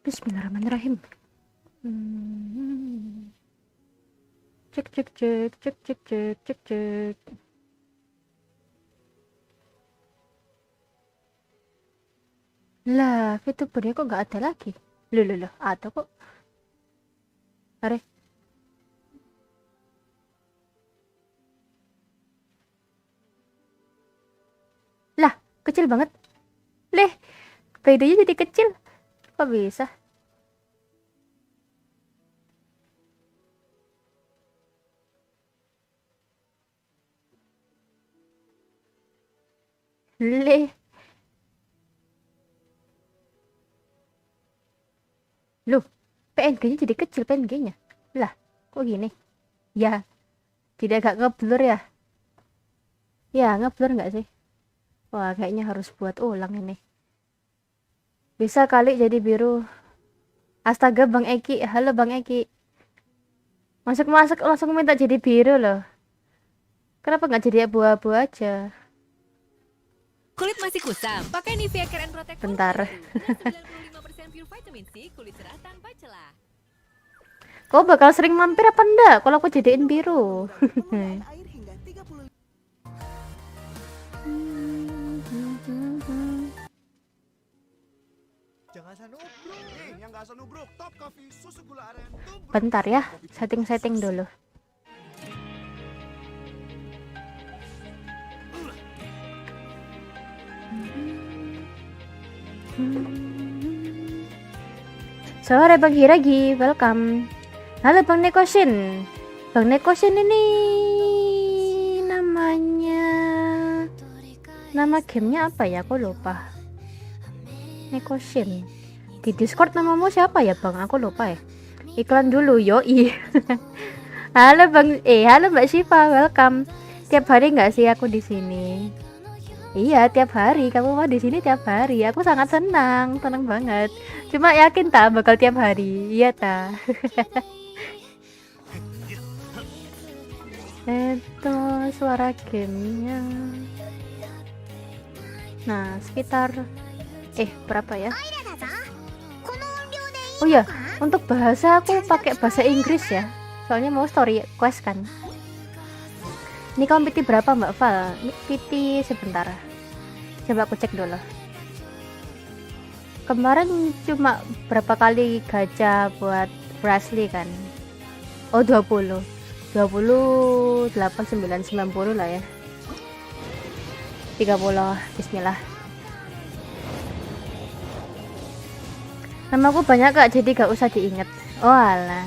Bismillahirrahmanirrahim. Cek cek cek cek cek cek cek cek. Lah, VTuber kok nggak ada lagi? Loh, ada kok. Are. Lah, kecil banget. Leh, bedanya jadi kecil. Kok bisa? Leh. Loh, PNG-nya jadi kecil PNG-nya. Lah, kok gini? Ya, tidak agak ngeblur ya? Ya, ngeblur nggak sih? Wah, kayaknya harus buat ulang ini. Bisa kali jadi biru. Astaga, Bang Eki. Halo, Bang Eki. Masuk-masuk langsung minta jadi biru loh. Kenapa nggak jadi abu-abu aja? Kulit masih kusam? Pakai Nivea Care and Protect. Bentar. 95% pure vitamin C, kulit cerah tanpa celah. Kau bakal sering mampir apa enggak kalau aku jadiin biru? Bentar ya, setting dulu. Sore Bang Hiragi, welcome. Halo Bang Nekoshin. Bang Nekoshin ini namanya, nama gamenya apa ya? Aku lupa. Nekoshin. Di Discord namamu siapa ya Bang? Aku lupa ya. Iklan dulu, yoi. Halo Bang, halo Mbak Syifa, welcome. Tiap hari nggak sih aku di sini? Iya, tiap hari. Kamu mah di sini tiap hari. Aku sangat senang banget. Cuma yakin tak bakal tiap hari. Iya ta. Itu suara gamenya. Nah, sekitar berapa ya? Oh ya, untuk bahasa aku pakai bahasa Inggris ya. Soalnya mau story quest kan. Ini kamu PT berapa Mbak Vall? PT sebentar. Coba aku cek dulu. Kemarin cuma berapa kali gacha buat bracelet kan? Oh 20. 20 8 9 90 lah ya. 30. Bismillah. Namaku banyak Kak, jadi gak usah diinget. Oh alah.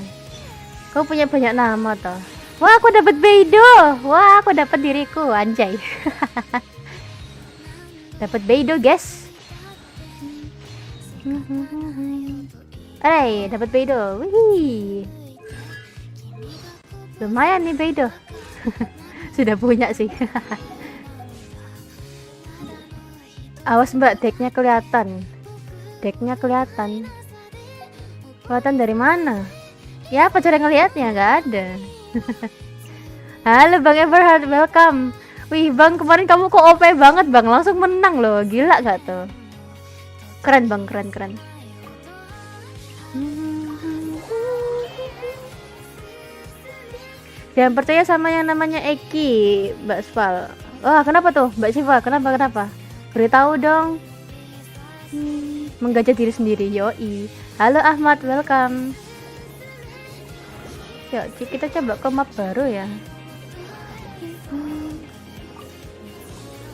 Kau punya banyak nama toh. Wah, aku dapat Beido. Wah, aku dapat diriku, anjay. Dapat Beido, guys. Dapat Beido. Wih. Lumayan nih Beido. Sudah punya sih. Awas Mbak, decknya kelihatan. Kelihatan dari mana? Ya, apa cara ngelihatnya? Nggak ada. Halo Bang Everhard, welcome. Wih Bang, kemarin kamu kok OP banget Bang, langsung menang loh, gila gak tuh? Keren Bang, keren. Jangan percaya sama yang namanya Eki, Mbak Sval. Wah, kenapa tuh Mbak Siva? Kenapa? Beritahu dong. Menggajah diri sendiri, yoi. Halo Ahmad, welcome. Yuk, kita coba ke map baru ya.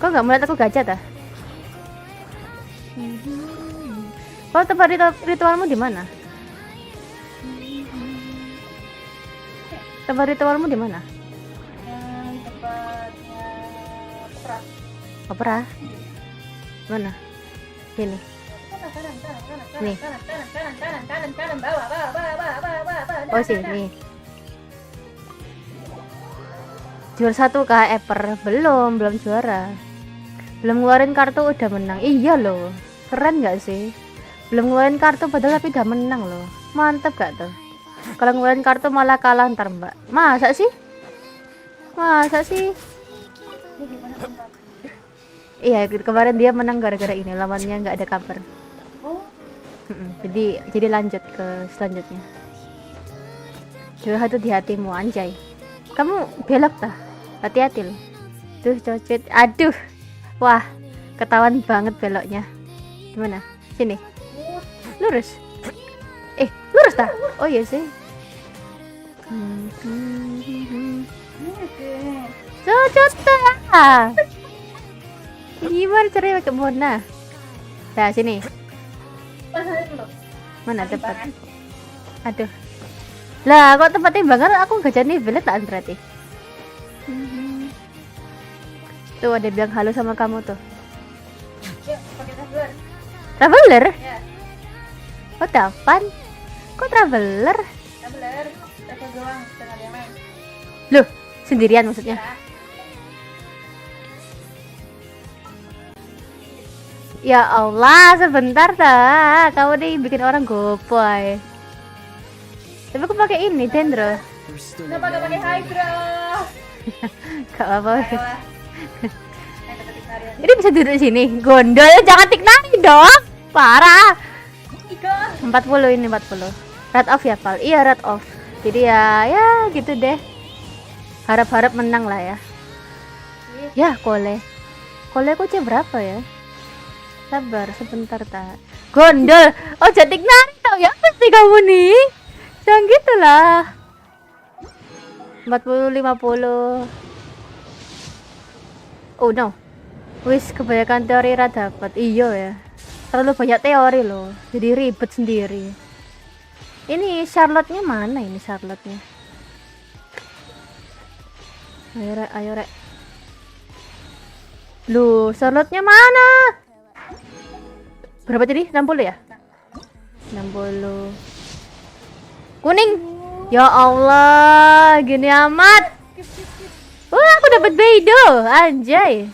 Kok nggak melihat aku gajah dah? Kau tempat ritualmu di mana? Tempat ritualmu di mana? Tempatnya Opera. Mana? Sini. Nih. kanan bawah. Oh sini. Juara 1 kah Eper? Belum juara. Belum ngeluarin kartu udah menang. Iya loh. Keren gak sih? Belum ngeluarin kartu padahal tapi udah menang loh. Mantep gak tuh? Kalau ngeluarin kartu malah kalah ntar Mbak. Masa sih? Iya, kemarin dia menang gara-gara ini, lawannya nggak ada kabar. Jadi lanjut ke selanjutnya. Curhat tuh di hatimu, anjay. Kamu belok tah, hati-hati loh. Tuh cocet, aduh, wah ketahuan banget beloknya. Gimana? Sini, lurus. Lurus tah? Oh iya sih. Cocot tah. Gimana caranya pakai Mona? Nah sini. Mana tempat? Aduh. Lah kok tempat timbangan aku gak jadi belet tak berarti. Tuh ada bilang halo sama kamu tuh. Yuk, pakai traveler. Traveler? Ya, Oh dapan? Kok traveler? traveler. Traveler doang, setengah dia main. Loh, sendirian maksudnya? Ya. Ya Allah, sebentar dah. Kamu nih bikin orang gopoy. Tapi aku pakai ini, dendro. Kenapa gak pakai hydra? Gak apa-apa. Ayolah. Ayo kita tarian. Ini bisa duduk di sini. Gondol, jangan tiknari dong. Parah. Ika. 40 ini 40. Red off ya, Vall. Iya, red off. Jadi ya gitu deh. Harap-harap menang lah ya. Ya, kole. Kole kucing berapa ya? Sabar sebentar tak. Gondol. Oh, jadi nari tau ya pasti kamu nih. Jangan gitu lah. 40 50. Oh no. Wis kebanyakan teori ra dapat. Iya ya. Terlalu banyak teori loh. Jadi ribet sendiri. Ini Charlotte-nya mana ini Charlotte-nya? Ayo rek. Loh, Charlotte-nya mana? Berapa tadi? 60 ya? 60. Kuning. Ya Allah, gini amat. Wah, aku dapat Beidou, anjay.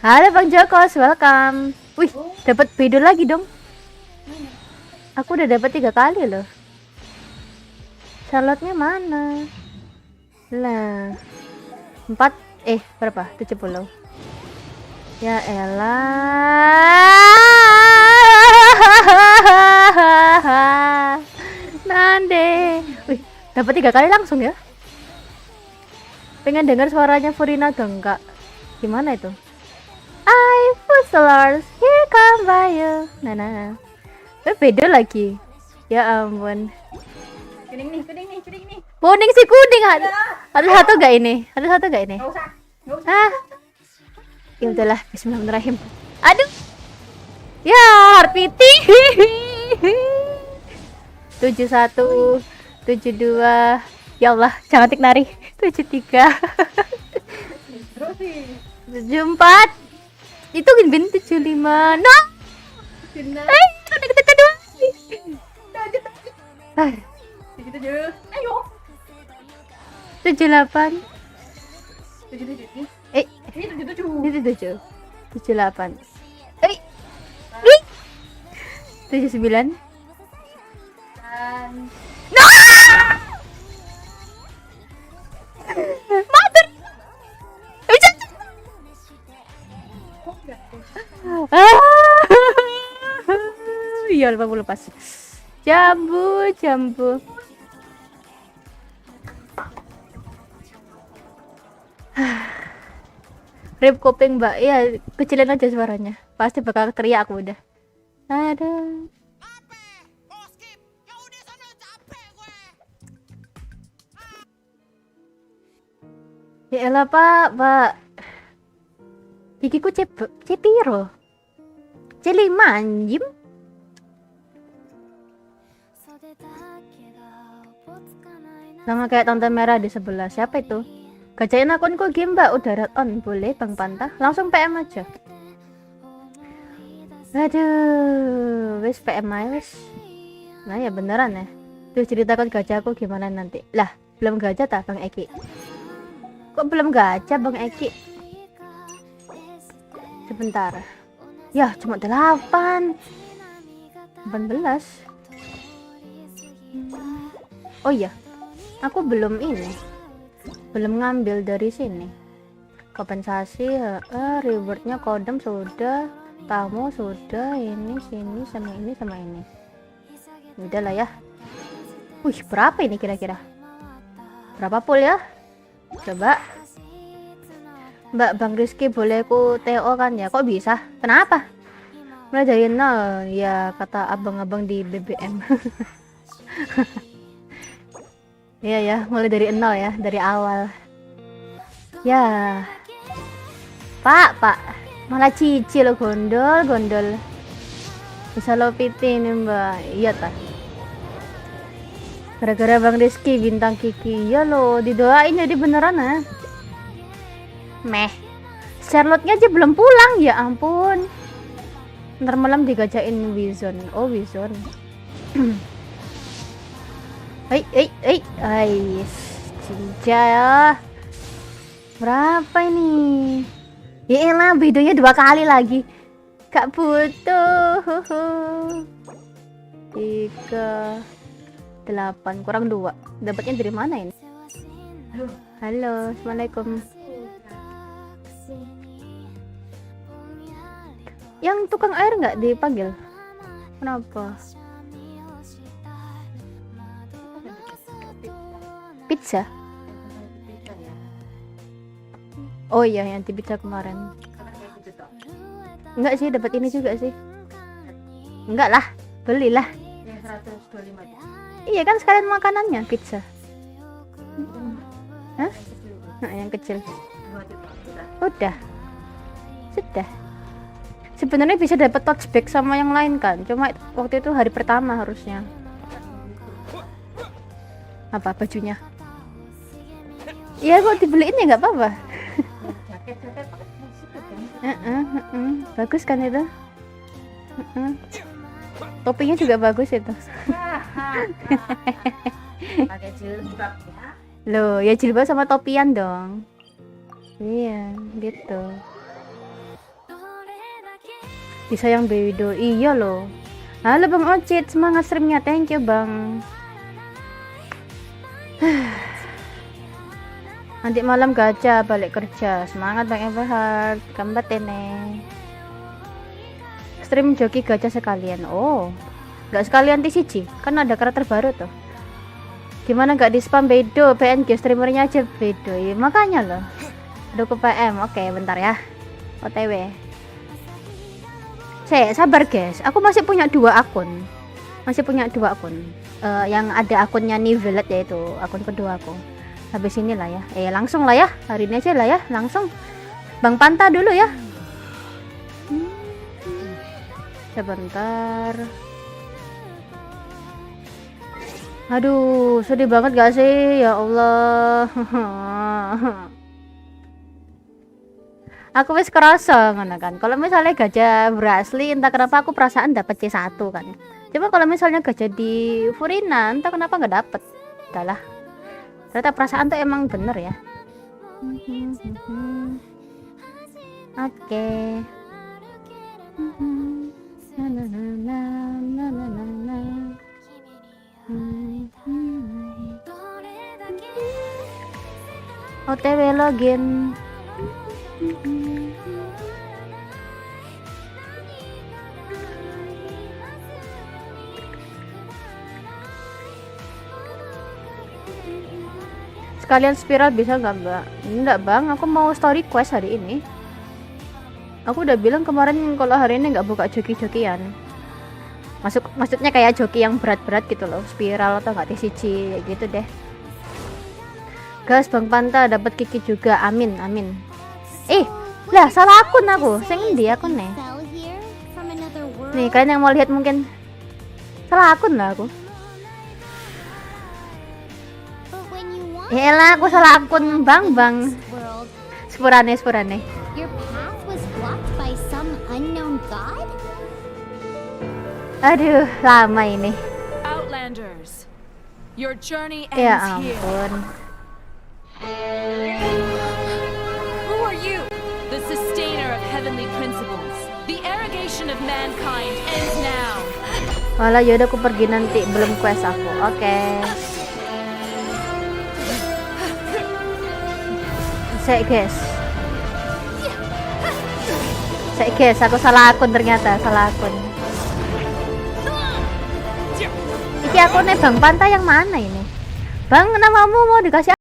Halo Bang Jokos, welcome. Wih, dapat Beidou lagi dong. Aku udah dapat 3 kali loh. Charlotte-nya mana? Lah. 4 berapa? 70. Ya elah. Nande. Wih, dapat 3 kali langsung ya. Pengen dengar suaranya Furina dong, Kak. Gimana itu? I Fusselers, here come by you. Nah. Beda lagi. Ya ampun. Kuning nih. Kuning sih kuning. Ada satu gak ini? Ada satu gak ini? Gak usah. Ya udahlah, bismillahirrahmanirrahim. Aduh. Ya, Harpiti. 71 72. Ya Allah, jangan tik nari. 73. 74. Itu bin 75. No. Benar. Udah kita kedua. Segitu aja. Ayo. 78. 77 nih. Ini Ini 77. 77. 78. 79. Dan No! Mother. Iya, 80 pas. Jambu. Rip kuping Mbak. Iya, kecilin aja suaranya. Pasti bakal teriak aku udah. Aduh. Ya elah Pak. Gigiku cepiro. C5 anjim. Sama kayak tante merah di sebelah. Siapa itu? Gajain akunku game Mbak. Udah red on. Boleh Bang Pantah. Langsung PM aja. Aduh. Wis PM aja wis. Nah ya beneran ya. Terus ceritakan gajaku gimana nanti. Lah belum gajah tak Bang Eki? Kok belum gajah Bang Eki? Sebentar. Ya cuma 8. 18. Oh iya, aku belum ngambil dari sini. Kompensasi rewardnya kodam sudah. tamu sudah, ini sini sama ini sama ini. Udah lah ya. Wih, berapa ini kira-kira? Berapa pul ya? Coba. Mbak, Bang Rizky boleh ku TO kan ya? Kok bisa? Kenapa? Mulai dari nol ya, kata abang-abang di BBM. Iya ya, mulai dari nol ya, dari awal. Ya. Pak, malah cici lo, gondol. Bisa lo PT nih Mbak. Iya tak? Gara-gara Bang Rizky bintang Kiki. Ya lo, didoain jadi beneran ah. Meh. Charlotte-nya aja belum pulang, ya ampun. Ntar malam digajain Wizon. Oh, Wizon. Cinca ya. Berapa ini? Ya elah, videonya 2 kali lagi. Gak butuh. 3 8 kurang 2. Dapatnya dari mana ini? Halo, assalamualaikum. Yang tukang air nggak dipanggil? Kenapa? Pizza? Oh iya, yang di pizza kemarin. Enggak sih, dapat ini juga sih. Enggak lah, belilah. Yang 125. Iya kan sekalian makanannya pizza. Hah? Nah, yang kecil. Sudah. Sebenarnya bisa dapat tote bag sama yang lain kan. Cuma waktu itu hari pertama harusnya. Apa bajunya? Iya kok dibeliin ya nggak apa-apa. Bagus kan itu? Topinya juga bagus itu. Pakai jilbab ya. Loh, ya jilbab sama topian dong. Iya, gitu. Bisa yang bedo. Iya loh. Halo Bang Ocit, semangat streamnya. Thank you Bang. Nanti malam gacha balik kerja. Semangat Bang Everhard. Gambat ini. Stream joki gacha sekalian. Oh, nggak sekalian TCG. Kan ada karakter baru tuh. Gimana nggak di spam bedo? PNG streamernya aja bedo. Ya, makanya loh. Udah ke PM. Oke, bentar ya. OTW. Sabar guys. Aku masih punya 2 akun. Yang ada akunnya Nivelet, yaitu akun kedua aku. Habis ini lah ya. Langsung lah ya. Hari ini aja lah ya. Langsung. Bang Panta dulu ya. Sebentar. Aduh, sedih banget gak sih? Ya Allah. Aku wis kerasa ngono kan. Kalau misalnya gajah berasli, entah kenapa aku perasaan dapat C1 kan. Coba kalau misalnya gajah di Furina, entah kenapa nggak dapet. Udahlah. Ternyata perasaan tuh emang bener ya. Oke. OTW login. Sekalian spiral bisa nggak Mbak? Enggak Bang, aku mau story quest hari ini. Aku udah bilang kemarin kalau hari ini nggak buka joki-jokian. Maksudnya kayak joki yang berat-berat gitu loh, spiral atau nggak TCG gitu deh. Gas Bang Panta dapat Kiki juga, amin. Lah salah akun aku, sing endi akun nih? Nih kalian yang mau lihat mungkin salah akun lah aku. Elah aku salah akun Bang. Sepurane. Aduh, lama ini. Outlanders, your journey ends Ya here. ampun. Who are you? The sustainer of heavenly principles. The arrogation of mankind ends now. Walah yaudah aku pergi nanti, belum quest aku. Oke. Sek guys. Saya guys, aku salah akun ternyata, salah akun. Iki akunnya Bang Pantai yang mana ini? Bang, namamu mau dikasih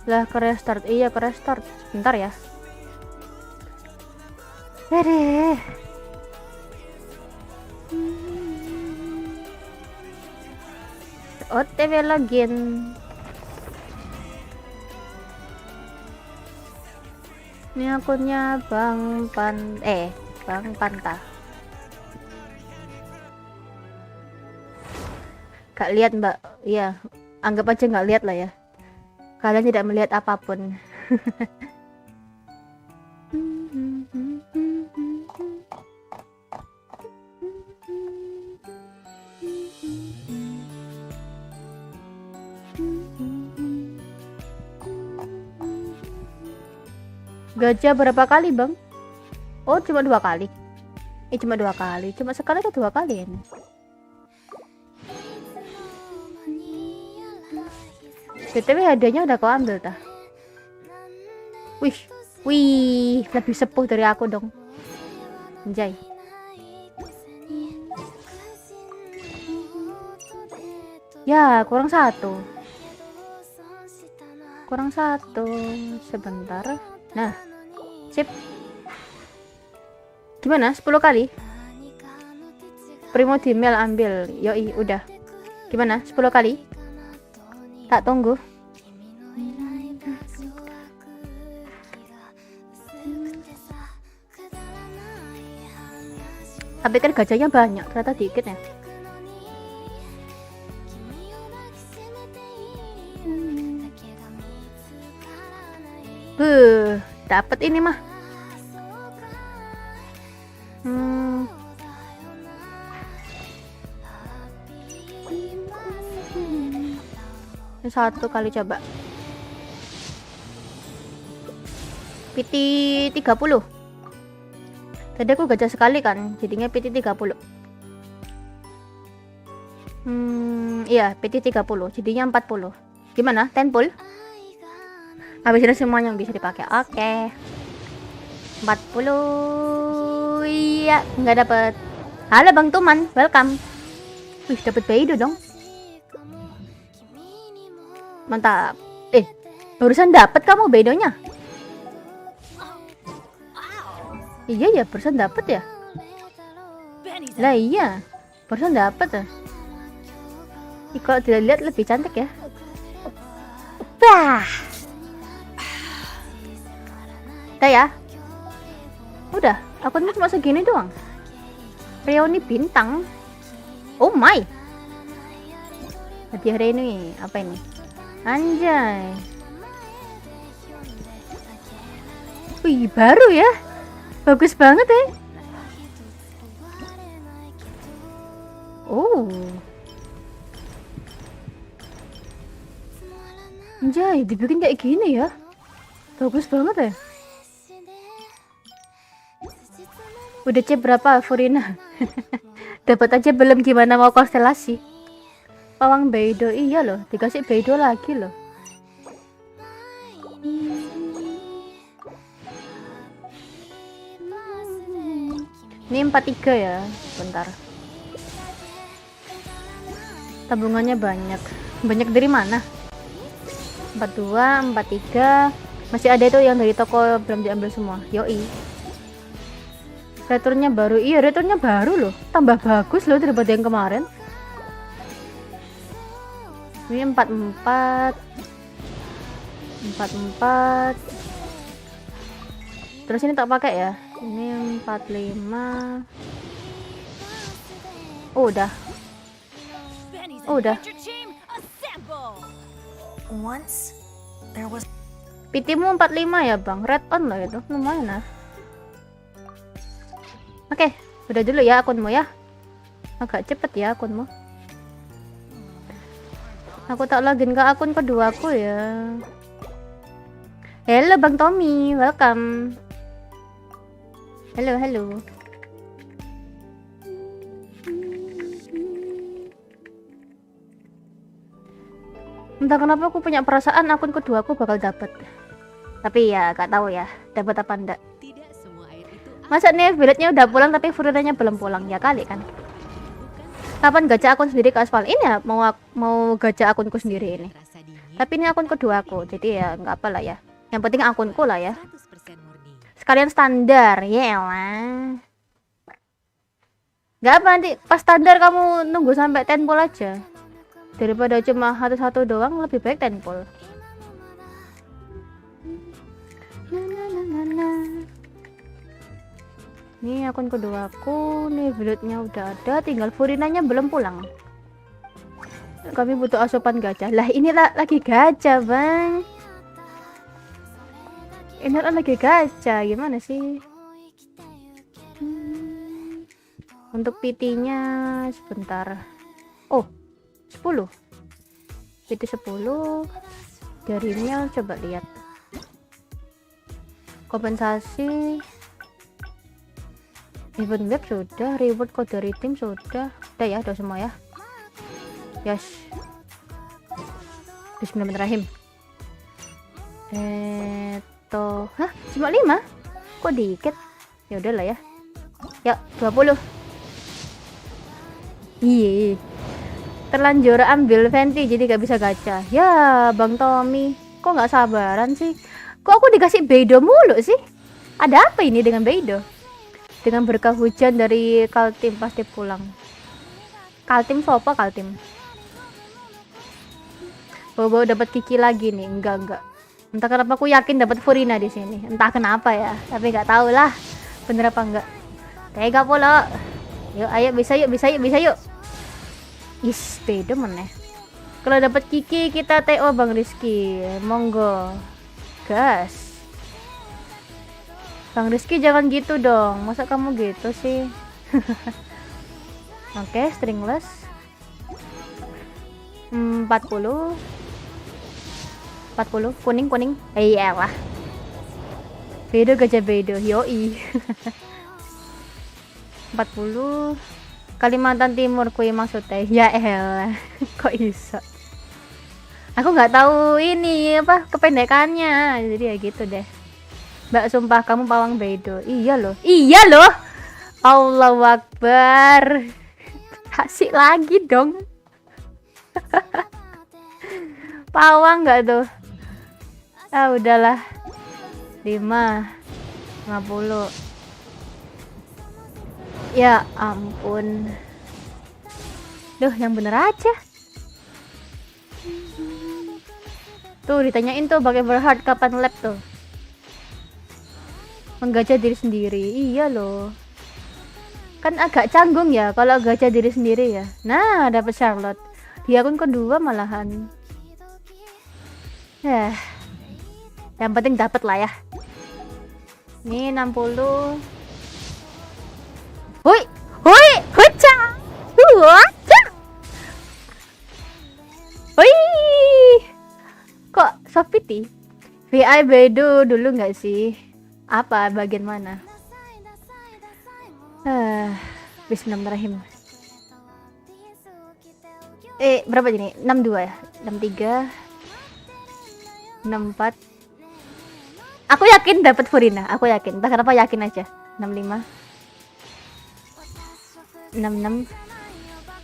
lah ke restart. Iya, ke restart. Bentar ya. Deh. OTW login. Ini akunnya Bang Panta. Gak lihat Mbak. Iya, anggap aja nggak lihat lah ya. Kalian tidak melihat apapun. Gajah berapa kali Bang? Oh, cuma 2 kali. Cuma 2 kali. Cuma sekali atau 2 kali ini? BTW hadiahnya udah kau ambil tah? Wih, lebih sepuh dari aku dong. Anjay. Ya, kurang 1. Sebentar. Nah, sip. Gimana? 10 kali? Primo Dimel ambil. Yoi, udah. Gimana? 10 kali? Tak tunggu. Tapi kan gajahnya banyak, ternyata dikit ya. Dapat ini mah. Ini 1 kali coba. PT 30. Tadi aku gajah sekali kan, jadinya PT 30. Iya, PT 30, jadinya 40. Gimana? 10 pull? Habis ini semuanya yang bisa dipakai. Oke. 40. Iya, nggak dapet. Halo Bang Tuman, welcome. Wih, dapet Baido dong. Mantap. Barusan dapet kamu Baidonya? Iya ya, barusan dapet ya. Lah iya, barusan dapet ya. Kalau dilihat lebih cantik ya. Bah. Udah ya. Udah, akunmu cuma segini doang. Reuni bintang. Oh my. Hadiah ini apa ini? Anjay. Wih, baru ya. Bagus banget ya. Oh. Anjay, dibikin kayak gini ya. Bagus banget ya. Udah C berapa Furina? Dapat aja belum, gimana mau konstelasi. Pawang Beido, iya loh, dikasih Beido lagi loh. Ini 43 ya, bentar. Tabungannya banyak. Banyak dari mana? 42, 43. Masih ada itu yang dari toko belum diambil semua. Yoi. Returnya baru. Iya, returnya baru loh. Tambah bagus loh daripada yang kemarin. Ini 44. 44. Terus ini tak pakai ya. Ini 45. Oh, udah. Oh, udah. Once there was PT-mu 45 ya bang, red on lah itu, lumayan lah. Oke, udah dulu ya akunmu ya. Agak cepet ya akunmu. Aku tak login ke akun kedua aku ya. Halo Bang Tommy, welcome. Halo, halo. Entah kenapa aku punya perasaan akun kedua aku bakal dapet. Tapi ya gak tahu ya, dapat apa enggak. Masa nih village-nya udah pulang tapi Furinanya belum pulang, ya kali kan. Kapan gacha akun sendiri ke aspal? Ini ya mau gacha akunku sendiri ini. Tapi ini akun kedua aku, jadi ya nggak apa lah ya. Yang penting akunku lah ya. Sekalian standar, ya lah. Gak apa, nanti pas standar kamu nunggu sampai 10 pol aja. Daripada cuma satu doang, lebih baik 10 pol. Ini akun kedua aku, nih build-nya udah ada, tinggal Furinanya belum pulang. Kami butuh asupan gacha. Lah inilah lagi gacha bang. Ini lagi gacha, gimana sih? Untuk PT-nya sebentar. Oh, 10. PT 10. Dari Mil coba lihat. Kompensasi. Event web sudah, reward code dari tim sudah. Udah ya, udah semua ya. Yes. Bismillahirrahmanirrahim. Hah, cuma 5? Kok dikit? Ya udahlah ya. Ya, 20. Iya. Terlanjur ambil venti jadi gak bisa gacha. Ya, Bang Tommy, kok nggak sabaran sih? Kok aku dikasih Beido mulu sih? Ada apa ini dengan Beido? Dengan berkah hujan dari Kaltim pasti pulang. Kaltim sopo Kaltim? Bawa dapat Kiki lagi nih, enggak. Entah kenapa aku yakin dapat Furina di sini. Entah kenapa ya, tapi nggak tahu lah bener apa enggak. Tega pula. Yuk, ayo bisa yuk. Is, beda meneh. Kalau dapat Kiki kita TO Bang Rizky. Monggo. Gas. Bang Rizky jangan gitu dong, masa kamu gitu sih? Oke, stringless 40 kuning iya lah. Beda gajah beda, yoi. 40 Kalimantan Timur kui maksudnya. Ya elah. Kok iso? Aku nggak tahu ini apa kependekannya, jadi ya gitu deh. Mbak, sumpah kamu pawang Beido. Iya loh. Allahu Akbar. Kasih lagi dong. Pawang nggak tuh? Ah udahlah. 50. Ya ampun. Duh, yang bener aja. Tuh ditanyain tuh pakai berhard kapan lab tuh. Menggacha diri sendiri. Iya loh. Kan agak canggung ya kalau gacha diri sendiri ya. Nah, dapat Charlotte. Di akun kedua malahan. Yang penting dapat lah ya. Ini 60. Hui, hui, huca. Huca. Hui. Kok Sofiti? VI Bedo dulu nggak sih? Apa bagian mana? Bismillahirrahmanirrahim. Berapa ini? 62 ya? 63 64. Aku yakin dapat Furina, aku yakin. Entah kenapa yakin aja. 65 66.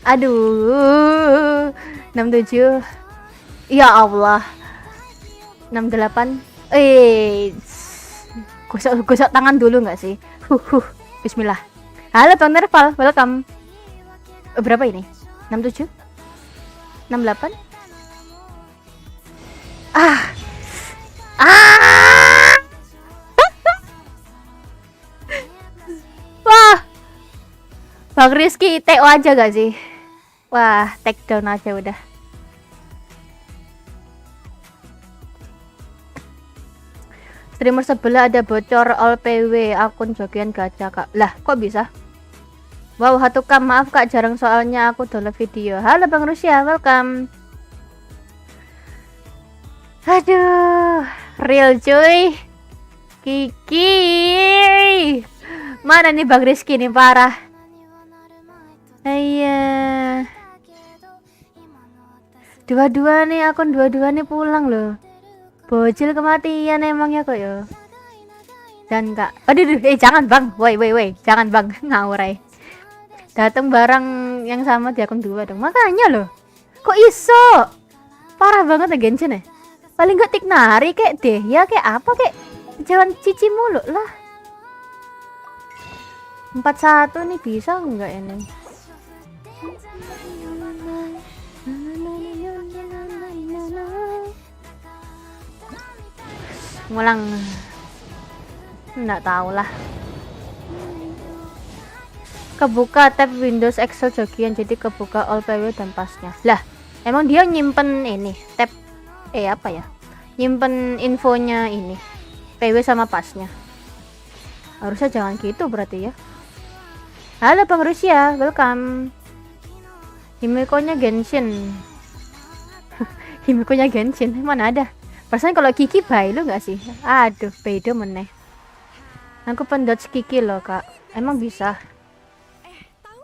Aduh. 67. Ya Allah. 68. Gosok tangan dulu nggak sih? Bismillah. Halo Bang Nerval, welcome. Berapa ini? 67? 68? Wah. Bang Rizky, TO aja gak sih? Wah, take down aja udah. Streamer sebelah ada bocor all PW akun jogian gacha kak. Lah kok bisa? Wow, hatukam, maaf kak, jarang soalnya aku download video. Halo Bang Rusia, welcome. Aduh, real cuy. Kiki. Mana nih Bang Rizky nih, parah. Iya. Dua-dua nih, akun dua-dua nih pulang loh. Bocil kematian emangnya kok ya. Dan kak, aduh, jangan bang, woi, jangan bang, ngawur. Datang barang yang sama di akun 2 dong, makanya loh. Kok iso? Parah banget ya Genshin ya. Paling gak tiknari kek deh, ya kayak apa kek? Jangan cici mulu lah. 41 nih bisa enggak ini? Ngulang. Enggak tahu lah. Kebuka tab Windows Excel jogian, jadi kebuka all PW dan pasnya. Lah, emang dia nyimpen ini tab apa ya? Nyimpen infonya ini PW sama pasnya. Harusnya jangan gitu berarti ya. Halo Bang Rusia, welcome. Himiko-nya Genshin. Himiko-nya Genshin, mana ada? Perasaan kalau Kiki baik lu nggak sih? Aduh, beda meneh. Aku pendot Kiki loh kak. Emang bisa?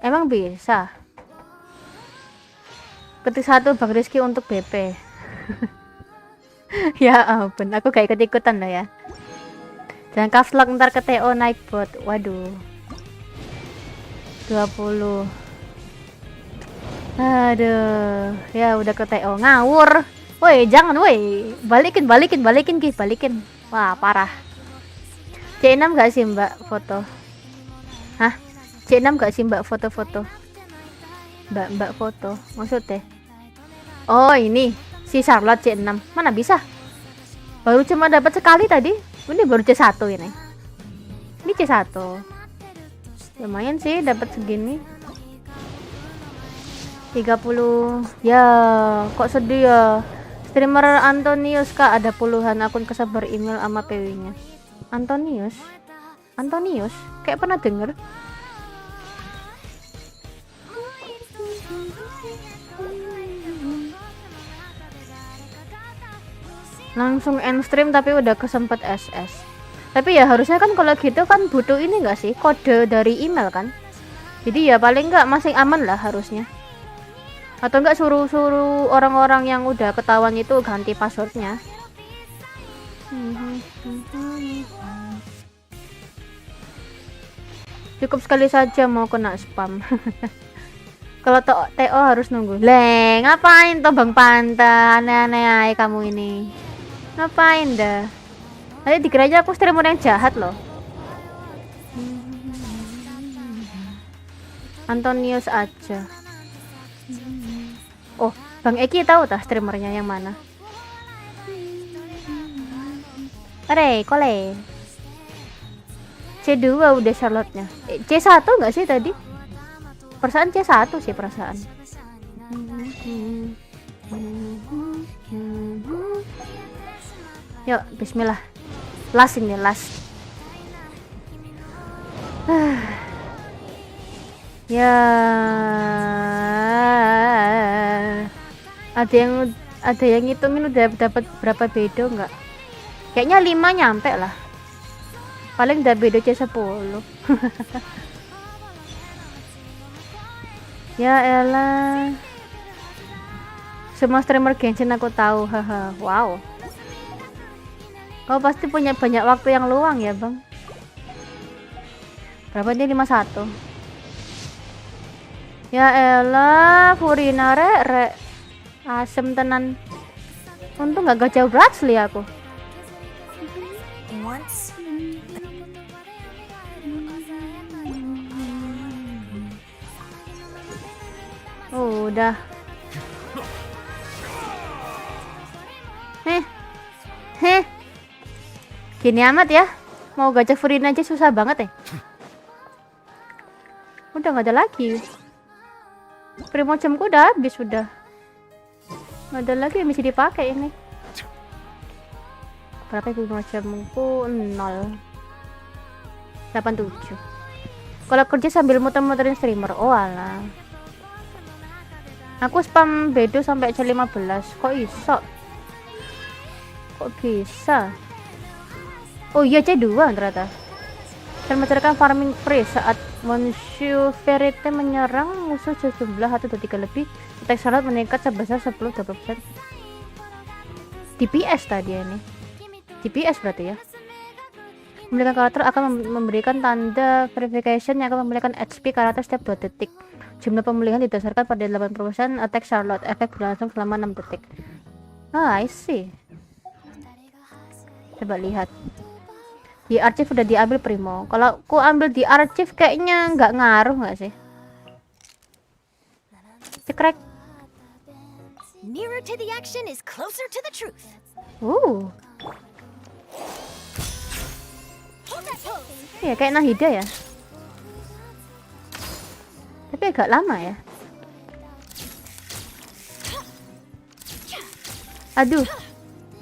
Emang bisa? Ketik 1 Bang Rizky untuk BP. Ya ampun, aku gak ikut-ikutan lah ya. Jangan kaflak ntar ke TO naik bot. Waduh. 20. Aduh, ya udah ke TO ngawur. Woi, jangan woi. Balikin Ki, balikin. Wah, parah. C6 gak sih Mbak foto? Hah? C6 gak sih Mbak foto-foto? Mbak foto maksudnya? Oh ini si Charlotte C6, mana bisa? Baru cuma dapat sekali tadi. Ini baru C1 ini. Ini C1. Lumayan sih dapat segini. 30. Ya, kok sedih ya. Streamer Antonius kak, ada puluhan akun kesebar email sama PW-nya. Antonius? Kayak pernah denger. Langsung end stream tapi udah kesempet SS. Tapi ya harusnya kan kalau gitu kan butuh ini enggak sih, kode dari email kan. Jadi ya paling enggak masih aman lah harusnya. Atau enggak suruh orang-orang yang udah ketahuan itu ganti passwordnya. Cukup sekali saja mau kena spam. Kalau TO harus nunggu. Le, ngapain toh Bang Panta? Aneh-aneh aja kamu ini. Ngapain dah? Tadi dikiranya aku streamer yang jahat loh. Antonius aja. Oh, Bang Eki tahu tah streamernya yang mana? Kole. C2 udah Charlotte-nya. C1 nggak sih tadi? Perasaan C1 sih perasaan. Yuk, bismillah. Last ini, last. Ya. Ada yang ngitungin udah dapat berapa bedo nggak? Kayaknya 5 nyampe lah. Paling udah bedo C10. Ya elah. Semua streamer Genshin aku tahu. Haha. Wow. Kau pasti punya banyak waktu yang luang ya, Bang. Berapa dia? 51. Ya elah, Furina rek. Asem tenan. Untung gak jauh Bradley aku. Once Udah. Gini amat ya. Mau gajah Furina aja susah banget ya. Udah nggak ada lagi. Primo jamku udah habis sudah. Nggak ada lagi yang bisa dipakai ini. Berapa primo jamku? 0. 87. Kalau kerja sambil muter-muterin streamer, oh alah. Aku spam bedo sampai C15. Kok iso? Kok bisa? Oh iya C2 ternyata. Dan menceritakan farming free saat Monsieur Verite menyerang musuh sejumlah 1, 2, 3 lebih. Attack Charlotte meningkat sebesar 10-20%. DPS tadi ini. DPS berarti ya. Memiliki karakter akan memberikan tanda verification yang akan memberikan HP karakter setiap 2 detik. Jumlah pemulihan didasarkan pada 80% attack Charlotte. Efek berlangsung selama 6 detik. Ah, I see. Coba lihat. Di archive udah diambil Primo. Kalau aku ambil di archive kayaknya nggak ngaruh nggak sih? Cekrek. nearer to the action is closer to the truth. Ya kayak Nahida ya. Tapi agak lama ya. Aduh,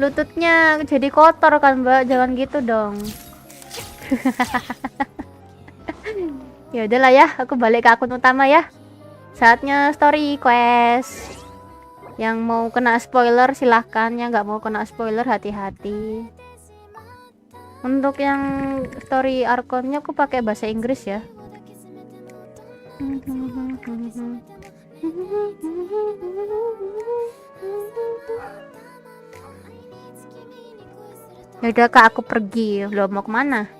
lututnya jadi kotor kan Mbak, jangan gitu dong. Ya udahlah ya, aku balik ke akun utama ya. Saatnya story quest. Yang mau kena spoiler silahkan, yang nggak mau kena spoiler hati-hati. Untuk yang story arkonnya aku pakai bahasa Inggris ya. Yaudah kak, aku pergi. Lo mau kemana?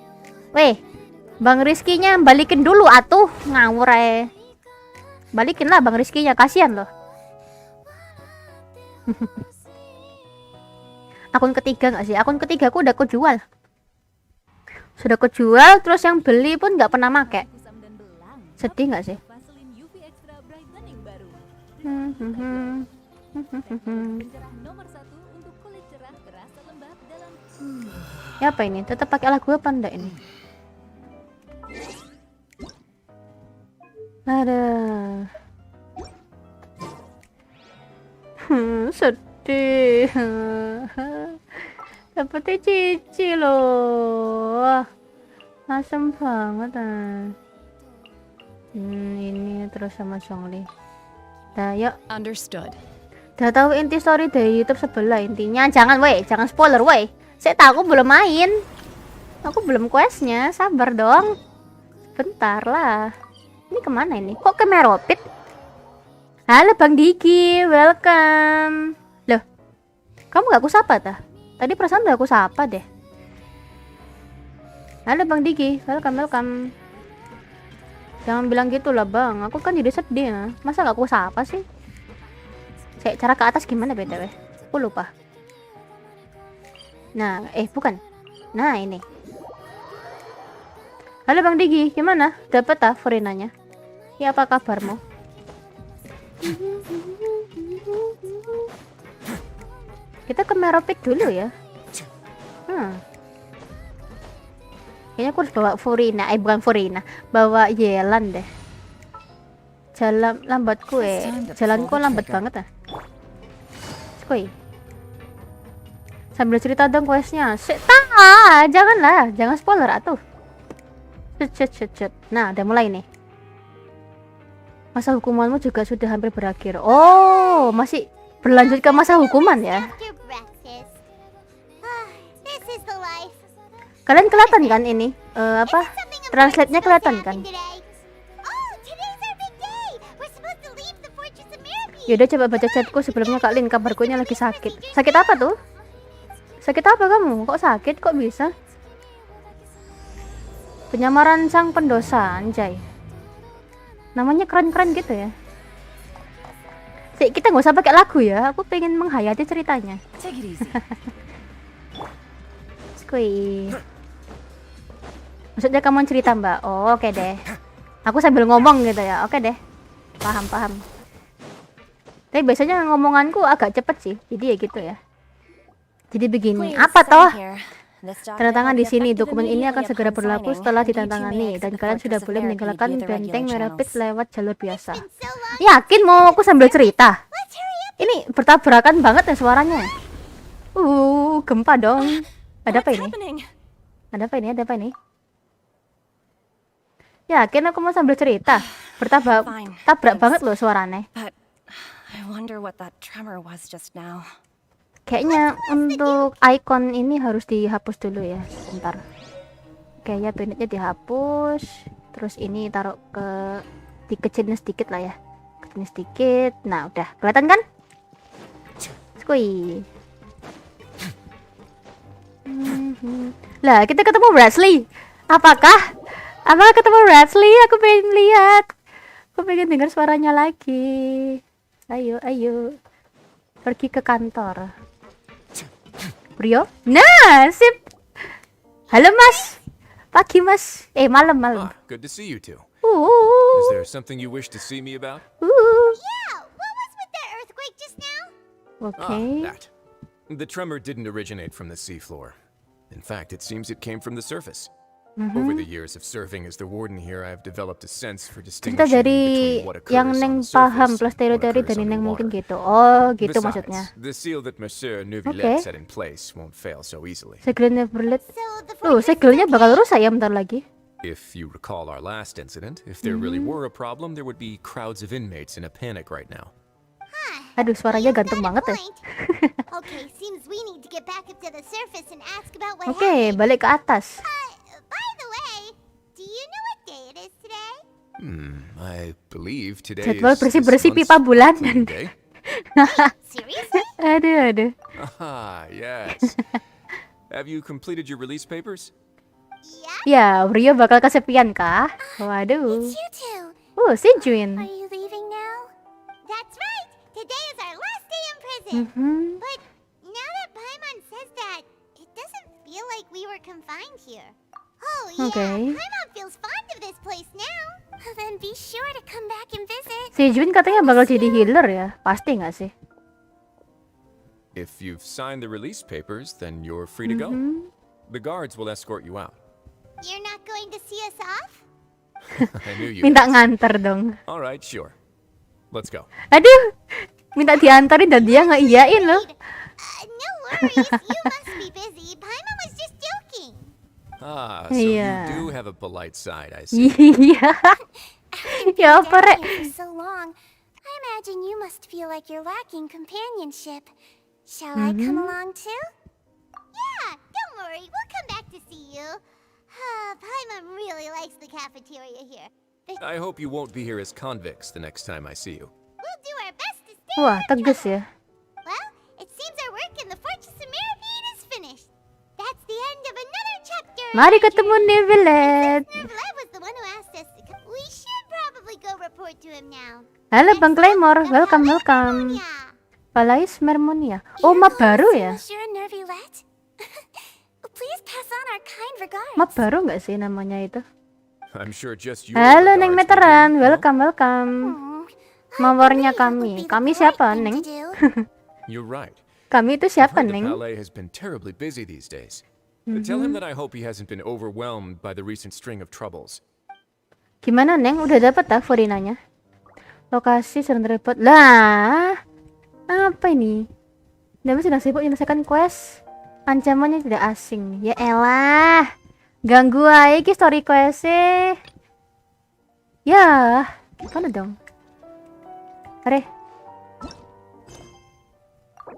Weh, Bang Rizky-nya balikin dulu atuh, ngawur aja. Balikin lah Bang Rizky-nya, kasihan loh. Akun ketiga nggak sih? Akun ketiga aku udah kujual. Sudah kujual, terus yang beli pun nggak pernah make. Sedih nggak sih? Ya apa ini? Tetap pakai lagu apa enggak ini? Ada. Sedih. Dapetnya cici loh. Asem banget ah. Ini terus sama Songli. Dah yuk. Understood. Udah tahu inti story dari YouTube sebelah. Intinya jangan jangan spoiler weh. Saya tahu aku belum main. Aku belum questnya, sabar dong. Bentar lah. Ini kemana ini? Kok ke Meropit? Halo Bang Diki, welcome. Loh, kamu gak aku sapa tah? Tadi perasaan udah aku sapa deh. Halo Bang Diki, welcome. Jangan bilang gitu lah Bang, aku kan jadi sedih ya. Masa gak aku sapa sih? Cara ke atas gimana BTW? Aku lupa. Nah, bukan. Nah, ini. Halo Bang Digi, gimana? Dapat ah Furinanya? Ya apa kabarmu? Kita ke Meropit dulu ya. Kayaknya aku harus bawa Furina, bukan Furina, bawa Yelan deh. Jalan lambatku jalanku lambat banget ah. Skoi. Sambil cerita dong questnya. Janganlah, jangan spoiler atuh. Cet. Nah, udah mulai nih. Masa hukumanmu juga sudah hampir berakhir. Oh, masih berlanjut ke masa hukuman ya. After breakfast. This is the life. Kalian kelihatan kan ini? Apa? Something Translate-nya important kelihatan supposed to kan? happen today. Oh, today's our big day. We're supposed to leave the fortress of Mirabee. Yaudah coba baca chatku sebelumnya Kak Lin, kabarku nya lagi sakit. Sakit apa tuh? Sakit apa kamu? Kok sakit? Kok bisa? Penyamaran sang pendosa, anjay. Namanya keren-keren gitu ya. Kita nggak usah pakai lagu ya. Aku pengen menghayati ceritanya. Take it easy. Skui. Maksudnya kamu cerita Mbak? Oh, oke deh. Aku sambil ngomong gitu ya. Oke deh. Paham. Tapi biasanya ngomonganku agak cepet sih. Jadi ya gitu ya. Jadi begini. Apa toh? Tanda tangan di sini. Dokumen ini akan segera berlaku setelah ditandatangani dan kalian sudah boleh meninggalkan benteng Mirabee lewat jalur biasa. Yakin mau aku sambil cerita? Ini bertabrakan banget ya suaranya. Gempa dong. Ada apa ini? Ada apa ini? Yakin aku mau sambil cerita? Tabrak banget loh suaranya. But I wonder what that tremor was just now. Kayaknya untuk icon ini harus dihapus dulu ya, sebentar. Kayaknya banditnya dihapus. Terus ini taruh dikecilin sedikit lah ya. Kecilin sedikit. Nah udah, kelihatan kan? Skui. Lah kita ketemu Bradley. Apakah ketemu Bradley? Aku pengen lihat. Aku pengen dengar suaranya lagi. Ayo. Pergi ke kantor. Brio? Nah, sip. Halo Mas. Pagi Mas. Malam. Good to see you two. Uh. Is there something you wish to see me about? Yeah, what was with that earthquake just now? Okay. That. The tremor didn't originate from the seafloor. In fact, it seems it came from the surface. Over the years of serving as the warden here, I have developed a sense for Cerita distinguishing dari between what occurs yang on Neng the paham surface plus and what teori-teori occurs dari Neng mungkin underwater. gitu. Oh, gitu Besides, maksudnya. the seal that Monsieur Okay. Neuvillette set in place won't fail so easily. Segelnya berlet. So the fortress Segelnya bakal rusak ya bentar lagi. If you recall our last incident, if there really were a problem, there would be crowds of inmates in a panic right now. Aduh, suaranya ganteng banget ya. Okay, seems we need to get back up to the surface and ask about what Oke, happened. balik ke atas. By the way, do you know what day it is today? I believe today Jadwal is bersih-bersih this pipa month's bulanan. cleaning day. Seriously? Aduh. Yes. Have you completed your release papers? Yeah, Ya, Brio bakal kesepian kah? Waduh. it's you two. Si Juin. Are you leaving now? That's right. Today is our last day in prison. But now that Paimon says that, it doesn't feel like we were confined here. Oh yeah, Okay. Paimon feels fond of this place now. Then be sure to come back and visit. Si Juin katanya bakal jadi healer ya. Pasti nggak sih? If you've signed the release papers, then you're free to go. The guards will escort you out. You're not going to see us off? I knew you. Minta nganter dong. All right, sure. Let's go. Aduh, minta diantarin dan dia nggak iyain loh. No worries. You must be busy. Paimon was just joking. So Yeah. you do have a polite side, I see. Iya. Ya apa rek? For so long, I imagine you must feel like you're lacking companionship. Shall I come along too? Yeah, don't worry. We'll come back to see you. Paimon really likes the cafeteria here. I hope you won't be here as convicts the next time I see you. We'll do our best to stay. Wah, tegas ya. Well, it seems our work in the Fortress of Mirabee is finished. That's the end of another chapter. in Mari our ketemu journey. Nevelet. Nervlet was the one who asked us to come. We should probably go report to him now. Halo Bang Claymore, The welcome. Yeah. Palais Mermonia. Oh, map baru ya? Monsieur Nervlet. Please pass on our kind regards. Map baru nggak sih namanya itu? I'm sure just you. Halo Neng Meteran, welcome. Hmm. Mawarnya I believe it would kami. be the Kami polite siapa, thing Neng? to do. You're right. Kami itu I've siapa, heard the Neng? ballet has been terribly busy these days. Tell him that I hope he hasn't been overwhelmed by the recent string of troubles. Gimana Neng? Udah dapat tak Forinanya? Lokasi sedang repot. Lah, apa ini? Nama sedang sibuk menyelesaikan quest. Ancamannya tidak asing. Ya elah, ganggu aja ki story quest sih. Ya, mana dong? Are,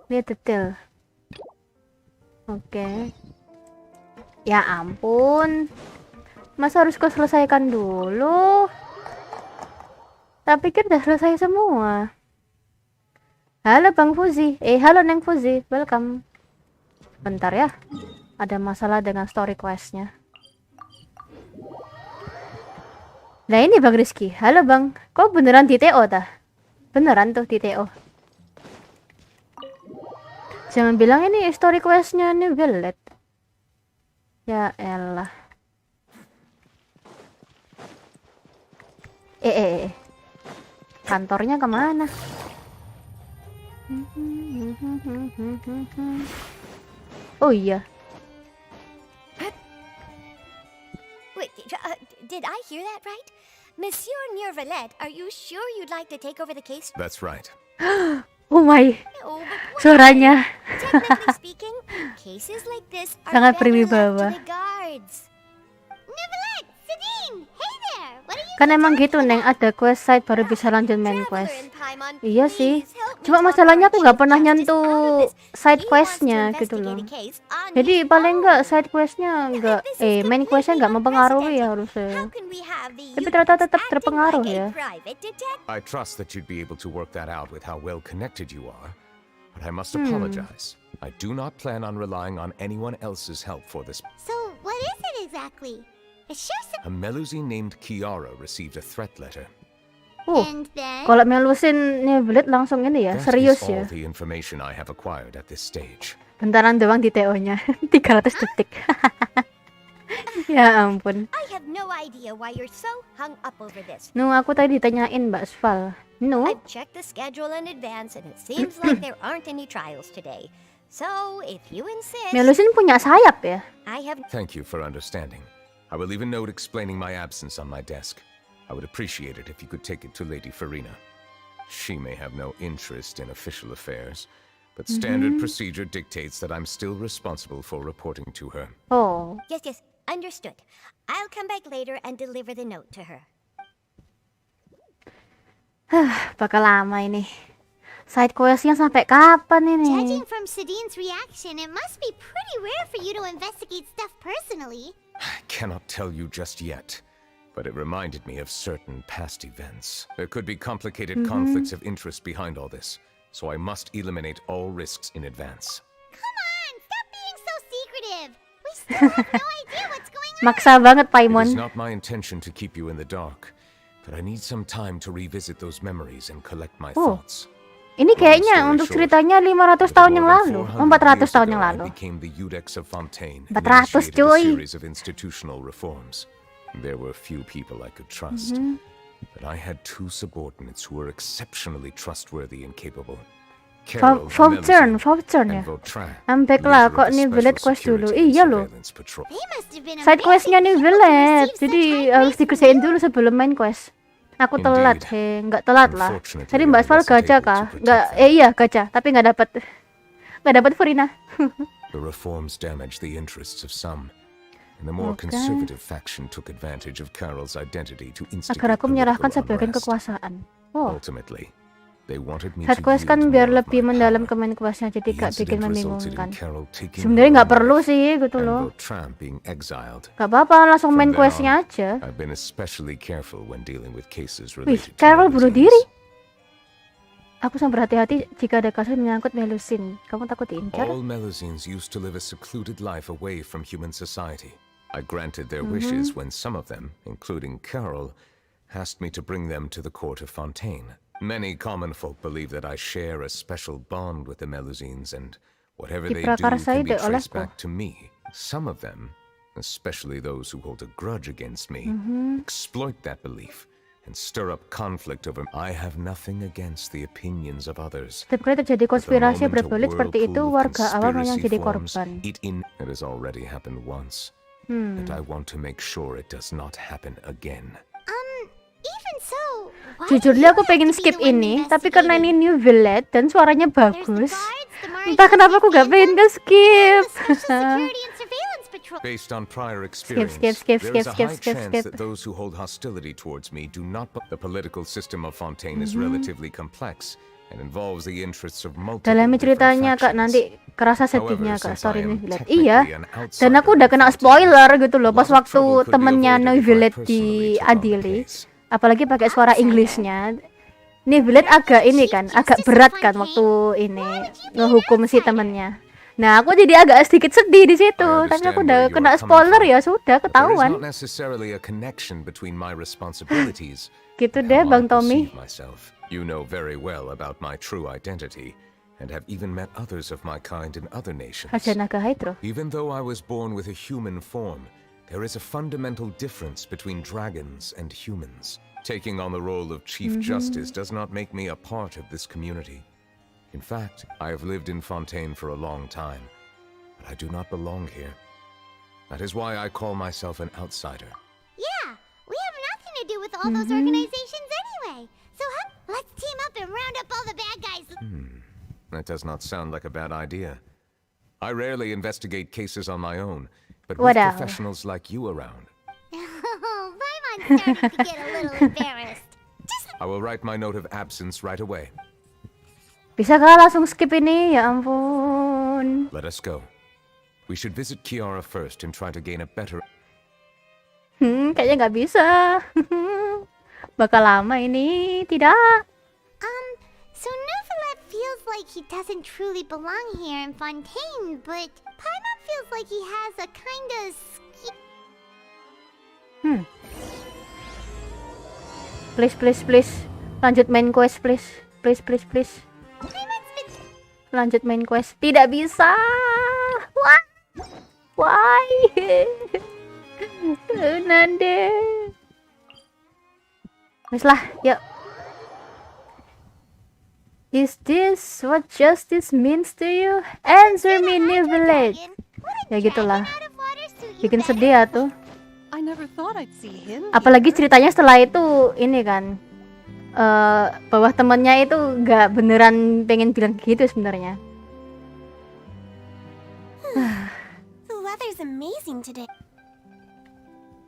lihat detail. Oke. Ya ampun, masa harus kau selesaikan dulu? Tak pikir udah selesai semua. Halo Bang Fuzi, halo Neng Fuzi, welcome. Bentar ya, ada masalah dengan story questnya. Nah ini Bang Rizky, halo Bang, kok beneran di TO dah? Beneran tuh di TO. Jangan bilang ini story questnya nih Violet. Ya elah. Kantornya kemana? Oh iya. Wait, did I hear that right? Monsieur Nervalet, are you sure you'd like to take over the case? That's right. Oh my. No, but why? Suaranya. Technically speaking, cases like this are Sangat better left berwibawa. to the guards. Nervalet, Sedin, hey there. What are you Kan emang gitu Neng, ada quest side baru bisa lanjut main Traveler quest. in Paimon, Iya sih. please help me Cuma talk masalahnya aku our nggak Chief pernah Justice nyentuh out of this. side He questnya wants to gitu loh. investigate a case on Jadi his paling nggak own. side questnya nggak, This is main questnya nggak completely mempengaruhi ya unprecedented. harusnya. How can we have the Tapi youths ternyata tetap acting terpengaruh like ya. a private detective? I trust that you'd be able to work that out with how well connected you are. But I must apologize. I do not plan on relying on anyone else's help for this. So, what is it exactly? It sure A Melusine named Kiara received a threat letter. And then? Kalau Melusin Nebelit langsung ini ya, That serius is ya. all the information I have acquired at this stage. Bentaran doang di TO-nya. 300 detik. Ya ampun. I have no idea why you're so hung up over this. Nu, aku tadi ditanyain Mbak Vall. Nu, I've checked the schedule in advance and it seems like there aren't any trials today. So, if you insist, Melusin punya sayap ya? I have Thank you for understanding. I will leave a note explaining my absence on my desk. I would appreciate it if you could take it to Lady Farina. She may have no interest in official affairs, but standard procedure dictates that I'm still responsible for reporting to her. Oh, Yes, understood. I'll come back later and deliver the note to her. bakal lama ini. Side questnya sampai kapan ini? Judging from Sadine's reaction, it must be pretty rare for you to investigate stuff personally. I cannot tell you just yet, but it reminded me of certain past events. There could be complicated conflicts of interest behind all this, so I must eliminate all risks in advance. Come on, stop being so secretive. We still have no idea what's going on. Maksa banget It is Paimon. not my intention to keep you in the dark, but I need some time to revisit those memories and collect my Oh. thoughts. Ini kayaknya untuk ceritanya 500 tahun yang lalu, 400 tahun yang lalu. 400 cuy. Series of institutional reforms. There were few people I could trust, but I had two subordinates who were exceptionally trustworthy and capable. Faulturn ya. Baiklah, kok nih Village quest dulu. Iya loh. They must have been Side questnya nih amazing people to Village, receive jadi such high harus praise dikerjain from dulu you. sebelum main quest. Aku telat, Indeed. nggak telat lah. Unfortunately, Tadi I Mbak Vall wasn't gacha able to kah? protect Nggak, them. iya gacha, tapi nggak dapat Furina. The reforms damaged the interests of some, and the more conservative faction took advantage of Carol's identity to instigate Agar aku menyerahkan political sebagian unrest. kekuasaan. Oh, Ultimately, they wanted me side to quest kan yield biar more of lebih my mendalam power. ke main questnya, jadi The gak bikin incident resulted in membingungkan. Carol taking Sebenarnya her nggak own perlu life sih gitu and loh. Vautrin being exiled. Gak apa-apa, langsung From main then questnya on, aja. I've been especially careful when dealing with cases Wih, related to Carol bunuh Melusines. diri. Aku sangat berhati-hati jika ada kasus menyangkut Melusin. Kamu takut diincar? All Melusines used to live a secluded life away from human society. I granted their wishes when some of them, including Carol, asked me to bring them to the court of Fontaine. Many common folk believe that I share a special bond with the Melusines, and whatever they do Diprakarsai can be deh traced olehku. back to me. Some of them, especially those who hold a grudge against me, exploit that belief and stir up conflict over. I have nothing against the opinions of others. Setiap kali terjadi But the konspirasi moment a berbelit seperti itu, whirlpool of warga awam yang conspiracy jadi forms, korban. it has already happened once, and I want to make sure it does not happen again. Even so, why Jujur do dia you aku have pengen to be skip the one ini, tapi karena ini investigating? new village dan suaranya There's the bagus, guards, the entah kenapa aku gak pengen ke skip. Special Security and Surveillance Patrol. Based on prior experience, skip, there is a high skip. chance that those who hold hostility towards me do not. The political system of Fontaine is relatively complex and involves the interests of multiple Dalami different ceritanya kak, factions. nanti kerasa sedihnya However, kak since I story am new village. technically Iya, an dan outsider aku udah in kena Fontaine, spoiler gitu loh pas a lot of waktu trouble could be temennya avoided new if I village personally di took on the adili, case. apalagi pakai suara Inggrisnya. New village agak ini kan, agak berat kan waktu ini ngehukum si temennya. Nah, aku jadi agak sedikit sedih di situ, tapi aku udah kena spoiler ya sudah There is ketahuan. not necessarily a connection between my responsibilities Gitu and deh how I Bang Tommy. perceive myself. You know very well about my true identity and have even met others of my kind in other nations. Aja naga hydro. Even though I was born with a human form, there is a fundamental difference between dragons and humans. Taking on the role of Chief Justice does not make me a part of this community. In fact, I have lived in Fontaine for a long time, but I do not belong here. That is why I call myself an outsider. Yeah, we have nothing to do with all those organizations anyway. So let's team up and round up all the bad guys. That does not sound like a bad idea. I rarely investigate cases on my own, but What with else? professionals like you around, Oh, Paimon's starting to get a little embarrassed. I will write my note of absence right away. Bisa kah langsung skip ini? Ya ampun. Let us go. We should visit Kiara first and try to gain a better. Kayaknya nggak bisa. Bakal lama ini, tidak. So Novelet feels like he doesn't truly belong here in Fontaine, but Paimon feels like he has a kind of Please. Lanjut main quest, please. Please. Paimon's been Lanjut main quest. Tidak bisa. Why? Nande. Wes lah, yuk. Is this what justice means to you? Answer me, new village. Ya gitulah. out of water suit you Bikin better. sedih ya tuh. I never thought I'd see him. Apalagi ceritanya setelah itu ini kan, bahwa temennya itu nggak beneran pengen bilang gitu sebenarnya. The weather's amazing today.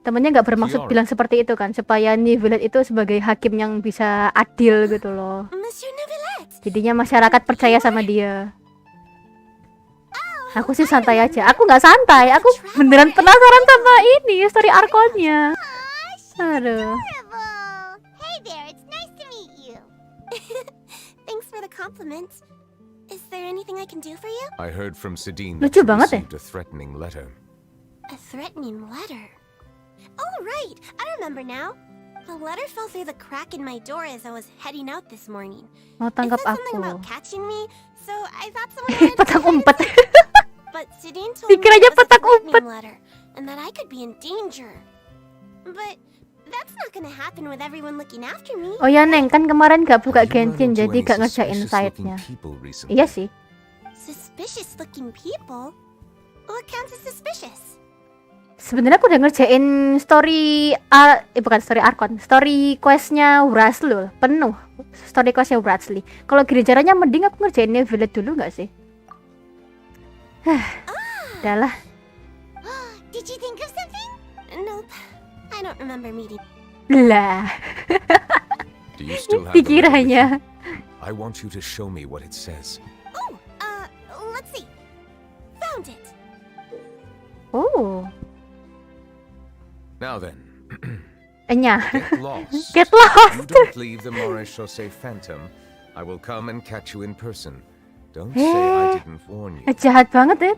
Temennya nggak bermaksud Kiara. bilang seperti itu kan, supaya New Village itu sebagai hakim yang bisa adil gitu loh. Monsieur Novelet. Jadinya masyarakat percaya sama dia. Aku sih santai aja. Aku nggak santai. Aku beneran penasaran sama ini story arc-nya. Aduh. Adorable. Hey there, it's nice to meet you. Thanks for the compliment. Is there anything I can do for you? I heard from Sidine Lucu that you banget ya. received a threatening letter. A threatening letter. Oh, right. I remember now. The letter fell through the crack in my door as I was heading out this morning. Mau It tangkap said something aku. about catching me, so I thought someone had Petak umpet. But Sidine told me Dikiranya it was a petak threatening umpet. letter, and that I could be in danger. But that's not gonna happen with everyone looking after me. Oh ya Neng, kan kemarin gak buka Have you run Genshin into jadi any gak ngerjain suspicious-looking side-nya. people recently? Iya sih. Suspicious-looking people? What counts as suspicious? Sebenarnya aku udah ngerjain bukan story Arkon, story questnya Wraslu penuh. Story questnya Wraslu. Kalau gerejaranya mending aku ngerjainnya Village dulu nggak sih? Udah lah. Did you think of something? Nope. I don't remember meeting. Lah. Do you still have the letter with you? Dikiranya. I want you to show me what it says. Oh, let's see. Found it. Oh, Now then, enya. get lost. Get If lost. you don't leave the Maréchaussée Phantom, I will come and catch you in person. Don't say I didn't warn you. Jahat banget ya.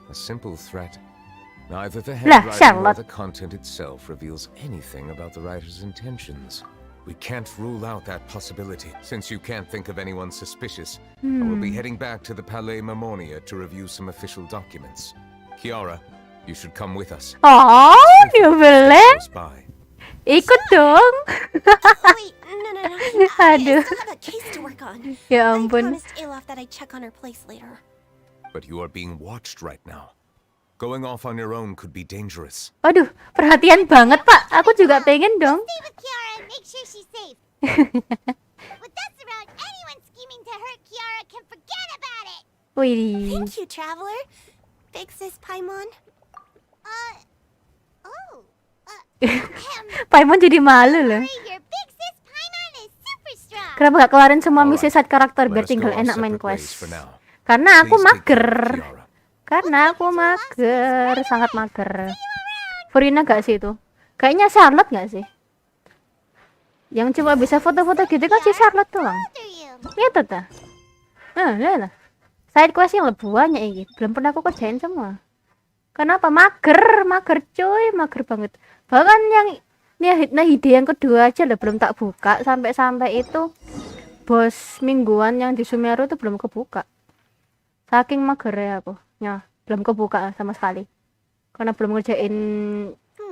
A simple threat. Neither the Lah, handwriting nor Charlotte. the content itself reveals anything about the writer's intentions. We can't rule out that possibility. Since you can't think of anyone suspicious, I will be heading back to the Palais Marmonia to review some official documents. Kiara, you should come with us. Oh, New Village. Close by. Ikut dong. Wait, no. I Aduh. still have a case to work on. Ya I ampun. promised Alof that I'd check on her place later. But you are being watched right now. Going off on your own could be dangerous. Aduh, perhatian banget Pak. Aku juga pengen dong. Stay with Kiara and make sure she's safe. With us around, anyone scheming to hurt Kiara can forget about it. Wih. Thank you, Traveler. Big Sis Paimon. Paimon jadi malu loh. Your Big Sis Paimon is super strong. Kenapa gak keluarin semua Alright. misi side karakter biar Let us tinggal go our enak main separate ways quest? for now. Karena aku Please take care mager. of Kiara. Karena aku mager, sangat mager. Furina gak sih itu? Kayaknya Charlotte gak sih? Yang cuma bisa foto-foto gitu kan si Charlotte doang. How old are you? Lihat tuh ta. Lihat lah. Side quest yang lebih banyak ini. Belum pernah aku kerjain semua. Kenapa? Mager cuy, mager banget. Bahkan yang ide yang kedua aja lah belum tak buka. Sampai itu bos mingguan yang di Sumeru itu belum kebuka. Saking mager ya aku. Ya, belum kebuka sama sekali. Karena belum ngerjain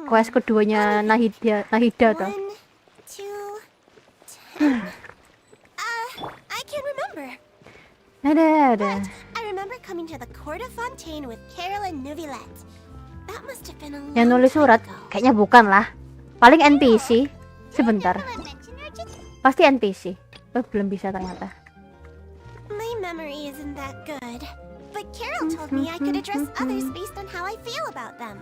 quest keduanya Nahida tuh. 1, 2, 10. I can remember. Ada. I remember coming to the Court of Fontaine with Carol and Neuvillette. That must have been a long Yang nulis time surat ago. kayaknya bukan lah. Paling NPC. Sebentar. Anyone mention her? Just Pasti NPC. Belum bisa ternyata. my memory isn't that good. But Carol told me I could address others based on how I feel about them.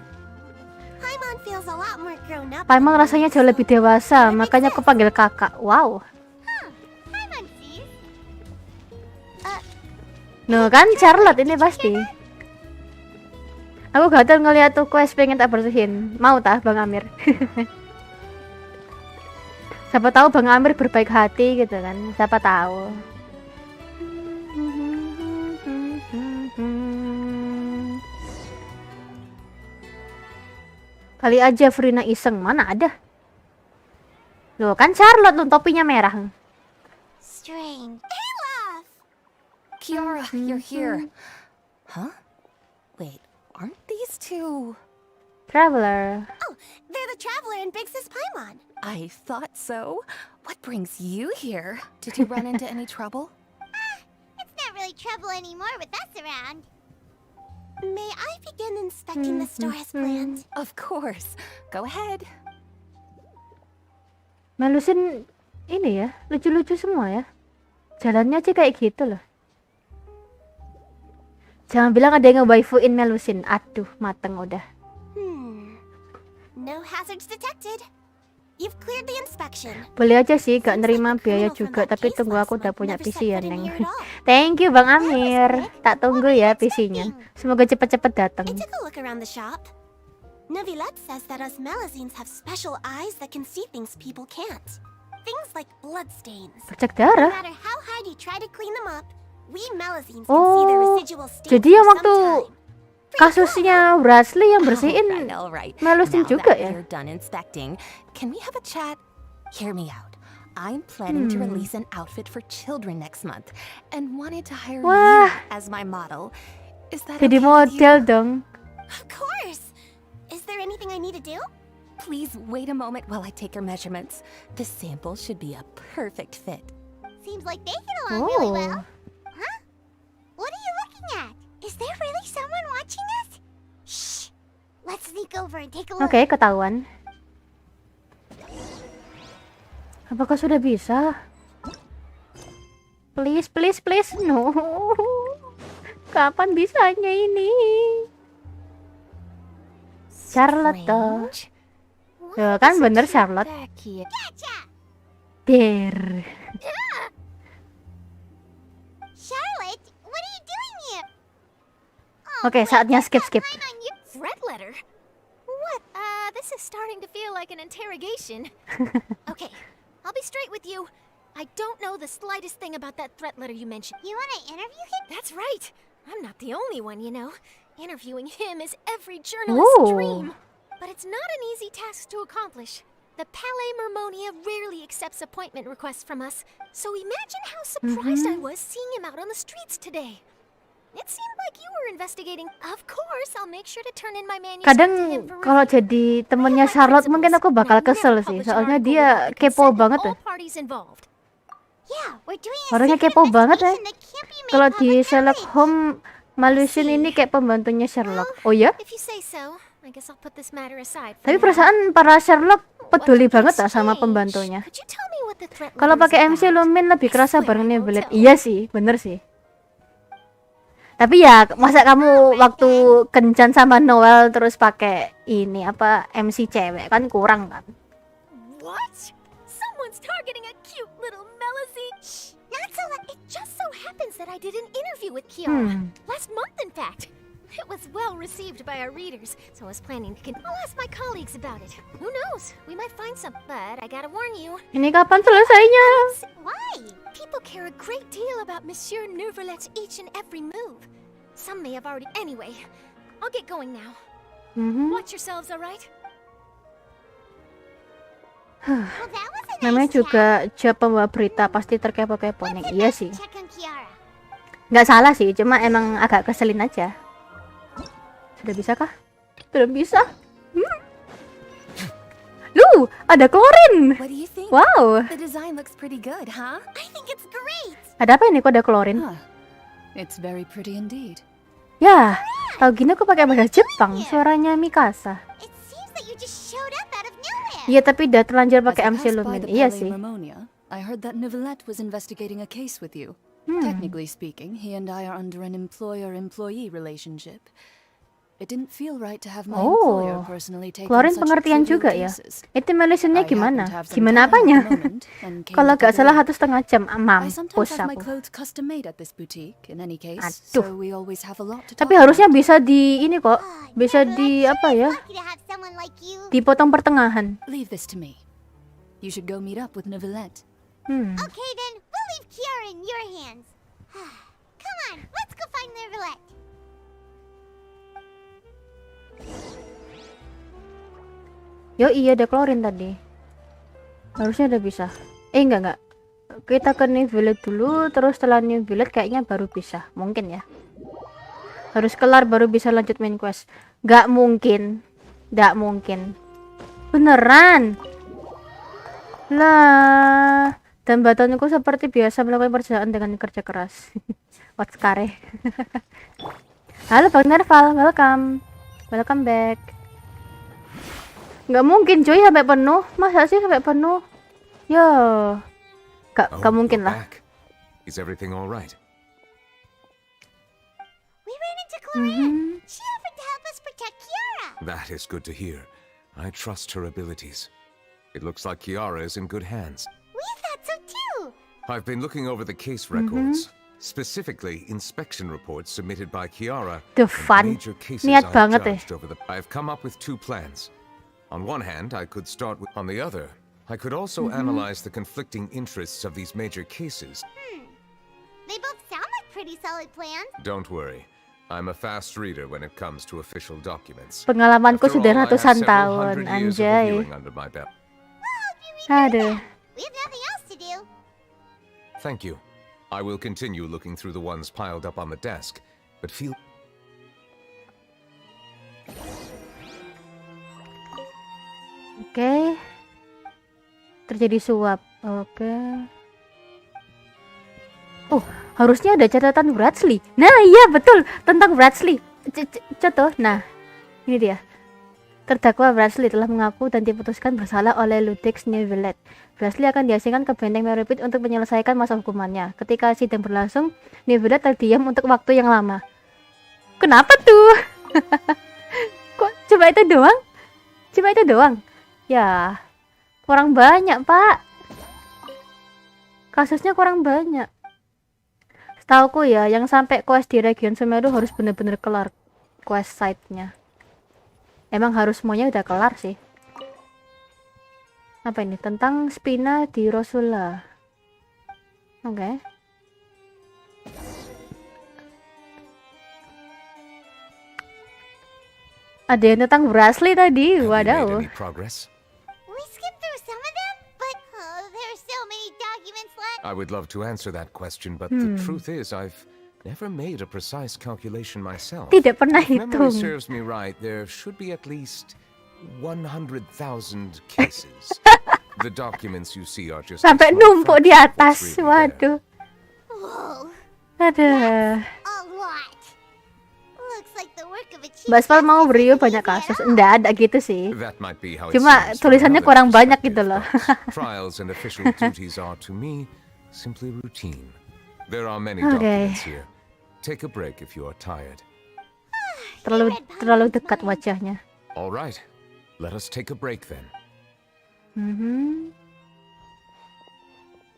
Paimon feels a lot more grown up. Paimon than me, rasanya jauh so lebih dewasa, that makanya makes aku panggil kakak. Wow. Paimon sees. No kan Charlotte ini pasti. Aku gatel ngeliat tuh quest pengen tak bersihin. Mau tah Bang Amir? Siapa tahu Bang Amir berbaik hati gitu kan. Siapa tahu. Kali aja Frina iseng, mana ada? Loh kan Charlotte tuh topinya merah. Strange. Alof! Kiara, you're here. Huh? Wait, aren't these two? Traveler. Oh, they're the Traveler and Big Sis Paimon. I thought so. What brings you here? Did you run into any trouble? It's not really trouble anymore with us around. May I begin inspecting the store as planned? Of course. Go ahead. Melusin ini ya, lucu-lucu semua ya. Jalannya aja kayak gitu loh. Jangan bilang ada yang nge-waifuin Melusin. Aduh, mateng udah. No hazards detected. You've cleared the inspection. Boleh aja sih gak nerima biaya juga, tapi tunggu aku udah punya PC ya, Neng. Thank you Bang Amir. Tak tunggu ya PC-nya. Semoga cepet-cepet datang. I took a look around the shop. Neuvillette says that us Melusines have special eyes that can see things people can't. Things like bloodstains. Bercak No darah. matter how hard you try to clean them up, we Melusines can see the Oh, residual stains jadi for yang some waktu time. kasusnya Brasley yang bersihin All right. Melusin Now juga that ya? you're done inspecting, can we have a chat? Hear me out. I'm planning to release an outfit for children next month and wanted to hire Wah. you as my model. Is that Jadi okay with you? model dong. Of course. Is there anything I need to do? Please wait a moment while I take your measurements. The sample should be a perfect fit. Seems like they get along really Oh. well. Huh? What are you looking at? Is there really someone watching us? Shh. Let's sneak over and take a look. Oke, ketahuan. Apakah sudah bisa? Please, please, please. No. Kapan bisanya ini? Charlotte toh. Strange. Tuh, kan bener Charlotte. Back here. Gotcha. Der. Charlotte, what are you doing here? Oke, saatnya skip. On you. Threat letter? What? This is starting to feel like an interrogation. Okay, I'll be straight with you. I don't know the slightest thing about that threat letter you mentioned. You want to interview him? That's right. I'm not the only one, you know. Interviewing him is every journalist's Ooh. dream. But it's not an easy task to accomplish. The Palais Mermonia rarely accepts appointment requests from us, so imagine how surprised I was seeing him out on the streets today. It seemed like you were investigating. Of course, I'll make sure to turn in my manuscript to Kadang him for kalau review. jadi temennya Charlotte mungkin aku bakal kesel sih, soalnya dia kepo banget tuh. Yeah, we're doing a Orangnya secret kepo banget ya. investigation that can't be made Kalau di public Sherlock knowledge. Holmes Malusin ini kayak pembantunya Sherlock. Oh ya? If you say so, I guess I'll put this matter aside for Tapi now. perasaan para Sherlock peduli What's banget lah sama strange? pembantunya. Could you tell me what the threat Kalau letter is pakai MC about? Lumin lebih I kerasa swear bareng I will Nevelet. tell. Iya sih, bener sih. Tapi ya masa kamu waktu kencan sama Noel terus pakai ini apa MC cewek kan kurang kan? What? Someone's targeting a cute little Melody. Shh, not so. It just so happens that I did an interview with Kiara last month. In fact, it was well received by our readers, so I was planning to. I'll ask my colleagues about it. Who knows? We might find some. But I gotta warn you. Ini kapan selesainya? Why? People care a great deal about Monsieur Neuvrelet's each and every move. Some may have already. Anyway, I'll get going now. Watch yourselves, all right? Well, that was a Namanya nice juga chat. job pembawa berita, pasti terkepo-kepo nih. Iya sih. Check on Kiara. Nggak salah sih, cuma emang agak keselin aja. Sudah bisa kah? Belum bisa. Lu, ada klorin. What do you think? Wow. The design looks pretty good, huh? I think it's great. Ada apa ini kok ada klorin? Huh. It's very pretty indeed. Ya, tau gini aku pakai bahasa Jepang, suaranya Mikasa. It seems that you just showed up out of nowhere. Iya, tapi udah terlanjur As pakai I MC passed by Lumin. the Iya Palais sih. Ramonia, I heard that Neuvrelet was investigating a case with you. Technically speaking, he and I are under an employer-employee relationship. It didn't feel right to have my employer Oh, personally take on klorin such pengertian trivial juga ya. cases. Itu melusinnya I gimana? happen to have some Gimana time at apanya? the moment and came Kalau to nggak take a salah look. 1,5 jam, I mampus sometimes have my aku. clothes custom made at this boutique in any case, Aduh. so we always have a lot to Tapi talk harusnya about. bisa di ini kok, bisa Neverland di sure apa is ya? lucky to have someone like you. Dipotong pertengahan. Leave this to me. You should go meet up with Neuvrelet. Okay, then we'll leave Kiara in your hands. Come on, let's go find Neverland. Yo iya ada klorin tadi. Harusnya udah bisa. Enggak. Kita ke New Village dulu, terus setelah New Village kayaknya baru bisa. Mungkin ya. Harus kelar baru bisa lanjut main quest. Gak mungkin. Beneran. Lah. Dan batonku seperti biasa melakukan perjalanan dengan kerja keras. What's kare? Halo Bang Nerval, welcome. Welcome back. Nggak mungkin cuy sampai penuh. Masa sih sampai penuh? Yo. Gak mungkin you're lah. back. Is everything all right? We ran into Clorine. She offered to help us protect Kiara. That is good to hear. I trust her abilities. It looks like Kiara is in good hands. We thought so too. I've been looking over the case records, specifically inspection reports submitted by Kiara. The and fun. Major cases Niat I've banget judged over the. I've come up with 2 plans. On one hand, I could start with. On the other, I could also analyze the conflicting interests of these major cases. They both sound like pretty solid plans. Don't worry, I'm a fast reader when it comes to official documents. Pengalamanku After sudah all, I have ratusan several tahun, hundred years of anjay. reviewing under my belt. Aduh. We have nothing else to do. Thank you. I will continue looking through the ones piled up on the desk, but feel. Oke. Terjadi suap. Oke. Oh, harusnya ada catatan Bradley. Nah, iya betul, tentang Bradley. Contoh. Nah, ini dia. Terdakwa Bradley telah mengaku dan diputuskan bersalah oleh Ludex Neuvrelet. Bradley akan diasingkan ke benteng Meripit untuk menyelesaikan masa hukumannya. Ketika sidang berlangsung, Neuvrelet terdiam untuk waktu yang lama. Kenapa tuh? Kok cuma itu doang? Cuma itu doang? Ya, kurang banyak, Pak. Kasusnya kurang banyak. Setauku ya, yang sampai quest di region Semeru harus bener-bener kelar quest site-nya. Emang harus semuanya udah kelar sih. Apa ini? Tentang Spina di Rosula. Oke. Ada yang tentang Bradley tadi. Have you made Wadaw. any progress? We skipped through some of them, but there are so many documents left. I would love to answer that question, but the truth is, I've Never made a precise calculation myself. Tidak pernah If memory hitung. serves me right, there should be at least 100,000 cases. The documents you see are just a Sampai small numpuk di fraction of atas. what's really there. Waduh. Whoa, Aduh. a lot. Looks like the work of a chief Mbak Spal mau justice review isn't banyak easy at kasus. all. Enggak ada gitu sih. That might be how it Cuma seems from tulisannya another kurang banyak gitu perspective, loh. but trials and official duties are to me simply routine. There are many Okay. documents here. Take a break if you are tired. Terlalu dekat wajahnya. All right, let us take a break then.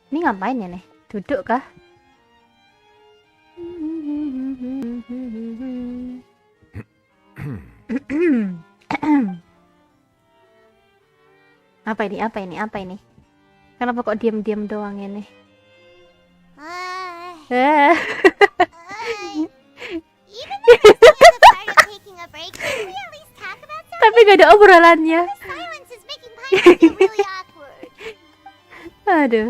Ini ngapain ya nih? Duduk kah? Apa ini? Apa ini? Apa ini? Kenapa kok diam-diam doang ini? Even though this is a part of taking a break, can we at least talk about something? Tapi gak ada obrolannya. Silence is making Paimon feel really awkward. Aduh.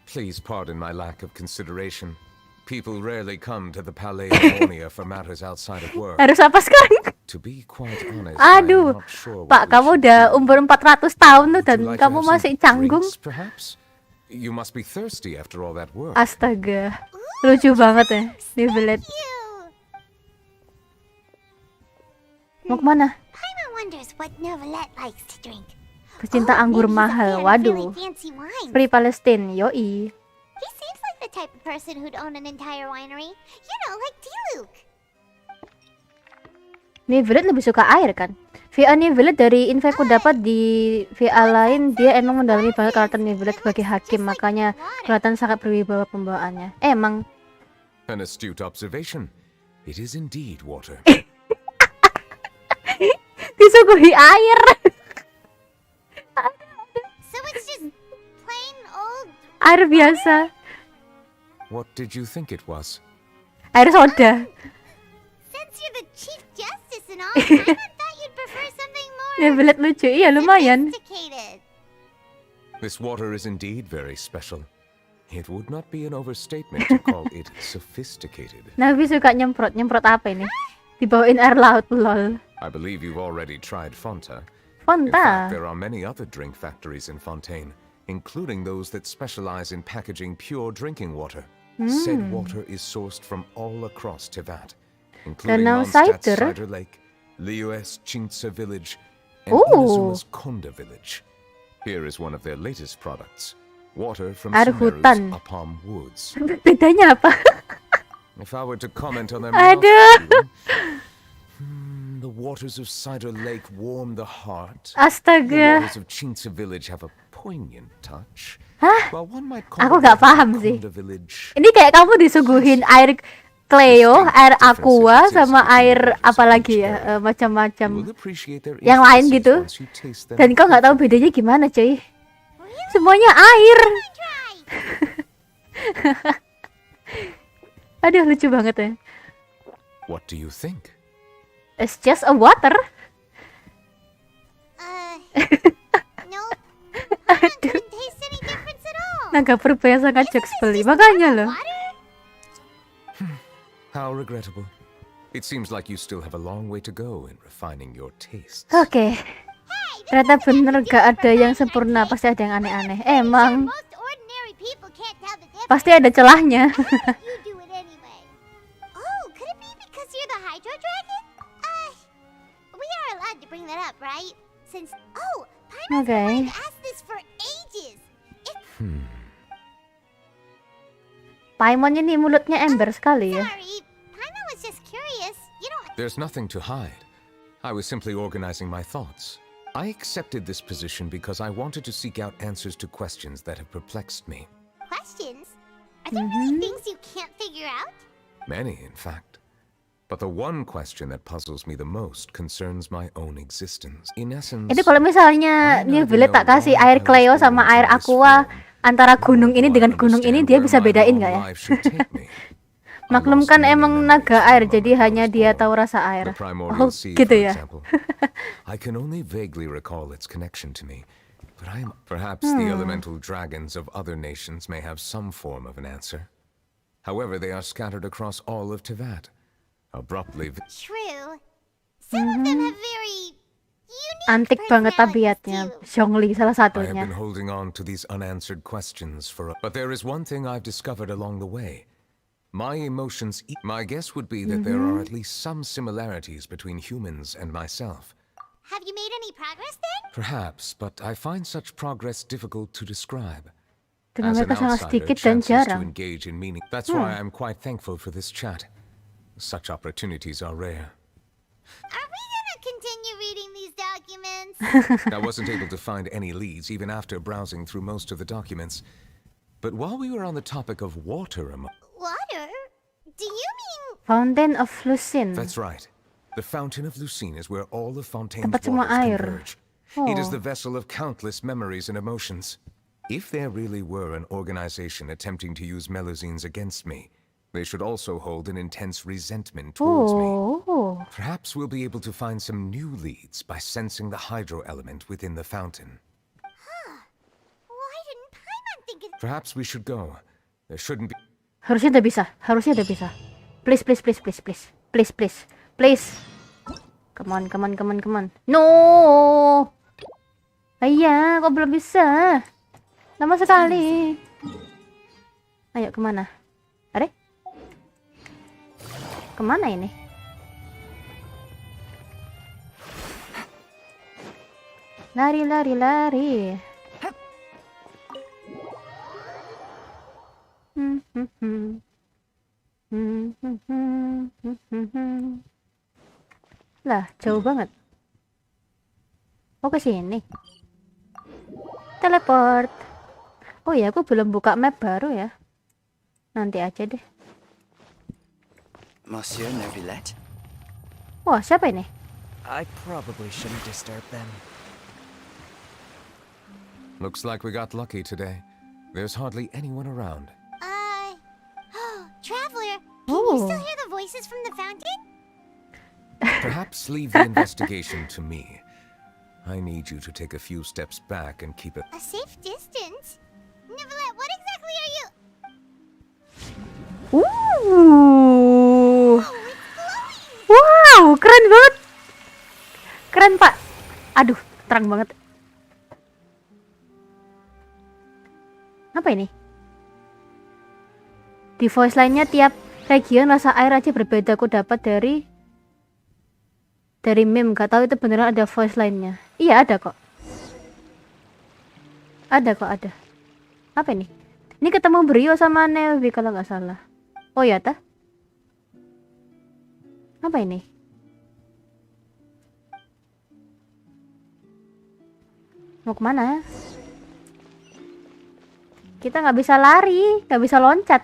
Please pardon my lack of consideration. People rarely come to the Palais Harmonia for matters outside of work. Harus apa sekarang? To be quite honest, Aduh. I'm not sure what Pak, we kamu should udah do. umur 400 tahun tuh Would dan you like to kamu have some masih canggung. drinks, perhaps? You must be thirsty after all that work. Astaga. Lucu banget ya. Nivelet. Cute. Mau kemana? Paimon wonders what Novelette likes to drink. Pecinta anggur maybe he's a mahal. fan of Waduh. really fancy wines. Free Palestine. Yoi. He seems like the type of person who'd own an entire winery. You know, like D-Luke. Nivelet lebih suka air kan? VA Nivelet dari info aku dapat di VA lain, dia emang mendalami banget karakter Nivelet sebagai hakim, makanya kelihatan sangat berwibawa pembawaannya. Emang. An astute observation. It is indeed water. Disuguhi air. So it's just plain old. Air biasa. What did you think it was? Air soda. Since you're the Chief Justice and all, I thought you'd prefer something more Nivelet lucu. Iya lumayan. sophisticated. This water is indeed very special. It would not be an overstatement to call it sophisticated. Nabi suka nyemprot. Nyemprot apa ini? Dibawain air laut, lol. I believe you've already tried Fonta. In Fonta. fact, there are many other drink factories in Fontaine, including those that specialize in packaging pure drinking water. Said water is sourced from all across Tivat, including Danau Mondstadt's cider. Cider Lake, Liues Chintsa Village, and Ooh. Inazuma's Konda Village. Here is one of their latest products, water from Air Sumeru's hutan. Apam Woods. Bedanya apa? If I were to comment on their Aduh. mouthfeel, the waters of Cider Lake warm the heart. The Astaga. waters of Chintsa Village have a poignant touch. Hah? While one might Aku call nggak the waters of paham sih. Konda Village Ini kayak kamu disuguhin air Cleo, air Aqua, sama air apa lagi ya, you macam-macam will appreciate their yang lain intricacies gitu. once you taste them. Dan kau nggak tahu bedanya gimana, cuy. Semuanya air. Try. Aduh, lucu banget ya. What do you think? It's just a water. Nope. Paimon couldn't taste any difference at all. Naga purba yang sangat Isn't jokes this beli. just Makanya loh. water? How regrettable. It seems like you still have a long way to go in refining your tastes. Oke. Ternyata bener gak ada yang sempurna. Pasti ada yang aneh-aneh. Emang. Most ordinary people can't tell the difference. Pasti ada celahnya. You do it anyway. Oh, could it be because you're the Hydro Dragon? We are allowed to bring that up, right? Since Paimon's Okay. wanted to ask this for ages. Paimon ini mulutnya ember sekali ya. Sorry, Paimon was just curious. You don't There's nothing to hide. I was simply organizing my thoughts. I accepted this position because I wanted to seek out answers to questions that have perplexed me. questions. Are there really things you can't figure out? Many, in fact. But the one question that puzzles me the most concerns my own existence. In essence, Itu kalau misalnya New Village tak kasih air Cleo sama air Aqua antara gunung ini dengan gunung ini, dia bisa bedain nggak ya? Maklum kan emang naga air, jadi hanya dia tahu rasa air. The primordial sea, gitu for ya. example. I can only vaguely recall its connection to me, but perhaps the elemental dragons of other nations may have some form of an answer. However, they are scattered across all of Teyvat. Abruptly, True. Some of them have very unique Antik banget tabiatnya. personalities, too. Zhongli salah I have satunya. been holding on to these unanswered questions but there is one thing I've discovered along the way. My emotions. My guess would be that there are at least some similarities between humans and myself. Have you made any progress then? Perhaps, but I find such progress difficult to describe. Dengan As an mereka sangat outsider, sedikit dan chances to jarang. engage in meaning. That's why I'm quite thankful for this chat. Such opportunities are rare. Are we gonna continue reading these documents? I wasn't able to find any leads even after browsing through most of the documents. But while we were on the topic of water, Water? Do you mean... Fountain of Lucine. that's right. The Fountain of Lucine is where all of Fontaine's Tempat semua waters air. converge. It is Oh. the vessel of countless memories and emotions. If there really were an organization attempting to use Melusines against me, they should also hold an intense resentment towards me. Oh. Perhaps we'll be able to find some new leads by sensing the hydro element within the fountain. Why didn't Paimon think of... Perhaps we should go. There shouldn't be... Harusnya udah bisa. Harusnya udah bisa. Please, please, please, please, please. Please, please. Please. Come on, come on, come on, come on. No. Ayah, kok belum bisa? Lama sekali. Ayo, kemana? Are? Kemana ini? Lari, lari, lari. Lah, jauh banget. Oh, ke sini. Teleport. Oh ya, aku belum buka map baru ya. Nanti aja deh. Monsieur Neuvillette? Wah, siapa ini? I probably shouldn't disturb them. Looks like we got lucky today. There's hardly anyone around. Traveler, can Oh. you still hear the voices from the fountain? Perhaps leave the investigation to me. I need you to take a few steps back and keep it... A safe distance? Neuvillette, what exactly are you... Ooh. Oh, it's glowing! Wow, keren banget. Keren, Pak. Aduh, terang banget. Apa ini? Di voice line-nya tiap region rasa air aja berbeda. Aku dapat dari meme. Gak tahu itu beneran ada voice line-nya. Iya, ada kok. Ada kok, ada. Apa ini? Ini ketemu Brio sama Nevi kalau nggak salah. Oh ya, tah? Apa ini? Mau kemana? Kita nggak bisa lari, nggak bisa loncat.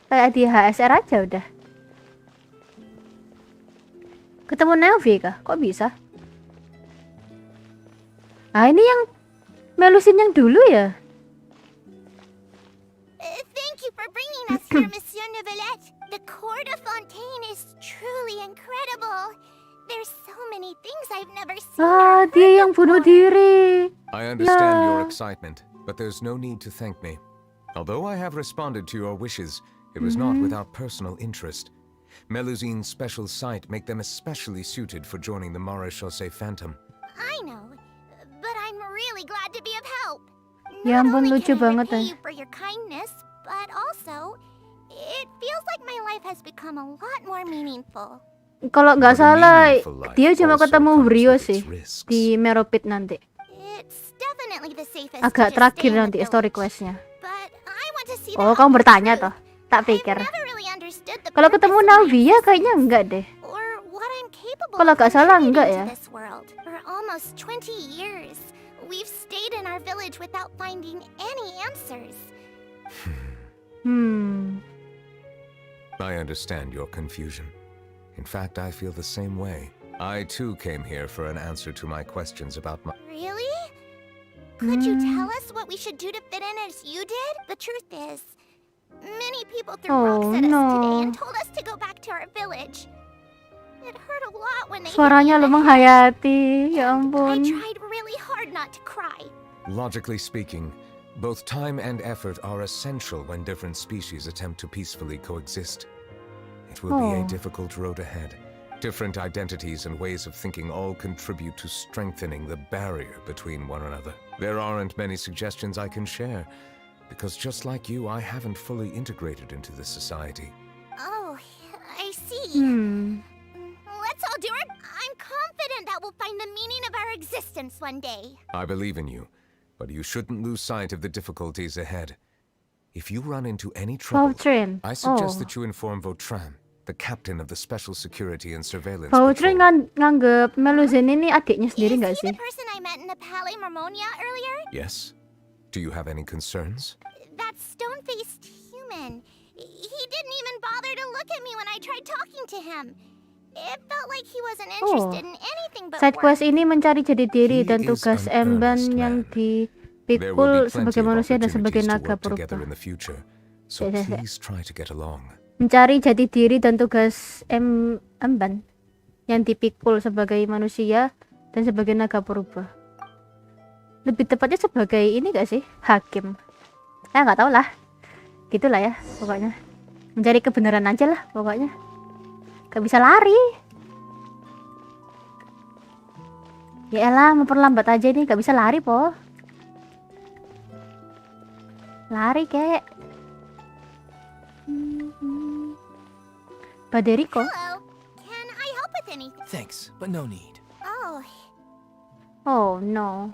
Kayak di HSR aja udah. Ketemu Nevi kah? Kok bisa? Ah, ini yang Melusine yang dulu ya? Thank you for bringing us here, Monsieur Neuvillette. The court of Fontaine is truly incredible. There's so many things I've never seen. Ah, or heard dia yang bunuh before. diri. I understand your Yeah. excitement, but there's no need to thank me. Although I have responded to your wishes, it was not without personal interest. Melusine's special sight make them especially suited for joining the Maréchaussée Phantom. I know, but I'm really glad to be of help. Ya Not ampun, only lucu can I banget repay ya. you for your kindness, but also it feels like my life has become a lot more meaningful. Kalau nggak But a salah, meaningful life dia cuma also ketemu comes Brio with its sih risks. di Meropit nanti. It's definitely the safest Agak to just terakhir stay in nanti the story village. questnya. But I want to see Oh, the kamu whole bertanya truth. toh? Tak I've pikir. never really understood the Kalau purpose ketemu of my Navia kayaknya existence, enggak deh. or what I'm capable Kalau of nggak salah contributing enggak to ya. this world. For almost 20 years, we've stayed in our village without finding any answers. I understand your confusion. In fact, I feel the same way. I too came here for an answer to my questions about my... Really? Could you tell us what we should do to fit in as you did? The truth is, many people threw rocks Oh, at us today no. and told us to go back to our village. It hurt a lot when they Suaranya hit lo me in the head. menghayati. Ya I ampun. tried really hard not to cry. Logically speaking, Both time and effort are essential when different species attempt to peacefully coexist. It will be a difficult road ahead. Different identities and ways of thinking all contribute to strengthening the barrier between one another. There aren't many suggestions I can share, because just like you, I haven't fully integrated into this society. Oh, I see. Let's all do it. I'm confident that we'll find the meaning of our existence one day. I believe in you, but you shouldn't lose sight of the difficulties ahead. If you run into any trouble, Vautrin. I suggest that you inform Vautrin, the captain of the Special Security and Surveillance Vautrin Patrol. nganggep Melusine ini adiknya sendiri nggak Is he sih? the person I met in the Palais Marmonia earlier? Yes? Do you have any concerns? That stone-faced human. He didn't even bother to look at me when I tried talking to him. It felt like he wasn't interested in anything but Side work. quest ini mencari jati diri He dan is tugas an emban earnest yang man. There will dipikul be plenty sebagai of manusia dan sebagai opportunities to naga work together purba. in the future, so Ya. please try to get along. Mencari jati diri dan tugas emban yang dipikul sebagai manusia dan sebagai naga purba. Lebih tepatnya sebagai ini gak sih? Hakim. Nggak tahu lah. Gitulah ya pokoknya. Mencari kebenaran aja lah pokoknya. Gak bisa lari. Ya elah, memperlambat aja nih, gak bisa lari po. Lari kek. Baderiko. Hello. Can I help with anything? Thanks, but no need. Oh, Oh no.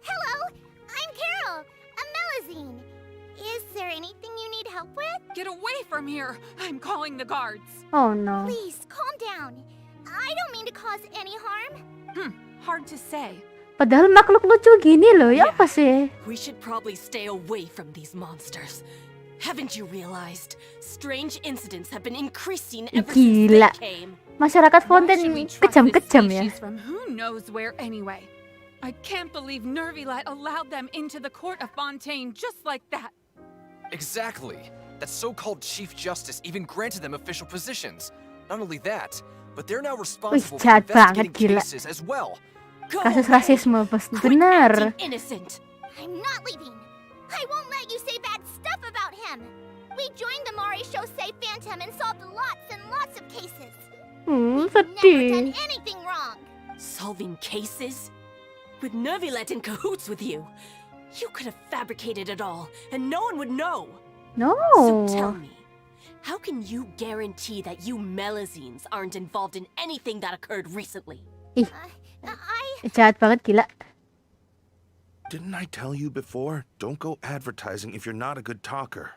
hello. I'm Carol, a Melazine. Is there anything you need help with? Get away from here! I'm calling the guards. Oh no. Please, calm down. I don't mean to cause any harm. Hard to say. Padahal makhluk lucu gini loh, ya apa sih? We should probably stay away from these monsters. Haven't you realized? Strange incidents have been increasing ever since Gila. they came. Masyarakat Why Fontaine should we trust kejam-kejam this ya. species from who knows where anyway? I can't believe Nervilat allowed them into the court of Fontaine just like that. Exactly. That so-called Chief Justice even granted them official positions. Not only that, but they're now responsible for jahat banget, investigating gila. cases as well. Go Kasus away. rasisme bos. Quit Benar. acting innocent. I'm not leaving. I won't let you say bad stuff about him. We joined the Maréchaussée Phantom and solved lots and lots of cases. We've never done Sedih. anything wrong. Solving cases? With Nervilet in cahoots with you? You could have fabricated it all, and no one would know. No. So tell me, how can you guarantee that you Melazines aren't involved in anything that occurred recently? Jahat banget gila. Didn't I tell you before? Don't go advertising if you're not a good talker.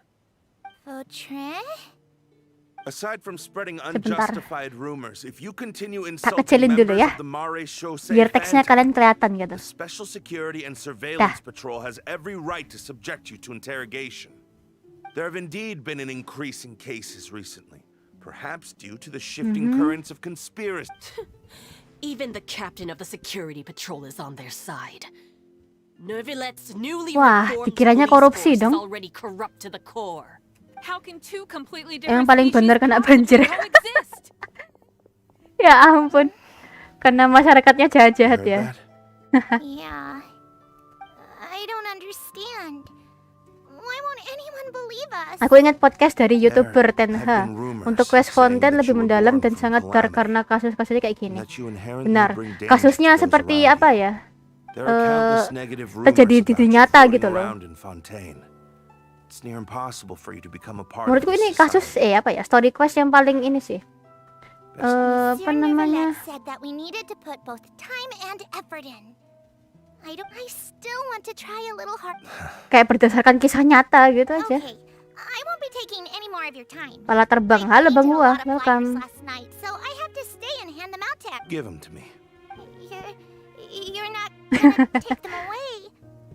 Vautrin? Aside from spreading Sebentar. unjustified rumors, if you continue Tak insulting kecilin dulu members ya. of the Maréchaussée Biar teksnya Phantom, kalian kelihatan gitu. the Special Security and Surveillance Patrol has every right to subject you to interrogation. There have indeed been an increase in cases recently, perhaps due to the shifting currents of conspiracy. Even the captain of the security patrol is on their side. Nervilet's newly Wah, reformed dikiranya police korupsi force dong. is already corrupt to the core. How can two completely Yang different paling species bener kena possibly banjir. coexist? Ya ampun. Karena masyarakatnya jahat-jahat Heard ya. that? Yeah. I don't understand. Why won't anyone believe us? Aku ingat podcast dari YouTuber There had Tenha. been rumors Untuk Quest saying Fontaine that lebih you were mendalam born dan from sangat dark calamity, karena kasus-kasusnya kayak gini. and that you inherently Benar. bring damage Kasusnya to those seperti around apa you. ya? There are countless negative rumors terjadi di about you nyata floating gitu loh. around in Fontaine. It's near impossible for you to become a part Menurutku of ini this kasus society. apa ya? Story quest yang paling ini sih. Apa Monsieur namanya? Nervilet said that we needed to put both time and effort in. I still want to try a little hard. Kayak berdasarkan kisah nyata gitu aja. Okay, I won't be taking any more of your time. Malah terbang. I Halo cleaned Bang a Wah, lot of flyers welcome. last night, so I have to stay and hand them out to everyone. Give them to me. You're not gonna take them away.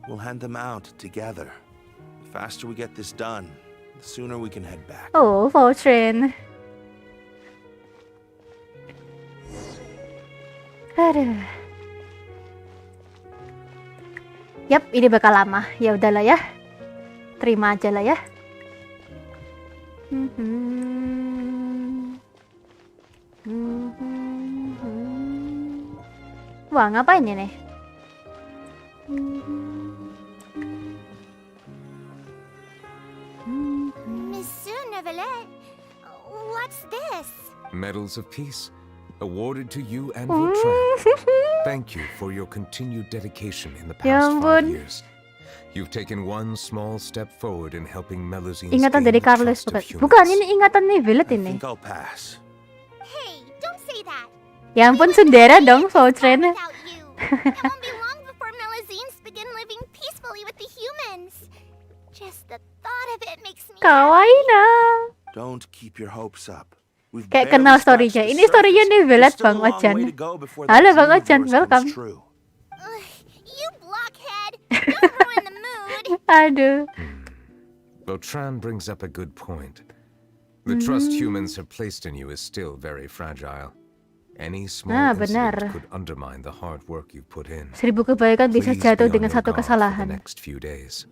We'll hand them out together. The faster we get this done, the sooner we can head back. Oh, Vautrin. Aduh. Yap, ini bakal lama. Ya udahlah ya. Terima aja lah ya. Mhm. Mhm. Wah, ngapain ini? Monsieur Neuvillette, what's this? Medals of Peace, awarded to you and Vautrin. Thank you for your continued dedication in the past 5 years. You've taken one small step forward in helping Melusine Ingatan gain dari the Carlos trust of bukan? humans. Bukan, ini ingatan Neuvillette I ini. think I'll pass. Hey, don't say that. Ya ampun, Sundara dong, Vautrin. Without you, it won't be long before Melusines begin living peacefully with the humans. Just the thought of it makes me Kawaii na. Don't keep your hopes up. We've Kayak barely kenal scratched story-nya. the Ini story-nya surface. Neuvillette, There's still Bang a long Ojan. way to go before that Halo, Bang dream of Ojan, yours welcome. comes true. You blockhead! Don't ruin the mood! Aduh. Vautrin brings up a good point. The trust humans have placed in you is still very fragile. Any small incident benar. could undermine the hard work you've put in. 1000 kebaikan bisa Please jatuh be on dengan your satu guard for the kesalahan. next few days.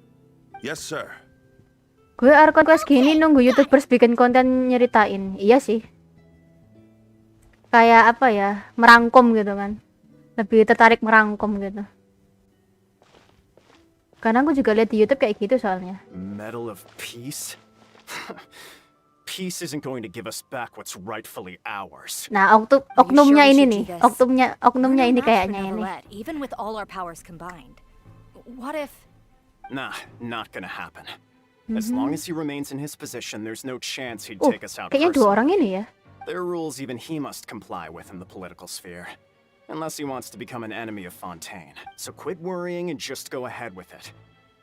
Yes, sir. Gue request gini nunggu YouTubers bikin konten nyeritain. Iya sih. Kayak apa ya? Merangkum gitu kan. Lebih tertarik merangkum gitu. Karena aku juga lihat di YouTube kayak gitu soalnya. Medal of Peace? Peace isn't going to give us back what's rightfully ours. Nah, oknumnya ini nih. Oknumnya ini kayaknya ini. Even with all our powers combined. What if... Nah, not gonna happen. As long as he remains in his position, there's no chance he'd Oh, take us out kayaknya 2 orang personally. ini ya. There are rules even he must comply with in the political sphere. Unless he wants to become an enemy of Fontaine. So quit worrying and just go ahead with it.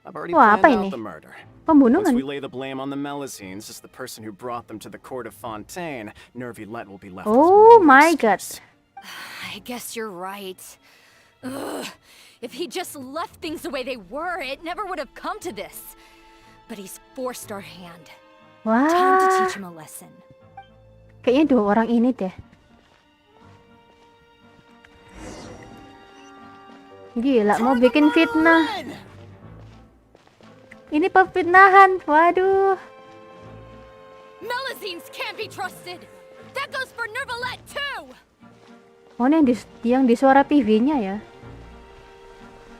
I've already Wah, apa planned ini? out the murder. Pembunuhan. Once we lay the blame on the Melusines as the person who brought them to the court of Fontaine, Neuvillette will be left with Oh no my god. excuse. I guess you're right. Ugh. If he just left things the way they were, it never would have come to this. But he's forced our hand. Time to Wah. teach him a lesson. Kayaknya 2 orang ini deh. Gila, mau bikin fitnah. Ini pemfitnahan. Waduh. Melusines can't be trusted. That goes for Neuvillette too. Oh, ini yang di suara PV-nya ya.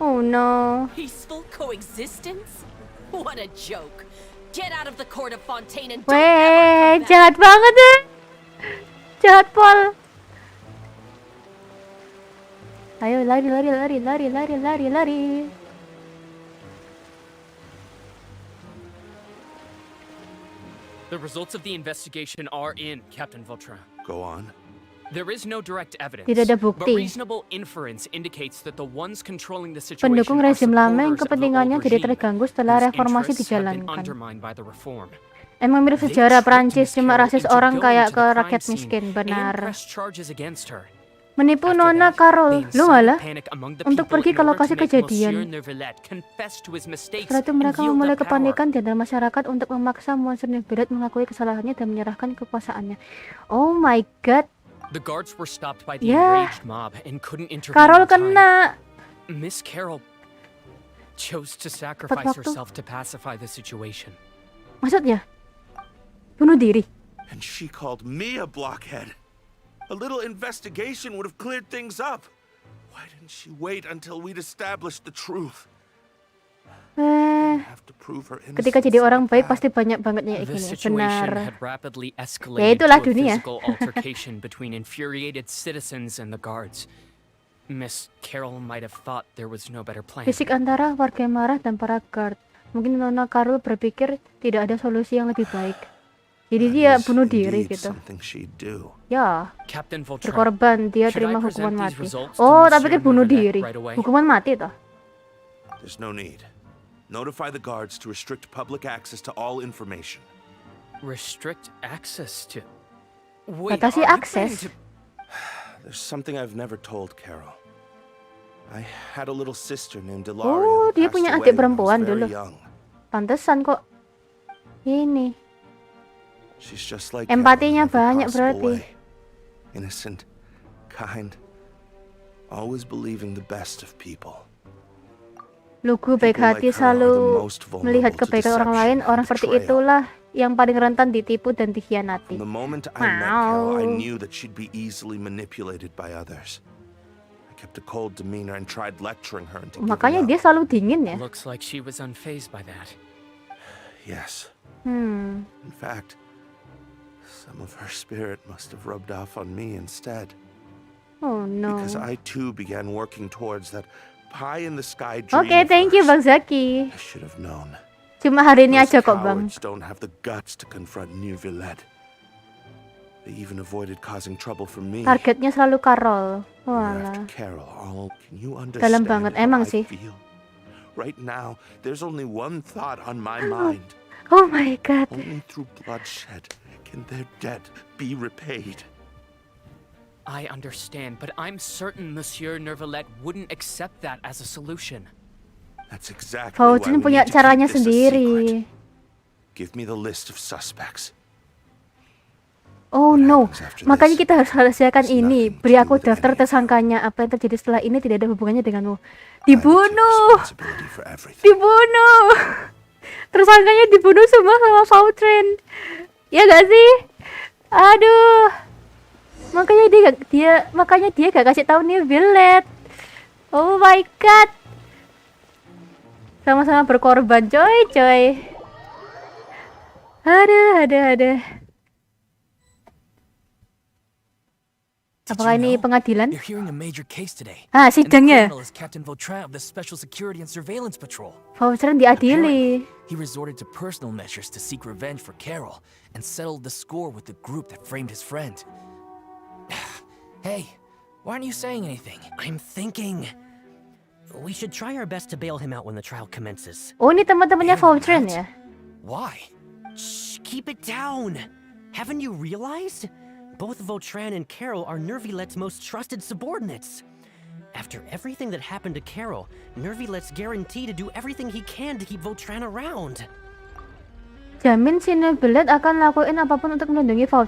Oh no. Peaceful coexistence? What a joke. Get out of the court of Fontaine and don't ever Weh, come back. jahat banget deh. Jahat Pol. Ayo lari. The results of the investigation are in, Captain Vautrin. Go on. There is no direct evidence, Tidak ada but bukti. reasonable inference indicates that the ones controlling the situation Pendukung are rezim lama yang supporters of the kepentingannya old jadi regime, terganggu setelah whose reformasi interests have been dijalankan. undermined by the reform. Emang mirip They sejarah tricked Prancis, Miss cuma Carroll rasis into orang going kayak to ke the crime rakyat scene miskin, and benar. press charges against her. Menipu After Nona that, Carol, they lu incited malah panic among the untuk people pergi in ke order lokasi to make Monsieur kejadian. Neuvillette confess to his mistakes Setelah itu and mereka yield memulai the power. kepanikan di antara masyarakat untuk memaksa Monsieur Neuvillette mengakui kesalahannya dan menyerahkan kekuasaannya. Oh my god. The guards were stopped by the Yeah. enraged mob and couldn't intervene Carol in time. kena. Miss Carroll chose to sacrifice waktu. herself to pacify the situation. Maksudnya? Bunuh diri. And she called me a blockhead. A little investigation would have cleared things up. Why didn't she wait until we'd established the truth? Have to prove her Ketika innocence jadi in orang the baik past. pasti banyak ya The ikhlas. situation Benar. had rapidly Ya escalated itulah to a dunia. physical altercation between infuriated citizens and the guards. Miss Carroll might have thought there was no better plan. Fisik antara warga yang marah dan para guard. Mungkin Nona Carol berpikir tidak ada solusi yang lebih baik. Jadi That dia is bunuh diri indeed gitu. something she'd do. Ya, Captain Vautrin, berkorban dia should I terima present hukuman these mati. results to Oh, Monsieur tapi dia bunuh Neuvillette diri. right away? Hukuman mati toh. There's no need. Notify the guards to restrict public access to all information. Restrict access to... Wait, Batasi are you akses. planning to... There's something I've never told Carol. I had a little sister named Oh, Ilaria who dia passed punya away adik when I was perempuan very dulu. young. Pantesan kok. Ini. She's just like Empatinya Carol in every banyak possible berarti. way. Innocent, kind, always believing the best of people. Lugu baik People hati like her are the selalu most vulnerable melihat to kebaikan orang deception lain. and Orang seperti betrayal. itulah yang paling rentan ditipu dan dikhianati. From the moment I met Carol, I Wow. knew that she'd be easily manipulated by others. I kept a cold demeanor and tried lecturing her into Makanya giving dia selalu dingin ya. Looks like she was unfazed by that. Yes. Hmm. In fact, some of her spirit must have rubbed off on me instead. Oh no. Because I too began working towards that pie in the sky dream. Oke, thank you Bang Zaki. I should have known. Cuma hari ini aja kok Bang. Cowards don't have the guts to confront Neuvillette. They even avoided causing trouble for me. Targetnya selalu Carol. Walah. Carol, can you understand Dalam banget emang sih. Feel? Right now, there's only one thought on my mind. Oh my god. Only through bloodshed can their debt be repaid. I understand, but I'm certain Monsieur Neuvillette wouldn't accept that as a solution. That's exactly Vall why we punya need to caranya keep this a secret. sendiri. Give me the list of suspects. Oh no, makanya kita harus rahasiakan ini. Beri aku daftar tersangkanya. Apa yang terjadi setelah ini tidak ada hubungannya denganmu. Dibunuh! Dibunuh! Tersangkanya dibunuh semua sama Vall. Ya gak sih? Aduh. Makanya dia gak kasih tahu Neuvillette. Oh my god. Sama-sama berkorban, coy. Aduh. Apakah ini pengadilan? You're hearing a major case today. Sidangnya. And the criminal is Captain Vautrin of the Special Security and Surveillance Patrol. Vall diadili. He resorted to personal measures to seek revenge for Carol and settled the score with the group that framed his friend. Hey, why aren't you saying anything? I'm thinking we should try our best to bail him out when the trial commences. Oh, ini teman-temannya Vall ya? Why? Shh, keep it down. Haven't you realized? Both Vautrin and Carol are Nervillette's most trusted subordinates. After everything that happened to Carol, Nervillette's guaranteed to do everything he can to keep Vautrin around. Jamin si Neuvillette akan lakuin apapun untuk melindungi Vall.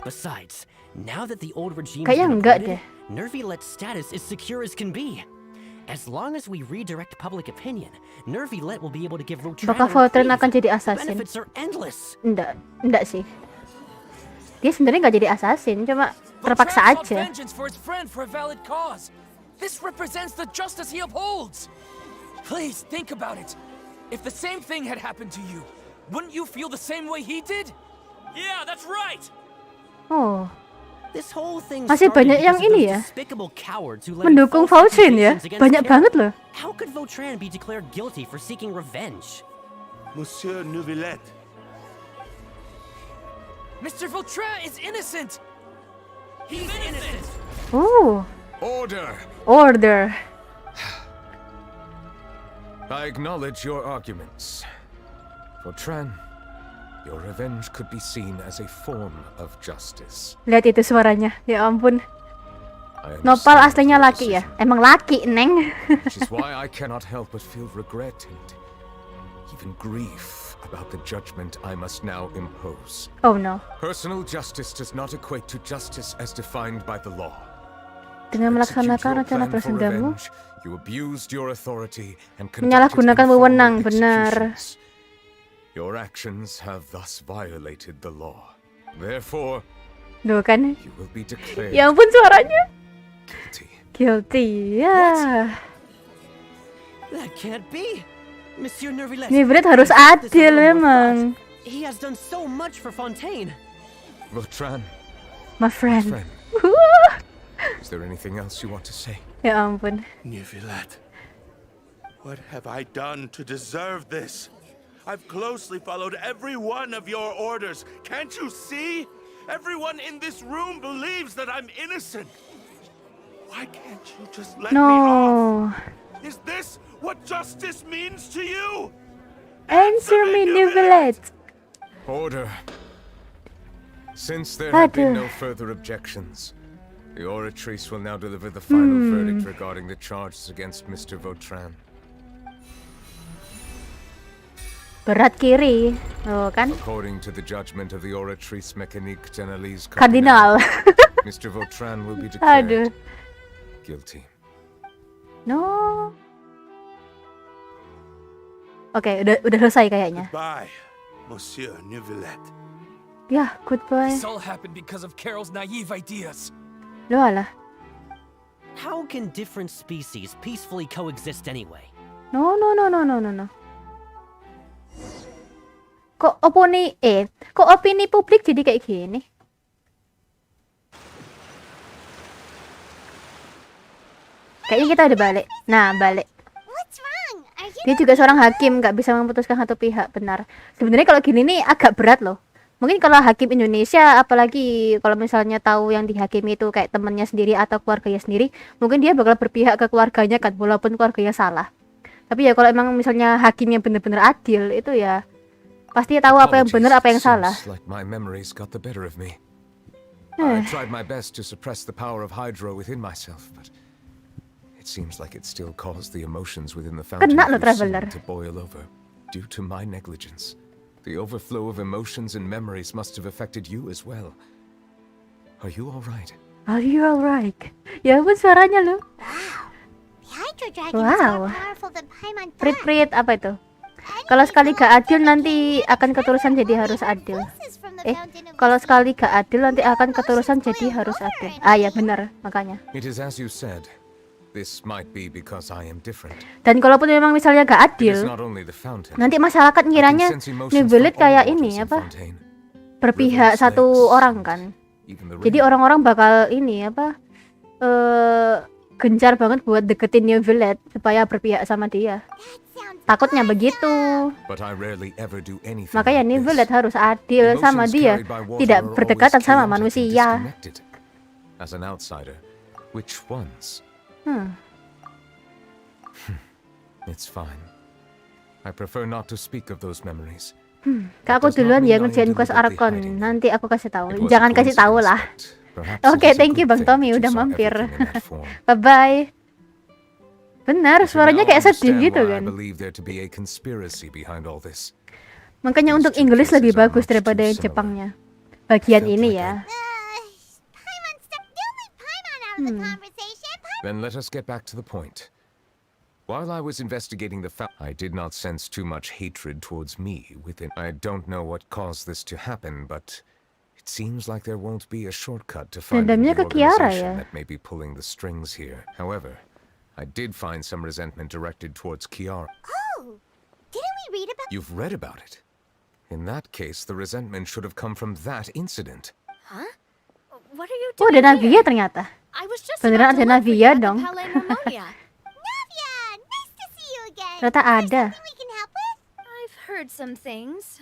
Besides, now that the old regime Kayaknya enggak deh. Nervillette's status is secure as can be. As long as we redirect public opinion, Neuvillette will be able to give Vautrin Apakah Vall akan jadi assassin? benefits are endless. Enggak sih. Dia sebenarnya nggak jadi assassin, cuma terpaksa aja. This represents the justice he upholds. Please think about it. If the same thing had happened to you, wouldn't you feel the same way he did? Yeah, that's right. Oh. This whole thing Masih banyak yang ini ya. Mendukung Vall ya. Banyak banget loh. How could Vautrin be declared guilty for seeking revenge? Monsieur Neuvillette. Mr. Vautrin is innocent. He's innocent. Ooh. Order. I acknowledge your arguments. Vautrin, your revenge could be seen as a form of justice. Lihat itu suaranya. Ya ampun. Nopal aslinya laki ya. Emang laki, Neng. Which is why I cannot help but feel regret and even grief about the judgment I must now impose. Oh no. Personal justice does not equate to justice as defined by the law. Dengan melaksanakan rencana tersendamu, you abused your authority and menyalahgunakan wewenang, benar. Your actions have thus violated the law. Therefore, Duh kan? you will be declared Ya ampun suaranya. Guilty. Ya. That can't be. Monsieur Neuvillette. Neuvillette harus adil memang. He has done so much for Fontaine. Vautrin. My friend. Is there anything else you want to say? Ya ampun. Neuvillette, what have I done to deserve this? I've closely followed every one of your orders. Can't you see? Everyone in this room believes that I'm innocent. Why can't you just let me off? Is this what justice means to you? Answer me, Neuvillette. Order. Since there have been no further objections, the Oratrice will now deliver the final verdict regarding the charges against Mr. Vautrin. Berat kiri, oh kan? According to the judgment of the Oratrice Mécanique d'Analyse Kardinal. Mr. Vautrin will be declared guilty. No. Oke, udah selesai kayaknya. Goodbye, Monsieur Neuvillette. Ya, goodbye. This all happened because of Carol's naive ideas. Loh alah. How can different species peacefully coexist anyway? No. Kok opini publik jadi kayak gini? Kayaknya kita udah balik. Nah, balik. Dia juga seorang hakim, nggak bisa memutuskan satu pihak, benar. Sebenarnya kalau gini nih agak berat loh. Mungkin kalau hakim Indonesia, apalagi kalau misalnya tahu yang dihakimi itu kayak temannya sendiri atau keluarganya sendiri, mungkin dia bakal berpihak ke keluarganya kan, walaupun keluarganya salah. Tapi ya kalau emang misalnya hakimnya bener-bener adil, itu ya pasti tahu apa yang benar, apa yang salah. I tried my best to suppress the power of Hydro within myself, but it seems like it still caused the emotions within the fountain to boil over due to my negligence. The overflow of emotions and memories must have affected you as well. Are you all right? Are you all right? Ya ampun suaranya lo. Wow. Prit apa itu? Kalau sekali gak adil nanti akan keterusan jadi harus adil. Kalau sekali gak adil nanti akan keterusan jadi harus adil. Ah ya benar makanya. It is as you said. This might be because I am different. Dan kalaupun memang misalnya gak adil, nanti masyarakat ngiranya Nevelet kayak ini apa? Berpihak satu orang kan. Jadi orang-orang bakal ini apa? Gencar banget buat deketin Nevelet supaya berpihak sama dia. Takutnya begitu. Makanya Nevelet harus adil sama dia, tidak berdekatan sama manusia. As an outsider, which ones? It's fine. I prefer not to speak of those memories. Kak, aku duluan ya ngerjain quest Arkon. Nanti aku kasih tahu. Jangan kasih tahu lah. Oke, thank you Bang Tommy udah mampir. Bye bye. Benar, suaranya kayak sedih gitu kan. Makanya untuk Inggris lebih bagus daripada yang Jepangnya. Bagian ini ya. Then let us get back to the point. While I was investigating the fact, I did not sense too much hatred towards me within. I don't know what caused this to happen, but it seems like there won't be a shortcut to find the organization that may be pulling the strings here. However, I did find some resentment directed towards Kiara. Oh, didn't we read about? You've read about it. In that case, the resentment should have come from that incident. Huh? What are you doing? Oh, ada Navia ternyata. Beneran ada Navia dong. Navia, nice to see you again. Ternyata ada. I've heard some things,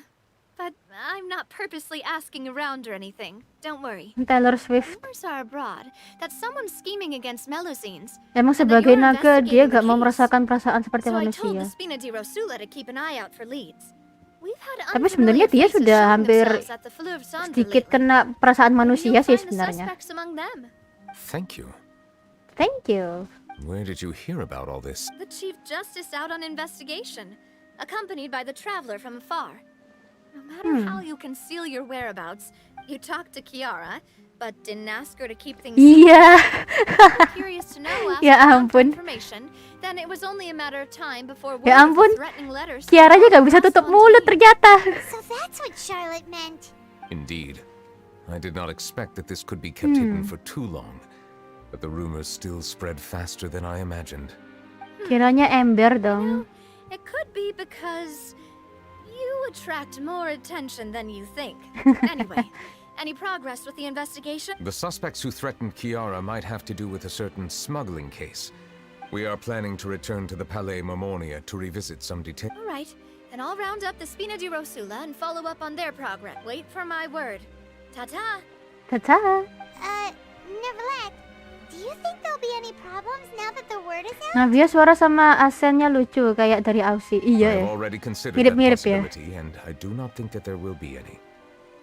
but I'm not purposely asking around or anything. Don't worry. Taylor Swift. Rumors are abroad that someone's scheming against Melusines. Emang sebagai naga dia gak mau merasakan perasaan seperti manusia. Tapi sebenarnya dia sudah hampir sedikit kena perasaan manusia sih sebenarnya. Thank you. Thank you. Where did you hear about all this? The Chief Justice out on investigation, accompanied by the traveler from afar. No matter how you conceal your whereabouts, you talked to Kiara, but didn't ask her to keep things Iya. Curious to know Ya ampun. information, then it was only a matter of time before Ya ampun. threatening letters. Kiara aja gak bisa tutup mulut ternyata. So that's what Charlotte meant. Indeed. I did not expect that this could be kept hidden for too long, but the rumors still spread faster than I imagined. Kiranya ember dong. It could be because you attract more attention than you think. Anyway, any progress with the investigation? The suspects who threatened Kiara might have to do with a certain smuggling case. We are planning to return to the Palais Marmonia to revisit some details. All right, then I'll round up the Spina di Rosula and follow up on their progress. Wait for my word. Ta-ta! Ta-ta! Neverlet, do you think there'll be any problems now that the word is out? Navia suara sama aksennya lucu kayak dari Aussie. Iya ya. Mirip-mirip ya. And I do not think that there will be any.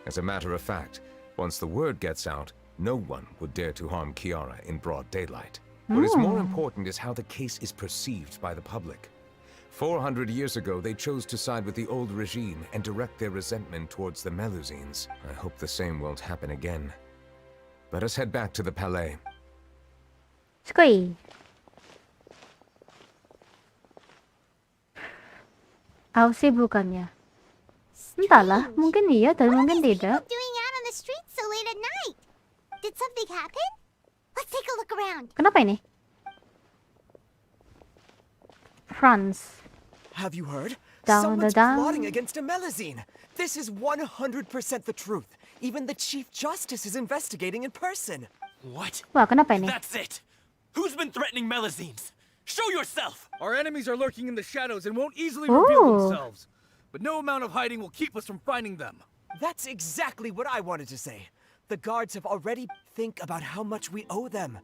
As a matter of fact, once the word gets out, no one would dare to harm Kiara in broad daylight. What is more important is how the case is perceived by the public. 400 years ago, they chose to side with the old regime and direct their resentment towards the Melusines. I hope the same won't happen again. Let us head back to the Palais. Skoi. Aussie bukannya? Entahlah, mungkin iya dan mungkin tidak. Doing out on the streets so late at night. Did something happen? Let's take a look around. Kenapa ini? France. Have you heard? Down the Someone's down. plotting against a Melazine. This is 100% the truth. Even the Chief Justice is investigating in person. What? Wah, kenapa ini? That's it. Who's been threatening Melazines? Show yourself! Our enemies are lurking in the shadows and won't easily Ooh. reveal themselves. But no amount of hiding will keep us from finding them. That's exactly what I wanted to say. The guards have already think about how much we owe them.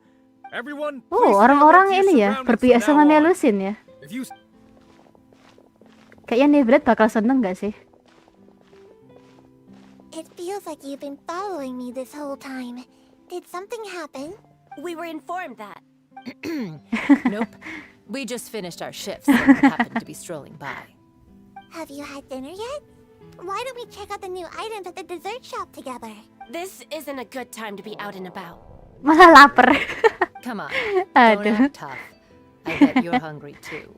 Everyone, Orang-orang ini ya berpihak sama Melusine ya. If you Kayaknya Nevelet bakal seneng gak sih? It feels like you've been following me this whole time. Did something happen? We were informed that. Nope. We just finished our shifts and happened to be strolling by. Have you had dinner yet? Why don't we check out the new items at the dessert shop together? This isn't a good time to be out and about. Malah lapar. Come on. Aduh. Don't act tough. I bet you're hungry too.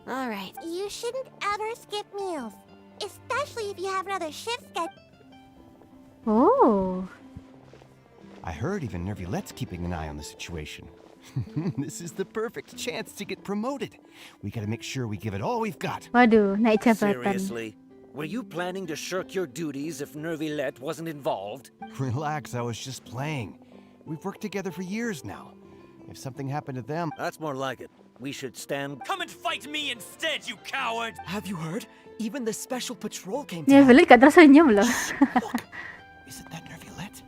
All right. You shouldn't ever skip meals, especially if you have another shift schedule. Oh. I heard even Nervilette's keeping an eye on the situation. This is the perfect chance to get promoted. We gotta make sure we give it all we've got. Waduh, naik jabatan. Seriously? Were you planning to shirk your duties if Nervilette wasn't involved? Relax, I was just playing. We've worked together for years now. If something happened to them... That's more like it. We should stand... Come and fight me instead, you coward! Have you heard? Even the special patrol came Nevelet gak tersenyum loh. Isn't that Nervilette?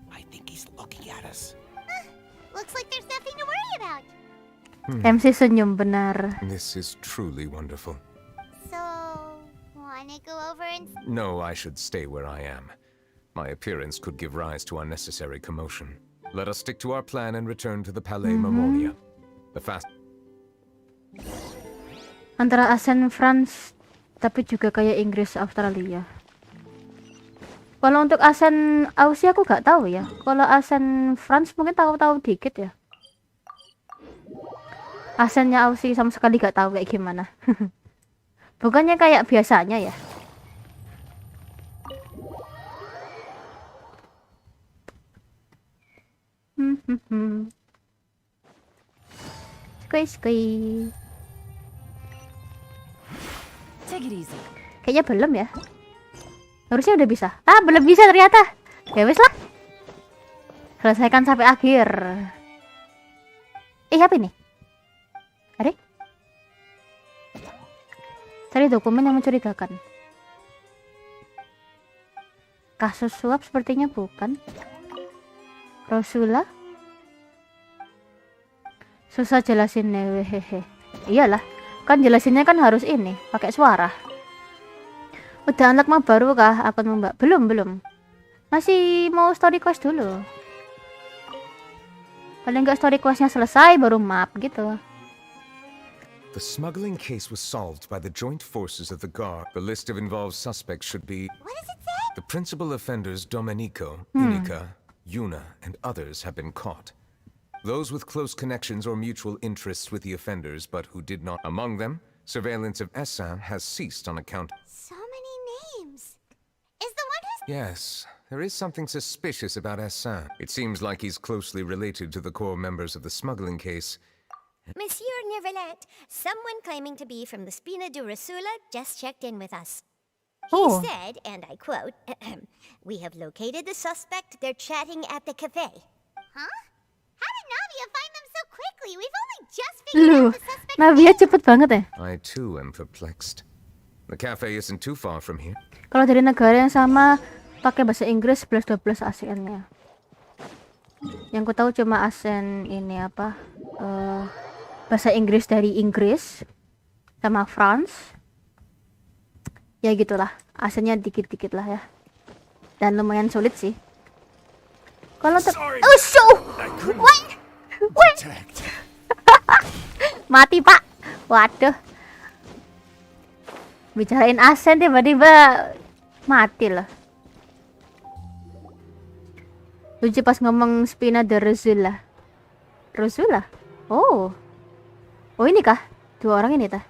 I think he's looking at us. Looks like there's nothing to worry about. MC senyum benar. This is truly wonderful. So, wanna go over and... No, I should stay where I am. My appearance could give rise to unnecessary commotion. Let us stick to our plan and return to the Palais Mammonia. The fast... Antara aksen France tapi juga kayak Inggris Australia. Kalau untuk aksen Aussie aku gak tahu ya. Kalau aksen France mungkin tahu-tahu dikit ya. Aksennya Aussie sama sekali gak tahu kayak gimana. Bukannya kayak biasanya ya. Squee. Take it easy. Kayaknya belum ya. Harusnya udah bisa. Ah, belum bisa ternyata. Ya wes lah. Selesaikan sampai akhir. Apa ini? Ada? Cari dokumen yang mencurigakan. Kasus suap sepertinya bukan. Rosula? Susah jelasin hehehe. Iyalah, kan jelasinnya kan harus ini, pakai suara. Udah unlock map baru kah akun Mbak? Belum. Masih mau story quest dulu. Paling nggak story questnya selesai baru map gitu. The smuggling case was solved by the joint forces of the Guard. The list of involved suspects should be... What does it say? The principal offenders Domenico, Inica, Yuna, and others have been caught. Those with close connections or mutual interests with the offenders, but who did not. Among them, surveillance of Essin has ceased on account... So many names. Is the one who's... Yes, there is something suspicious about Essin. It seems like he's closely related to the core members of the smuggling case. Monsieur Nervilette, someone claiming to be from the Spina de Rosula just checked in with us. He said, and I quote, "We have located the suspect. They're chatting at the cafe." Huh? How did Navia find them so quickly? We've only just figured out the suspect. Navia cepet banget ya. I too am perplexed. The cafe isn't too far from here. Kalau dari negara yang sama pakai bahasa Inggris 11-12 ASN-nya. Yang ku tahu cuma ASN ini apa? Bahasa Inggris dari Inggris sama France. Ya gitulah, ASN-nya dikit-dikit lah ya. Dan lumayan sulit sih. Kalau untuk What? Mati Pak. Waduh. Bicarain ASN tiba-tiba mati lah. Lucu pas ngomong Spina de Rosula. Rosula? Oh ini kah? Dua orang ini tah?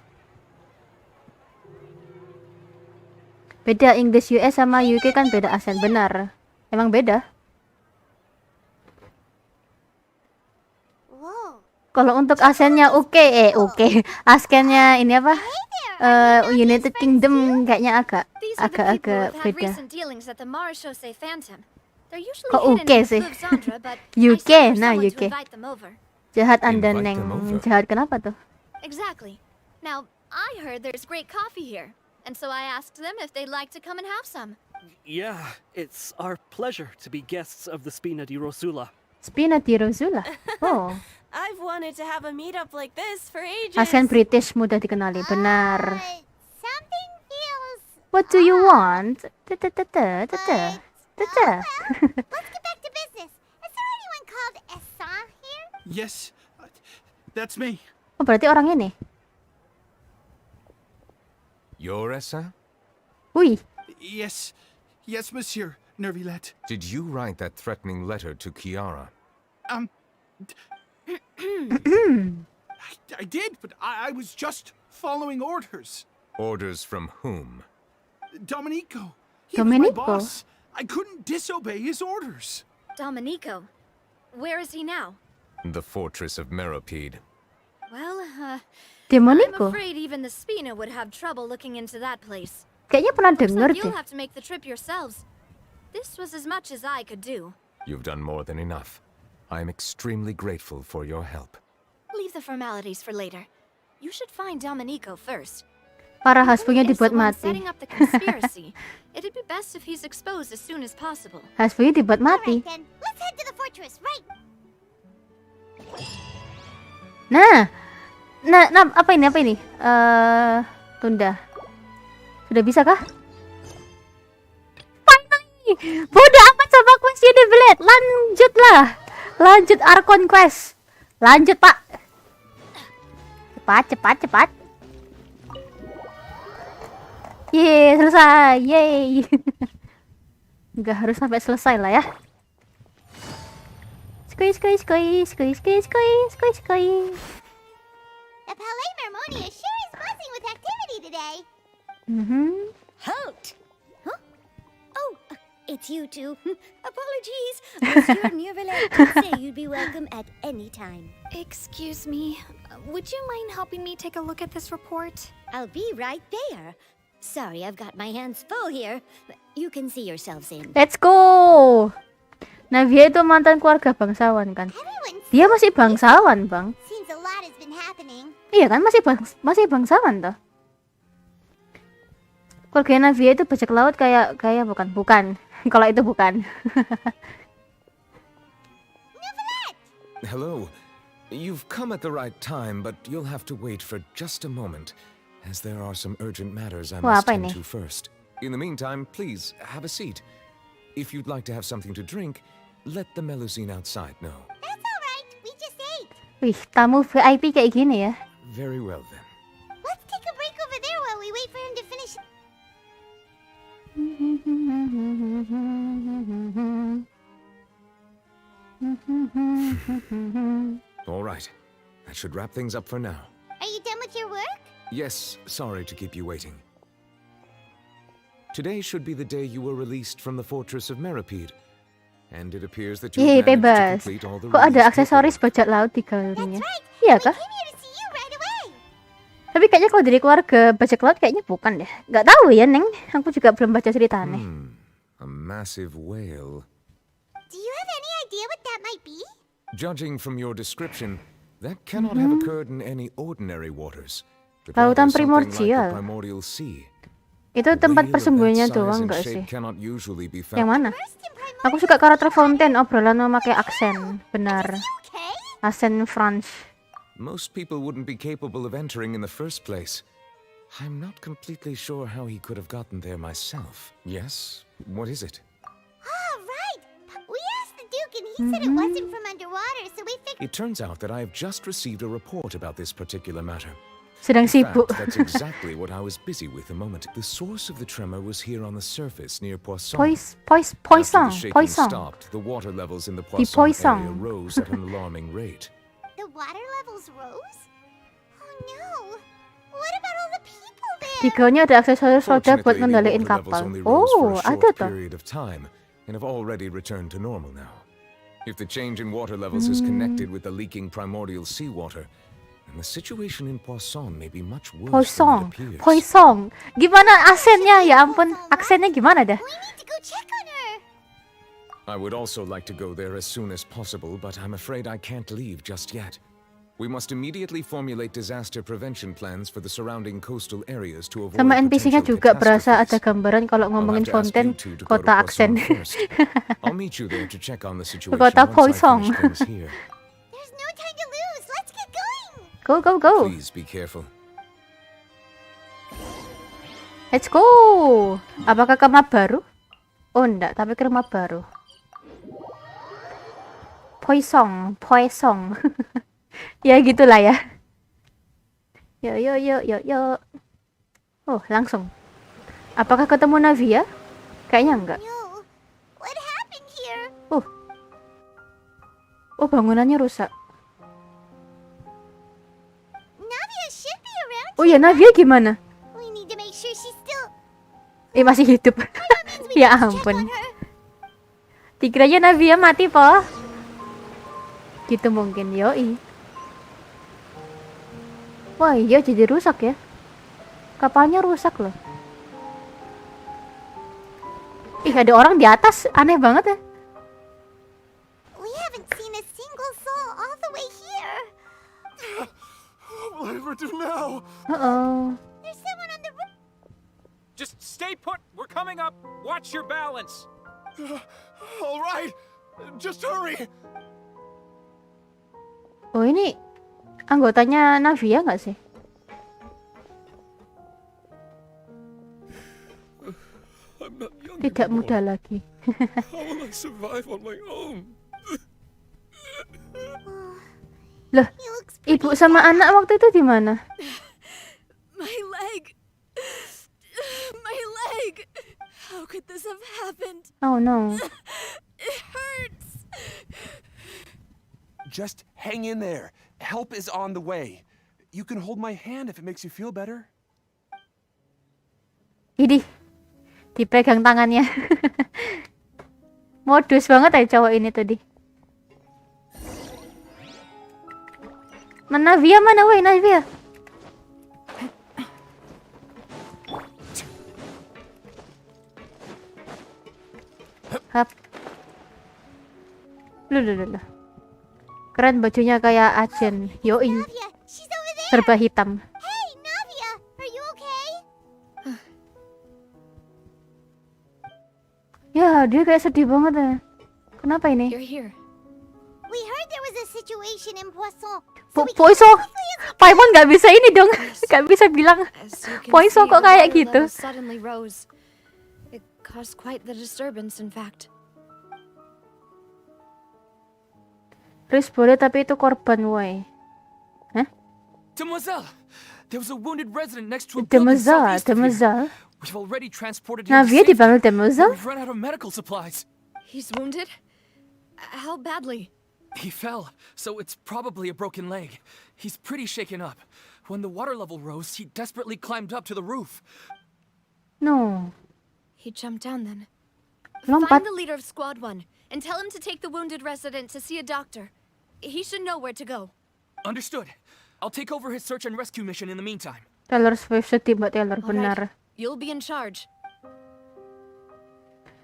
Beda English US sama UK kan beda aksen. Benar. Emang beda. Kalau untuk asennya askennya ini apa? United Kingdom kayaknya agak beda. Kok sih? UK, nah UK. Jahat Anda, Neng. Jahat kenapa tuh? Exactly. Now, I heard there's great coffee here, and so I asked them if they'd like to come and have some. Yeah, it's our pleasure to be guests of the Spina di Rosula. Spina di Rosula. Oh. I've wanted to have a meetup like this for ages. Asen British mudah dikenali, benar. Something feels... What do you want? Let's get back to business. Is there anyone called Essa here? Yes, that's me. Oh, berarti orang ini. You're Essa? Oui. Yes, monsieur, Nervilet. Did you write that threatening letter to Kiara? I did, but I was just following orders. Orders from whom? Domenico. He was my boss. I couldn't disobey his orders. Domenico. Where is he now? The fortress of Meropide. Well, Domenico? I'm afraid even the Spina would have trouble looking into that place. Kayaknya pernah dengar deh. You'll have to make the trip yourselves. This was as much as I could do. You've done more than enough. I am extremely grateful for your help. Leave the formalities for later. You should find Domenico first. Para Hasbunya dibuat mati. Setting up the conspiracy. It'd be best if he's exposed as soon as possible. Hasbunya dibuat mati. Then let's head to the fortress, right? Nah, apa ini? Tunda. Sudah bisa kah? Finally! Bodoh amat sama quest ini, Blade. Lanjut Archon quest. Lanjut, Pak. Cepat. Yeay, selesai. Yeay. Nggak harus sampai selesai lah ya. Squeeze. The Palais Mermonia sure is buzzing with activity today. Halt! Huh? Oh, it's you two. Apologies. Monsieur Nervilet did say you'd be welcome at any time. Excuse me. Would you mind helping me take a look at this report? I'll be right there. Sorry, I've got my hands full here. You can see yourselves in. Let's go! Navia itu mantan keluarga bangsawan kan? Dia masih bangsawan, Bang. Seems a lot has been happening. Iya kan, masih bangsawan toh. Keluarga Navia itu bajak laut kayak bukan. Kalau itu bukan. Hello. You've come at the right time, but you'll have to wait for just a moment, as there are some urgent matters I must tend to first. In the meantime, please have a seat. If you'd like to have something to drink, let the Melusine outside know. That's all right. We just ate. Wih, tamu VIP kayak gini ya. Very well then. Let's take a break over there while we wait for him to finish. All right. That should wrap things up for now. Are you done with your work? Yes, sorry to keep you waiting. Today should be the day you were released from the fortress of Meropide. And it appears that you managed to bebas. complete all the Kok ada aksesoris bajak laut di galerinya? Iya kah? Tapi kayaknya kalau dari keluarga bajak laut kayaknya bukan deh. Gak tahu ya, Neng. Aku juga belum baca ceritanya. A massive whale. Do you have any idea what that might be? Judging from your description, that cannot have occurred in any ordinary waters. but Lautan rather something like the primordial. primordial sea. Itu tempat persembunyiannya doang nggak sih? Yang mana? Aku suka karakter Fontaine, obrolan memakai aksen. Benar. Aksen French. Most people wouldn't be capable of entering in the first place. I'm not completely sure how he could have gotten there myself. Yes? What is it? Oh, right. We asked the Duke and he said it wasn't from underwater, so we figured... It turns out that I have just received a report about this particular matter. Sedang In sibuk. fact, that's exactly what I was busy with a moment. The source of the tremor was here on the surface near Poisson. Poisson. After the shaking Poisson. stopped, the water levels in the Di Poisson area Poisson. rose at an alarming rate. The water levels rose? Oh no. What about all the people there? Di galnya ada aksesoris roda buat Fortunately, the ngendaliin water levels kapal. only rose for Oh, a ada short toh. period of time and have already returned to normal now. If the change in water levels is connected with the leaking primordial seawater, then the situation in Poisson may be much worse than it appears. Poisson. Gimana aksennya? Ya ampun, aksennya gimana dah? I would also like to go there as soon as possible, but I'm afraid I can't leave just yet. We must immediately formulate disaster prevention plans for the surrounding coastal areas to avoid Sama NPC-nya juga berasa ada gambaran kalau ngomongin fonten kota aksen. I'll meet you there to check on the situation Kota once I Poisson. finish things here. There's no time to lose. Let's get going. Go, go, go. Please be careful. Let's go. Apakah ke map baru? Oh enggak, tapi ke map baru. Poisson, Poisson. Ya gitulah ya. Yo yo yo yo yo. Oh, langsung. Apakah ketemu Navia? Kayaknya enggak. What happened here? Oh, bangunannya rusak. Navia should be around. Oh ya, Navia gimana? We need to make sure she's still. Masih hidup. Ya ampun. Dikiranya Navia mati, po. Gitu mungkin, yoi. Wah iya jadi rusak ya. Kapalnya rusak loh. Ih ada orang di atas, aneh banget ya. We haven't seen a single soul all the way here. What will I ever do now? There's someone on the roof. Just stay put. We're coming up. Watch your balance. All right. Just hurry. Oh ini anggotanya Navia nggak sih? Tidak mudah lagi. How will I survive on my own? Loh, ibu sama anak waktu itu di mana? My leg. My leg. How could this have happened? Oh no. It hurts. Just hang in there. Help is on the way. You can hold my hand if it makes you feel better. Idih, dipegang tangannya. Modus banget ya cowok ini tadi. Mana Navia mana woi Navia? Hap. Loh. Keren bajunya kayak agen. Yoi. Serba hitam. Hey, Navia, are you okay? Ya, dia kayak sedih banget ya. Kenapa ini? You're here. We heard there was a situation in Poisson. Poisson. Paimon nggak bisa ini dong. Nggak bisa bilang Poisson kok kayak gitu. Suddenly rose. It caused quite the disturbance, in fact. Terus boleh tapi itu korban woi. Hah? Demoiselle, there was a wounded resident next to a building southeast of here. We've already transported him to Navia dipanggil Demoiselle? We've run out of medical supplies. He's wounded? How badly? He fell, so it's probably a broken leg. He's pretty shaken up. When the water level rose, he desperately climbed up to the roof. No. He jumped down then. Lompat. Find the leader of Squad 1 and tell him to take the wounded resident to see a doctor. He should know where to go. Understood. I'll take over his search and rescue mission in the meantime. Taylor Swift sedih Mbak Taylor, benar. You'll be in charge.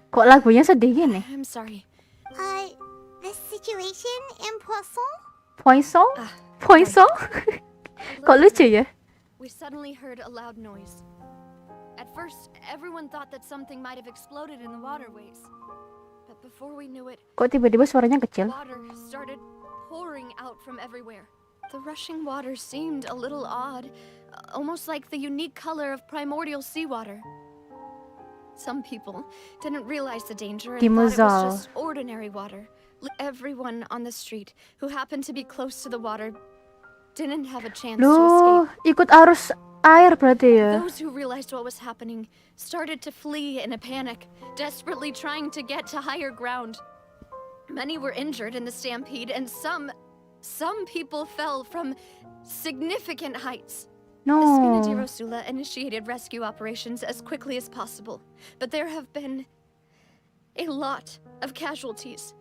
Kok lagunya sedih gini? I'm sorry. The situation in Poisson? Poisson? Poisson? Kok lucu ya? We suddenly heard a loud noise. At first, everyone thought that something might have exploded in the waterways. But before we knew it, kok tiba-tiba suaranya kecil? water started pouring out from everywhere. The rushing water seemed a little odd, almost like the unique color of primordial seawater. Some people didn't realize the danger and thought it was just ordinary water. Everyone on the street who happened to be close to the water didn't have a chance to escape. Ikut arus air berarti ya. Those who realized what was happening started to flee in a panic, desperately trying to get to higher ground. Many were injured in the stampede, and some people fell from significant heights. No. Espina Rosula initiated rescue operations as quickly as possible, but there have been a lot of casualties.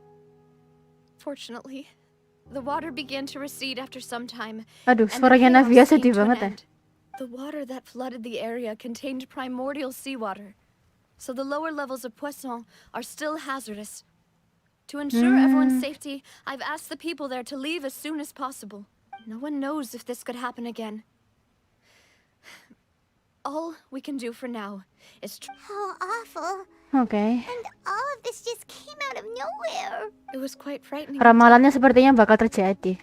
Fortunately, the water began to recede after some time. Aduh, and the suaranya chaos Navia came sedih to an banget ya. end. The water that flooded the area contained primordial seawater, so the lower levels of poisson are still hazardous. To ensure everyone's safety, I've asked the people there to leave as soon as possible. No one knows if this could happen again. All we can do for now is How awful. Oke. And all of this just came out of nowhere. It was quite frightening. Ramalannya sepertinya bakal terjadi.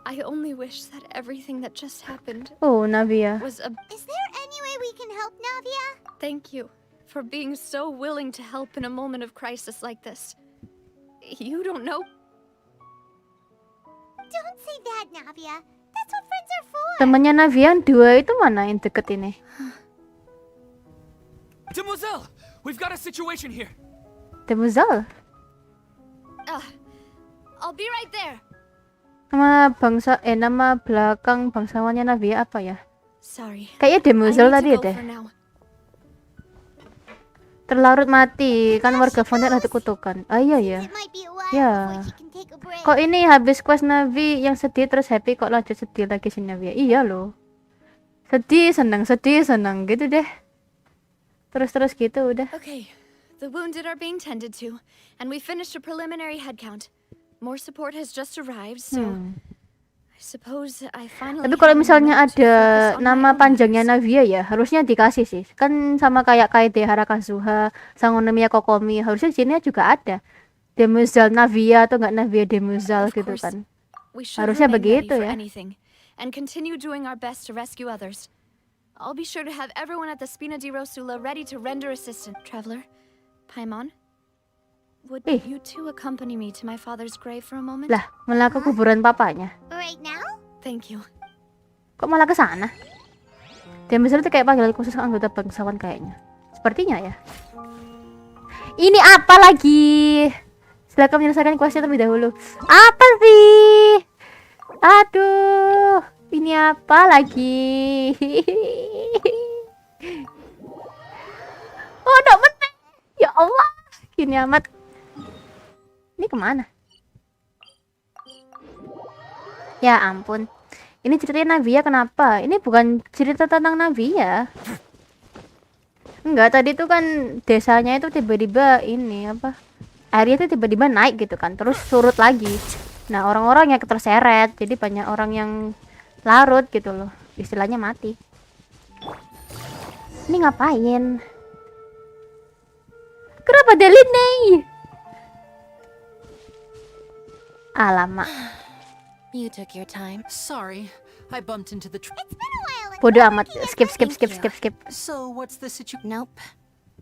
I only wish that everything that just happened Oh, Navia. was a... Is there any way we can help Navia? Thank you for being so willing to help in a moment of crisis like this. You don't know. Don't say that, Navia. That's what friends are for. Temannya Navia yang dua itu mana yang deket ini? Demoiselle, we've got a situation here. Demoiselle? I'll be right there. Nama belakang bangsawannya Navia apa ya? Sorry. Kayaknya Demoiselle tadi deh. Terlarut mati, kan warga Fontaine ada kutukan. Ah iya ya. Ya. Kok ini habis quest Navi yang sedih terus happy, kok lanjut sedih lagi si Navia? Iya loh. Sedih senang gitu deh. Terus gitu udah. Okay, the wounded are being tended to, and we finished a preliminary head count. More support has just arrived, so I suppose I finally. Tapi kalau misalnya ada nama panjangnya Navia ya, harusnya dikasih sih. Kan sama kayak Kaede Harakazuha, Sangonomiya Kokomi, harusnya di sini juga ada. Demoiselle Navia atau enggak Navia Demoiselle gitu kan. Harusnya begitu ya. And continue doing our best to rescue others. I'll be sure to have everyone at the Spina di Rosula ready to render assistance. Traveler, Paimon, would you two accompany me to my father's grave for a moment? Lah, malah ke kuburan papanya. Right now? Thank you. Kok malah ke sana? Demoiselle itu kayak panggilan khusus anggota bangsawan kayaknya. Sepertinya ya. Ini apa lagi? Silakan menyelesaikan questnya terlebih dahulu. Apa sih? Aduh, ini apa lagi? Oh, udah menang. Ya Allah, gini amat. Ini kemana? Ya ampun. Ini ceritanya Navia kenapa? Ini bukan cerita tentang Navia. Enggak, tadi tuh kan desanya itu tiba-tiba ini apa? Airnya itu tiba-tiba naik gitu kan, terus surut lagi. Nah, orang-orang yang terseret, jadi banyak orang yang larut gitu loh, istilahnya mati. Ini ngapain? Kenapa Deline? Alamak. You took your time. Sorry, I bumped into the. It's been a while. Bodoh amat. Skip. So what's the situation? Nope.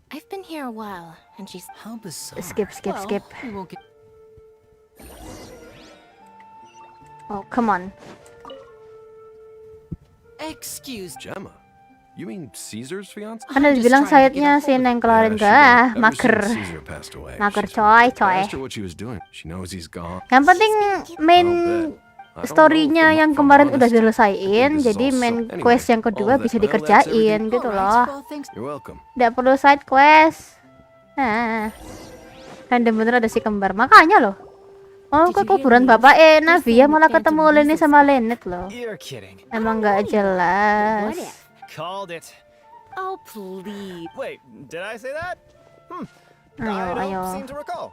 I've been here a while, and she's how bizarre. Skip. We won't get. Oh, come on. Excuse Gemma. You mean Caesar's fiance? Kan udah bilang sayapnya si Neng kelarin gak? Mager. Mager coy. Yang penting main story-nya yang kemarin udah diselesain, jadi main quest yang kedua bisa dikerjain gitu loh. Nggak perlu side quest. Nah, random bener ada si kembar, makanya loh. Oh, ke kuburan bapak Navia malah ketemu Lenny sama Lenet loh. Emang nggak jelas. Called it. Oh please. Wait, did I say that? Ayo. Seem to recall.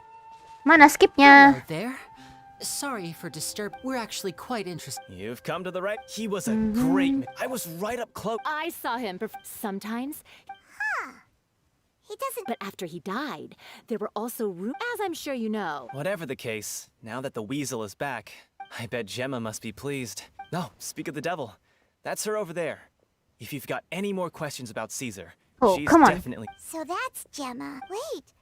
Mana skipnya? There. Sorry for disturb. We're actually quite interested. You've come to the right. He was a great man. I was right up close. I saw him sometimes. He doesn't. But after he died, there were also as I'm sure you know. Whatever the case, now that the weasel is back, I bet Gemma must be pleased. No, speak of the devil. That's her over there. If you've got any more questions about Caesar, she's definitely. So that's Gemma. Wait.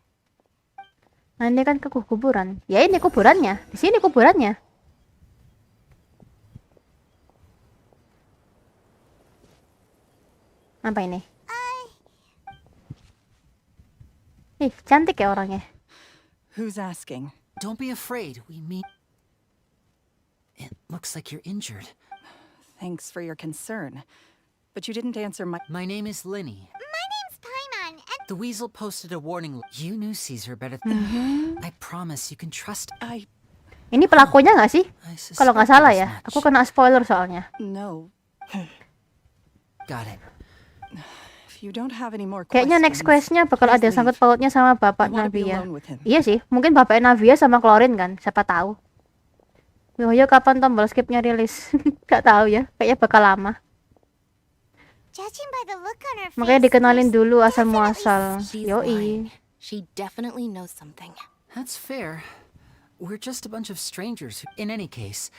Nah, ini kan ke kuburan. Ya ini kuburannya. Di sini kuburannya. Apa ini? Ih, cantik ya orangnya. Who's asking? Don't be afraid. We meet. It looks like you're injured. Thanks for your concern. But you didn't answer my... My name is Linny. My name's Paimon, and The weasel posted a warning. You knew Caesar better. I promise you can trust. Ini pelakunya nggak sih? Kalau nggak salah ya. Aku kena spoiler soalnya. No. Got it. If you don't have any more Kayaknya next quest-nya bakal ada sangkut pautnya sama bapak Navia. alone with him. Iya sih, mungkin bapak Navia sama Chlorine kan, siapa tahu. Yo kapan tombol skipnya rilis? Gak tahu ya, kayaknya bakal lama. Judging by the look on her face, Makanya dikenalin dulu asal muasal. Yoi. She definitely knows something. That's fair. We're just a bunch of strangers. In any case.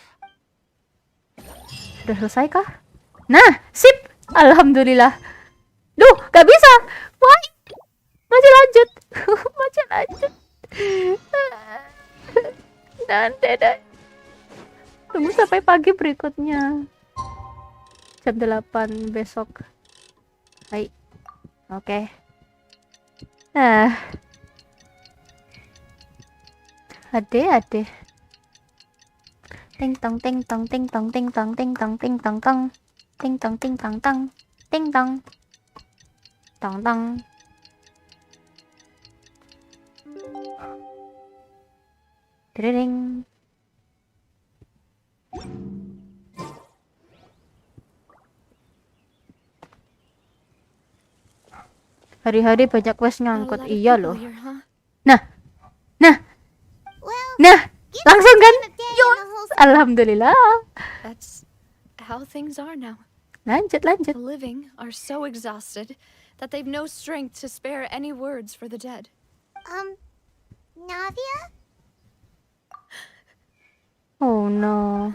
Sudah selesai kah? Nah, sip. Alhamdulillah. Duh, gak bisa. Why? Masih lanjut. Masih lanjut. Nanti deh. Tunggu sampai pagi berikutnya. Jam 8 besok. Baik. Oke. Ade. Ting tong ting tong ting tong ting tong ting tong ting tong tong. Ting tong ting tong tong. Ting tong. Tong tong. Dring. Hari-hari banyak quest ngangkut, iya loh. Nah, langsung kan? Yos, alhamdulillah. That's how things are now. Lanjut. The living are so exhausted that they've no strength to spare any words for the dead. Navia? Oh no.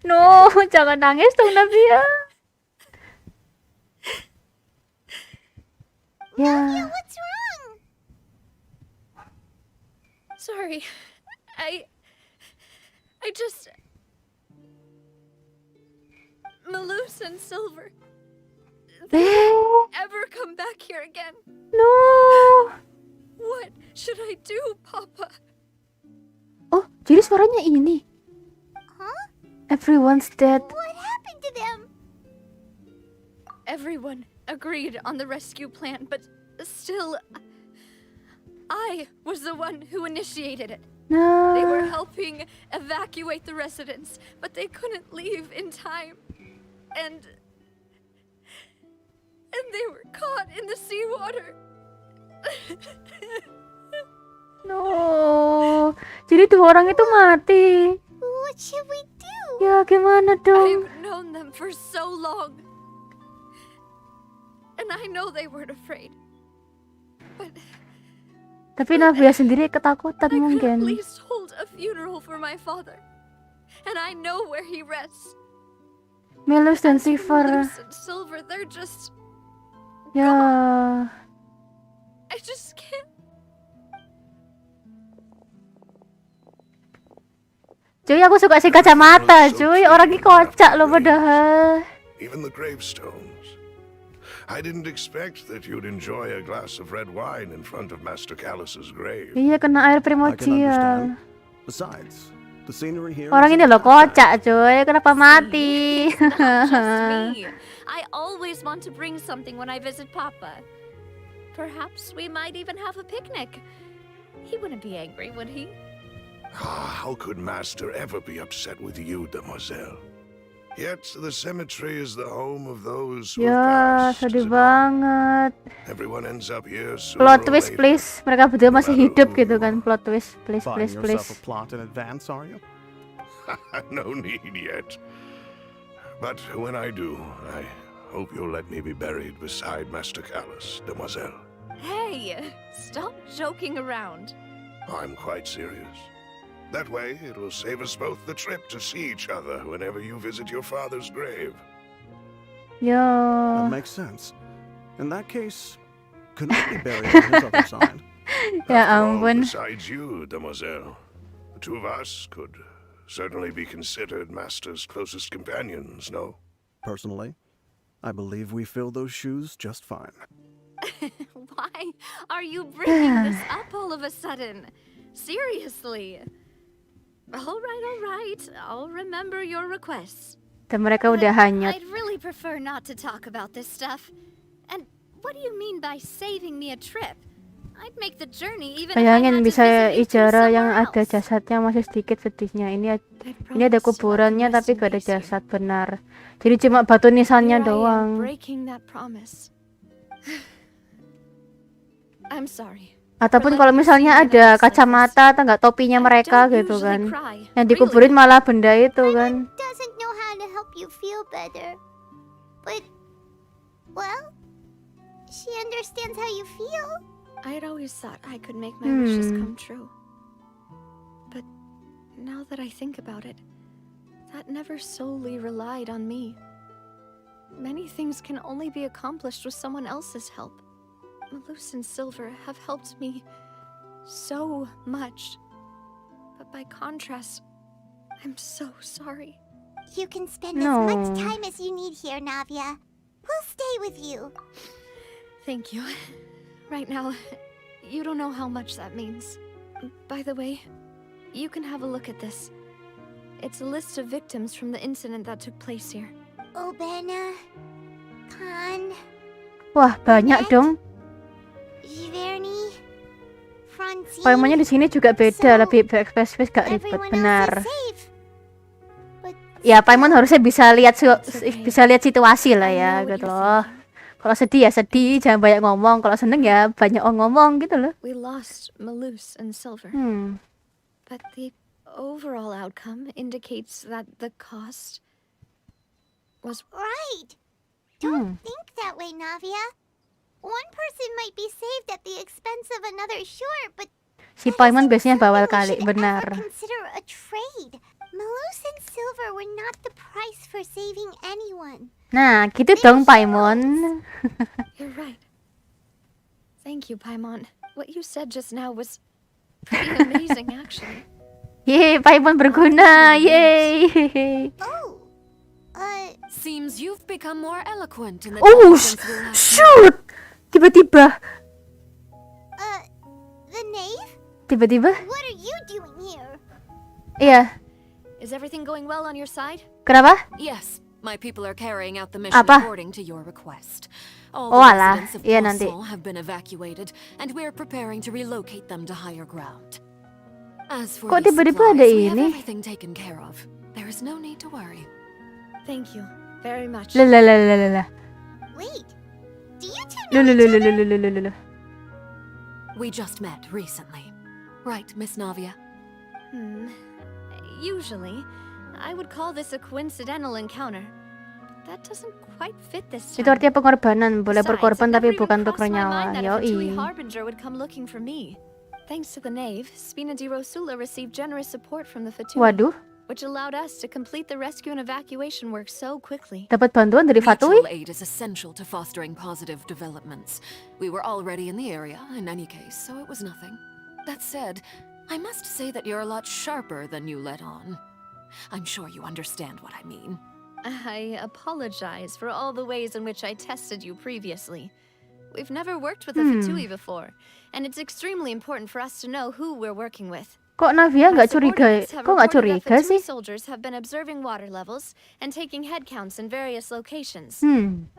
No, jangan nangis dong Navia. Navia, what's wrong? Sorry. I just... Malus and Silver. They won't ever come back here again. No. What should I do, Papa? Oh, jadi suaranya ini. Huh? Everyone's dead. What happened to them? Everyone agreed on the rescue plan, but still, I was the one who initiated it. No. They were helping evacuate the residents, but they couldn't leave in time. And they were caught in the seawater. No. Jadi dua orang itu mati. What should we do? Ya gimana dong? I've known them for so long. And I know they weren't afraid. But Tapi Navia sendiri ketakutan I could at mungkin. least hold a funeral for my father. And I know where he rests. Malus dan Silver. Malus and Silver, they're just... Ya. I just can't... Cuy, aku suka si kacamata, cuy. Orangnya kocak loh padahal. Even the gravestones. I didn't expect that you'd enjoy a glass of red wine in front of Master Callus's grave. Iya, kena air primordial. Besides, the scenery here. Orang ini loh kocak, cuy. Kenapa mati? Me. I always want to bring something when I visit Papa. Perhaps we might even have a picnic. He wouldn't be angry, would he? How could Master ever be upset with you, demoiselle? Yet the cemetery is the home of those who Ya, sedih banget. Everyone ends up here sooner Plot or twist, later. please. Mereka berdua masih hidup gitu kan. Plot twist, please, Buying please, yourself please. a plot in advance, are you? No need yet. But when I do, I hope you'll let me be buried beside Master Callus, demoiselle. Hey, stop joking around. I'm quite serious. That way, it will save us both the trip to see each other whenever you visit your father's grave. Ya. That makes sense. In that case, could I be buried on his other side? Ya After all, ampun. besides you, demoiselle, the two of us could certainly be considered Master's closest companions, no? Personally, I believe we fill those shoes just fine. Why are you bringing this up all of a sudden? Seriously. All right. I'll remember your requests. Dan mereka udah hanyut. I'd really prefer not to talk about this stuff. And What do you mean by saving me a trip? I'd make the journey even if I Bayangin had to bisa visit you two ijarah yang somewhere ada else. jasadnya masih sedikit sedihnya. Ini ada kuburannya tapi gak ada jasad benar. Jadi cuma batu nisannya Here I am doang. breaking that promise. I'm sorry. Ataupun kalau misalnya ada kacamata atau enggak topinya mereka gitu kan. Yang dikuburin malah benda itu kan. Doesn't know how to help you feel better. But, well, she understands how you feel. I'd always thought I could make my wishes come true. But now that I think about it, that never solely relied on me. Many things can only be accomplished with someone else's help. Malus and Silver have helped me so much. But by contrast, I'm so sorry. You can spend as much time as you need here, Navia. We'll stay with you. Thank you. Right now, you don't know how much that means. By the way, you can have a look at this. It's a list of victims from the incident that took place here. Obena, Khan, Wah, banyak dong. Giverny, Francine. Paimanya di sini juga beda, lebih spesifik, gak ribet, benar. Ya, Paimon harusnya bisa lihat situasi lah ya, gitu loh. Kalau sedih ya sedih, jangan banyak ngomong. Kalau seneng ya banyak ngomong gitu loh. We lost Malus and Silver. But the overall outcome indicates that the cost was right. Don't think that way, Navia. One person might be saved at the expense of another, sure, but Si Paimon biasanya bawal kali, benar. consider a trade. Malus and Silver were not the price for saving anyone. Nah, gitu dong Paimon. You're right. Thank you, Paimon. What you said just now was pretty amazing, actually. Yeay, Paimon berguna. Yeay. Seems you've become more eloquent in the Oh, since we last met. shoot. Tiba-tiba. The knave? Tiba-tiba. What are you doing here? Iya. Is everything going well on your side? Kenapa? Yes, my people are carrying out the mission Apa? according to your request. All Oh, the alah. residents of Iya, nanti. Langsung have been evacuated, and we're preparing to relocate them to higher ground. As for Kok the tiba-tiba supplies, ada we have ini? everything taken care of. There is no need to worry. Thank you very much. Lalalala. Wait, do you two Lululululululululu. We just met recently. Right, Miss Navia? Usually, I would call this a coincidental encounter. That doesn't quite fit this Itu time. artinya pengorbanan, boleh Besides, berkorban it tapi never even bukan untuk crossed my nyawa. mind that a Fatui Yoi. Harbinger would come looking for me. Thanks to the Knave, Spina di Rosula received generous support from the Fatui, Waduh, which allowed us to complete the rescue and evacuation work so quickly. dapat bantuan dari Fatui? Mutual aid is essential to fostering positive developments. We were already in the area, in any case, so it was nothing. That said, I must say that you're a lot sharper than you let on. I'm sure you understand what I mean. I apologize for all the ways in which I tested you previously. We've never worked with a Fatui before, and it's extremely important for us to know who we're working with. Kok Navia nggak curiga? Subordinates have Kok nggak reported that curiga Fatui sih? soldiers have been observing water levels and taking head counts in various locations.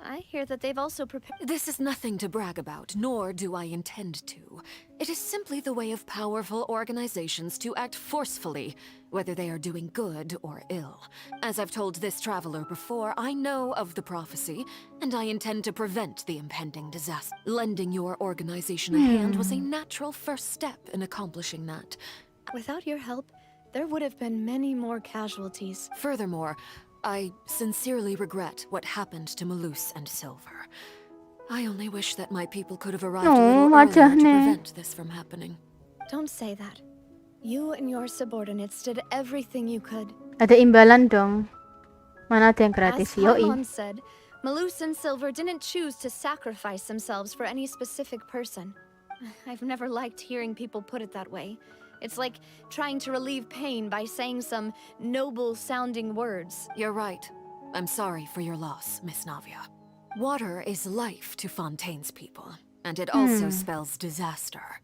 I hear that they've also prepared. This is nothing to brag about, nor do I intend to. It is simply the way of powerful organizations to act forcefully, whether they are doing good or ill. As I've told this traveler before, I know of the prophecy, and I intend to prevent the impending disaster. Lending your organization a hand was a natural first step in accomplishing that. Without your help, there would have been many more casualties. Furthermore, I sincerely regret what happened to Malus and Silver. I only wish that my people could have arrived a little earlier to prevent this from happening. Don't say that. You and your subordinates did everything you could. Ada imbalan dong. Mana ada yang gratis? As Yoi. Paimon said, Malus and Silver didn't choose to sacrifice themselves for any specific person. I've never liked hearing people put it that way. It's like trying to relieve pain by saying some noble-sounding words. You're right. I'm sorry for your loss, Miss Navia. Water is life to Fontaine's people, and it also spells disaster.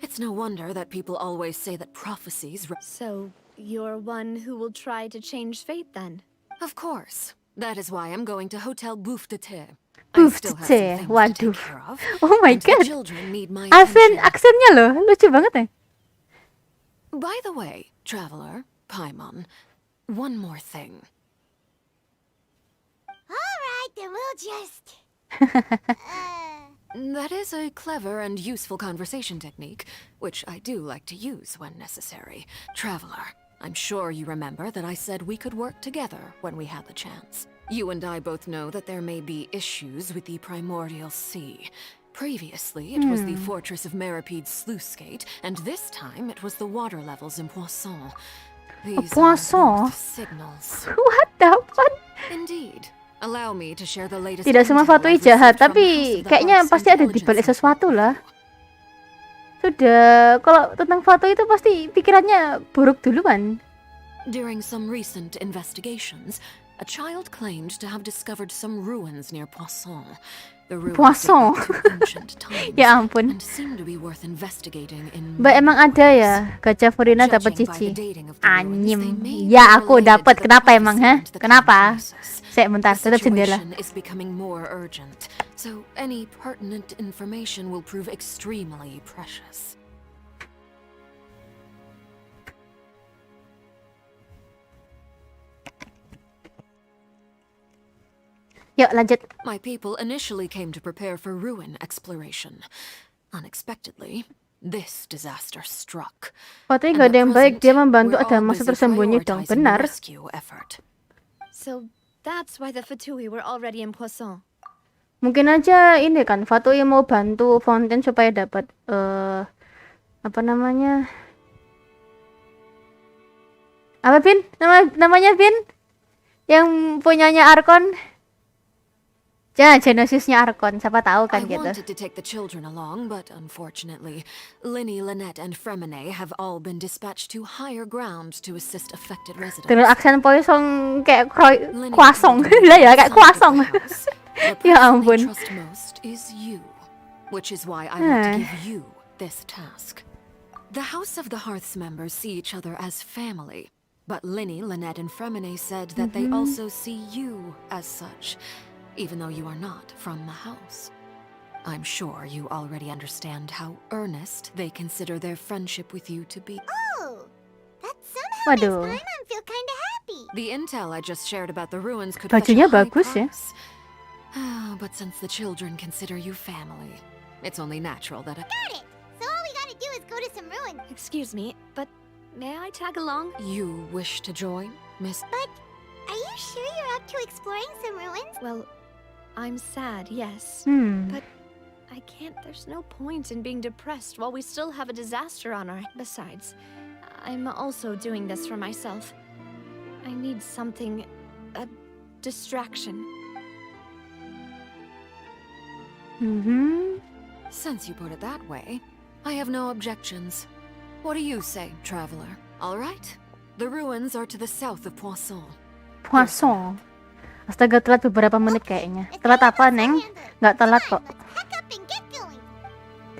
It's no wonder that people always say that prophecies... So, you're one who will try to change fate, then? Of course. That is why I'm going to Hotel Bouffe de Thé. Waduh. Oh my god. Aksennya loh, lucu banget ya. By the way, traveler, Paimon, one more thing. Alright, then we'll just... That is a clever and useful conversation technique, which I do like to use when necessary. Traveler, I'm sure you remember that I said we could work together when we had the chance. You and I both know that there may be issues with the primordial sea. Previously, it was the fortress of Meripede's sluice gate, and this time it was the water levels in Poisson. These are both signals. What the fuck? Indeed. Allow me to share the latest. Tidak semua Fatui jahat, tapi kayaknya pasti ada di balik sesuatu lah. Sudah, kalau tentang Fatui itu pasti pikirannya buruk duluan. During some recent investigations, a child claimed to have discovered some ruins near Poisson. The ruins date back to ancient times Ya ampun. and seem to be worth investigating in. Mbak emang ada ya gajah Furina dapat cici. Anyim. Ya aku dapat. Kenapa emang ha? Kenapa? Saya bentar, tutup jendela. Is becoming more urgent, so any pertinent information will prove extremely precious. Yuk lanjut. My people initially came to prepare for ruin exploration. Unexpectedly, this disaster struck. Fatui gak ada yang baik, dia membantu ada masa tersembunyi dong, benar. So that's why the Fatui were already in Poisson. Mungkin aja ini kan Fatui mau bantu Fontaine supaya dapat apa namanya? Apa Vin? Namanya Vin? Yang punyanya Arkon? Ya, Genesisnya Arkon, siapa tahu kan gitu. I wanted to take the children along, but unfortunately, Linny, Lynette, and Fremine have all been dispatched to higher ground to assist affected residents. Terus aksen Poisson kayak croissant. Lah ya, kayak croissant. Ya ampun. Trust most is you, which is why I want to give you this task. The House of the Hearth's members see each other as family, but Linny, Lynette, and Fremine said that they also see you as such, even though you are not from the house. I'm sure you already understand how earnest they consider their friendship with you to be. Oh, that somehow makes Paimon feel kinda happy. The intel I just shared about the ruins could Bajunya fetch a high bagus ya. price. But since the children consider you family, it's only natural that I... Got it! So all we gotta do is go to some ruins. Excuse me, but may I tag along? You wish to join, Miss? But are you sure you're up to exploring some ruins? Well, I'm sad, yes. But I can't, there's no point in being depressed while we still have a disaster on our... Besides, I'm also doing this for myself. I need something... a distraction. Since you put it that way, I have no objections. What do you say, traveler? All right? The ruins are to the south of Poisson. Poisson. Astaga, telat beberapa menit kayaknya. Telat apa, Neng? Nggak telat kok.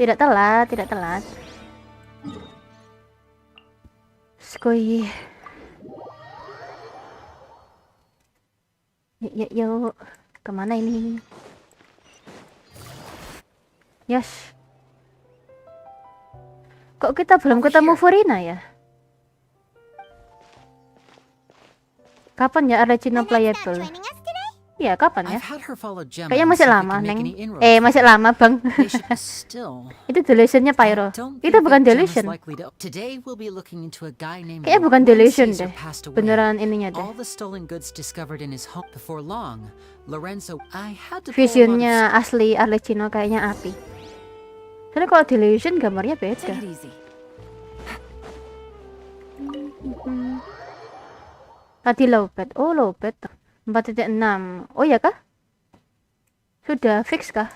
Tidak telat, tidak telat. Skoy. Yuk. Kemana ini? Yes. Kok kita belum ketemu Furina ya? Kapan ya Arlecchino playable? Iya, kapan ya? Kayaknya masih lama, Neng. Masih lama, Bang. Itu delusionnya Pyro. Itu bukan delusion. Kayaknya bukan delusion deh. Beneran ininya deh. Visionnya asli Arlecchino kayaknya api. Karena kalau delusion gambarnya beda. Tadi lowbat. Oh, lowbat. 4.6. Oh ya kah? Sudah fix kah?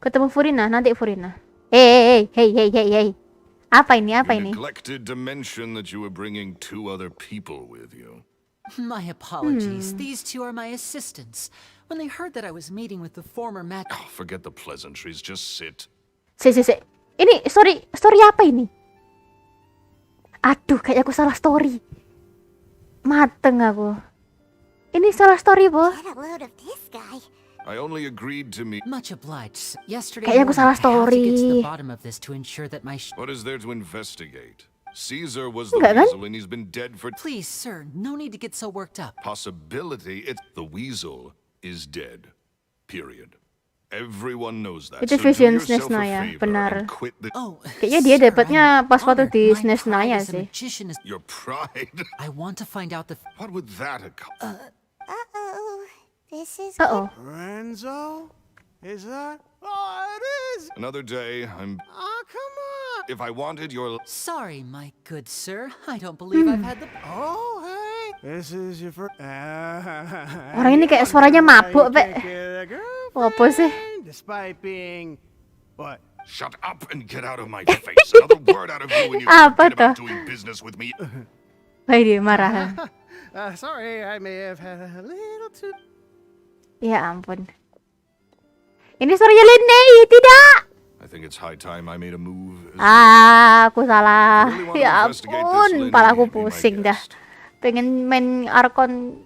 Ketemu Furina, nanti Furina. Hey. Apa ini? You neglected to mention that you were bringing 2 other people with you. My apologies. These 2 are my assistants. When they heard that I was meeting with the former Forget the pleasantries, just sit. Si. Ini story apa ini? Aduh, kayak aku salah story. Mateng aku. Ini salah story, Bo. Get a load of this guy. I only agreed to meet. Much obliged. Yesterday Kayaknya aku salah morning, I have to get to story. the bottom of this to ensure that my What is there to investigate? Caesar was the Enggak, kan? weasel and he's been dead for. Please, sir, no need to get so worked up. Possibility, it's the weasel is dead. Period. Everyone knows that. Itu So do vision yourself Snesna a ya, favor benar. and quit the. Oh, Kayaknya dia sir, dapatnya I'm pas waktu honored. di My Snesna pride ya as a sih. magician is- Your pride. I want to find out the. What would that accomplish? Uh-oh. This is Uh-oh. Renzo? Is that? Oh, it is! Another day, I'm. Oh, come on! If I wanted your. Sorry, my good sir. I don't believe I've had the. Oh, hey! This is your first. Orang ini kayak suaranya mabuk, Pak. Apa sih? Despite being. What? Shut up and get out of my face. Another word out of you when you Apa forget about tuh? doing business with me. Baik dia marah. Sorry, I may have had a little too. Ya ampun. Ini suaranya Linnea, tidak. I think it's high time I made a move. Aku salah. Really want to Ya investigate this, ampun, Linnea? palaku Be my pusing dah. Pengen main Arkon,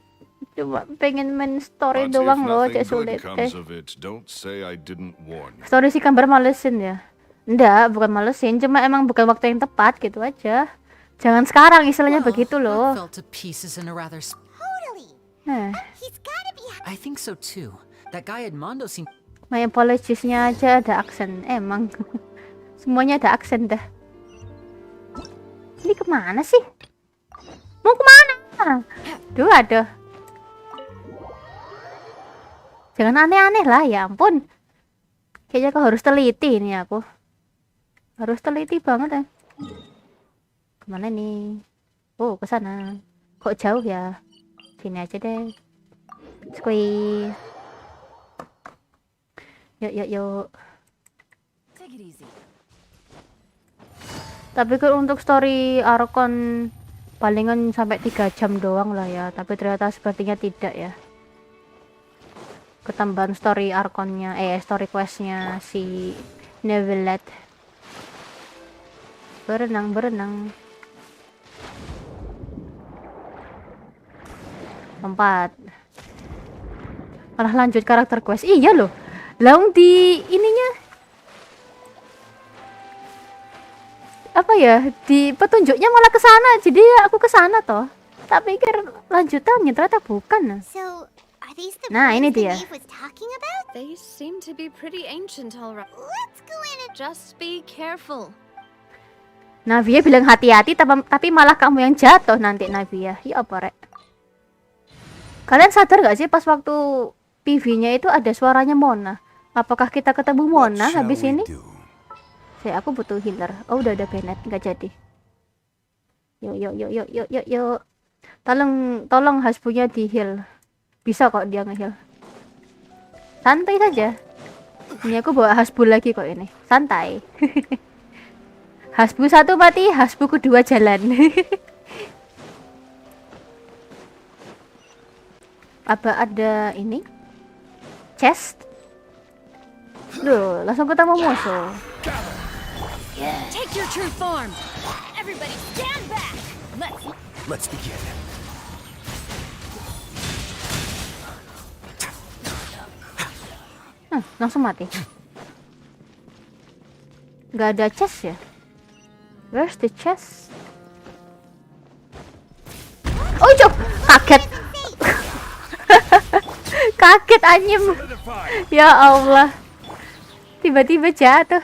cuma pengen main story But doang if loh, nothing cek good sulit comes deh. of it, don't say I didn't warn you. Story si gambar malesin ya? Enggak, bukan malesin, cuma emang bukan waktu yang tepat gitu aja. Jangan sekarang, istilahnya begitu loh. Fell to pieces in a rather. Totally. Nah, He's gotta be. I think so too. That guy Edmondo seemed. my apologies-nya aja ada aksen. Emang semuanya ada aksen dah. Ini kemana sih? Mau kemana? Duh, aduh. Jangan aneh-aneh lah, ya ampun. Kayaknya kau harus teliti ini aku. Harus teliti banget ya. Kemana nih? Oh, ke sana. Kok jauh ya? Sini aja deh. Squee. Yuk. Tapi kalau untuk story Arkon palingan sampai 3 jam doang lah ya. Tapi ternyata sepertinya tidak ya. Ketambahan story Arkonnya, story questnya si Nevelet. Berenang. Lompat. Malah lanjut karakter quest. Iya loh. Laung di ininya apa ya, di petunjuknya malah ke sana, jadi aku ke sana toh. Tak pikir lanjutannya, ternyata bukan. So, are these the Nah, ini birds dia. Neve was talking about? They seem to be pretty ancient, all right. Let's go in and Just be careful. Navia bilang hati-hati, tapi malah kamu yang jatuh nanti, Navia. Ya apa, Rek? Kalian sadar gak sih pas waktu PV-nya itu ada suaranya Mona? Apakah kita ketemu Mona habis ini? Aku butuh healer. Oh, udah ada Bennett, nggak jadi. Yuk. Tolong Hasbunya di heal. Bisa kok dia nge-heal. Santai saja. Ini aku bawa Hasbu lagi kok ini. Santai. Hasbu 1 mati, Hasbu kedua jalan. Apa ada ini? Chest? Loh, langsung ketemu musuh. Take your true form. Everybody stand back. Let's begin. Langsung mati. Gak ada chest ya? Where's the chest? Oh, Jok! Kaget. Kaget anyem. Ya Allah. Tiba-tiba jatuh.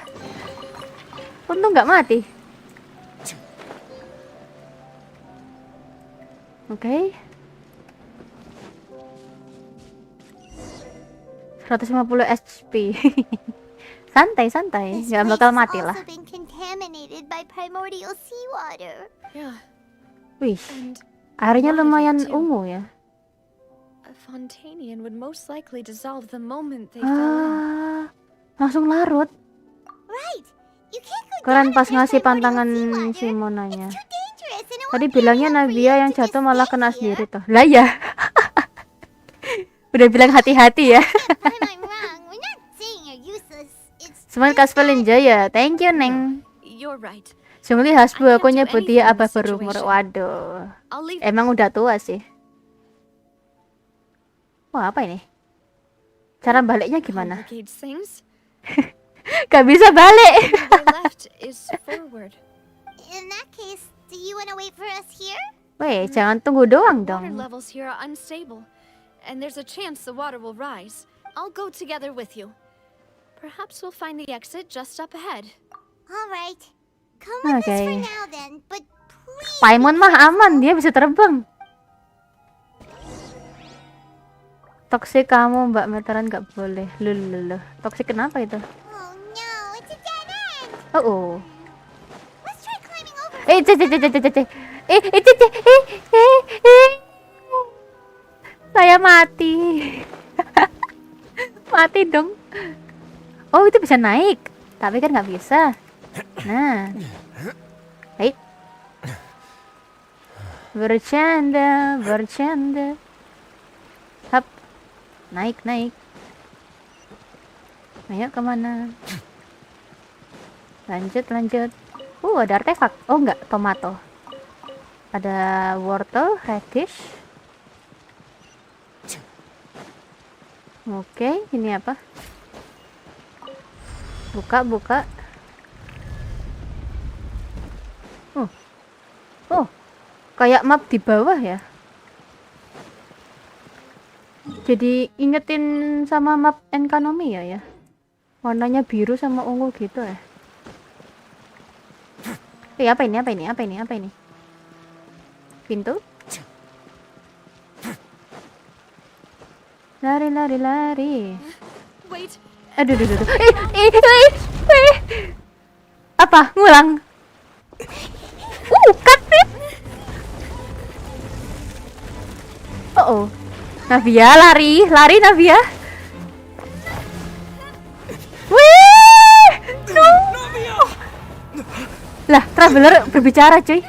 Untung nggak mati. Oke. 150 HP. Santai, nggak bakal mati lah. Also been contaminated by primordial seawater. Yeah. Wih, airnya lumayan ungu ya. A Fontanian would most likely dissolve the moment they fell in. Langsung larut. Right. You can't go Keren pas ngasih pantangan si Monanya. Tadi bilangnya Navia yang jatuh malah kena sendiri tuh. Lah ya. Udah bilang hati-hati ya. Semangat Kasvelin Jaya. Thank you, Neng. You're right. Sungguh Hasbu aku nyebut dia abah berumur. Waduh. Emang udah tua sih. Wah, apa ini? Cara baliknya gimana? Complicates things. Gak bisa balik. The way left is forward. In that case, do you want to wait for us here? Weh, jangan tunggu doang Water dong. levels here are unstable, and there's a chance the water will rise. I'll go together with you. Perhaps we'll find the exit just up ahead. All right. Come with us for Okay. now then, but please. Paimon mah aman, dia bisa terbang. Toksik kamu, Mbak Meteran nggak boleh. Lulu. Toksik kenapa itu? Oh no, it's a dead end. Oh. Let's try climbing over. Saya mati. Mati dong. Oh, itu bisa naik. Tapi kan nggak bisa. Nah. Baik. Bercanda. Hap. Naik. Ayo kemana? Lanjut. Ada artefak. Oh enggak, tomato. Ada wortel, radish. Oke, ini apa? Buka. Oh, kayak map di bawah ya. Jadi ingetin sama map ekonomi ya. Warnanya biru sama ungu gitu ya. Apa ini? Pintu? Lari. Wait. Aduh. Apa? Ngulang. Cutscene. Oh. Navia, lari Navia. Wih! No. Lah, Traveler berbicara, cuy.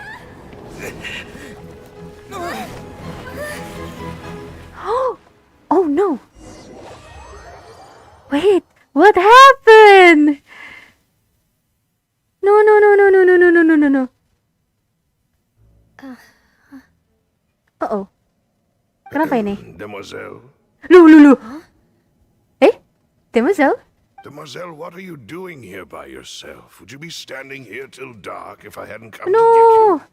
Oh no. Wait, what happened? No. Uh-oh. Kenapa ini? Demoiselle? Lu. Demoiselle? Demoiselle, what are you doing here by yourself? Would you be standing here till dark if I hadn't come to get No. you?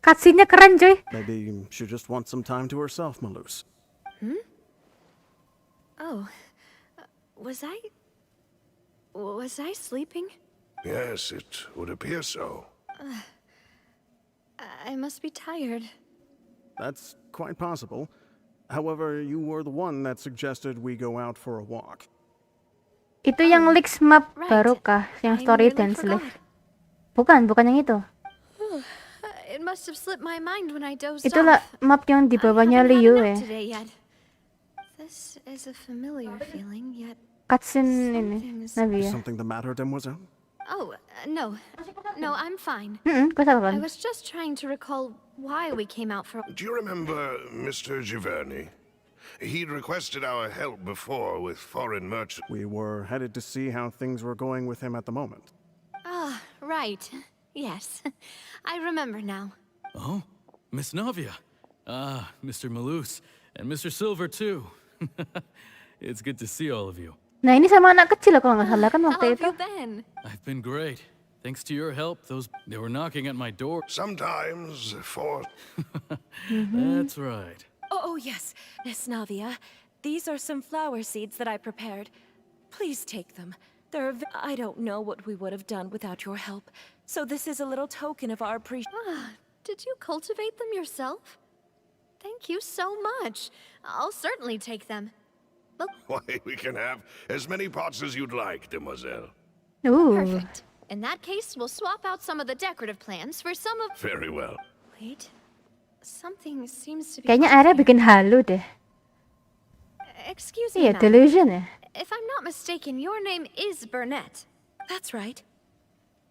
Cutscene-nya keren, cuy. Maybe she just wants some time to herself, Malus. Oh. Was I sleeping? Yes, it would appear so. I must be tired. That's quite possible. However, you were the one that suggested we go out for a walk. Itu yang leaks map right. baru kah? Yang story really dance live? forgot. Bukan yang itu. It must have slipped my mind when I dozed Itulah off. map yang di bawahnya I haven't had Liu a nap ya. today yet. This is a familiar feeling, yet Cutscene ini, Is Navia. something the matter, Demoiselle? Oh, no, I'm fine. Kau sabar. I was just trying to recall why we came out for. Do you remember Mr. Giverny? He'd requested our help before with foreign merchants. We were headed to see how things were going with him at the moment. Ah, right. Yes, I remember now. Oh, Miss Navia. Ah, Mr. Malus. And Mr. Silver, too. It's good to see all of you. Nah, ini sama anak kecil kalau nggak salah kan How waktu have itu. you been? I've been great. Thanks to your help, they were knocking at my door. Sometimes for... That's right. Oh, yes, Miss Navia. These are some flower seeds that I prepared. Please take them. I don't know what we would have done without your help. So this is a little token of our appreciation. Did you cultivate them yourself? Thank you so much. I'll certainly take them. Look. Why, we can have as many pots as you'd like, Demoiselle. Ooh. Perfect. In that case, we'll swap out some of the decorative plants for some of... Very well. Wait. Something seems to be... Kayaknya airnya bikin halu deh. Excuse me, Iya, ma'am. delusion ya. If I'm not mistaken, your name is Burnett. That's right.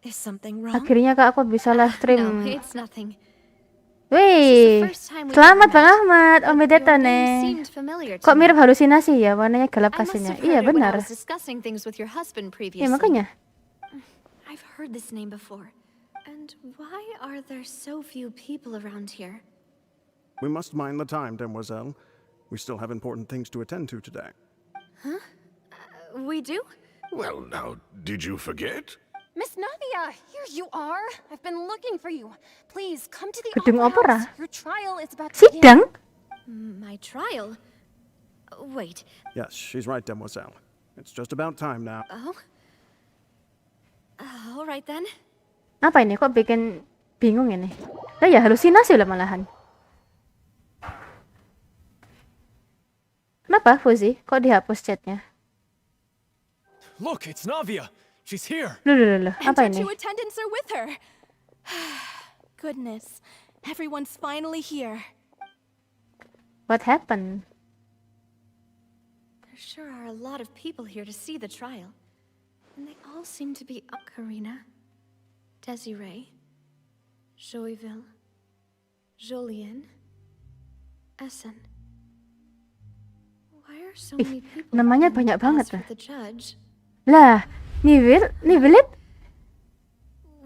Is something wrong? Akhirnya Kak aku bisa live stream. No, it's nothing. Wih, selamat Bang Ahmad, Om Bedeta nih. Kok mirip halusinasi ya, warnanya gelap kasihnya. Iya benar. Iya makanya. I've heard this name before. And why are there so few people around here? We must mind the time, Demoiselle. We still have important things to attend to today. Huh? We do? Well, now, did you forget? Miss Navia, here you are. I've been looking for you. Please come to the Gedung opera house. opera. Your trial is about to Sidang? begin. My trial? Wait. Yes, she's right, Demoiselle. It's just about time now. Oh? All right then. Apa ini kok bikin bingung ini? Lah ya halusinasi lah malahan. Kenapa Fuzi? Kok dihapus chatnya? Look, it's Navia. She's here. Loh, apa And ini? her two attendants are with her. Goodness, everyone's finally here. What happened? There sure are a lot of people here to see the trial. And they all seem to be Karina, Desiree, Joyville, Jolien, Essen. Why are so many people Namanya banyak banget as lah. for the judge? Lah, Nivelet?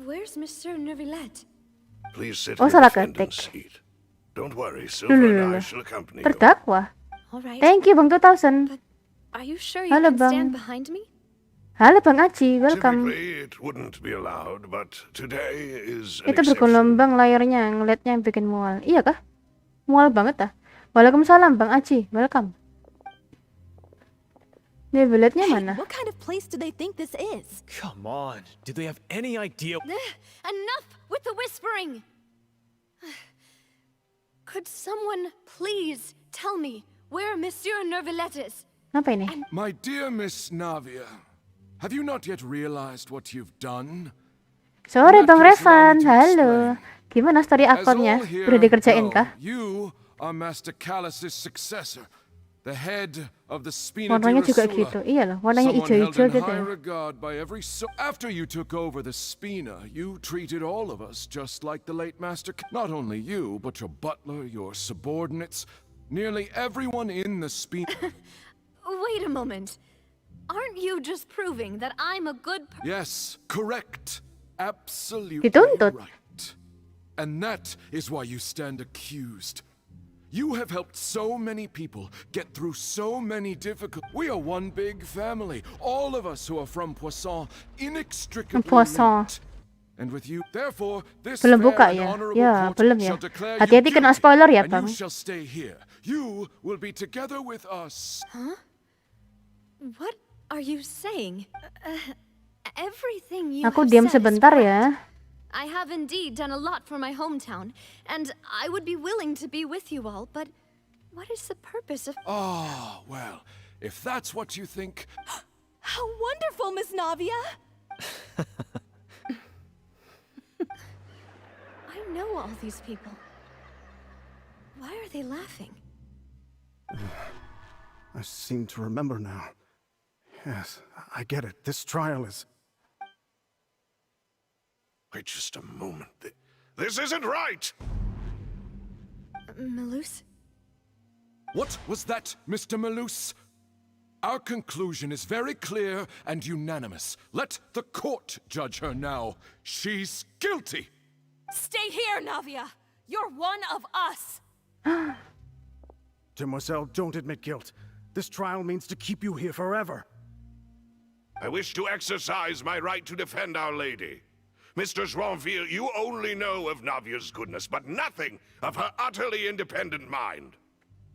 Where's Mr. Neuvillette? Please sit Oh, in the salah defendant's ketik. seat. Don't worry, Silver and I shall accompany you. Terdakwa. All right. Thank you Bang 2000. Are you sure you Halo, can Bang. stand behind me? Halo Bang Aci, welcome. Typically, it wouldn't be allowed, but today is an Itu exception. bergelombang layarnya, ngeliatnya yang bikin mual. Iya kah? Mual banget ah. Waalaikumsalam Bang Aci, welcome. Niveletnya mana? What kind of place do they think this is? Come on. Do they have any idea? Enough with the whispering! Could someone please tell me where Monsieur Neuvillette is? Apa ini? My dear Miss Navia, have you not yet realized what you've done? Sore Bang Revan, halo. Gimana story As akunnya? all here Udah dikerjain know, kah? You are Master Callus's successor, the head of the Warnanya juga Spina gitu. Iya loh, warnanya Someone held hijau-hijau in gitu high ya. regard by every After you took over the Spina, you treated all of us just like the late Master. Not only you, but your butler, your subordinates, nearly everyone in the Spina. Wait a moment. Aren't you just proving that I'm a good Yes, correct. Absolutely Dituntut. right. And that is why you stand accused. You have helped so many people get through so many difficult. We are one big family. All of us who are from Poisson, inextricably Poisson. linked. And with you, therefore, this Belum fair buka and ya? honorable Ya, court belum ya. shall declare you Hati-hati kena guilty, spoiler ya, and Bang. you shall stay here. You will be together with us. Huh? What are you saying? Everything you Aku have diam said is sebentar correct. ya. I have indeed done a lot for my hometown, and I would be willing to be with you all, but what is the purpose of... Ah, well, if that's what you think... How wonderful, Miss Navia! I know all these people. Why are they laughing? I seem to remember now. Yes, I get it. This trial is... Wait just a moment. This isn't right! Malus? What was that, Mr. Malus? Our conclusion is very clear and unanimous. Let the court judge her now. She's guilty! Stay here, Navia! You're one of us! Demoiselle, don't admit guilt. This trial means to keep you here forever. I wish to exercise my right to defend Our Lady. Mr. Joinville, you only know of Navia's goodness, but nothing of her utterly independent mind.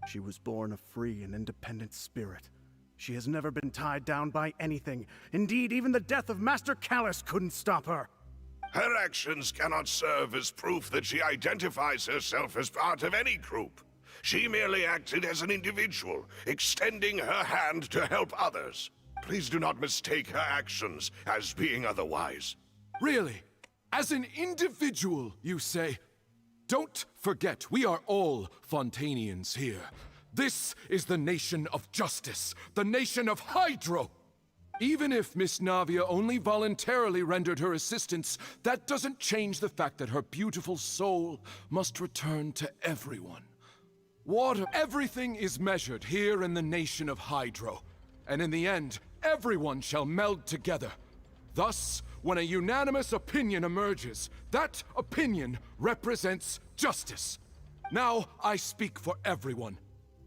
She was born a free and independent spirit. She has never been tied down by anything. Indeed, even the death of Master Callus couldn't stop her. Her actions cannot serve as proof that she identifies herself as part of any group. She merely acted as an individual, extending her hand to help others. Please do not mistake her actions as being otherwise. Really? As an individual, you say? Don't forget, we are all Fontanians here. This is the nation of justice, the nation of Hydro. Even if Miss Navia only voluntarily rendered her assistance, that doesn't change the fact that her beautiful soul must return to everyone. Water, everything is measured here in the nation of Hydro. And in the end, everyone shall meld together. Thus, when a unanimous opinion emerges, that opinion represents justice. Now I speak for everyone.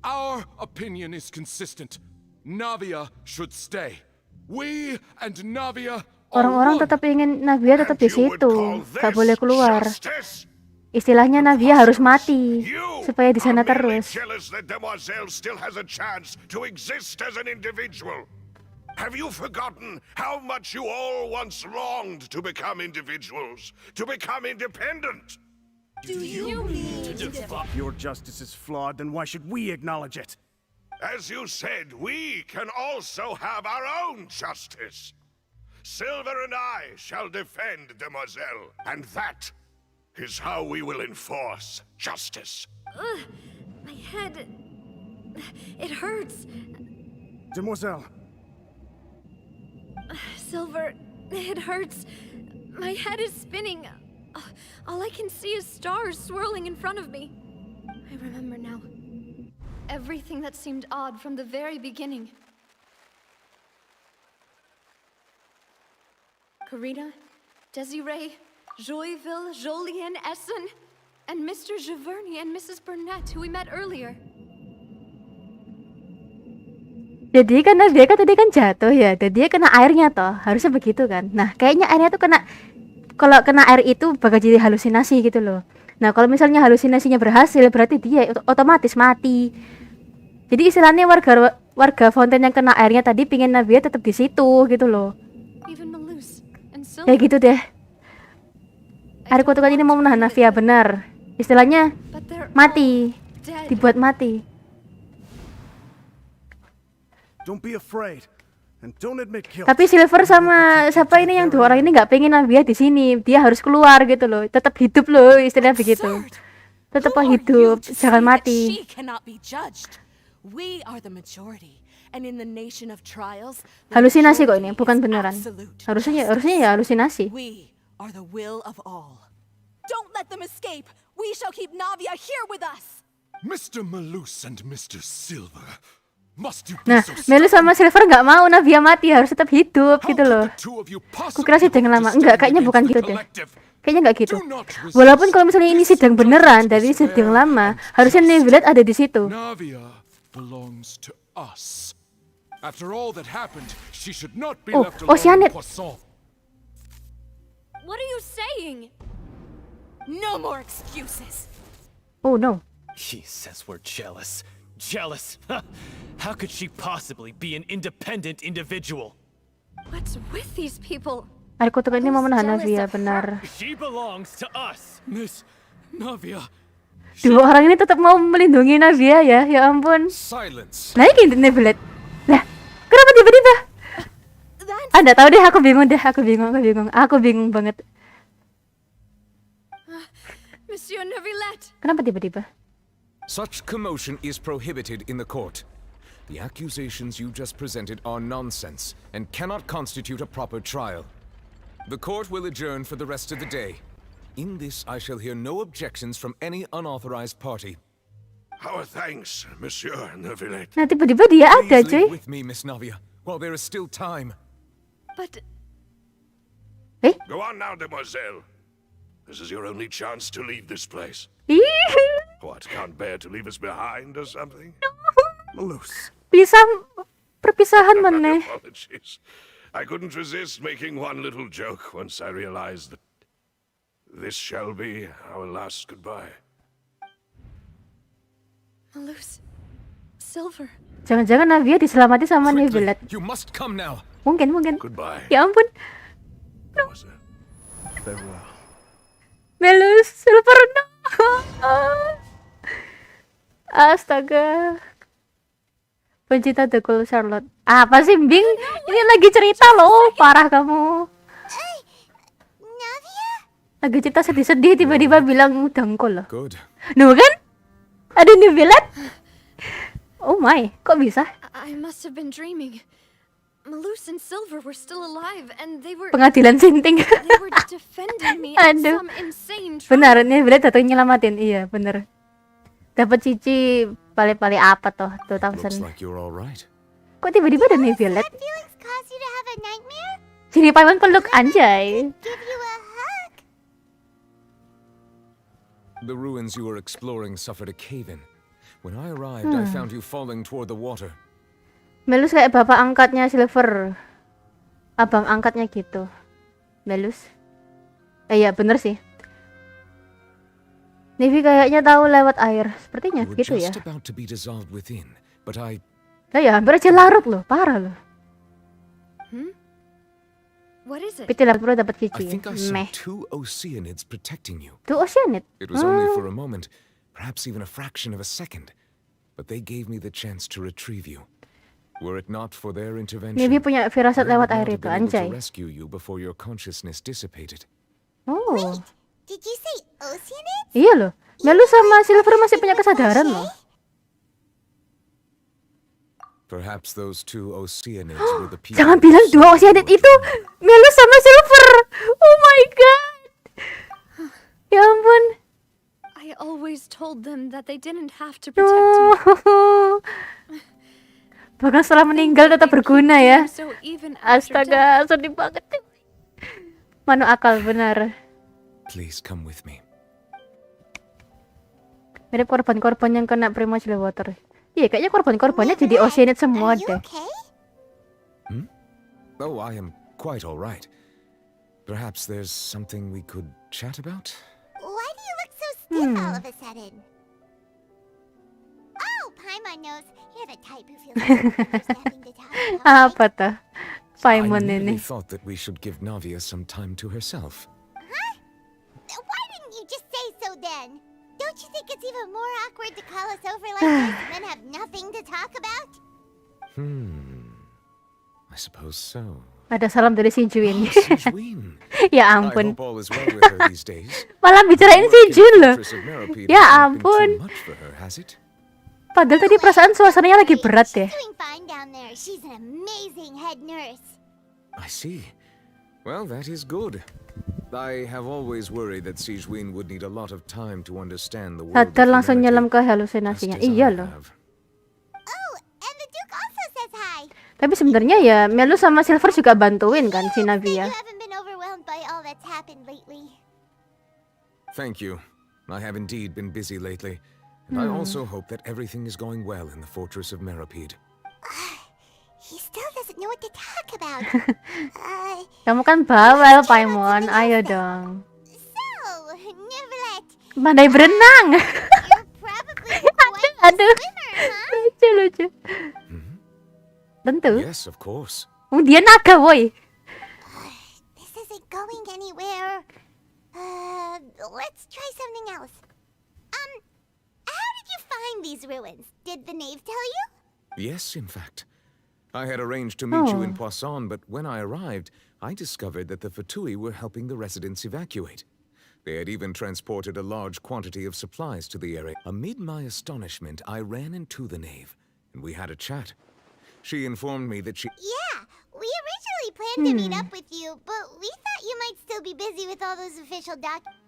Our opinion is consistent. Navia should stay. We and Navia Orang-orang tetap ingin Navia tetap di situ, gak boleh keluar. Istilahnya Navia harus mati supaya di sana terus. Jealous that Demoiselle still has a chance to exist as an individual. Have you forgotten how much you all once longed to become individuals, to become independent? Do you mean to defy? If your justice is flawed, then why should we acknowledge it? As you said, we can also have our own justice. Silver and I shall defend Demoiselle, and that is how we will enforce justice. My head... it hurts. Demoiselle. Silver, it hurts. My head is spinning. All I can see is stars swirling in front of me. I remember now. Everything that seemed odd from the very beginning. Karina, Desiree, Joyville, Jolien, Essen, and Mr. Giverny and Mrs. Burnett, who we met earlier. Jadi kan Navia kan tadi kan jatuh ya, jadi dia kena airnya toh, harusnya begitu kan. Nah kayaknya airnya tuh kena, kalau kena air itu bakal jadi halusinasi gitu loh. Nah kalau misalnya halusinasinya berhasil, berarti dia otomatis mati. Jadi istilahnya warga Fountain yang kena airnya tadi pingin Navia tetap di situ gitu loh. Kayak gitu deh. Air kutukan ini mau menahan Navia, benar. Istilahnya mati, dibuat mati. Don't be afraid and don't admit guilt. Tapi Silver sama siapa ini yang dua orang ini nggak pengen Navia di sini. Dia harus keluar gitu loh. Tetap hidup loh, istilahnya begitu. Tetap hidup, jangan mati. She cannot be judged. We are the majority, and in the nation of trials, Halusinasi kok ini, bukan beneran. Harusnya ya halusinasi. we are the will of all. Don't let them escape. We shall keep Navia here with us. Mr. Malus and Mr. Silver. Nah, Melu sama Silver nggak mau Navia mati, harus tetap hidup gitu loh. Aku kira sidang lama, enggak, kayaknya bukan gitu deh. Kayaknya nggak gitu. Walaupun kalau misalnya ini sidang beneran dari sidang lama, harusnya Nevilet ada di situ. Navia belongs to us. After all that happened, she should not be Oh, left oh, si alone in Anet. Poisson. What are you saying? No more excuses. Oh no. He says we're jealous. Jealous? How could she possibly be an independent individual? What's with these people? Air kutukan ini mau menahan Navia, benar. She belongs to us. Miss Navia. Dua orang ini tetap mau melindungi Navia ya, ya ampun. Silence. Nah ini Nevilet. Lah, kenapa tiba-tiba? Anda tahu deh, aku bingung banget. Monsieur Nevilet. Kenapa tiba-tiba? Such commotion is prohibited in the court. The accusations you just presented are nonsense and cannot constitute a proper trial. The court will adjourn for the rest of the day. In this, I shall hear no objections from any unauthorized party. Our thanks, Monsieur Nevilet. Nah tiba-tiba dia ada, Please cuy. leave with me, Miss Navia, while there is still time. But... Go on now, Demoiselle. This is your only chance to leave this place. What, can't bear to leave us behind or something? Malus. Perpisahan maneh. Apologies. I couldn't resist making one little joke once I realized that this shall be our last goodbye. Malus. Silver. Jangan-jangan Navia diselamati sama Nevilet. You must come now. Mungkin. Goodbye. Ya ampun. Farewell. Melus, Silver, no. Astaga. Pencinta The Cool Charlotte. Apa sih, Bing? Ini lagi cerita loh, parah kamu. Lagi cerita sedih-sedih, tiba-tiba bilang dangkul loh. Good. Nuh kan? Ada Nevilet? Oh my, kok bisa? I must have been dreaming. Malus and Silver were still alive, and they were... Pengadilan sinting. They were defending me in Aduh. some insane trial. Benar, Nevilet datang nyelamatin. Iya, bener. Dapat cici pali-pali apa toh? Looks like you're all right. Kok tiba-tiba ada Nevilet? Feelings cause you to have a nightmare? Sini paman peluk anjay. Give you a hug. The ruins you were exploring suffered a cave-in. When I arrived, I found you falling toward the water. Melus kayak bapak angkatnya Silver. Abang angkatnya gitu. Melus. Iya bener sih. Navy kayaknya tahu lewat air. Sepertinya gitu ya. Lah ya hampir aja larut loh. Parah loh. What is it? Pitil perlu dapat cici. I think I saw 2 oceanids protecting you. 2 oceanid? It was only for a moment, perhaps even a fraction of a second. But they gave me the chance to retrieve you. Were it not for their intervention, Navy punya firasat lewat air I itu, would have been able anjay. to rescue you before your consciousness dissipated. Oh. Wait, did you say oceanids? Iya loh. Melu sama Silver masih punya kesadaran loh. Perhaps those 2 oceanids were the people. Jangan bilang 2 oceanid itu Melu sama Silver. Oh my god. Ya ampun. I always told them that they didn't have to protect me. Bahkan setelah meninggal tetap berguna ya. Astaga, sedih banget. Manu akal benar. Please come with me. Mirip korban-korban yang kena premature water. Iya, kayaknya korban-korbannya jadi oceanid semua deh. Oh, I am quite all right. Perhaps there's something we could chat about? Why do you look so stiff all of a sudden? Oh, Paimon knows. You're the type who feels like there's nothing to talk about. Apa tuh? Paimon I ini. really thought that we should give Navia some time to herself. Huh? Why didn't you just say so then? Don't you think it's even more awkward to call us over like this and then have nothing to talk about? I suppose so. Ada salam dari si Juin. Sijuin. Ya I ampun. hope all is well with her these days. Malah bicarain si Jun loh. Ya ampun. Much for her, has it? Padahal tadi perasaan suasananya lagi berat deh. Doing fine down there. She's an amazing head nurse. I see. Well, that is good. I have always worried that Sijuin would need a lot of time to understand the world. Sadar langsung nyelam ke halusinasinya. Iya loh. Oh, and the Duke also says hi. Tapi sebenarnya ya Melu sama Silver juga bantuin kan si Navia. You haven't been overwhelmed by all that's happened lately. Thank you. I have indeed been busy lately. And I also hope that everything is going well in the fortress of Meripede. He still doesn't know what to talk about. Kamu kan bawel, Paimon. Ayo dong. So, Neverlet. Pandai berenang. Aduh. Lucu. Tentu. Yes, of course. Dia naga, woi. This isn't going anywhere. Let's try something else. How did you find these ruins? Did the knave tell you? Yes, in fact. I had arranged to meet you in Poisson, but when I arrived, I discovered that the Fatui were helping the residents evacuate. They had even transported a large quantity of supplies to the area. Amid my astonishment, I ran into the knave, and we had a chat. She informed me that she... Yeah, we originally planned to meet up with you, but we thought you might still be busy with all those official documents.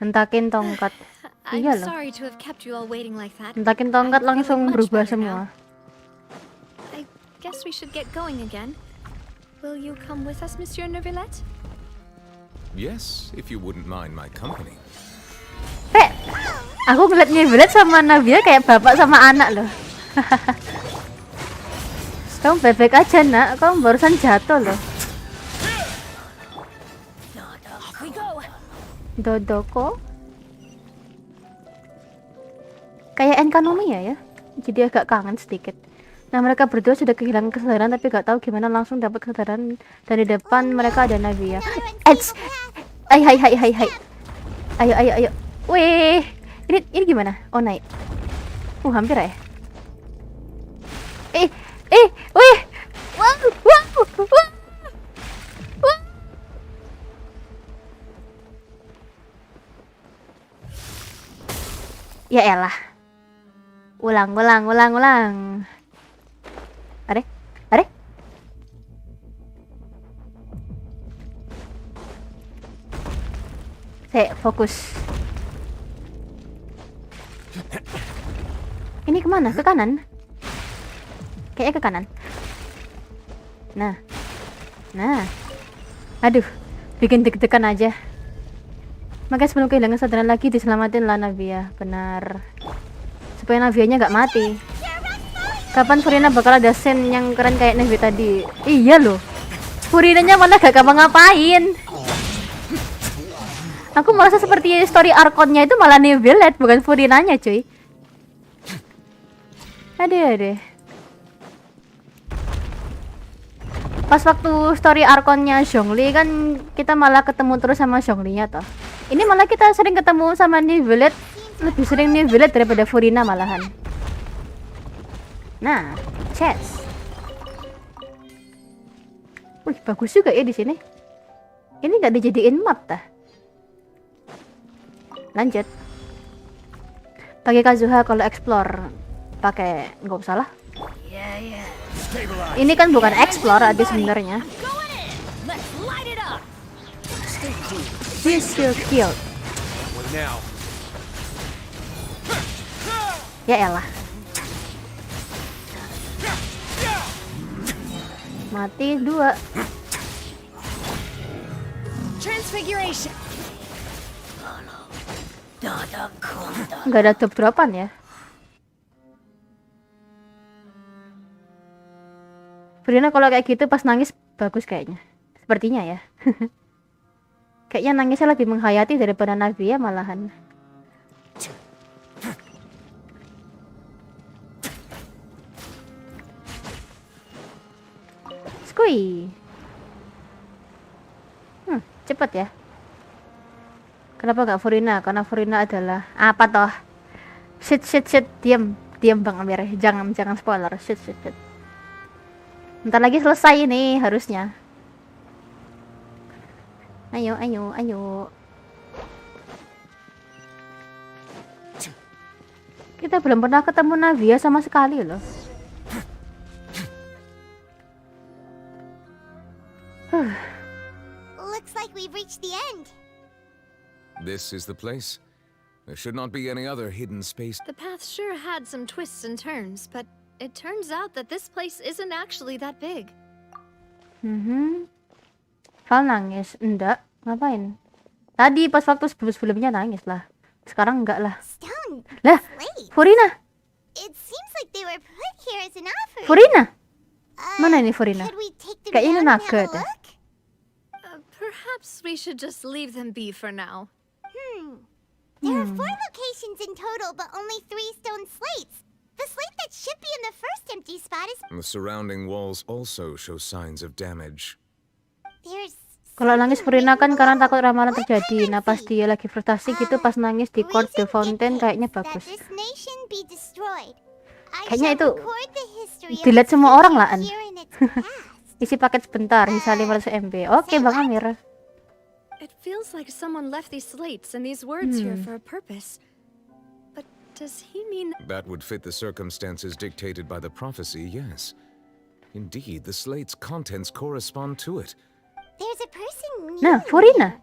Hentakin tongkat. Iya I'm loh. sorry to have kept you all waiting like that. Hentakin tongkat I'm langsung feeling much berubah better semua. now. I guess we should get going again. Will you come with us, Monsieur Neuvillette? Yes, if you wouldn't mind my company. Aku ngeliat Neuvillette sama Navia kayak bapak sama anak loh. Kamu bebek aja nak, kamu barusan jatuh loh. Dodoko. Kayak Enkanomiya ya. Jadi agak kangen sedikit. Nah mereka berdua sudah kehilangan kesadaran tapi gak tahu gimana langsung dapat kesadaran. Dan di depan mereka ada Navia. Hai. Ayo. Wih. Ini gimana? Oh naik. Hampir ya. Wih. Wow. Ya elah. Ulang. Are? Saya fokus. Ini kemana? Ke kanan? Kayaknya ke kanan. Nah. Aduh, bikin deg-degan aja. Makanya sebelum kehilangan kesadaran lagi diselamatin lah Navia, benar. Supaya Navianya nggak mati. Kapan Furina bakal ada scene yang keren kayak Navi tadi? Iya loh. Furinanya mana gak ngapa-ngapain. Aku merasa seperti story Archon-nya itu malah Nevilet, bukan Furinanya cuy. Aduh. Pas waktu story Archon-nya Zhongli kan kita malah ketemu terus sama Zhongli-nya toh. Ini malah kita sering ketemu sama Nevilet, lebih sering Nevilet daripada Furina malahan. Nah, chest. Wih, bagus juga ya di sini. Ini nggak dijadiin map tah. Lanjut. Pakai Kazuha kalau explore, pakai nggak usah lah. Ini kan bukan explore ada sebenarnya. Kill. Ya elah. Mati 2. Transfiguration. Nggak ada drop-dropan ya. Furina kalau kayak gitu pas nangis bagus kayaknya. Sepertinya ya. Kayaknya nangisnya lebih menghayati daripada Navia malahan. Skui. Cepet ya. Kenapa gak Furina? Karena Furina adalah apa toh? Shit. Diam Bang Amir. Jangan spoiler. Shit. Bentar lagi selesai ini harusnya. Ayo. Kita belum pernah ketemu Navia sama sekali loh. Looks like we've reached the end. This is the place. There should not be any other hidden space. The path sure had some twists and turns, but it turns out that this place isn't actually that big. Vall nangis? Enggak, ngapain? Tadi pas waktu sebelumnya nangis lah. Sekarang enggak lah. Lah, Furina. It seems like they were put here as an offering. Furina. Mana ini Furina? Kayaknya ini nugget ya. Perhaps we should just leave them be for now. There are 4 locations in total, but only 3 stone slates. The slate that should be in the first empty spot is... The surrounding walls also show signs of damage. Kalau nangis Furina kan karena takut ramalan terjadi. Nah pas dia lagi frustasi gitu pas nangis di Court de Fontaine kayaknya bagus. Kayaknya itu dilihat semua orang lah an. Isi paket sebentar, sisa 500 MB. Oke Bang Amir. It feels like someone left these slates and these words here for a purpose. But does he mean... That would fit the circumstances dictated by the prophecy, yes. Indeed, the slate's contents correspond to it. There's a person Nah, Furina.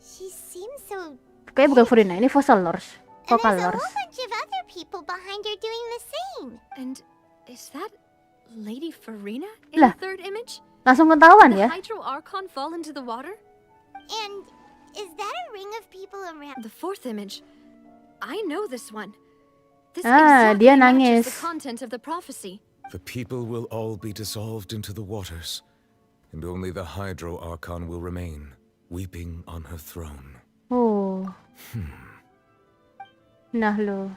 She seems so... Kayaknya bukan Furina, ini Vocal Lords. And there's a whole bunch of other people behind her doing the same. And is that Lady Furina in the third image? Langsung ketahuan ya. The Hydro Archon fall into the water? And is that a ring of people around? The fourth image. I know this one. This dia nangis. the content of the prophecy. The people will all be dissolved into the waters, and only the Hydro Archon will remain, weeping on her throne. Oh. Nah lo.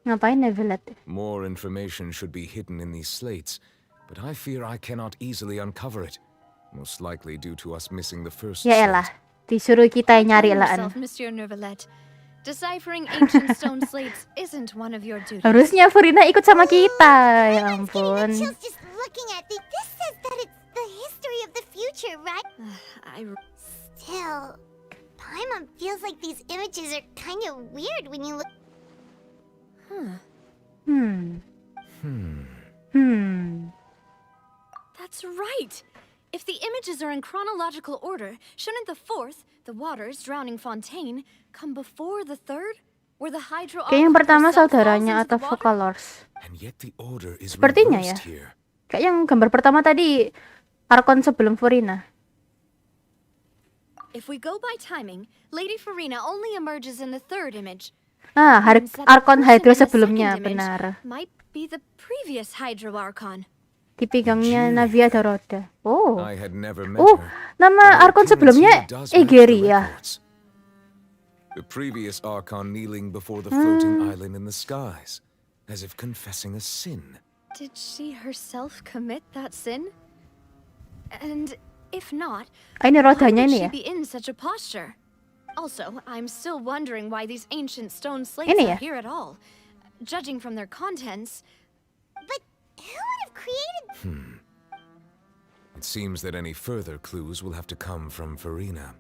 Ngapain Nevilet? More information should be hidden in these slates, but I fear I cannot easily uncover it. Most likely due to us missing the first Ya elah, disuruh kita nyari lah. Monsieur Nevilet. Deciphering ancient stone slates isn't one of your duties. Harusnya Furina ikut sama kita. Ya ampun. Just looking at this says that it's the history of the future, right? Still, Paimon feels like these images are kind of weird when you look. That's right. If the images are in chronological order, shouldn't the fourth, the waters drowning Fontaine, come before the third? where the hydro Kayak yang pertama herself falls saudaranya into the atau water? Vocalors. And yet the order is Sepertinya ya. reversed here. Kayak yang gambar pertama tadi, Arkon sebelum Furina. If we go by timing, Lady Furina only emerges in the third image. Ah, Means that the Arkon person Hydro in the sebelumnya, second image benar. Might be the previous Hydro Archon. Di pinggangnya Navia ada roda. Oh. I had never met Oh, her, nama but her Arkon appearance sebelumnya here does match the Egeria. records. The previous Archon kneeling before the floating island in the skies, as if confessing a sin. Did she herself commit that sin? And if not, Ah, ini why rodanya would ini she ya? be in such a posture? Also, I'm still wondering why these ancient stone slates Ini ya? are here at all. Judging from their contents, But who would have created... It seems that any further clues will have to come from Furina.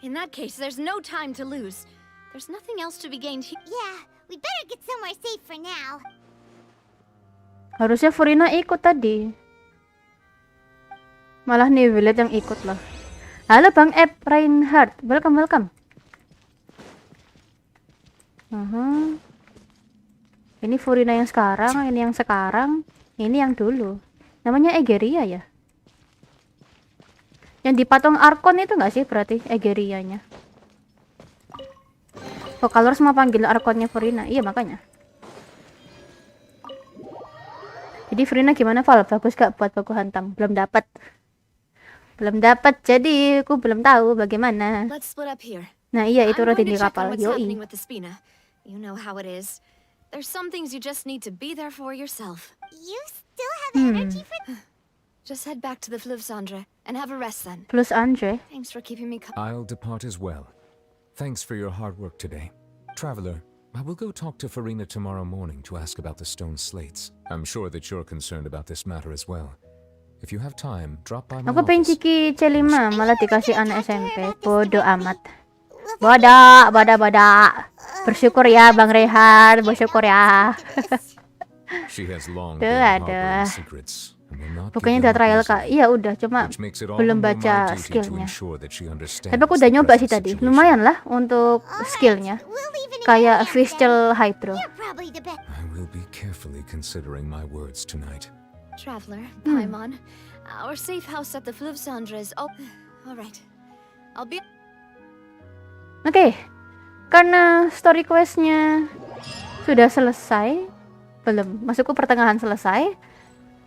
in that case, there's no time to lose. There's nothing else to be gained here. Yeah, we better get somewhere safe for now. Harusnya Furina ikut tadi. Malah nih Willet yang ikut loh. Halo Bang Ep Reinhardt, welcome. Ini Furina yang sekarang, ini yang sekarang, ini yang dulu. Namanya Egeria ya? Yang dipatung Arkon itu nggak sih berarti Egerianya? Vocalors mau panggil Arkonnya Furina, iya makanya. Jadi Furina gimana Vall? Bagus gak buat baku hantam? Belum dapat, jadi aku belum tahu bagaimana. Let's split up here. Nah iya itu I'm rutin going di to check kapal, on what's happening yoi. with the Spina. You know how it is. There's some things you just need to be there for yourself. You still have energy for... Just head back to the Fluvsandre and have a rest then. Plus Andre. Thanks for keeping me I'll depart as well. Thanks for your hard work today. Traveler, I will go talk to Furina tomorrow morning to ask about the stone slates. I'm sure that you're concerned about this matter as well. If you have time, drop by my Aku pengen office. ciki C5 malah dikasih anak SMP. Bodoh amat. Bodoh. Bersyukur ya Bang Rehan, bersyukur ya. She has long Tuh been ada. harboring secrets and will not Bukannya give udah them up trial easily, Kak. Iya udah, cuma which makes it all belum the more baca my duty to skillnya. ensure that she understands Tapi aku the udah nyoba sih present tadi. situation. Lumayan lah untuk skillnya. Kayak Fischl Hydro. Probably the best. I will be carefully considering my words tonight. Traveler, Paimon. Our safe house at the Fluvsandre is open. All right. I'll be... Oke. Karena story questnya sudah selesai. Belum. Maksudku pertengahan selesai.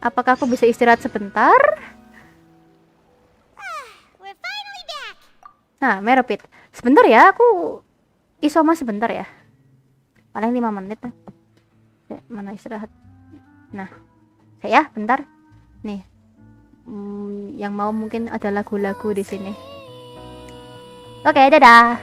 Apakah aku bisa istirahat sebentar? We're finally back. Nah, Meropit. Sebentar ya, aku isoma sebentar ya. Paling 5 menit. Mana istirahat? Nah, saya bentar. Nih. Yang mau mungkin ada lagu-lagu di sini. Oke, dadah.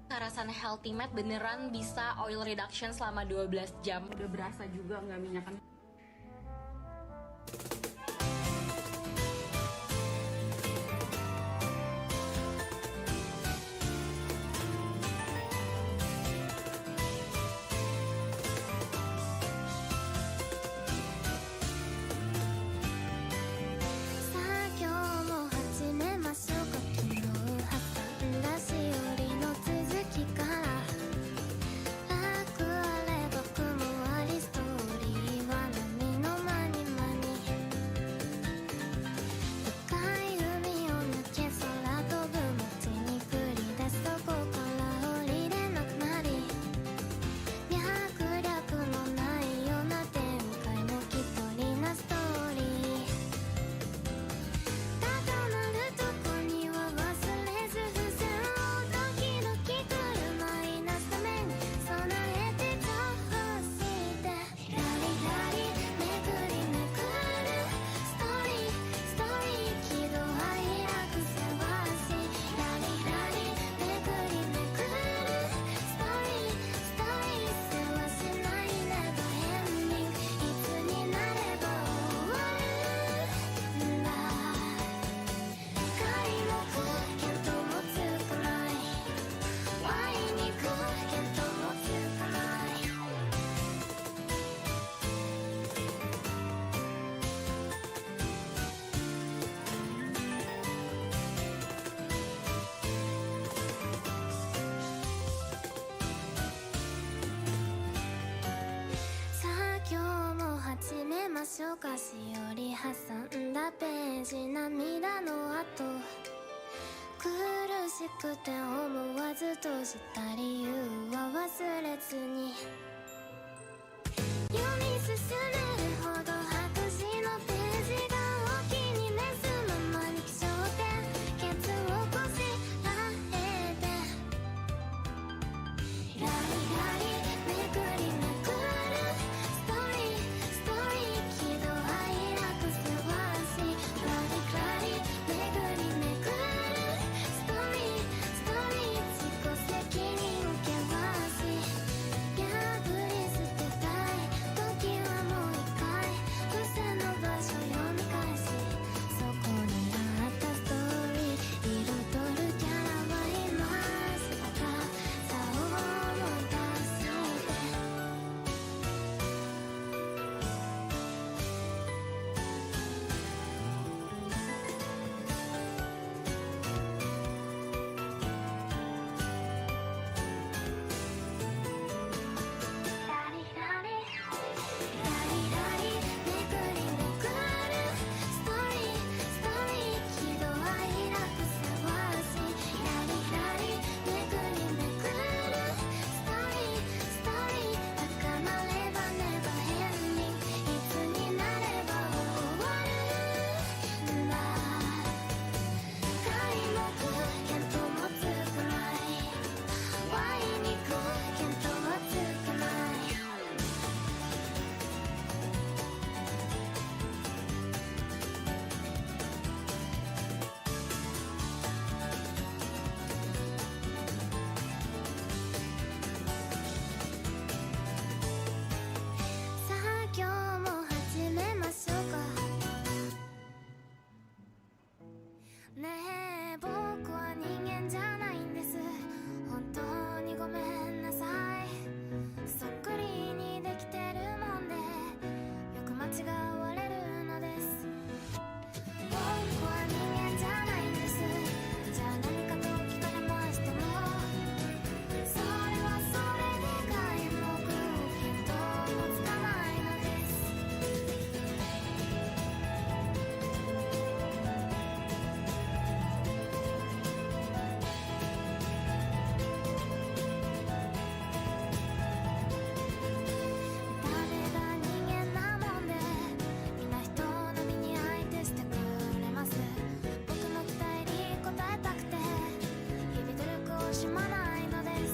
Karasan healthy mat beneran bisa oil reduction selama 12 jam. Udah berasa juga nggak minyakan. 書菓子より挟んだページ涙の跡苦しくて思わず閉じた理由は忘れずに読み進めるほど白紙のページがお気に召すままに気象点ケツをこしらえてラリラリめくりめくるストーリー喜怒哀楽せわしラリラリめくりめくるストーリー自己責任険し破り捨てたい時はもう一回伏線の場所読み返しそこにあったストーリー彩るキャラはいましたさあ思い出してラリラリラリラリめくりめくるストーリー喜怒哀楽せわしラリラリめくりめくるストーリー儚ればねば変にいつになれば終わるんだ開目見当もつくないワイにく見当もつくないさあ今日も始めましょうかねえ僕は人間じゃないんです本当にごめんなさいそっくりにできてるもんでよく間違われるのです僕は人間じゃないんですじゃあ何かと聞かれましてもそれはそれで皆目見当もつかないのです誰が人間なもんでみんな人並みに相手してくれます僕の期待に応えたくて日々努力を惜しまないのです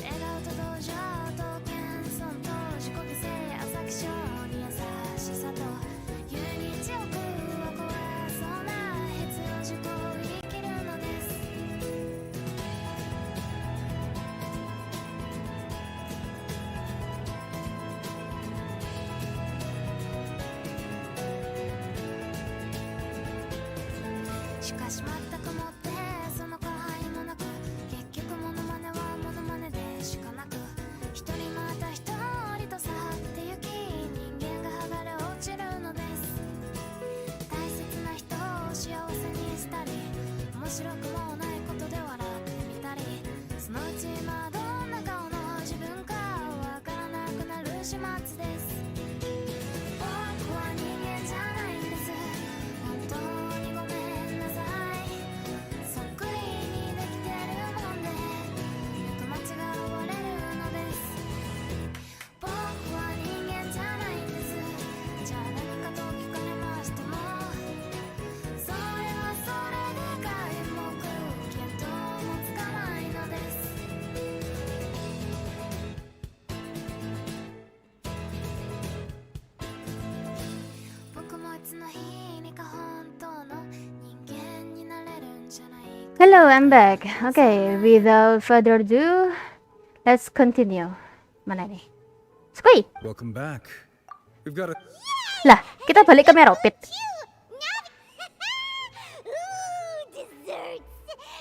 笑顔と同情と謙遜と自己犠牲浅き性に優しさと有日欲は壊そうな必要事項を生きるのですしかし全くもってその過配もなく結局モノマネはモノマネでしかなく一人また一人と去ってゆき人間が剥がれ落ちるのです大切な人を幸せにしたり面白くもないことで笑ってみたりそのうち今どんな顔の自分かわからなくなる始末です僕は人間じゃないんです本当にごめんなさいそっくりにできてるもんでよく間違われるのです僕は人間じゃないんですじゃあ何かと聞かれましてもそれはそれで皆目見当もつかないのです僕もいつの日にか本当の人間になれるんじゃない Hello, I'm back. Okay, without further ado, let's continue. Mana nih? Squee! Welcome back. We've got a... Lah, kita balik ke Meropit.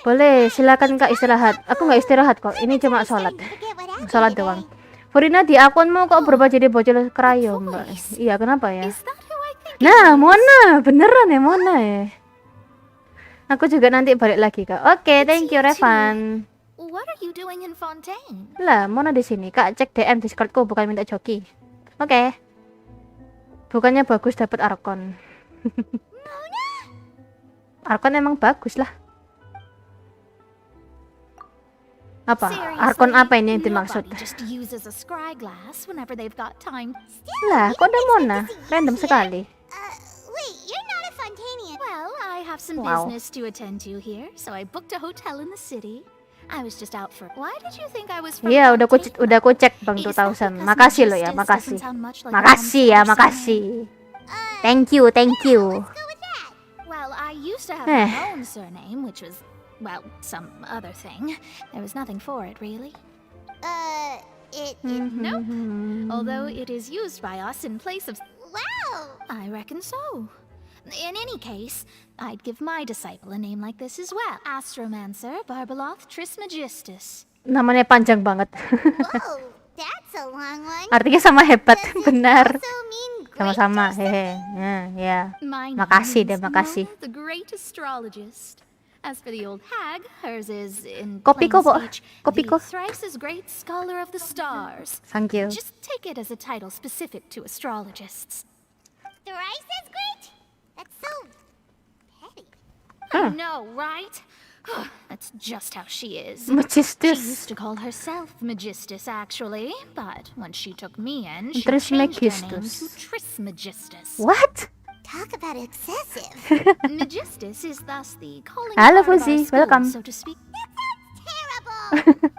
Boleh, silakan Kak istirahat. Aku nggak istirahat kok. Ini cuma sholat. Sholat doang. Furina, di akunmu kok berubah jadi bocil krayo, Mbak? Iya, kenapa ya? Nah, Mona, beneran ya Mona ya. Aku juga nanti balik lagi Kak. Oke, thank you Revan. What are you doing in Fontaine? Lah, Mona di sini. Kak, cek DM Discordku bukan minta joki. Oke. Bukannya bagus dapat Arkon. Arkon emang bagus lah. Apa? Arkon apa ini yang dimaksud? Lah, kok ada Mona? Random sekali. Wait, you're not a Fontanian. Well, I have some business to attend to here, so I booked a hotel in the city. I was just out for. Why did you think I was from? Iya, udah ku cek Bang 2000. Makasih lo ya, makasih. Makasih ya, makasih. Thank you. Well, I used to have my own surname, which was, well, some other thing. There was nothing for it, really. Nope. Although it is used by us in place of. Wow! I reckon so. In any case, I'd give my disciple a name like this as well. Astromancer Barbaloth Trismegistus. Namanya panjang banget. Whoa, that's a long one. Artinya sama hebat, benar. Sama-sama, hehe. Ya. Makasih deh, makasih. The great astrologist. As for the old hag, hers is in Kopi ko po. Kopi ko. Thrice's great scholar of the stars. Thank you. Just take it as a title specific to astrologists. Thrice's great? That's so petty. I know, right? That's just how she is. Magistus. She used to call herself Magistus, actually, but when she took me in, she Trismegistus. changed her name to Trismegistus. What? Talk about excessive. Magistus is thus the calling Halo card of our Fuzi, school, welcome. so to speak. That sounds terrible.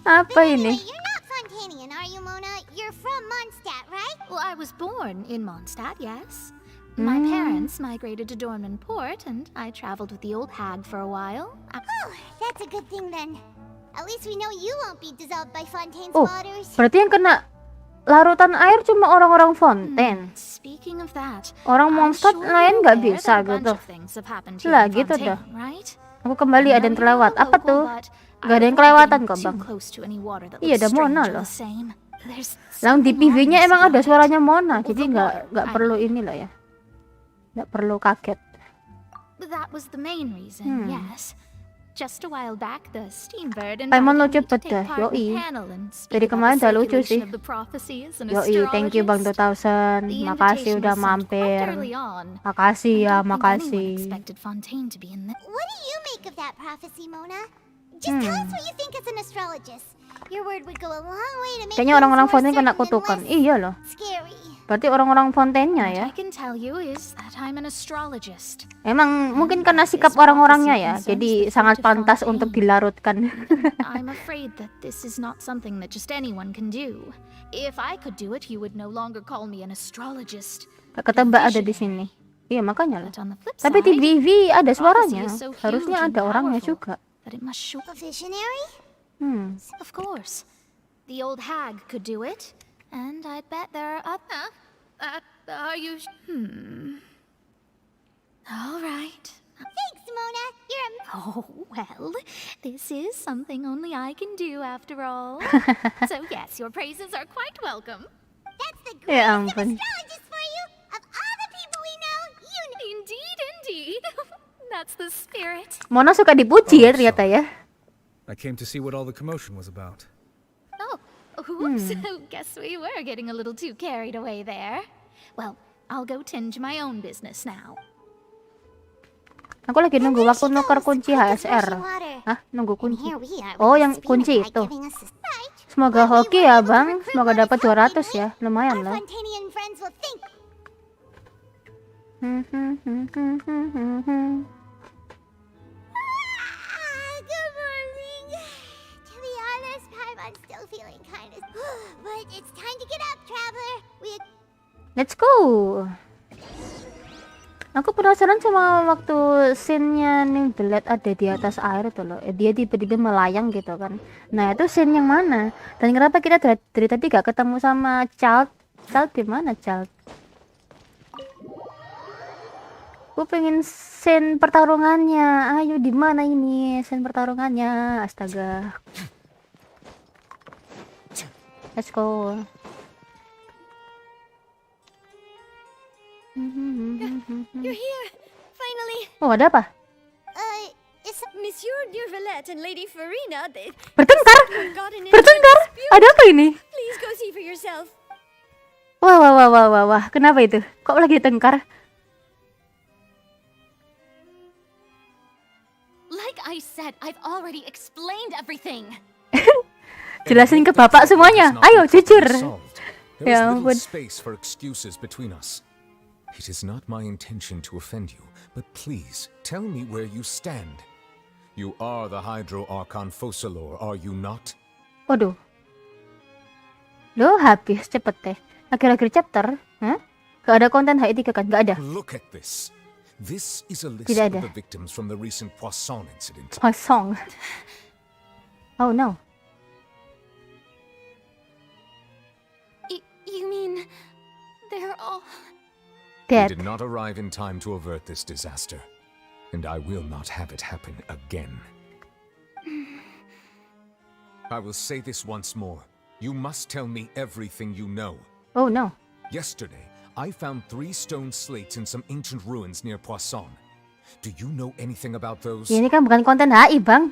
Apa ini? You're not Fontanian, are you, Mona? You're from Mondstadt, right? Well, I was born in Mondstadt, yes. My parents migrated to Dornman Port, and I traveled with the old hag for a while. Oh, that's a good thing then. At least we know you won't be dissolved by Fontaine's waters. Berarti yang kena larutan air cuma orang-orang Fontaine. Speaking of that, Orang Mondstadt lain nggak bisa gitu. Lah gitu dah. Aku kembali ada yang terlewat. Apa tuh? Gak ada yang kelewatan kok bang. Iya ada Mona loh. Lang di PV-nya emang ada suaranya Mona, jadi nggak perlu inilah ya. Nggak perlu kaget. That was the main reason, yes. Just a while back, the Steambird Paimon lo cepet dah, yoi. Dari kemarin udah lucu sih. Yoi, thank you Bang 2000. Makasih udah mampir. Makasih ya, makasih. What do you make of that prophecy, Mona? Just tell us what you think as an astrologist. Your word would go a long way to make Kayaknya orang-orang Fontaine kena kutukan. Iya loh. Scary. Berarti orang-orang Fontaine-nya ya. I can tell you is that I'm an astrologist. Emang mungkin karena sikap orang-orangnya ya, jadi sangat pantas untuk dilarutkan. I'm afraid that this is not something that just anyone can do. If I could do it, you would no longer call me an astrologist. Kata Mbak ada di sini. Iya makanya loh. Tapi di BV ada suaranya. Harusnya ada orangnya juga. That it must show a visionary? Of course. The old hag could do it. And I bet there are other. Are you? All right. Thanks, Mona. You're Oh, well, this is something only I can do after all. So yes, your praises are quite welcome. That's the greatest astrologist for you. Of all the people we know, you Indeed. That's the spirit. Mona suka dipuji ya ternyata ya. I came to see what all the commotion was about. Whoops, guess we were getting a little too carried away there. Well, I'll go tend to my own business now. Aku lagi nunggu waktu nuker kunci HSR. Hah? Nunggu kunci? Oh, yang kunci itu. Semoga hoki ya, Bang. Semoga dapat 200 ya. Lumayan lah. I'm still feeling kind of, but it's time to get up, traveler. Let's go. Aku penasaran sama waktu scene-nya nih Belet ada di atas air tuh loh. Dia tiba-tiba melayang gitu kan. Nah itu scene yang mana? Dan kenapa kita dari tadi gak ketemu sama Child? Child di mana Child? Aku pengen scene pertarungannya. Ayo di mana ini scene pertarungannya? Astaga. Let's go. You're here, finally. Oh, ada apa? It's Monsieur Nurvelet and Lady Farina. Bertengkar? Bertengkar? Ada apa ini? Please go see for yourself. Wah. Kenapa itu? Kok lagi tengkar? Like I said, I've already explained everything. Jelasin ke bapak semuanya. Ayo, jujur. There is Ya little ampun. space for excuses between us. It is not my intention to offend you, but please tell me where you stand. You are the Hydro Archon Focalor, are you not? Waduh. Loh, habis cepet deh. Akhir-akhir chapter, Gak ada konten HI3 kan? Gak ada. Look at this. This is a list Tidak of ada. the victims from the recent Poisson incident. Poisson. Oh no. You mean they're all... We Dead. did not arrive in time to avert this disaster, and I will not have it happen again. I will say this once more. You must tell me everything you know. Oh no. Yesterday, I found 3 stone slates in some ancient ruins near Poisson. Do you know anything about those? Ini kan bukan konten HI, Bang.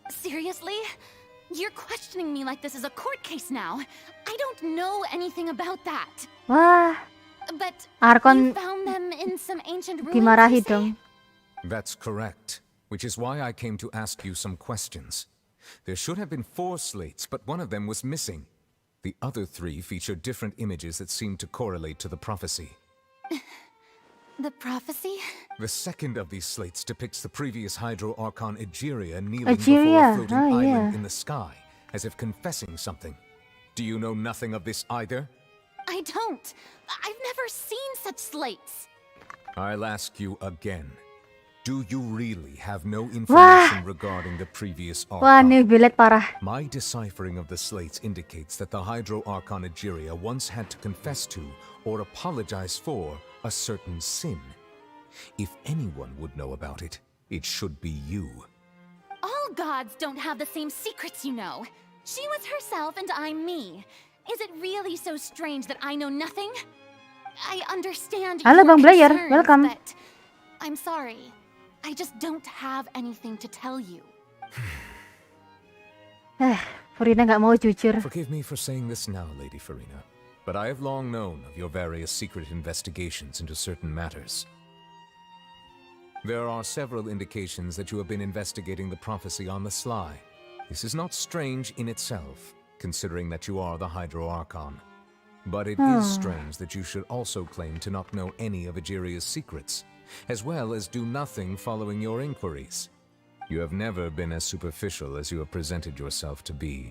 Seriously? You're questioning me like this is a court case now. I don't know anything about that. Wah, But Archon you found them in some ancient ruins, dimarahi you say? dong. That's correct, which is why I came to ask you some questions. There should have been 4 slates, but one of them was missing. The other 3 feature different images that seem to correlate to the prophecy. The prophecy? The second of these slates depicts the previous Hydro Archon Egeria kneeling Egeria, before a floating oh, island yeah. in the sky, as if confessing something. Do you know nothing of this either? I don't. I've never seen such slates. I'll ask you again. Do you really have no information regarding the previous Wah, Archon? nih bilet parah. My deciphering of the slates indicates that the Hydro Archon Egeria once had to confess to, or apologize for, a certain sin. If anyone would know about it, it should be you. All gods don't have the same secrets, you know. She was herself and I'm me. Is it really so strange that I know nothing? I understand Halo, your Bang Blayer. concerns, Welcome. but I'm sorry. I just don't have anything to tell you. Furina nggak mau jujur. Forgive me for saying this now, Lady Farina, but I have long known of your various secret investigations into certain matters. There are several indications that you have been investigating the prophecy on the sly. This is not strange in itself, considering that you are the Hydro Archon. But it is strange that you should also claim to not know any of Egeria's secrets, as well as do nothing following your inquiries. You have never been as superficial as you have presented yourself to be,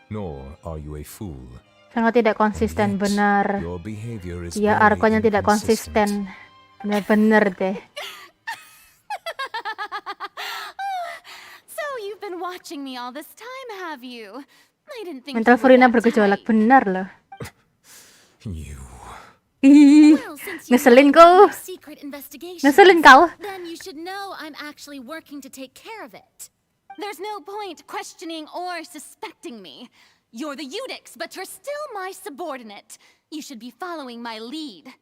nor are you a fool. Sangat tidak konsisten, benar. Your behavior is Dia very Archon yang tidak inconsistent. konsisten. Benar-benar deh. So you've been watching me all this time, have you? I didn't think Mental you were Furina that bergejolak, tight. benar loh. You. Ih, Well, since you ngeselin know about kau. my secret investigations, Ngeselin kau. then you should know I'm actually working to take care of it. There's no point questioning or suspecting me. You're the Eunuchs, but you're still my subordinate. You should be following my lead.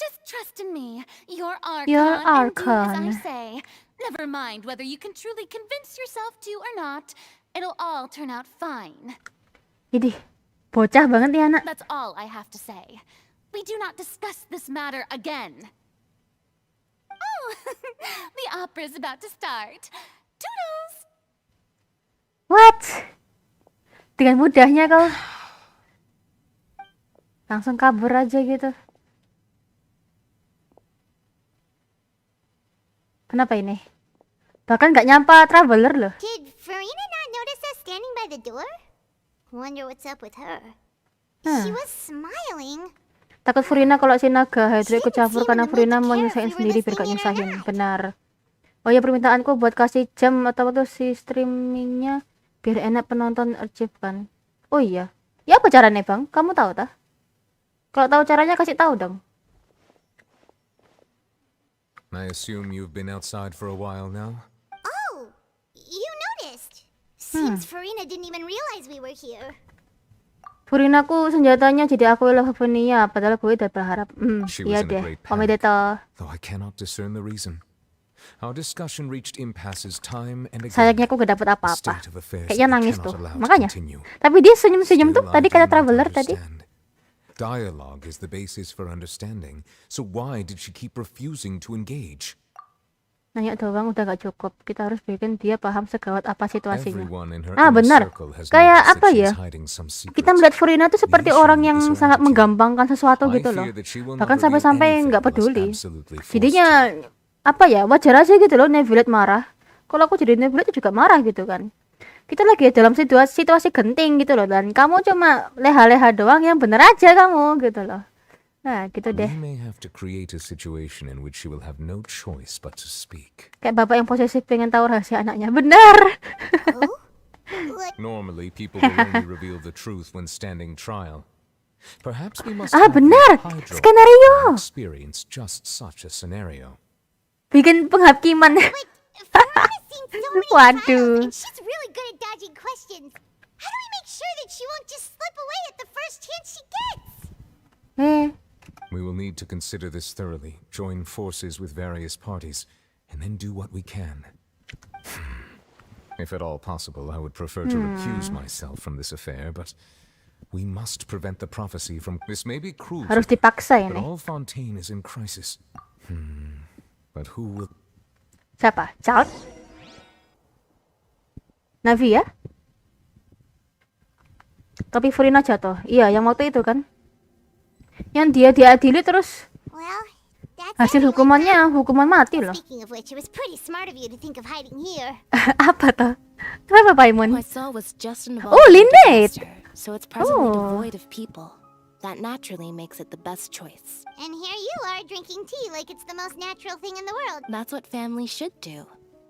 Just trust in me. You're Archon, You're and do as I Archon. say. Never mind whether you can truly convince yourself to or not. It'll all turn out fine. Idih, bocah banget nih anak. That's all I have to say. We do not discuss this matter again. Oh, the opera's about to start. Toodles! What? Dengan mudahnya kau langsung kabur aja gitu. Kenapa ini? Bahkan nggak nyampa traveler loh. Did Farina not notice us standing by the door? Wonder what's up with her. She was smiling. Takut Furina kalau si naga Hydra ikut campur karena Furina mau nyusahin sendiri biar gak nyusahin. Benar. Oh ya, permintaanku buat kasih jam atau waktu si streamingnya biar enak penonton archive kan. Oh iya. Ya apa caranya bang? Kamu tahu tah? Kalau tahu caranya kasih tahu dong. I assume you've been outside for a while now? Oh, you noticed. Seems Farina didn't even realize we were here. Furinaku senjatanya jadi aku lah Furnia, padahal gue udah berharap. She Iya was in a deh. great panic, Komedeto. though I cannot discern the reason. Our discussion reached impasses time and again. Sayangnya aku gak dapet apa-apa. State of affairs Kayaknya that we nangis cannot tuh. allow to Makanya. continue. Tapi dia senyum-senyum tuh Still, I tadi do kata not traveler tadi. understand. Dialogue is the basis for understanding, so why did she keep refusing to engage? Nanya doang udah gak cukup. Kita harus bikin dia paham segawat apa situasinya. Everyone in her Ah, inner benar. circle has Kayak noticed apa that ya? she's hiding some secrets. Kita melihat Furina tuh seperti orang yang is her sangat attitude. menggampangkan sesuatu I gitu loh. fear that she will not Bahkan reveal sampai-sampai anything nggak unless peduli. absolutely forced Jadinya apa ya? Wajar aja gitu loh Nevilet marah. Kalau aku jadi Nevilet juga marah gitu kan. Kita lagi dalam situasi genting gitu loh, dan kamu cuma leha-leha doang, yang bener aja kamu gitu loh. Nah, gitu deh. We may have to create a situation in which she will have no choice but to speak. Kayak bapak yang posesif pengen tahu rahasia anaknya. Bener. Normally, people will only reveal the truth when standing trial. Perhaps we must benar. Skenario. experience just such a scenario. Bikin penghakiman. Waduh. And she's really good at dodging questions. How do we make sure that she won't just slip away at the first chance she gets? We will need to consider this thoroughly, join forces with various parties, and then do what we can. If at all possible, I would prefer to recuse myself from this affair, but we must prevent the prophecy from... This may be cruel, Harus dipaksa but ini. all Fontaine is in crisis. But who will... Siapa? Child? Navi ya? Tapi Furina jatuh. Iya, yang waktu itu kan. Yang dia diadili terus hasil hukumannya hukuman mati loh. Speaking of which, it was pretty smart of you to think of hiding here. Apa tuh? Kenapa Paimon? My soul was just involved Oh, in Lynette! disaster, so it's presently devoid of people. That naturally makes it the best choice. And here you are drinking tea like it's the most natural thing in the world. That's what family should do.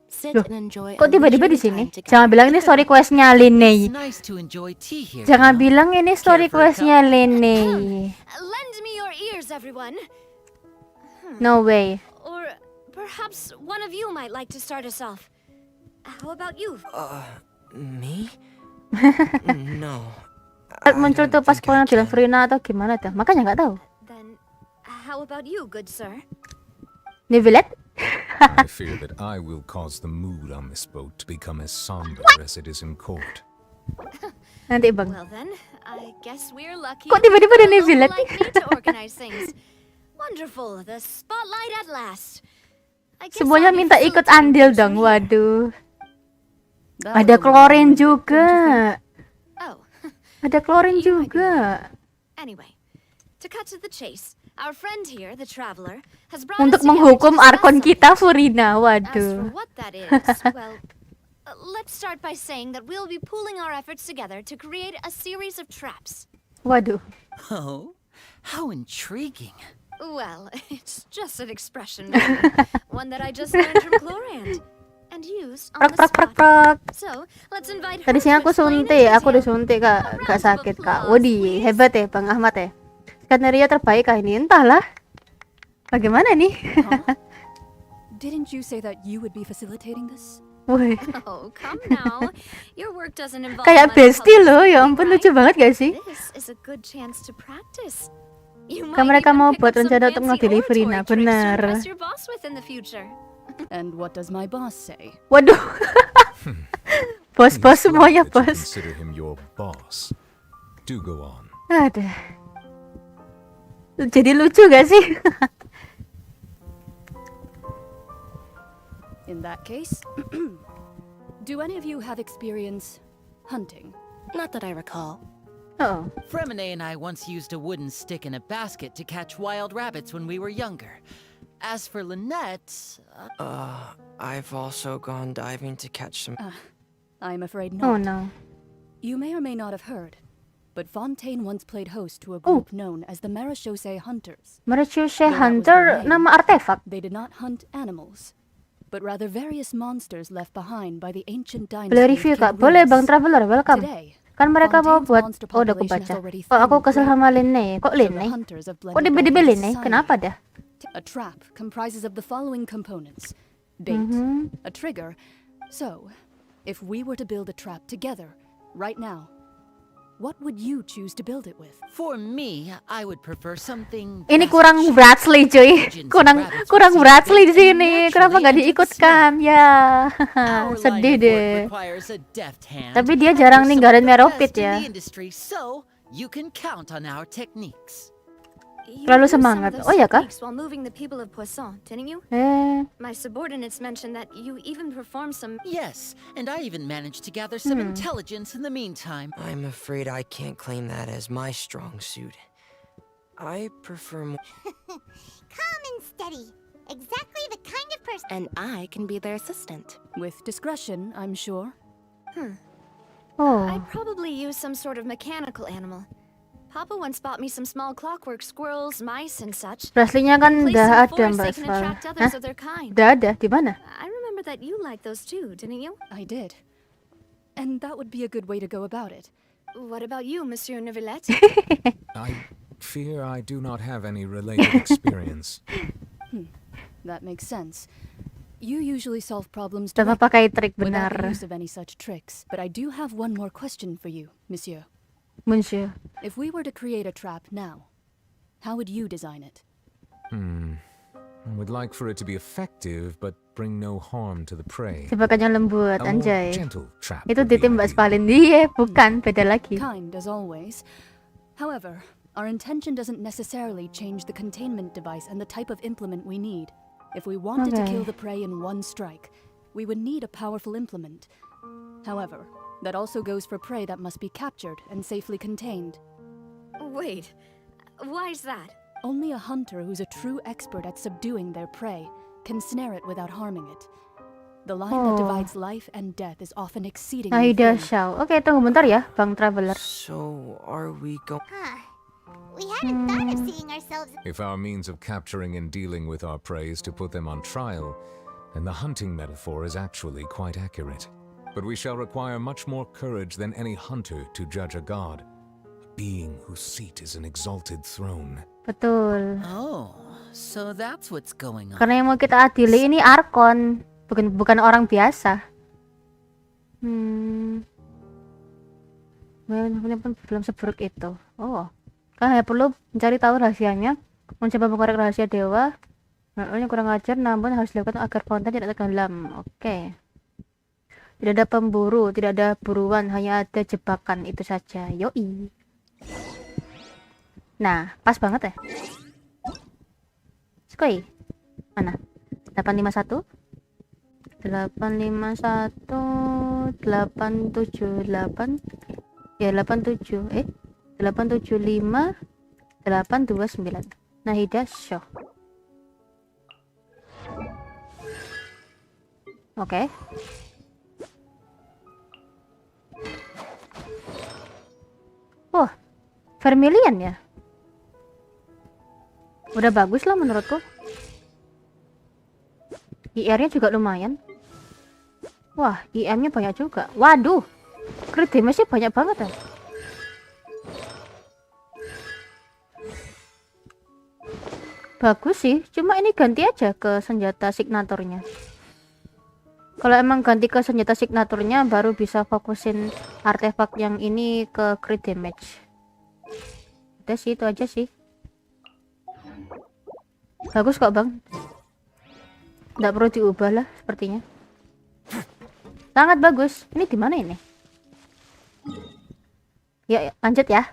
Sit Loh, and enjoy kok a tiba-tiba di leisurely sini? time together. Jangan bilang ini story questnya Lene. Nice to enjoy tea here. Jangan bilang ini story questnya Lene. Lend me your ears, everyone. No way. Or perhaps one of you might like to start us off. How about you? Me? No. Muncul tuh pas pernah bilang Furina atau gimana tuh? Makanya nggak tahu. Then, how about you, good sir? Nevilet? I fear that I will cause the mood on this boat to become as somber as it is in court. Nanti bang. Well then, I guess we're lucky. Kok tiba-tiba ada Nevilet? Like me to organize things. Wonderful, the spotlight at last. I guess Semuanya I'll be minta ikut andil dong. Waduh. Ada klorin juga. Oh. Ada klorin juga. Anyway, to cut to the chase, our friend here, the traveler, has brought Untuk us together menghukum to discuss Arkon kita, something. Furina. As for Waduh. what that is, well, let's start by saying that we'll be pooling our efforts together to create a series of traps. Waduh. Oh, how intriguing. Well, it's just an expression, really. One that I just learned from Chlorand and used on the spot. So, let's invite her Tadi siang aku to explain in suntik, aku detail. disuntik kak, gak sakit kak. Wadi, hebat ya Bang Ahmad ya. Skenario terbaik kah ini? Entahlah. Bagaimana nih? Didn't you say that you would be facilitating this? Woi. Oh, come now. Your work doesn't involve Kayak much bestie loh, publicity, ya ampun right? lucu banget gak sih? This is a good chance to practice. You Kan might mereka even mau pick buat up some rencana untuk fancy ngadili oratory Furina, tricks to bener. impress your boss with in the future. And what does my boss say? Waduh. Bos-bos semuanya That you bos. consider him your boss. Do go on. Ada. Jadi lucu gak sih? In that case, do any of you have experience hunting? Not that I recall. Oh. Fremine and I once used a wooden stick in a basket to catch wild rabbits when we were younger. As for Lynette... I've also gone diving to catch some... I'm afraid Oh not. no. You may or may not have heard, but Fontaine once played host to a group known as the Marechaussee Hunters. Marechaussee Though that was Hunter their name, nama artefak. They did not hunt animals, but rather various monsters left behind by the ancient dynasty. Boleh of review King kak? Boleh Runes. Bang Traveler, welcome. Today, Kan mereka mau Fontaine's buat, monster oh udah aku population has baca. already Kok aku thinned kesel sama greatly, Lene? Kok so the Lene? hunters have Kok blended tiba-tiba back into Lene? society. Kenapa dah? A trap comprises of the following components: bait, a trigger. So, if we were to build a trap together, right now, what would you choose to build it with? For me, I would prefer something... Ini kurang Bradley cuy. Kurang Bradley di sini. Kenapa nggak diikutkan? Ya, sedih deh. requires a deft hand. Tapi dia jarang ninggalin Meropit ya. Industry, so You can count on our techniques. Terlalu semangat. Oh ya kah? While moving the people of Poisson, didn't you? My subordinates mentioned that you even performed some. Yes, and I even managed to gather some intelligence in the meantime. I'm afraid I can't claim that as my strong suit. I prefer more. Calm and steady. Exactly the kind of person. And I can be their assistant. With discretion, I'm sure. I'd probably use some sort of mechanical animal. Papa once bought me some small clockwork squirrels, mice, and such. Aslinya kan udah ada Mbak Vall. Hah? Udah ada di mana? I remember that you liked those too, didn't you? I did. And that would be a good way to go about it. What about you, Monsieur Neuvillette? I fear I do not have any related experience. That makes sense. You usually solve problems Coba pakai trik without benar. the use of any such tricks. But I do have one more question for you, Monsieur. Monsieur. If we were to create a trap now, how would you design it? I would like for it to be effective, but bring no harm to the prey. Jebakannya lembut, A more anjay. gentle trap Itu would be titim Mbak Spalin. Iya, bukan, beda lagi. Kind as always. However, our intention doesn't necessarily change the containment device and the type of implement we need. If we wanted to kill the prey in one strike, we would need a powerful implement. However, that also goes for prey that must be captured and safely contained. Wait, why is that? Only a hunter who's a true expert at subduing their prey can snare it without harming it. The line that divides life and death is often exceedingly Aida thin. Shaw. Oke, tunggu bentar ya, Bang Traveler. So, are we going? We hadn't thought of seeing ourselves. If our means of capturing and dealing with our prey is to put them on trial, then the hunting metaphor is actually quite accurate. But we shall require much more courage than any hunter to judge a god, a being whose seat is an exalted throne. Betul. Oh, so that's what's going on. Karena yang mau kita adili ini Arkon, bukan orang biasa. Ini pun belum seburuk itu. Oh, kan hanya perlu mencari tahu rahasianya, mencoba mengorek rahasia dewa. Yang kurang ajar, namun harus dilakukan agar konten tidak tenggelam. Oke. Tidak ada pemburu, tidak ada buruan, hanya ada jebakan, itu saja. Yoi. Nah, pas banget ya. Skoi. Mana? 851 851 878 ya 87 875 829. Nahida Show. Oke. Oh, Vermilion ya. Udah bagus lah menurutku. IR-nya juga lumayan. Wah, IM-nya banyak juga. Waduh, crit damage-nya banyak banget ya. Bagus sih, cuma ini ganti aja ke senjata signaturnya. Kalau emang ganti ke senjata signaturnya baru bisa fokusin artefak yang ini ke crit damage. Udah sih, itu aja sih. Bagus kok bang. Nggak perlu diubah lah sepertinya. Sangat bagus. Ini di mana ini? Ya, lanjut ya.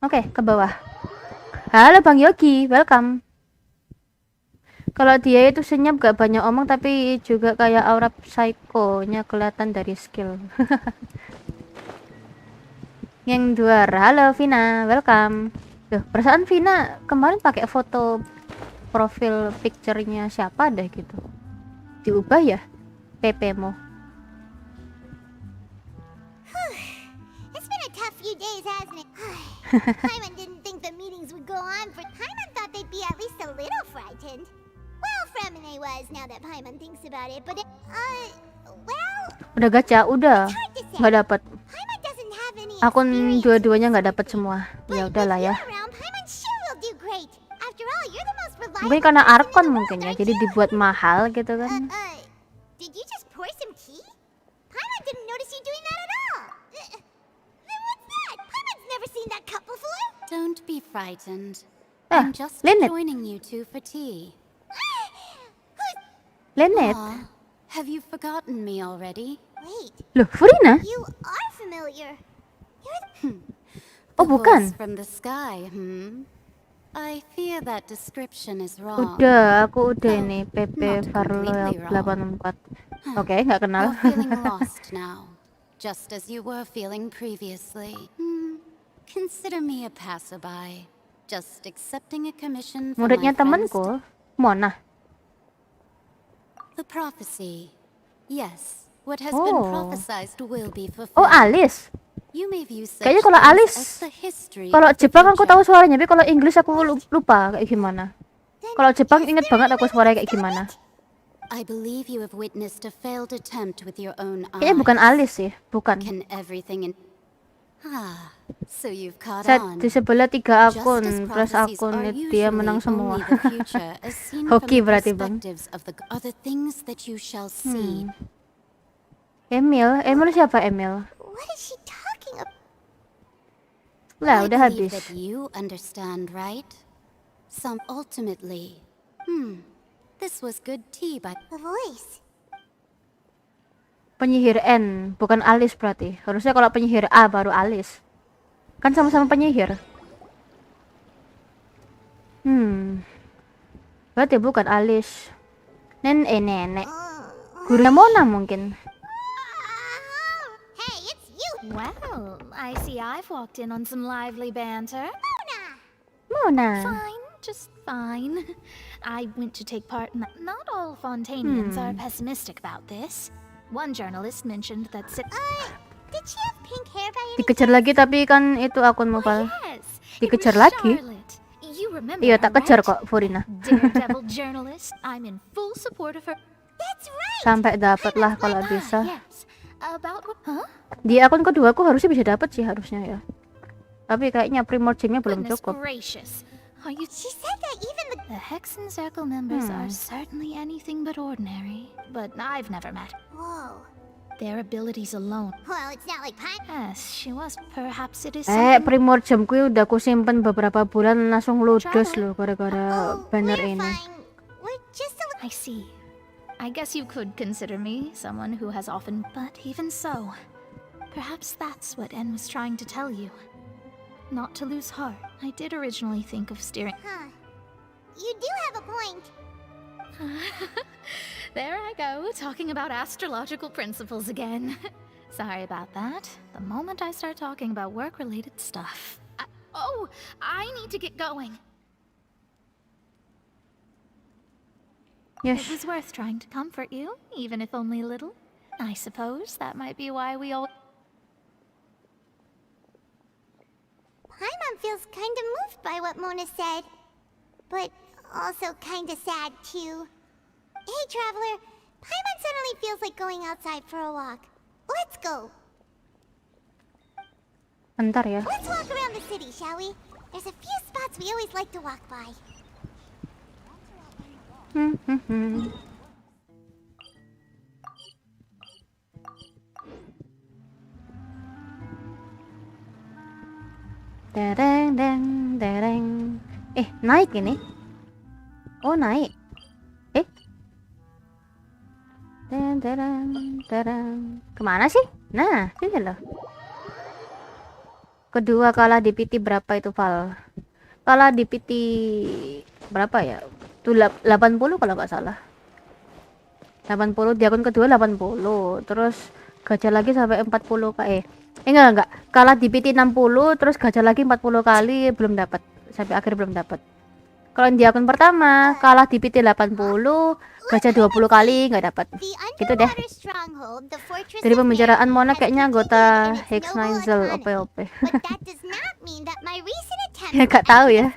Oke, ke bawah. Halo Bang Yogi, welcome. Kalau dia itu senyap gak banyak omong tapi juga kayak aura psycho-nya kelihatan dari skill. Yang dua, halo Vina, welcome. Duh, perasaan Vina kemarin pakai foto profil picture-nya siapa deh gitu. Diubah ya PP-mu. It's been a tough few days, hasn't it? Paimon didn't think the meetings would go on for. Paimon thought they'd be at least a little frightened. Well, Fremine was now that Paimon thinks about it, but well. Udah gacha, udah nggak dapat. Paimon doesn't have any. Akun dua-duanya nggak dapat semua. Ya udahlah ya. Paimon sure will do great. After all, you're the most reliable. Mungkin karena Arkon mungkin ya, jadi dibuat mahal gitu kan. Did you just pour some tea? Paimon didn't notice you doing that at all. Then what's that? Paimon's never seen that cup before. Don't be frightened. I'm just Lynette. joining you two for tea. Lynette. Aw, have you forgotten me already? Wait. Loh, Furina? You are familiar. You're the... Oh, bukan. From the sky, I fear that description is wrong. Udah, aku udah ini PP Vall 84. Oke, nggak kenal. You're feeling lost now, just as you were feeling previously. Consider me a passerby, just accepting a commission from Muridnya my friends. temanku, Mona. The prophecy. Yes, what has been prophesied will be fulfilled. Oh, Abyys. You may view such Kayaknya kalau things Abyys, as the history kalau of the Jepang aku future. tahu suaranya, tapi kalau Inggris aku lupa kayak gimana. Kalau Jepang inget banget aku suaranya kayak gimana. I believe you have witnessed a failed attempt with your own eyes. Kayaknya bukan Abyys sih, bukan. Can everything in so you've caught Saya on. di sebelah 3 Just akun, as plus prophecies akun are dia menang usually semua. only the future, as seen Hoki from the berarti bang. perspectives of the are the things that you shall see. Emil siapa Emil? What is she talking about? Lah, I udah believe habis. that you understand, right? Some ultimately. This was good tea by The voice. Penyihir N, bukan Abyys berarti. Harusnya kalau penyihir A baru Abyys. Kan sama-sama penyihir. Berarti bukan Abyys. Nenek. Gurunya Mona mungkin. Hey, it's you! Well, I see I've walked in on some lively banter. Mona. Fine, just fine. I went to take part in that. Not all Fontanians are pessimistic about this. One journalist mentioned that Did she have pink hair by any Dikejar lagi tapi kan itu akun Vall. Dikejar lagi. You remember Iya, her, tak kejar right? kok Furina. Daredevil journalist. I'm in full support of her. That's right. Sampai dapat lah kalau bisa. Yes. About huh? Di akun kedua aku harusnya bisa dapat sih harusnya ya. Tapi kayaknya primordiumnya belum Goodness cukup. gracious. Are you? She said that even The Hexen Circle members are certainly anything but ordinary, but I've never met. Whoa. Their abilities alone. Well, it's not like pine. Yes, she was. Perhaps it is. Primordiumku udah aku simpen beberapa bulan langsung ludes loh gara-gara banner ini. We're just a I see. I guess you could consider me someone who has often, but even so, perhaps that's what N was trying to tell you. Not to lose heart. I did originally think of steering. Huh. You do have a point. There I go, talking about astrological principles again. Sorry about that. The moment I start talking about work-related stuff. I need to get going. Yes. It was worth trying to comfort you, even if only a little. I suppose that might be why we all... Paimon feels kind of moved by what Mona said, but also kind of sad too. Hey, traveler, Paimon suddenly feels like going outside for a walk. Let's go. Bentar ya. Let's walk around the city, shall we? There's a few spots we always like to walk by. Dereng. Naik ini. Oh, naik. Kemana sih? Nah, sini loh. Kedua kalah di PT berapa itu, Vall? Kalah di PT berapa ya? Itu 80 kalau nggak salah. 80 di akun kedua 80. Terus gajah lagi sampai 40 enggak. Kalah di PT 60 terus gajah lagi 40 kali belum dapat. Sampai akhir belum dapat. Kalau di akun pertama kalah di PT 80, gajah 20 kali nggak dapat. Gitu deh. Dari pembicaraan Mona kayaknya anggota Hex Nizel OP. Ya nggak tahu ya.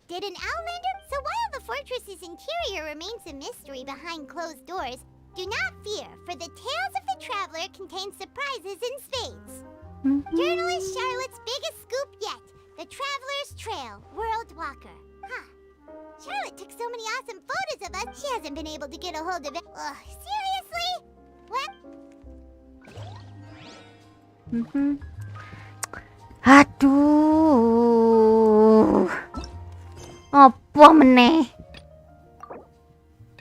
Did an Outlander? So while the fortress's interior remains a mystery behind closed doors, do not fear, for the tales of the traveler contain surprises in spades. Journalist Charlotte's biggest scoop yet, the Traveler's Trail, World Walker. Charlotte took so many awesome photos of us, she hasn't been able to get a hold of it. Ugh, seriously? What? Aduh. Apa meneh?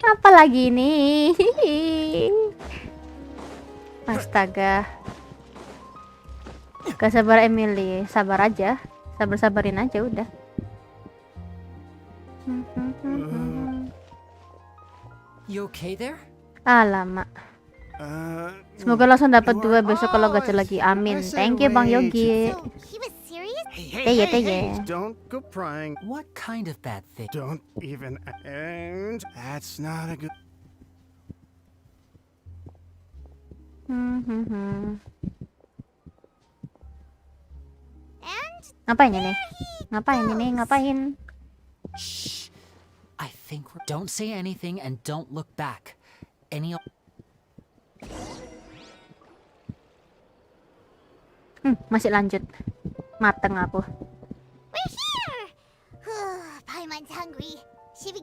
Apa lagi nih? Astaga. Gak sabar Emily, sabar aja. Sabar-sabarin aja udah. You okay there? Alamak. Semoga langsung dapat 2 besok kalau gacha lagi. Amin. Thank you Bang Yogi. He was serious? Teye. Don't go prying. What kind of bad thing? Don't even. And that's not a good. Ngapain ini? Ngapain? Shh. I think don't say anything and don't look back. Masih lanjut. Mateng aku. We're here! Paimon's hungry. Should we...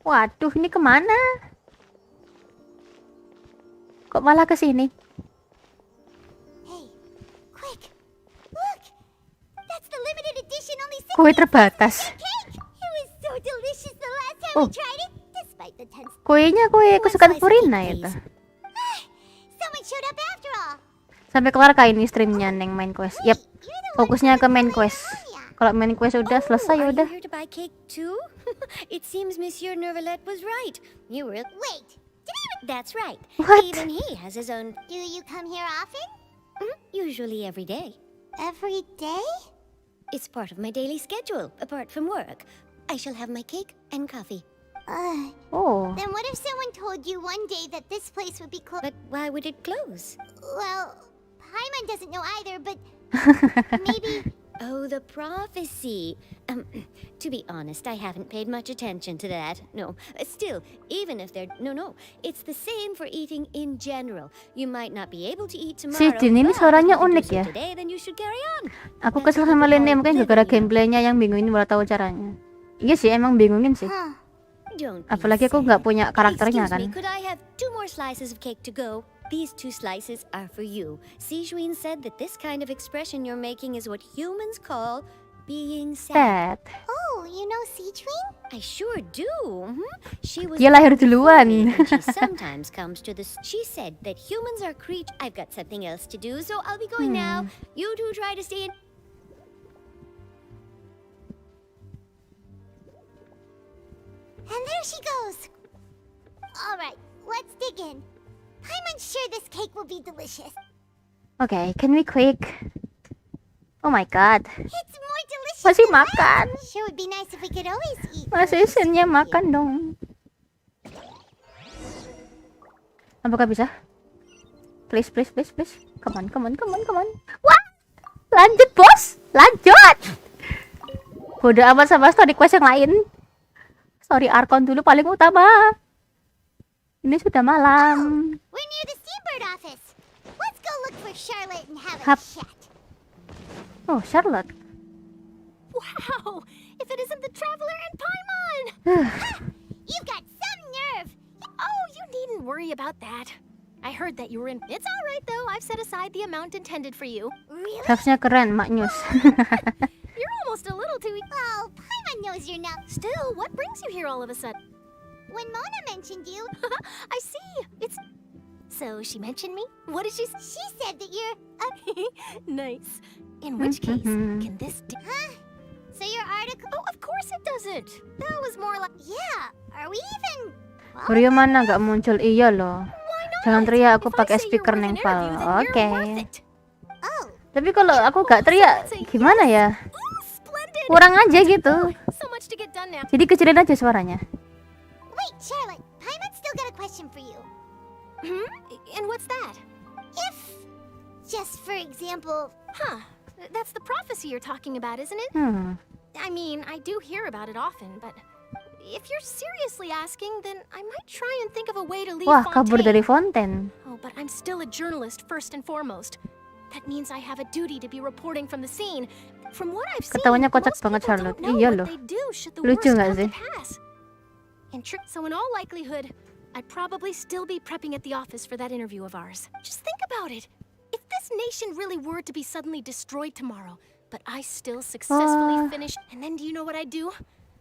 Waduh, ini kemana? Kok malah ke sini? Hey, quick! Look! That's the limited edition only Kue terbatas. cake! It was so delicious the last time we tried it, despite the tense... Kuenya kue kesukaan Purina itu. Someone showed up after all! Sampai kelar kah ini streamnya Neng main quest? Yep. Fokusnya ke main quest. Kalau main quest udah selesai Are udah. you here to buy cake too? It seems Monsieur Nervalet was right. You were... Wait! That's right. What? Even he has his own... Do you come here often? Usually every day. Every day? It's part of my daily schedule, apart from work. I shall have my cake and coffee. Oh. Then what if someone told you one day that this place would be closed? But why would it close? Well, Paimon doesn't know either, but maybe... Oh, the prophecy. To be honest, I haven't paid much attention to that. No, still, even if they're... No, it's the same for eating in general. You might not be able to eat tomorrow. Si Jin ini suaranya unik ya. Today, then you should carry on. Aku kesel sama Lene mungkin gara-gara gameplaynya yang bingungin, baru tahu caranya. Iya sih, emang bingungin sih. Apalagi aku nggak punya karakternya kan. Excuse me, could I have 2 more slices of cake to go? These 2 slices are for you. Sijuin said that this kind of expression you're making is what humans call being sad. Oh, you know Sijuin? I sure do. She was... Dia lahir duluan. She sometimes comes to this. She said that humans are creatures. I've got something else to do, so I'll be going now. You 2 try to stay in. And there she goes. All right, let's dig in. I'm sure this cake will be delicious. Okay, can we quick? Oh my god. It's more delicious. Masih than makan. that. Sure would be nice if we could always eat. Masih isinnya makan dong. Apakah bisa? Please. Come on. Wah! Lanjut, bos. Lanjut. Bodoh amat sama story quest yang lain. Story Arkon dulu paling utama. Ini sudah malam. We're near the Steambird office. Let's go look for Charlotte and have Hap. a chat. Oh, Charlotte. Wow! If it isn't the Traveler and Paimon! You've got some nerve! Oh, you needn't worry about that. I heard that you were in... It's alright though, I've set aside the amount intended for you. Really? Capsnya keren, Mak News. You're almost a little too... Oh, Paimon knows you're not... Still, what brings you here all of a sudden? When Mona mentioned you... I see. It's... So, she mentioned me? What did she say? She said that you're... Nice. In which case, can this... Huh? So your article... Oh, of course it doesn't. That was more like... Yeah, are we even... Rio mana nggak muncul? Iya loh. Jangan teriak, aku pakai speaker neng Vall. Oke. Tapi kalau aku nggak teriak, gimana ya? Kurang aja gitu. Jadi kecilin aja suaranya. Wait, Charlotte, Paimon still got a question for you. And what's that? If, just for example... Huh. That's the prophecy you're talking about, isn't it? I mean, I do hear about it often, but... If you're seriously asking, then I might try and think of a way to leave Wah, Fontaine. kabur dari Fontaine. Oh, but I'm still a journalist first and foremost. That means I have a duty to be reporting from the scene. From what I've seen, Ketawanya kocak most banget people Charlotte. don't know Iya what loh. they do should the Lucu worst nggak come sih? to pass. So in all likelihood, I'd probably still be prepping at the office for that interview of ours. Just think about it. If this nation really were to be suddenly destroyed tomorrow, but I still successfully finished, and then do you know what I'd do?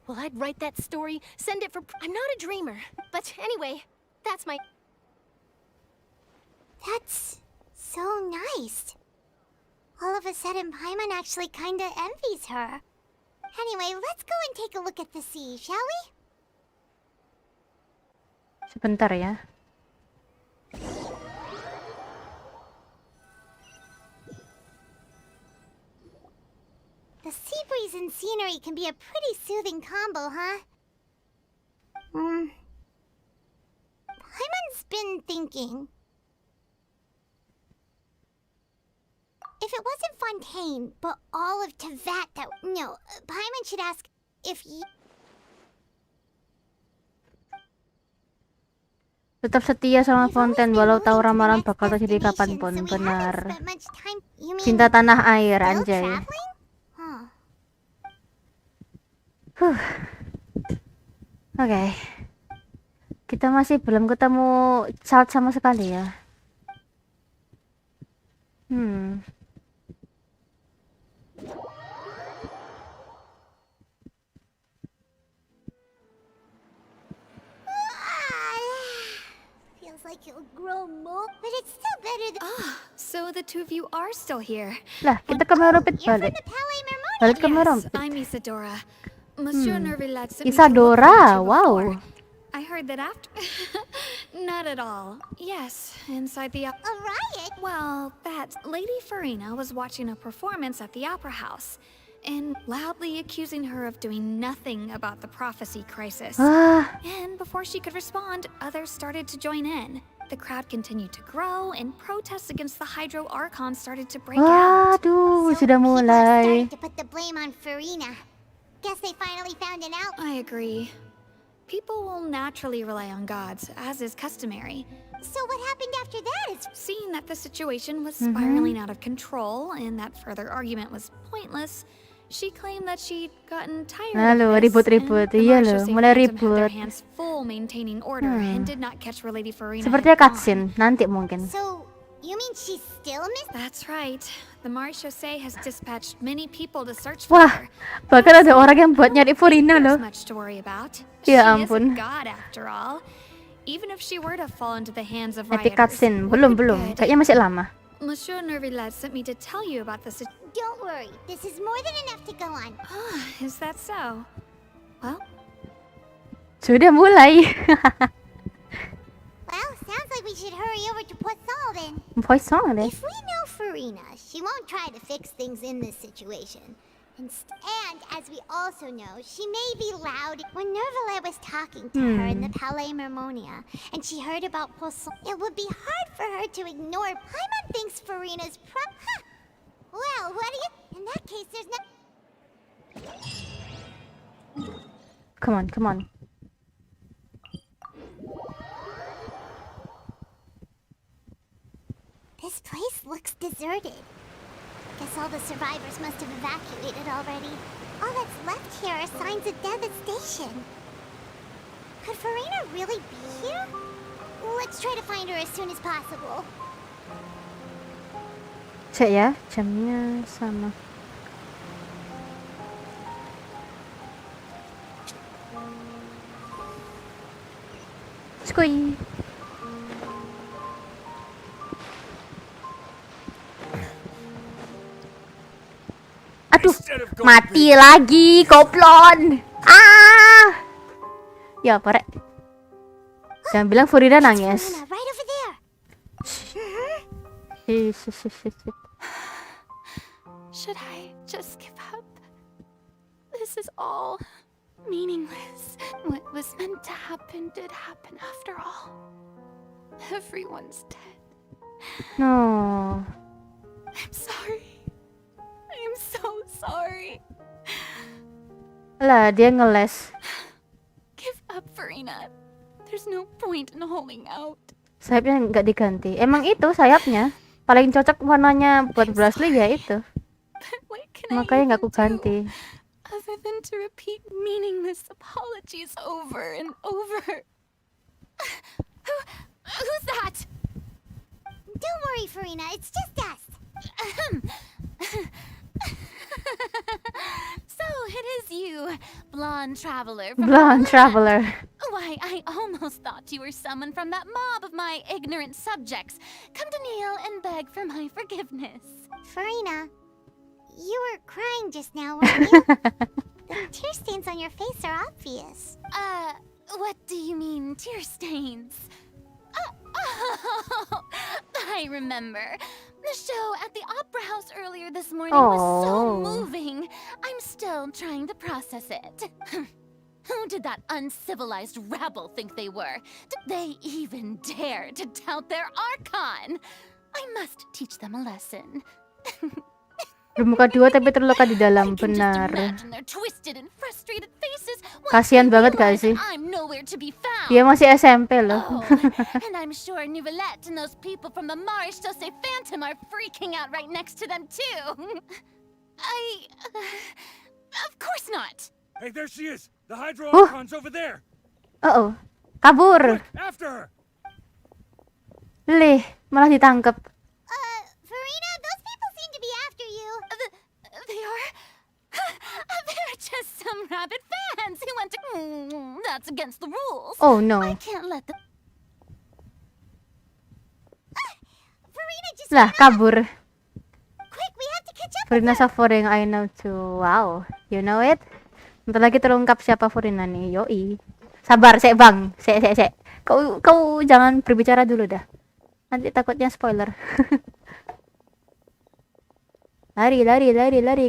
Well, I'd write that story, send it for... I'm not a dreamer. But anyway, that's my... That's so nice. All of a sudden, Paimon actually kinda envies her. Anyway, let's go and take a look at the sea, shall we? Sebentar ya. The sea breeze and scenery can be a pretty soothing combo, huh? Paimon's been thinking. If it wasn't Fontaine, but all of Tevat that... No, Paimon should ask if Tetap setia sama Fontaine walau tahu ramalan bakal terjadi kapanpun. Benar. Cinta tanah air, anjay. Oke. Kita masih belum ketemu Child sama sekali ya. Feels like you'll grow more, but it's still better than... So the two of you are still here. Lah, kita ke Meropit balik. Balik ke Meropit. I'm Isadora. Monsieur Nervilat sent me to Isadora, look for you wow. before. I heard that after... Not at all. Yes, inside the... A riot? Well, that Lady Farina was watching a performance at the Opera House and loudly accusing her of doing nothing about the prophecy crisis. And before she could respond, others started to join in. The crowd continued to grow and protests against the Hydro Archon started to break out. Aduh, sudah mulai. to put the blame on Farina. Guess they finally found an out. I agree. People will naturally rely on gods, as is customary. So what happened after that is... Seeing that the situation was spiraling out of control and that further argument was pointless, she claimed that she'd gotten tired of this, ribut-ribut. and the Iya Marshal loh, Saint mulai Phantom had their ribut. hands full maintaining order and did not catch where Lady Farina Sepertinya had gone. cutscene, nanti mungkin. So, you mean she's still missing? That's right. The Marshal has dispatched many people to search for Wah, her. bahkan ada orang yang buat nyari Farina loh. There's much to worry about. Ya She is a ampun. god after all. Even if she were to fall into the hands of Epic rioters. cutscene, belum. Kayaknya masih lama. Monsieur Nervilat sent me to tell you about this. Don't worry, this is more than enough to go on. Is that so? Well, Sudah mulai. Well, sounds like we should hurry over to Poisson then. Poisson deh. If we know Farina, she won't try to fix things in this situation. And as we also know, she may be loud. When Nervalet was talking to her in the Palais Mermonia, and she heard about Poisson, it would be hard for her to ignore. Paimon thinks Farina's Well, what do you... In that case, there's no... Come on, come on. This place looks deserted. Guess all the survivors must have evacuated already. All that's left here are signs of devastation. Could Farina really be here? Let's try to find her as soon as possible. Cek ya, jamnya sama. Skui. Aduh, mati lagi, koplon. Ya, parek. Jangan bilang Farina nangis. Right over there. should I just give up? This is all meaningless. What was meant to happen did happen after all. Everyone's dead. No. I'm sorry. I'm so sorry. Lah, dia ngeles. Give up, Farina. There's no point in holding out. Sayapnya nggak diganti. Emang itu sayapnya paling cocok warnanya buat Brasley ya itu. Makanya nggak aku ganti. Other than to repeat meaningless apologies over and over. Who's that? Don't worry, Farina. It's just us. So, it is you, blonde traveler. Blonde traveler. Why, I almost thought you were someone from that mob of my ignorant subjects. Come to kneel and beg for my forgiveness. Farina, you were crying just now, weren't you? The tear stains on your face are obvious. What do you mean, tear stains? Oh, I remember. The show at the Opera House earlier this morning was so moving. I'm still trying to process it. Who did that uncivilized rabble think they were? Did they even dare to tout their Archon? I must teach them a lesson. Bermuka dua tapi terluka di dalam, benar. Kasian banget gak sih? Dia masih SMP loh. And I'm sure Nouvellette and those people from the Marsh Sauce Phantom are freaking out right next to them too. Of course not. Hey, there she is. The Hydro Archon's over there. Kabur. Quick, after her. Lih, malah ditangkap. Farina, those people seem to be after you. They are? They're just some rabid fans who want to... That's against the rules. Oh no. I can't let them... Farina just... Lah, kabur. Quick, we have to catch up. Farina suffering, I know too. Wow, you know it? Bentar lagi terungkap siapa Farina nih. Yoi. Sabar, bang. Kau jangan berbicara dulu dah. Nanti takutnya spoiler. Lari,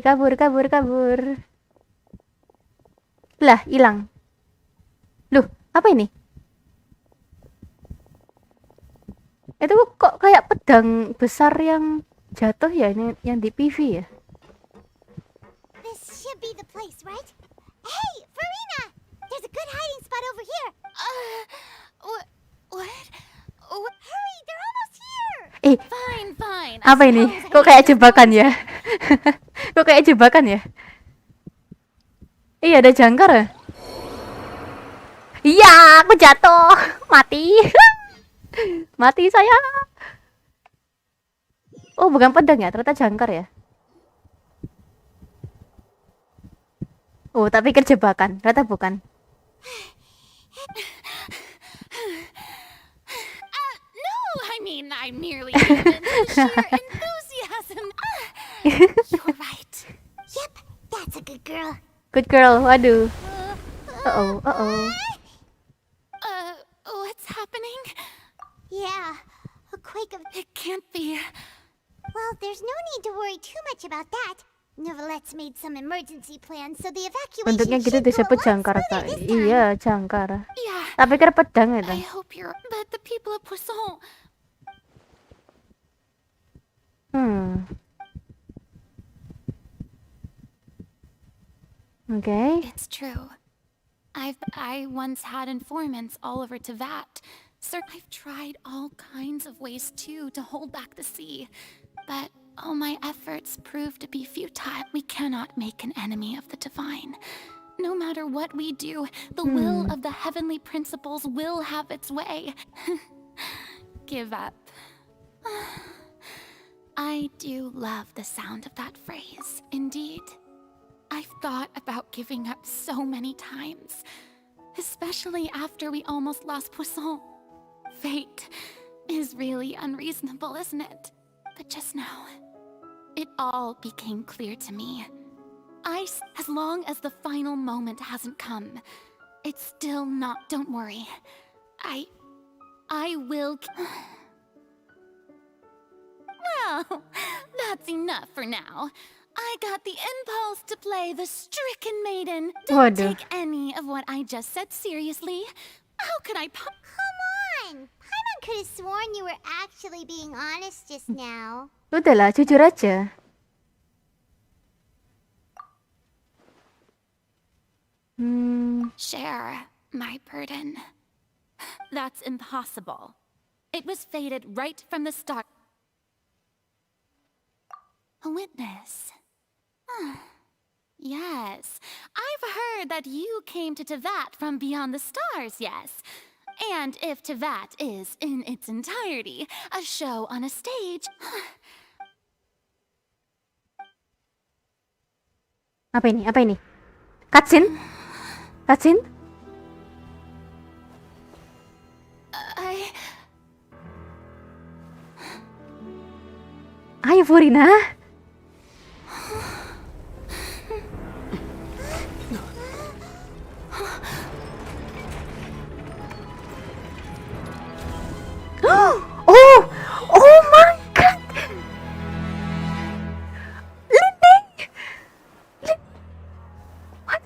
kabur. Lah, hilang. Loh, apa ini? Itu kok kayak pedang besar yang jatuh ya, yang di PV ya? This should be the place, right? Hey, Farina! There's a good hiding spot over here. What? Hurry, they're almost here. Fine. Apa ini? Kok kayak jebakan ya? Iya, ada jangkar ya? Iya, aku jatuh. Mati. Mati saya. Oh, bukan pedang ya, ternyata jangkar ya. Oh, tak pikir jebakan, ternyata bukan. I mean, I'm merely human to sheer enthusiasm. You're right. Yep, that's a good girl. Good girl, waduh. Uh-oh. What's happening? Yeah, a quake of... It can't be. Well, there's no need to worry too much about that. Nouvellette's made some emergency plans, so the evacuation Bentuknya gitu disebut jangkar, Kak. Iya, jangkar. Yeah. Tak pikir pedang itu. I hope you're... But the people of Poisson... Okay. It's true. I once had informants all over Tevat. Sir, I've tried all kinds of ways too to hold back the sea, but all my efforts proved to be futile. We cannot make an enemy of the divine. No matter what we do, the will of the heavenly principles will have its way. Give up. I do love the sound of that phrase, indeed. I've thought about giving up so many times, especially after we almost lost Poisson. Fate is really unreasonable, isn't it? But just now, it all became clear to me. As long as the final moment hasn't come, it's still not... Don't worry. I will... Well, that's enough for now. I got the impulse to play the stricken maiden. Don't take any of what I just said seriously. How could I Come on! Paimon could have sworn you were actually being honest just now. Udahlah, jujur aja. Share my burden. That's impossible. It was fated right from the start. A witness. Yes, I've heard that you came to Tevat from beyond the stars, yes. And if Tevat is, in its entirety, a show on a stage... Apa ini? Cutscene? Cutscene? Ayo Furina. Oh my god. Linding. What?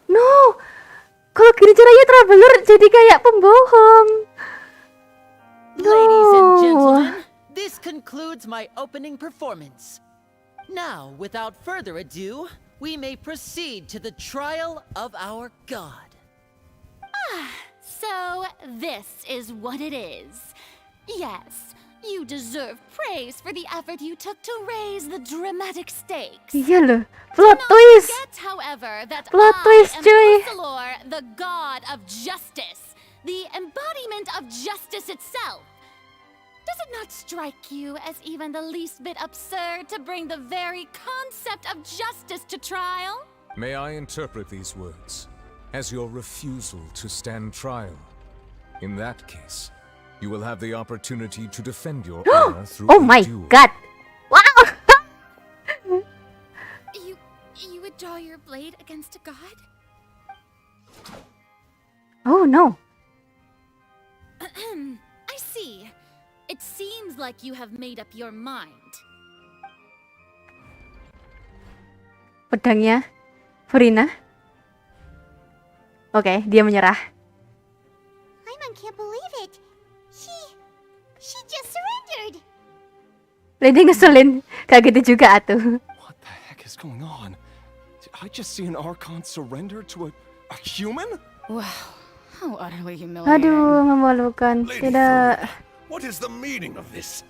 No. Kalau gini caranya Traveler jadi kayak pembohong. Ladies and gentlemen, this concludes my opening performance. Now, without further ado, we may proceed to the trial of our god. So, this is what it is. Yes, you deserve praise for the effort you took to raise the dramatic stakes. Iya loh, plot twist. Forget, however, that Plot I twist, am cuy. Fussalor, the god of justice, the embodiment of justice itself. Does it not strike you as even the least bit absurd to bring the very concept of justice to trial? May I interpret these words as your refusal to stand trial? In that case, you will have the opportunity to defend your honor through Oh a my duel. god. Wow. You would draw your blade against a god? Oh no. I see. It seems like you have made up your mind. Pedangnya Furina. Oke, dia menyerah. Paimon can't believe it. She just surrendered. Lady ngeselin. Kayak gitu juga atuh. What the heck is going on? Did I just see an Archon surrender to a human? Wow, how utterly humiliating. Aduh, memalukan. Tidak. What is the meaning of this?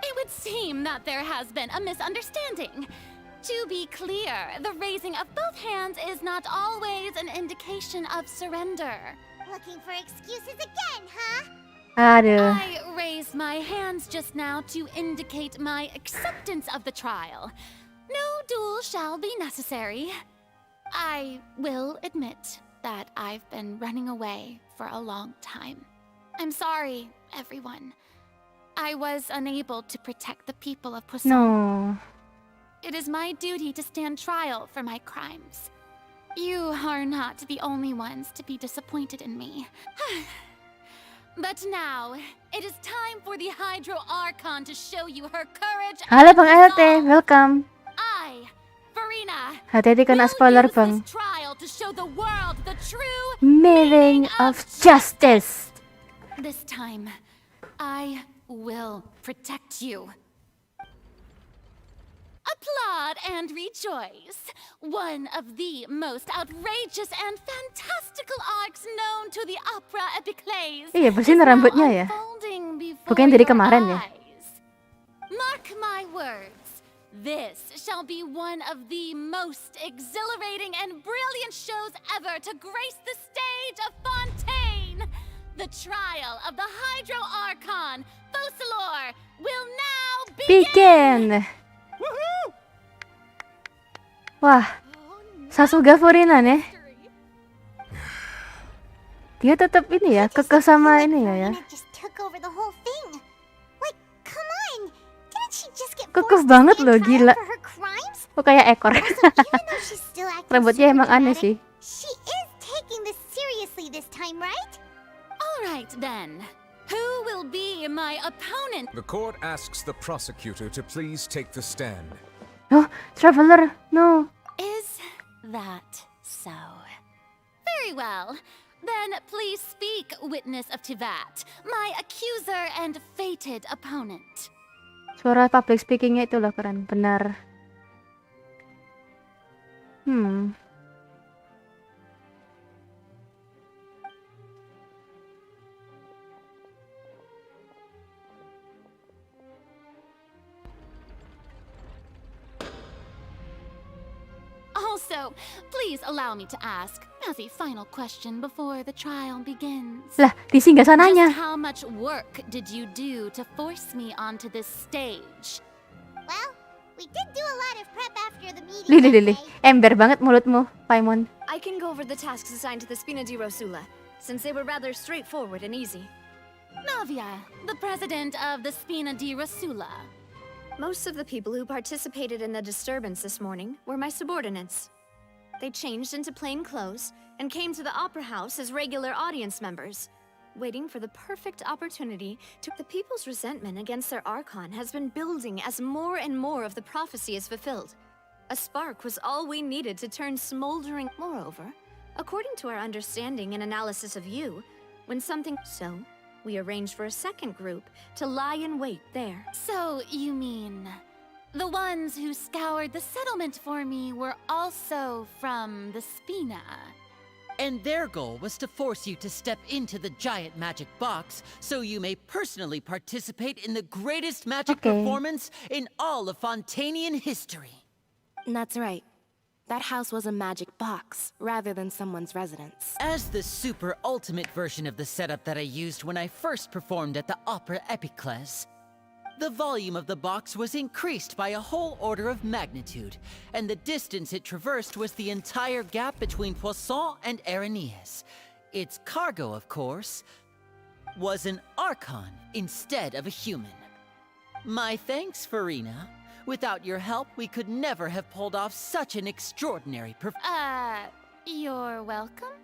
It would seem that there has been a misunderstanding. To be clear, the raising of both hands is not always an indication of surrender. Looking for excuses again, huh? Aduh. I raised my hands just now to indicate my acceptance of the trial. No duel shall be necessary. I will admit that I've been running away for a long time. I'm sorry, everyone. I was unable to protect the people of Poussin. No. It is my duty to stand trial for my crimes. You are not the only ones to be disappointed in me. But now, it is time for the Hydro Archon to show you her courage. Halo Bang LT, welcome. I, Farina, Hati-hati kena spoiler Bang. trial to show the world the true Meaning of justice. This time, I will protect you. Applaud and rejoice! One of the most outrageous and fantastical arcs known to the opera epiclese. Iya, bersihin rambutnya ya. Bukan dari kemarin ya. Mark my words. This shall be one of the most exhilarating and brilliant shows ever to grace the stage of Fontaine. The trial of the Hydro Archon, Fussalor, will now begin! Wah, Sasuga Furina nih. Dia tetap ini ya, kekeh sama ini ya. Just took over the whole thing. Like, come on. Didn't she just get Kekeh banget loh, gila. for her crimes? Kok kayak ekor. Even though she's still acting Rambutnya emang aneh sih. she is taking this seriously this time, right? All right then. Who will be my opponent? The court asks the prosecutor to please take the stand. Oh, Traveler, no. Is that so? Very well. Then please speak, witness of Tivat, my accuser and fated opponent. Suara public speakingnya itu loh keren, benar. Also, please allow me to ask, as a final question before the trial begins. Lah, disinggah sananya. Just how much work did you do to force me onto this stage? Well, of prep after the meeting. Lili, ember banget mulutmu, Paimon. I can go over the tasks assigned to the Spina di Rosula, since they were rather straightforward and easy. Navia, the president of the Spina di Rosula. Most of the people who participated in the disturbance this morning were my subordinates. They changed into plain clothes and came to the Opera House as regular audience members, waiting for the perfect opportunity to... The people's resentment against their Archon has been building as more and more of the prophecy is fulfilled. A spark was all we needed to turn smoldering... Moreover, according to our understanding and analysis of you, when something... So, we arranged for a second group to lie in wait there. So, you mean... the ones who scoured the settlement for me were also from the Spina? And their goal was to force you to step into the giant magic box so you may personally participate in the greatest magic performance in all of Fontanian history. That's right. That house was a magic box, rather than someone's residence. As the super ultimate version of the setup that I used when I first performed at the Opera Epiclese, the volume of the box was increased by a whole order of magnitude, and the distance it traversed was the entire gap between Poisson and Araneas. Its cargo, of course, was an Archon instead of a human. My thanks, Farina. Without your help, we could never have pulled off such an extraordinary You're welcome?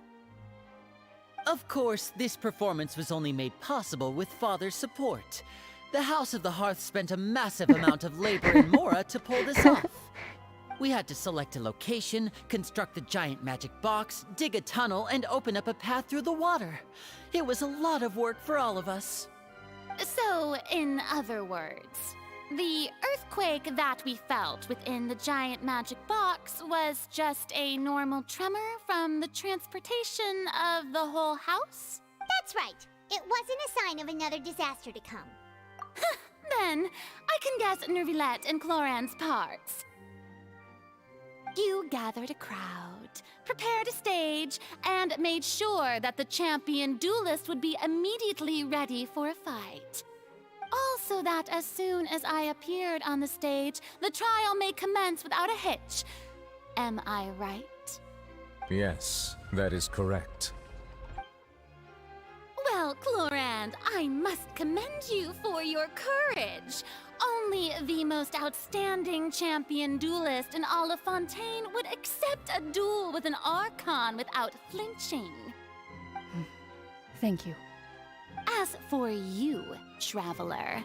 Of course, this performance was only made possible with Father's support. The House of the Hearth spent a massive amount of labor in Mora to pull this off. We had to select a location, construct the giant magic box, dig a tunnel, and open up a path through the water. It was a lot of work for all of us. So, in other words, the earthquake that we felt within the giant magic box was just a normal tremor from the transportation of the whole house? That's right. It wasn't a sign of another disaster to come. Then, I can guess Nervilette and Cloran's parts. You gathered a crowd, prepared a stage, and made sure that the champion duelist would be immediately ready for a fight. Also that as soon as I appeared on the stage, the trial may commence without a hitch. Am I right? Yes, that is correct. Well, Clorand, I must commend you for your courage. Only the most outstanding champion duelist in all of Fontaine would accept a duel with an Archon without flinching. Thank you. As for you, Traveler,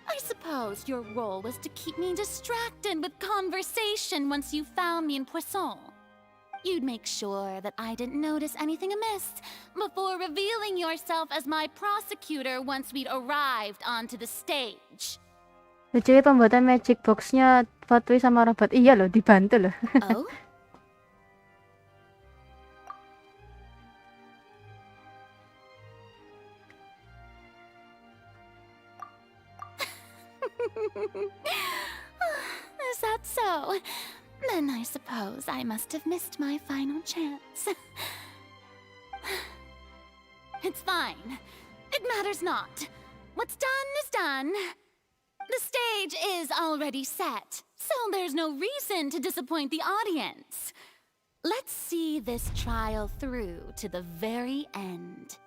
I suppose your role was to keep me distracted with conversation once you found me in Poisson. You'd make sure that I didn't notice anything amiss before revealing yourself as my prosecutor once we'd arrived onto the stage. Jadi pembuatan magic box-nya Fatui sama orang buat. Iya loh, dibantu loh. Oh? Is that so? Then I suppose I must have missed my final chance. It's fine. It matters not. What's done is done. The stage is already set, so there's no reason to disappoint the audience. Let's see this trial through to the very end.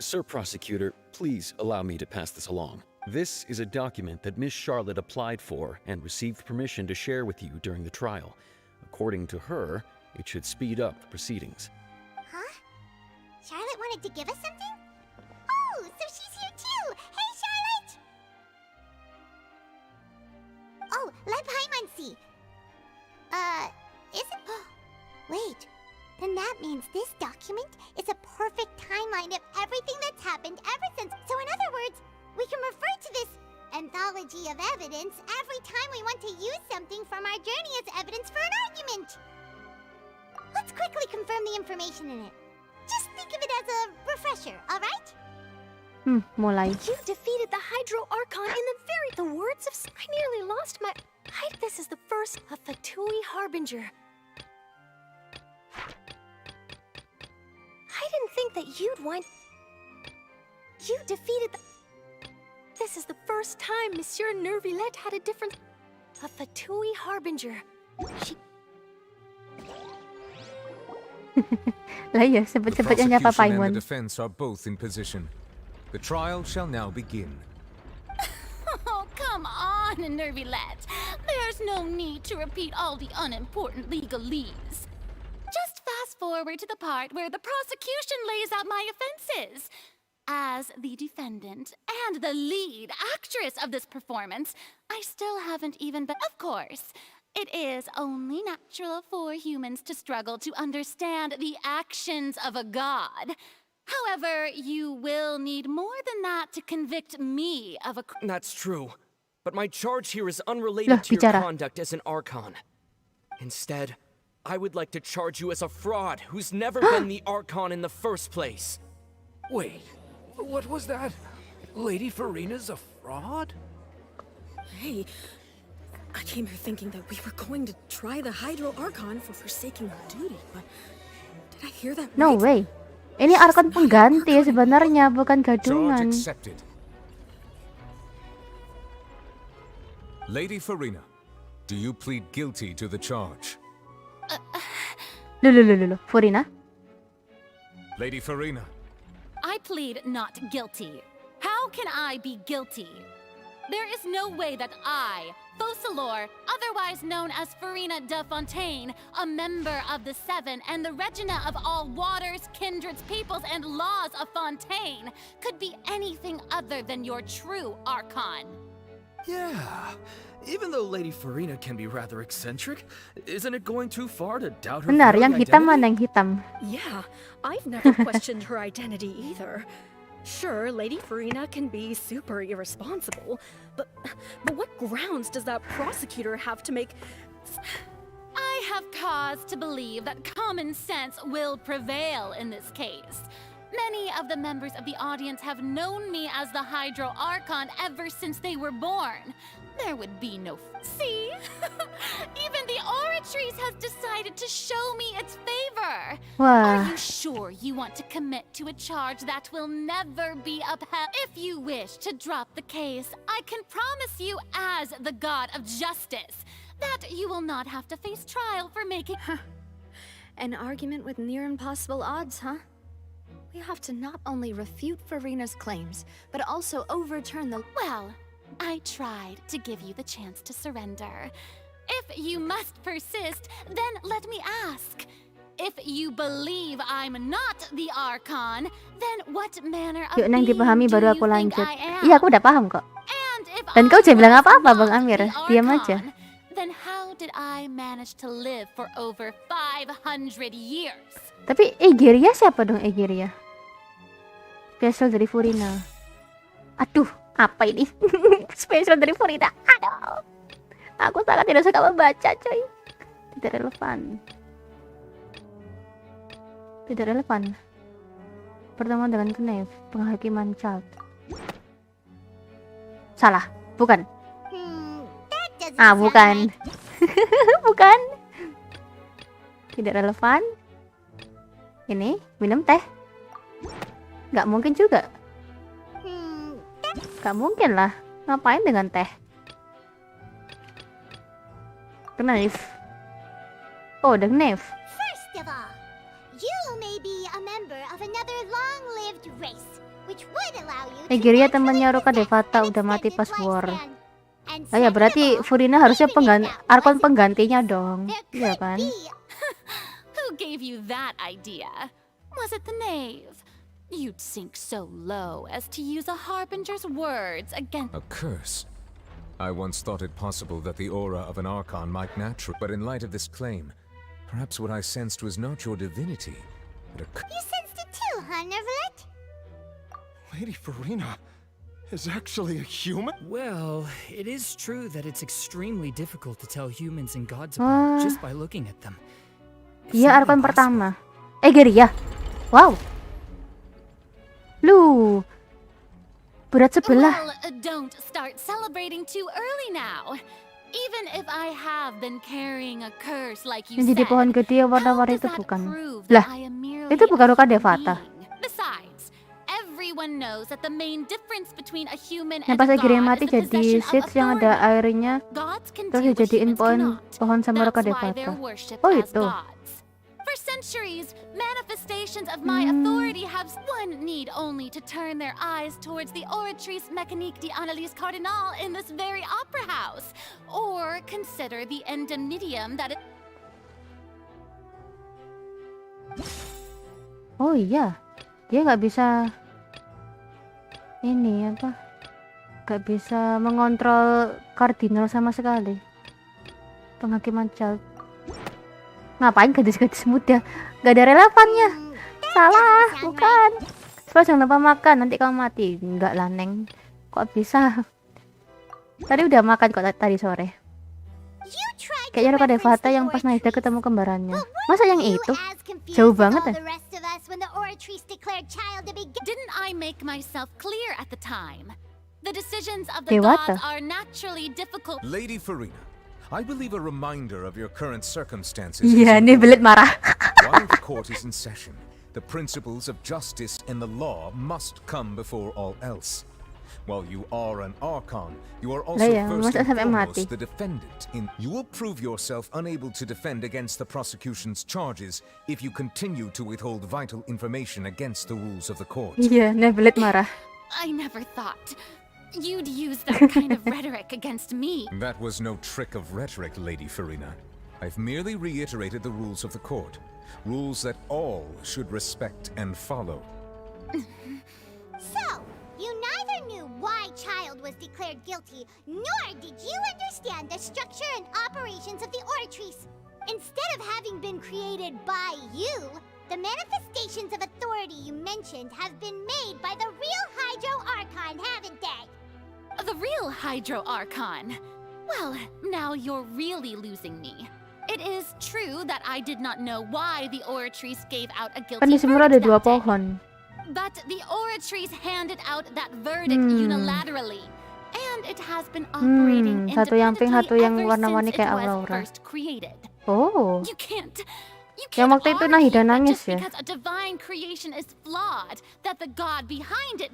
Sir Prosecutor, please allow me to pass this along. This is a document that Miss Charlotte applied for and received permission to share with you during the trial. According to her, it should speed up the proceedings. Huh? Charlotte wanted to give us something? Oh, so she's here too! Hey, Charlotte! Oh, let Paimon see. Isn't... Wait. Then that means this document is a perfect timeline of everything that's happened ever since. So in other words, we can refer to this anthology of evidence every time we want to use something from our journey as evidence for an argument. Let's quickly confirm the information in it. Just think of it as a refresher, alright? Mulai. You defeated the Hydro Archon in the words of... I nearly lost my... This is the first of Fatui Harbinger. I didn't think that you'd want... You defeated the... This is the first time Monsieur Nervillet had a different... A Fatui Harbinger. She... Lah iya, The sebut-sebutnya nyapa prosecution and Paimon. the defense are both in position. The trial shall now begin. Oh, come on, Nervillet. There's no need to repeat all the unimportant legalese. Just fast forward to the part where the prosecution lays out my offenses. As the defendant and the lead actress of this performance, I still haven't even been... Of course, it is only natural for humans to struggle to understand the actions of a god. However, you will need more than that to convict me of a... That's true. But my charge here is unrelated to your conduct as an Archon. Instead, I would like to charge you as a fraud who's never been the Archon in the first place. Wait, what was that? Lady Farina's a fraud? Hey, I came here thinking that we were going to try the Hydro Archon for forsaking her duty, but did I hear that No way. Ini Archon pengganti sebenarnya, bukan Charge gadungan. accepted. Lady Farina, do you plead guilty to the charge? Loh, Furina? Lady Farina. I plead not guilty. How can I be guilty? There is no way that I, Focalor, otherwise known as Farina de Fontaine, a member of the Seven and the Regina of all waters, kindreds, peoples, and laws of Fontaine, could be anything other than your true Archon. Yeah. Even though Lady Farina can be rather eccentric, isn't it going too far to doubt her Benar, very yang hitam identity? mana yang hitam? Yeah, I've never questioned her identity either. Sure, Lady Farina can be super irresponsible, but what grounds does that prosecutor have to make... I have cause to believe that common sense will prevail in this case. Many of the members of the audience have known me as the Hydro Archon ever since they were born. There would be no... See? Even the Oratrice has decided to show me its favor. Wah. Are you sure you want to commit to a charge that will never be upheld? If you wish to drop the case, I can promise you as the god of justice that you will not have to face trial for making... An argument with near impossible odds, huh? We have to not only refute Farina's claims, but also overturn the... Well, I tried to give you the chance to surrender. If you must persist, then let me ask. If you believe I'm not the Archon, then what manner of Yuk, nang being dipahami do baru you aku think lanjut. I am? Iya, aku udah paham kok. Dan kau jangan bilang apa-apa, Bang Amir. Diam aja. Then how did I manage to live for over 500 years? Tapi Egeria siapa dong Egeria? Spesial dari Furina. Aduh, apa ini? Spesial dari Furina. Aduh. Aku sangat tidak suka membaca, coy. Tidak relevan. Tidak relevan. Pertemuan dengan Knave, penghakiman child. Salah, bukan. Bukan. Bukan. Tidak relevan. Ini minum teh. Gak mungkin juga. Gak mungkin lah. Ngapain dengan teh? Knife. Oh, the knife. First of all, you may be a member of another long-lived race, which would allow you to... Egeria temannya Roka Devata udah mati pas war. Oh ya, berarti Furina harusnya Archon penggantinya dong. Iya kan? Who gave you that idea? Was it the knave? You'd sink so low as to use a harbinger's words against... A curse? I once thought it possible that the aura of an Archon might naturally... But in light of this claim, perhaps what I sensed was not your divinity, but a... You sensed it too, huh, Nervillet? Lady Farina is actually a human? Well, it is true that it's extremely difficult to tell humans and gods apart just by looking at them. Iya, Archon pertama. Egeria. Wow. Lu. Berat sebelah. Well, don't start celebrating too early now. Even if I have been carrying a curse like you Yang jadi said, pohon gede warna-warni itu that bukan. prove Lah, that I am merely itu bukan Roka Devata. Besides, everyone everyone knows that the main difference between a human Yang and pas a lagi dia god mati is the jadi possession of seeds yang ada authority. airnya, Gods can terus do what dijadiin humans cannot. pohon sama That's roka why devata. they're worshipped Oh as itu. gods. For centuries, manifestations of my authority have one need only to turn their eyes towards the Oratrice Mécanique d'Analyse Cardinal in this very opera house, or consider the indemnitium that it... Oh iya, dia nggak bisa ini apa? Nggak bisa mengontrol kardinal sama sekali. Penghakiman child. Ngapain gadis-gadis muda? Gak ada relevannya. Salah, bukan. Terus jangan lupa makan, nanti kamu mati. Enggak lah, Neng. Kok bisa? Tadi udah makan kok tadi sore. Kayaknya Roka Devata yang pas Naida ketemu kembarannya. Masa yang itu? Jauh banget ya? Didn't I make myself clear at the time? The decisions of the Dewata. gods are naturally difficult. Lady Farina, I believe a reminder of your current circumstances. Iya, nih belit marah. While the court is in session, the principles of justice and the law must come before all else. While you are an Archon, you are also Lah ya, first masa and sampai foremost mati? the defendant. You will prove yourself unable to defend against the prosecution's charges if you continue to withhold vital information against the rules of the court. Iya, nih belit marah. I never thought you'd use that kind of rhetoric against me. That was no trick of rhetoric, Lady Farina. I've merely reiterated the rules of the court. Rules that all should respect and follow. So, you neither knew why Child was declared guilty, nor did you understand the structure and operations of the Oratrice. Instead of having been created by you, the manifestations of authority you mentioned have been made by the real Hydro Archon, haven't they? The real Hydro Archon. Well, now you're really losing me. It is true that I did not know why the Oratrice gave out a guilty Kan di Simura ada verdict dua that day. pohon. But the Oratrice handed out that verdict unilaterally. And it has been operating Satu yang pink, satu independently yang ever warna-warni since it kayak was Aurora. first created. Oh. You can't Yang waktu itu Nahida nangis ya. because a divine creation is flawed, that the god behind it...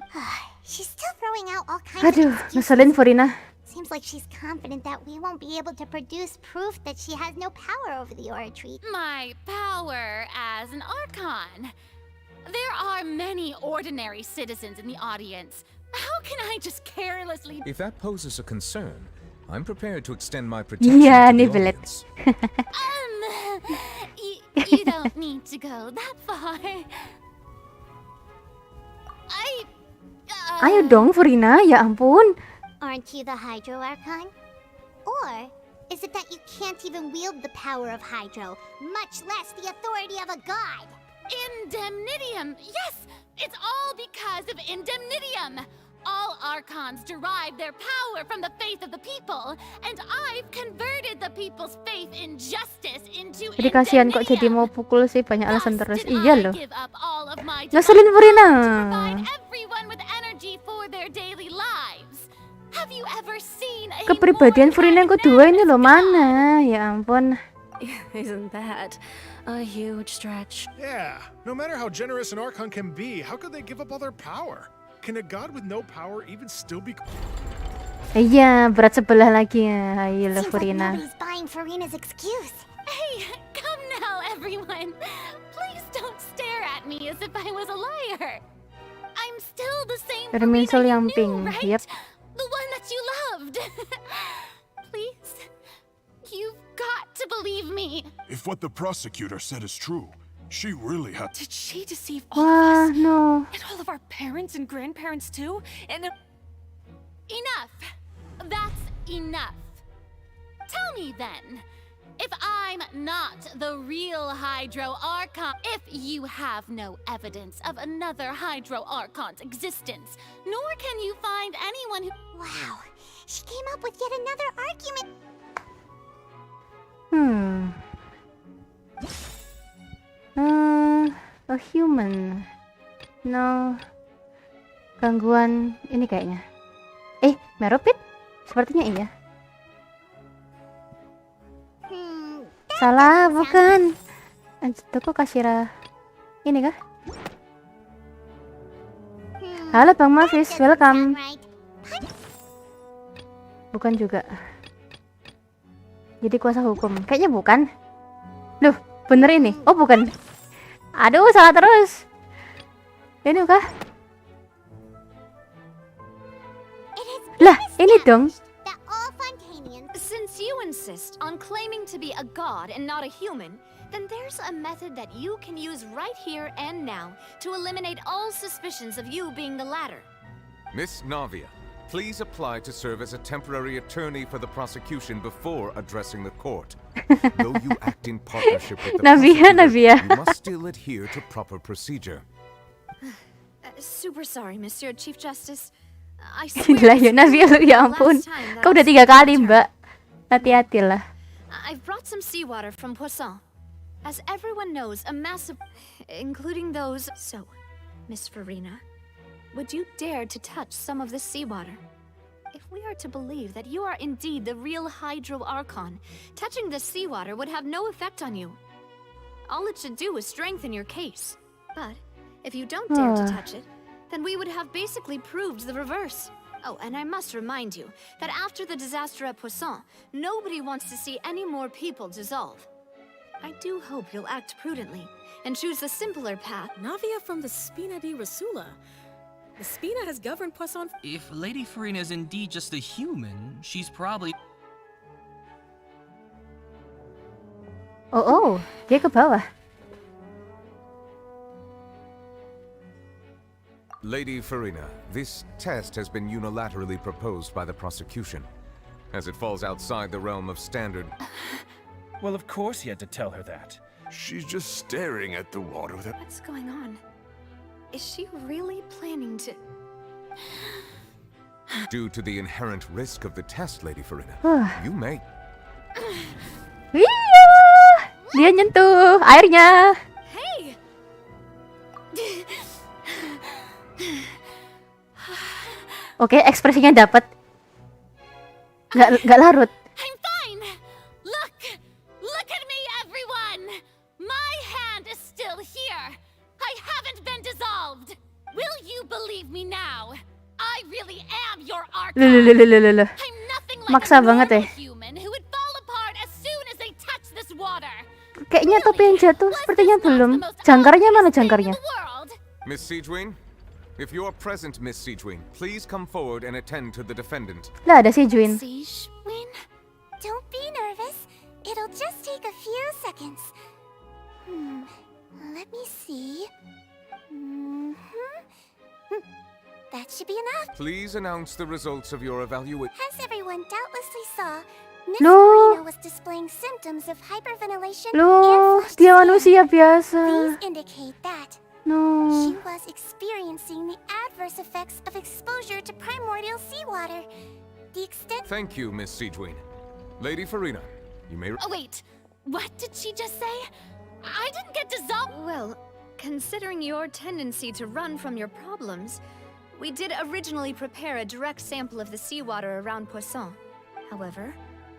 She's still throwing out all kinds Aduh, of excuses. ngeselin Farina. Seems like she's confident that we won't be able to produce proof that she has no power over the Oratrice. My power as an Archon. There are many ordinary citizens in the audience. How can I just carelessly... If that poses a concern, I'm prepared to extend my protection Iya, to nih the belit. audience. You don't need to go that far. Ayo dong Farina, ya ampun. Aren't you the Hydro Archon? Or is it that you can't even wield the power of Hydro, much less the authority of a god? Indemnitium! Yes! It's all because of Indemnitium! All Archons derive their power from the faith of the people, and I've converted the people's faith in justice into Jadi kasihan kok jadi Indemnitium! mau pukul sih, banyak alasan terus. Iya loh. Give up all of my Ngeselin Farina. everyone with energy for their daily lives. Have you ever seen a Kepribadian Farina yang kedua ini loh mana? Ya ampun. Isn't that a huge stretch? Yeah, no matter how generous an Archon can be, how could they give up all their power? Can a god with no power even still be... Iya, berat sebelah lagi ya. Ayo loh Seems like Farina. nobody's buying Farina's excuse. Hey, come now, everyone. Please don't stare at me as if I was a liar. I'm still the same Farina Permisal you yang knew, pink. right? Yep. The one that you loved. Please, you've got to believe me. If what the prosecutor said is true, she really had... Did she deceive all Wah, of us? no. And all of our parents and grandparents too? And Enough. That's enough. Tell me then, if I'm not the real Hydro Archon, if you have no evidence of another Hydro Archon's existence, nor can you find anyone who... Wow, she came up with yet another argument. A human. No. Gangguan ini kayaknya. Meropit? Sepertinya iya. Salah, bukan. Itu kok Kasira ini kah? Halo Bang Mavis, welcome. Bukan juga. Jadi kuasa hukum. Kayaknya bukan. Loh, bener ini. Oh, bukan. Aduh, salah terus. Ini kah? Lah, ini dong. Since you insist on claiming to be a god and not a human, then there's a method that you can use right here and now to eliminate all suspicions of you being the latter. Miss Navia, please apply to serve as a temporary attorney for the prosecution before addressing the court. Though you act in partnership with the prosecutor, you must still adhere to proper procedure. Super sorry, Monsieur Chief Justice. I Lah ya Navia lu, ya ampun. Kau udah 3 kali, Mbak. Hati-hatilah. I've brought some seawater from Poisson. As everyone knows, a massive... including those... So, Miss Farina, would you dare to touch some of this seawater? If we are to believe that you are indeed the real Hydro Archon, touching this seawater would have no effect on you. All it should do is strengthen your case. But, if you don't dare to touch it, then we would have basically proved the reverse. Oh, and I must remind you that after the disaster at Poisson, nobody wants to see any more people dissolve. I do hope you'll act prudently and choose the simpler path. Navia from the Spina di Rasula. The Spina has governed Poisson. If Lady Farina is indeed just a human, she's probably... Oh, dia ke bawah. Lady Farina, this test has been unilaterally proposed by the prosecution. As it falls outside the realm of standard... Well, of course he had to tell her that. She's just staring at the water with her... What's going on? Is she really planning to... Due to the inherent risk of the test, Lady Farina, you may... Iya, dia nyentuh airnya. Hey! Oke, ekspresinya dapat. Nggak larut. I'm fine. Look at me, everyone. My hand is still here. I haven't been dissolved. Will you believe me now? I really am your Archon. I'm nothing like Maksa a banget ya. human who would fall apart as soon as they touch this water. Kayaknya topi yang jatuh sepertinya belum. Jangkarnya mana jangkarnya? Miss Siegewin? If you are present, Miss Siegewin, please come forward and attend to the defendant. Lah, ada Siegewin. Don't be nervous. It'll just take a few seconds. Let me see. That should be enough. Please announce the results of your evaluation. As everyone doubtlessly saw, Miss Loh. Farina was displaying symptoms of hyperventilation Loh, and flushed dia skin. manusia biasa. These indicate that No. she was experiencing the adverse effects of exposure to primordial seawater. The extent... Thank you, Miss Siegewin. Lady Farina, you may... Oh, wait. What did she just say? I didn't get dissolved. Well, considering your tendency to run from your problems, we did originally prepare a direct sample of the seawater around Poisson. However,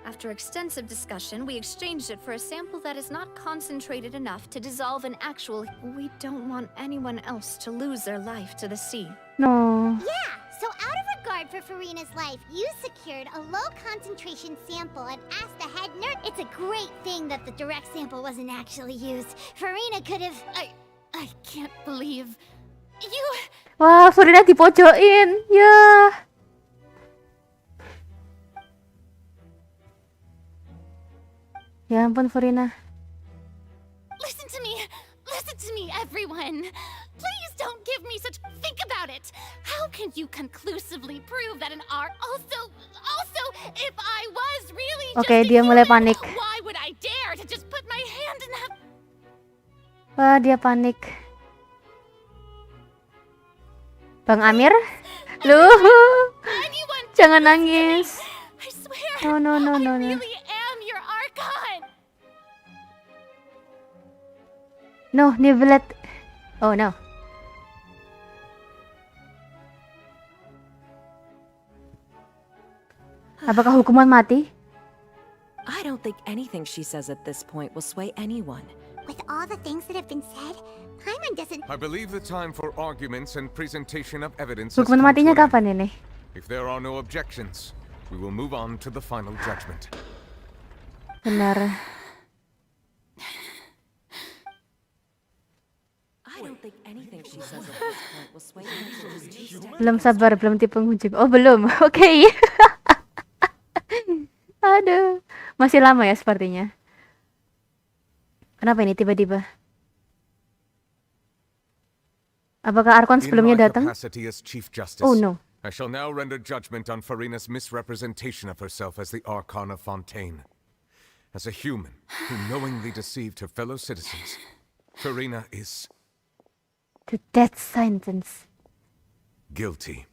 after extensive discussion, we exchanged it for a sample that is not concentrated enough to dissolve an actual... We don't want anyone else to lose their life to the sea. No. Yeah, so out of regard for Farina's life, you secured a low-concentration sample and asked the head nurse... It's a great thing that the direct sample wasn't actually used. Farina could have... I can't believe... You... Wah, Farina dipojokin. Ya. Ya ampun, Farina. Listen to me, everyone. Please don't give me such... Think about it. How can you conclusively prove that an art... Also, if I was really just Oke, dia mulai panik. why would I dare to just put my hand in that... Wah, dia panik. Bang Amir? Loh. Jangan nangis. Oh, no. No, Nivelet. Oh, no. Apakah hukuman mati? I don't think anything she says at this point will sway anyone. With all the things that have been said, Paimon doesn't... I believe the time for arguments and presentation of evidence has Hukuman come to matinya an end. kapan ini? If there are no objections, we will move on to the final judgment. Benar. I don't think anything she says at this point will sway me. Belum sabar, belum tipe penghujung. Oh, belum. Oke. Aduh. Masih lama ya sepertinya. Kenapa ini tiba-tiba? Apakah Archon sebelumnya datang? Oh no. I shall now render judgment on Farina's misrepresentation of herself as the Archon of Fontaine. As a human who knowingly deceived her fellow citizens, Farina is... The death sentence. Guilty.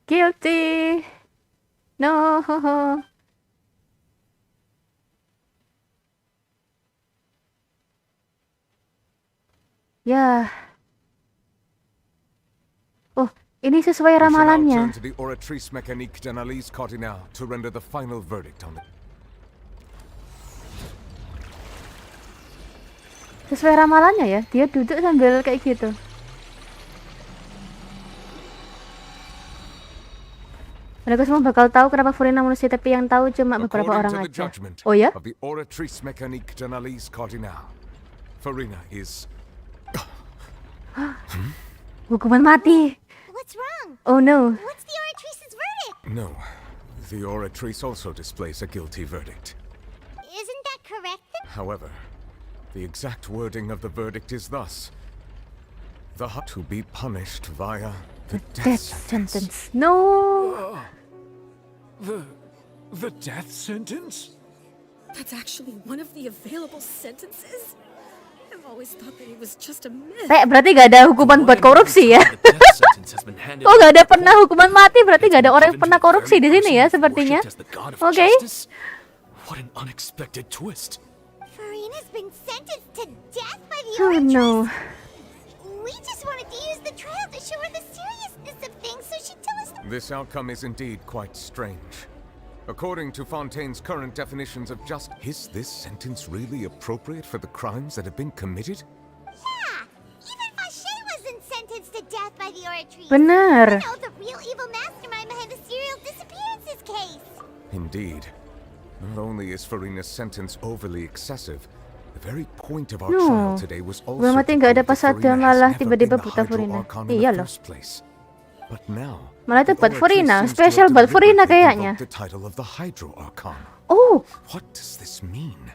Guilty. No. Ya. Oh, ini sesuai ramalannya. To the oratrice mécanique d'analyse cardinale to render the final verdict on it. Sesuai ramalannya ya. Dia duduk sambil kayak gitu. Mereka semua bakal tahu kenapa Farina manusia, tapi yang tahu cuma beberapa orang aja. Oh ya? Of the oratrice mécanique d'analyse cardinale, Farina is... Hukuman mati. What's wrong? Oh no. What's the oratrice's verdict? No, the oratrice also displays a guilty verdict. Isn't that correct? However, the exact wording of the verdict is thus: the to be punished via the death sentence. No. The death sentence? That's actually one of the available sentences? I've always thought that it was just a myth. Berarti gak ada hukuman buat korupsi ya? Oh, gak ada pernah hukuman mati, berarti gak ada orang yang pernah korupsi di sini ya sepertinya. Oke. What an unexpected twist. Farina's been sentenced to death by the Oh oratrice. no. We just wanted to use the trial to show her the seriousness of things, so she'd tell us. This outcome is indeed quite strange. According to Fontaine's current definitions of justice, is this sentence really appropriate for the crimes that have been committed? Yeah, even Vache wasn't sentenced to death by the oratrice. Benar. You know, the real evil mastermind behind the serial disappearances case. Indeed. Not only is Farina's sentence overly excessive, the very point of our No. trial today was also Belum mati to nggak ada prove that pas ada Farina has malah never tiba-tiba been the buta Farina. Hydro-Archon in Iya the loh. first place. But now, Malah itu the buat oratrice Farina, seems to spesial have buat Farina deliberately kayaknya. invoked the title of the Hydro-Archon. Oh, What does this mean?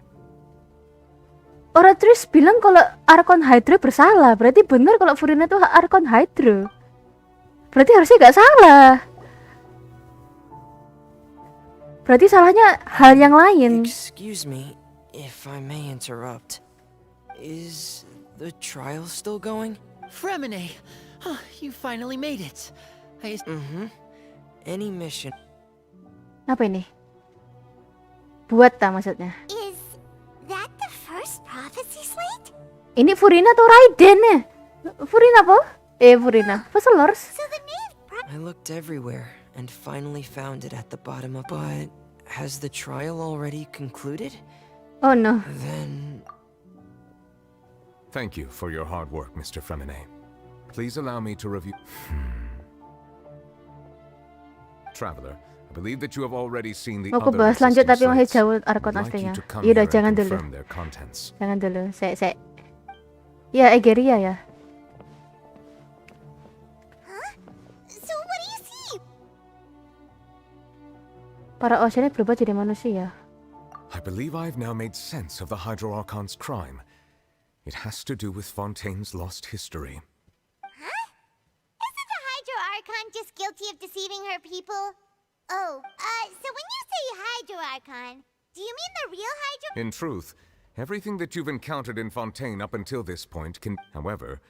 oratrice bilang kalau Archon Hydro bersalah. Berarti benar kalau Farina itu Archon Hydro. Berarti harusnya nggak salah. Berarti salahnya hal yang lain. Excuse me, if I may interrupt. Is the trial still going? Fremine! Oh, you finally made it. Any mission. Apa ini? Buat tak maksudnya? Is that the first prophecy slate? Ini Furina atau Raiden ya? Furina apa? Furina. Peselors. So the name I looked everywhere and finally found it at the bottom of. But has the trial already concluded? Oh no. Then. Thank you for your hard work, Mr. Fremine. Please allow me to review. Traveler, I believe that you have already seen the Mau aku other bahas lanjut tapi existing masih slates. jauh Archon I'd like aslinya. you to come Iya udah here and jangan dulu. confirm their contents. Jangan dulu. Saya. Ya Egeria ya. So what do you see? Para Oceanid berubah jadi manusia. I believe I've now made sense of the Hydro-Archon's crime. It has to do with Fontaine's lost history. Isn't the Hydro-Archon just guilty of deceiving her people? Oh, so when you say Hydro-Archon, do you mean the real Hydro? In truth, everything that you've encountered in Fontaine up until this point can... However,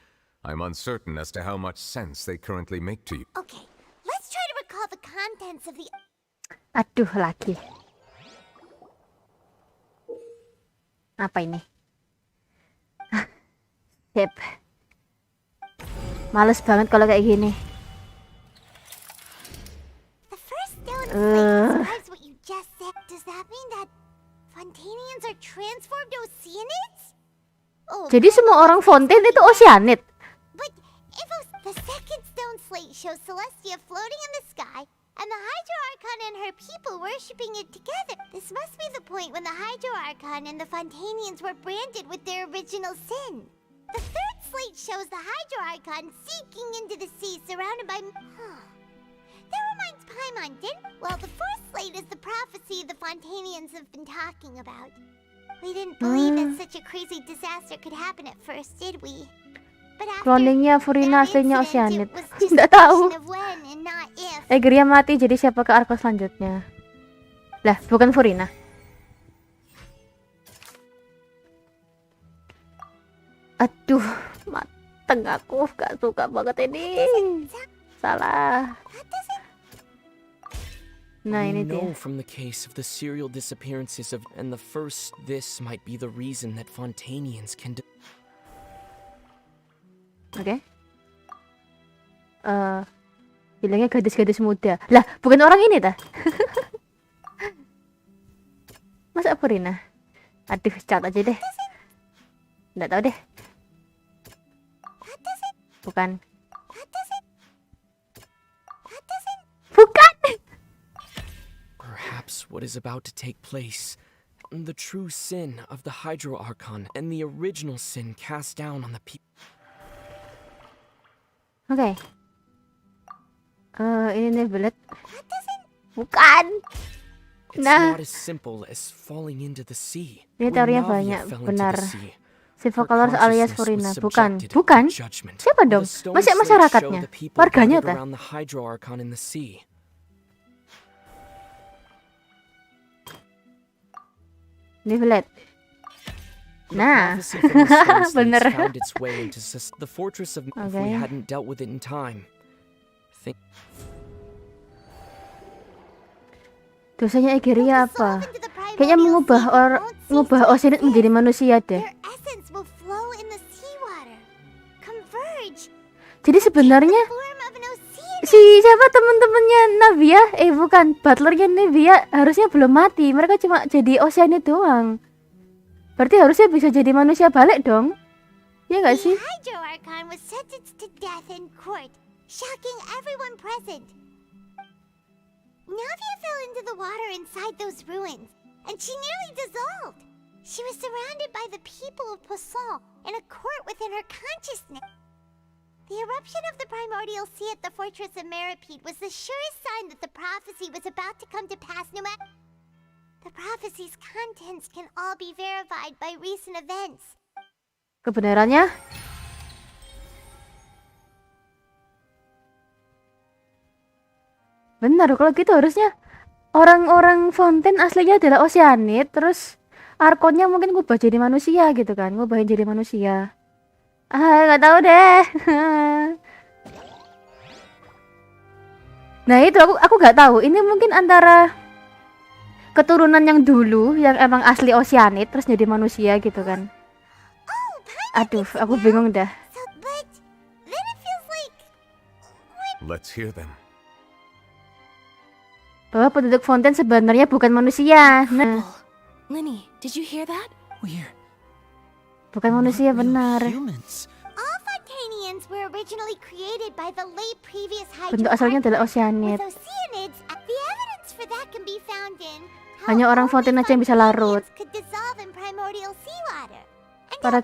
I'm uncertain as to how much sense they currently make to you. Okay, let's try to recall the contents of the... Aduh lagi. Apa ini? Sip. Males banget kalau kayak gini. The first stone describes what you just said. Does that mean that Fontainians are transformed Oceanids? Jadi semua orang Fontaine itu Oceanid. The second stone slate shows Celestia floating in the sky, and the Hydro Archon and her people worshipping it together. This must be the point when the Hydro Archon and the Fontanians were branded with their original sin. The third slate shows the Hydro Archon sinking into the sea, surrounded by... That reminds Paimon, didn't? Well, the fourth slate is the prophecy the Fontanians have been talking about. We didn't believe that such a crazy disaster could happen at first, did we? Cloningnya Furina aslinya Oceanid. Nggak tahu. Egria mati, jadi siapa ke arco selanjutnya? Lah, bukan Furina. Aduh, mateng aku. Gak suka banget ini. Salah. Nah, ini dia. From the case of the serial disappearances of and the first, this might be the reason that Fontanians can Oke. Bilangnya gadis-gadis muda. Lah, bukan orang ini dah. Masa Furina? Aduh, cat aja deh. Nggak tahu deh. Bukan. Bukan. Perhaps what is about to take place, the true sin of the Hydro Archon and the original sin cast down on the people. Oke. Ini Nebulet. Bukan. Nah. It's not as simple as falling into the sea. Ini teorinya banyak, benar. Sivacolors alias Furina. Bukan. Bukan? Siapa dong? Masih masyarakatnya? Warganya tuh? Nebulet. Nah, bener. The fortress of if we hadn't dealt with it in time. Dosanya Egeria apa? Kayaknya mengubah Oceanid menjadi manusia deh. Jadi sebenarnya si siapa temen-temennya Navia? Bukan, butlernya Navia harusnya belum mati. Mereka cuma jadi Oceanid doang. Berarti harusnya bisa jadi manusia balik dong? Iya nggak sih? Hydro Archon was sentenced to death in court, shocking everyone present. Navia fell into the water inside those ruins, and she nearly dissolved. She was surrounded by the people of Poisson in a court within her consciousness. The eruption of the primordial sea at the fortress of Meripede was the surest sign that the prophecy was about to come to pass. The prophecy's contents can all be verified by recent events. Kebenarannya? Benar, kalau gitu harusnya orang-orang Fontaine aslinya adalah Oceanid, terus Archonnya mungkin ngubah jadi manusia gitu kan, ngubahin jadi manusia. Nggak tahu deh. Nah itu aku nggak tahu. Ini mungkin antara keturunan yang dulu yang emang asli Oceanid terus jadi manusia gitu kan. Aduh, aku bingung dah. Let's hear them. Bahwa penduduk Fontaine sebenarnya bukan manusia. Nah. Linny, did you hear that? We're bukan manusia benar. All Fontanians were originally created by the late previous Bentuk asalnya adalah Oceanid. The evidence for that can be found in hanya orang Fontaine aja yang bisa larut. Para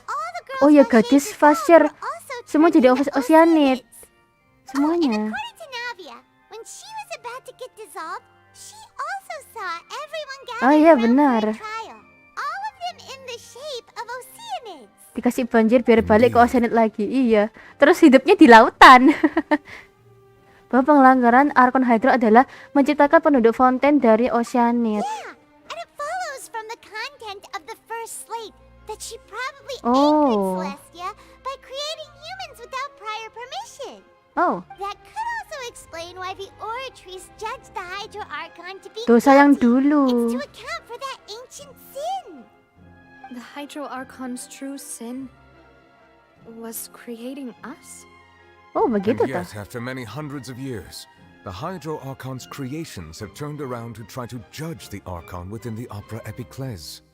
oh ya gadis Fasher semua jadi Oceanid. Semuanya. Oh iya benar. Dikasih banjir biar balik ke Oceanid lagi. Iya. Terus hidupnya di lautan. Bahwa pelanggaran Archon Hydro adalah menciptakan penduduk Fontaine dari Oceanid. Oh. Oh. Dosa yang dulu. The Hydro Archon's true sin was creating us? Oh, begitu and yet, after many hundreds of years, the Hydro Archon's creations have turned around to try to judge the Archon within the Opera Epiclese.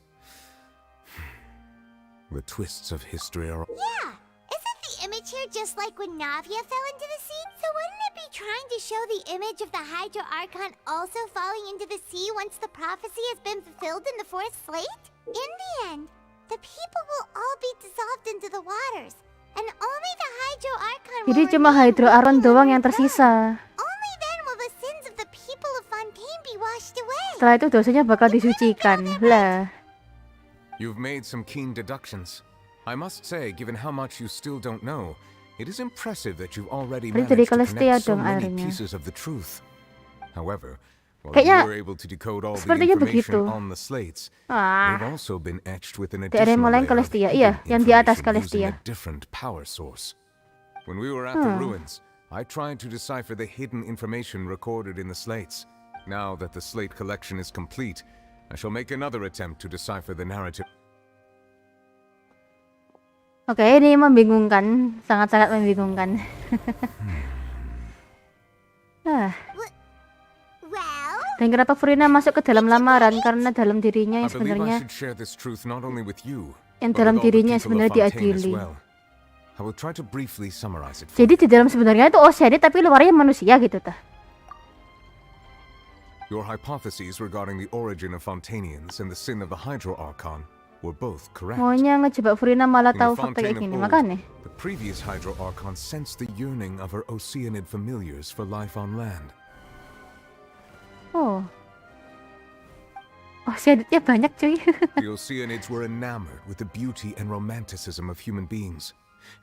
The twists of history are... Yeah! Isn't the image here just like when Navia fell into the sea? So wouldn't it be trying to show the image of the Hydro Archon also falling into the sea once the prophecy has been fulfilled in the fourth slate? In the end, the people will all be dissolved into the waters, and only the Hydro Archon will Jadi cuma Hydro Archon doang yang tersisa. Only then will the sins of the people of Fontaine be washed away. Setelah itu dosanya bakal disucikan. Lah. You've made some keen deductions. I must say, given how much you still don't know, it is impressive that you've already managed to connect so many pieces of the truth. However, while you were able to decode all the information on the slates, they've also been etched with an additional layer of hidden using a different power source. When we were at the ruins, I tried to decipher the hidden information recorded in the slates. Now that the slate collection is complete, I shall make another attempt to decipher the narrative. Oke, ini membingungkan, sangat-sangat membingungkan. Dan kenapa Furina masuk ke dalam lamaran? Karena dalam dirinya yang sebenarnya diadili. Jadi di dalam sebenarnya itu Oceanid tapi luarnya manusia gitu tah. Your hypotheses regarding the origin of Fontainians and the sin of the Hydro Archon were both correct. Maunya ngejebak Furina malah tahu fakta kayak gini, makanya. The previous Hydro Archon sensed the yearning of her Oceanid familiars for life on land. Oh. Oceanidnya banyak cuy. The Oceanids were enamored with the beauty and romanticism of human beings,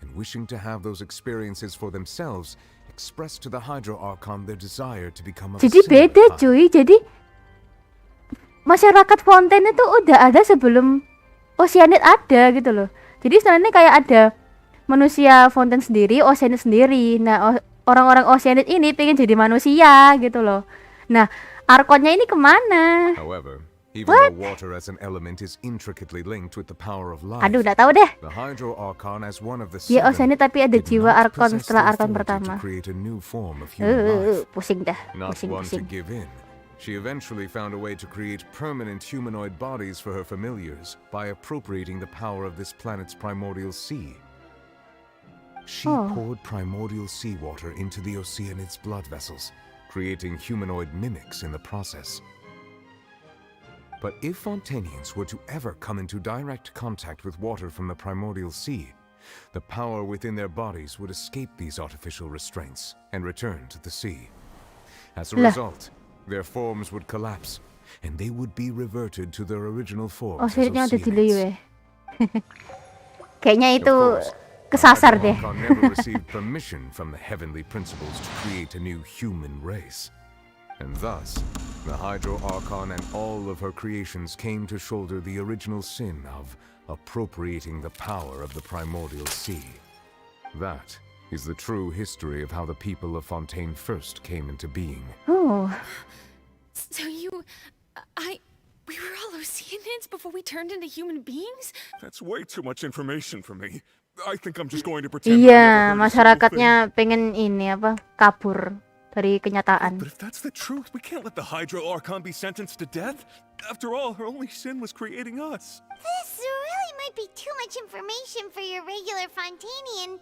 and wishing to have those experiences for themselves, expressed to the Hydro Archon their desire to become a Jadi beda cuy, jadi masyarakat Fontaine itu udah ada sebelum Oceanid ada gitu loh. Jadi sebenarnya kayak ada manusia Fontaine sendiri, Oceanid sendiri. Nah, orang-orang Oceanid ini pengen jadi manusia gitu loh. Nah, Archonnya ini kemana? However, even though water as an element is intricately linked with the power of life, aduh, udah tahu deh. The Hydro Archon as one of the ya Oceanid tapi ada jiwa Archon setelah Archon pertama. Pusing dah, pusing. She eventually found a way to create permanent humanoid bodies for her familiars by appropriating the power of this planet's primordial sea. She poured primordial seawater into the Oceanid's blood vessels, creating humanoid mimics in the process. But if Fontainians were to ever come into direct contact with water from the primordial sea, the power within their bodies would escape these artificial restraints and return to the sea. As a result, their forms would collapse, and they would be reverted to their original forms. Oceanidnya ada delay. Kayaknya itu kesasar deh. Never received permission from the heavenly principles to create a new human race. And thus, the Hydro Archon and all of her creations came to shoulder the original sin of appropriating the power of the primordial sea. That is the true history of how the people of Fontaine first came into being. Oh. So we were all Oceanids before we turned into human beings? That's way too much information for me. I think I'm just going to pretend. Iya, masyarakatnya pengen ini apa? Kabur dari kenyataan. But if that's the truth, we can't let the Hydro Archon be sentenced to death. After all, her only sin was creating us. This really might be too much information for your regular Fontainian,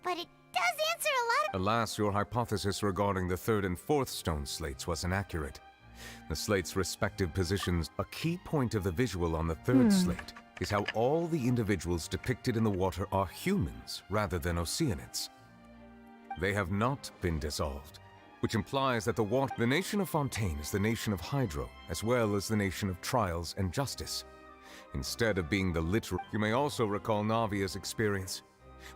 but it does answer a lot of... Alas, your hypothesis regarding the third and fourth stone slates was inaccurate. The slates' respective positions, a key point of the visual on the third slate, is how all the individuals depicted in the water are humans rather than Oceanids. They have not been dissolved, which implies that the nation of Fontaine is the nation of Hydro, as well as the nation of trials and justice. Instead of being the literal... You may also recall Navia's experience.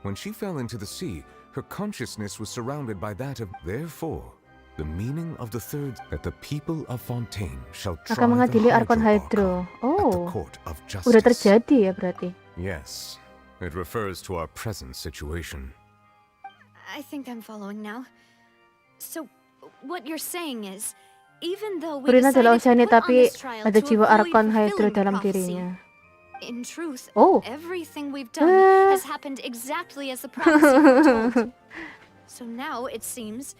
When she fell into the sea, her consciousness was surrounded by that of... Therefore, the meaning of the third, that the people of Fontaine shall try the Hydro at the court of justice. Udah terjadi ya berarti. Yes, it refers to our present situation. I think I'm following now. So, what you're saying is, even though we Furina adalah decided to Oceanid put on tapi this trial ada to jiwa avoid Archon Hydro fulfilling dalam prophecy, dirinya. in truth, Oh. everything we've done has happened exactly as the prophecy foretold. So now it seems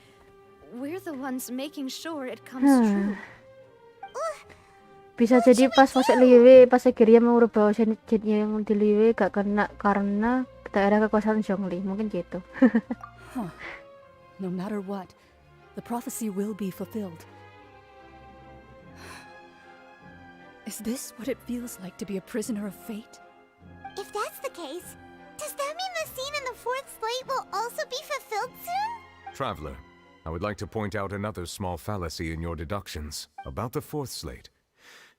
we're the ones making sure it comes true. Bisa jadi pas masuk liwe, pas akhirnya mau rubah jetnya yang di liwe gak kena karena daerah kekuasaan Zhongli, mungkin gitu. Huh. No matter what, the prophecy will be fulfilled. Is this what it feels like to be a prisoner of fate? If that's the case, does that mean the scene in the fourth slate will also be fulfilled soon? Traveler, I would like to point out another small fallacy in your deductions. About the fourth slate.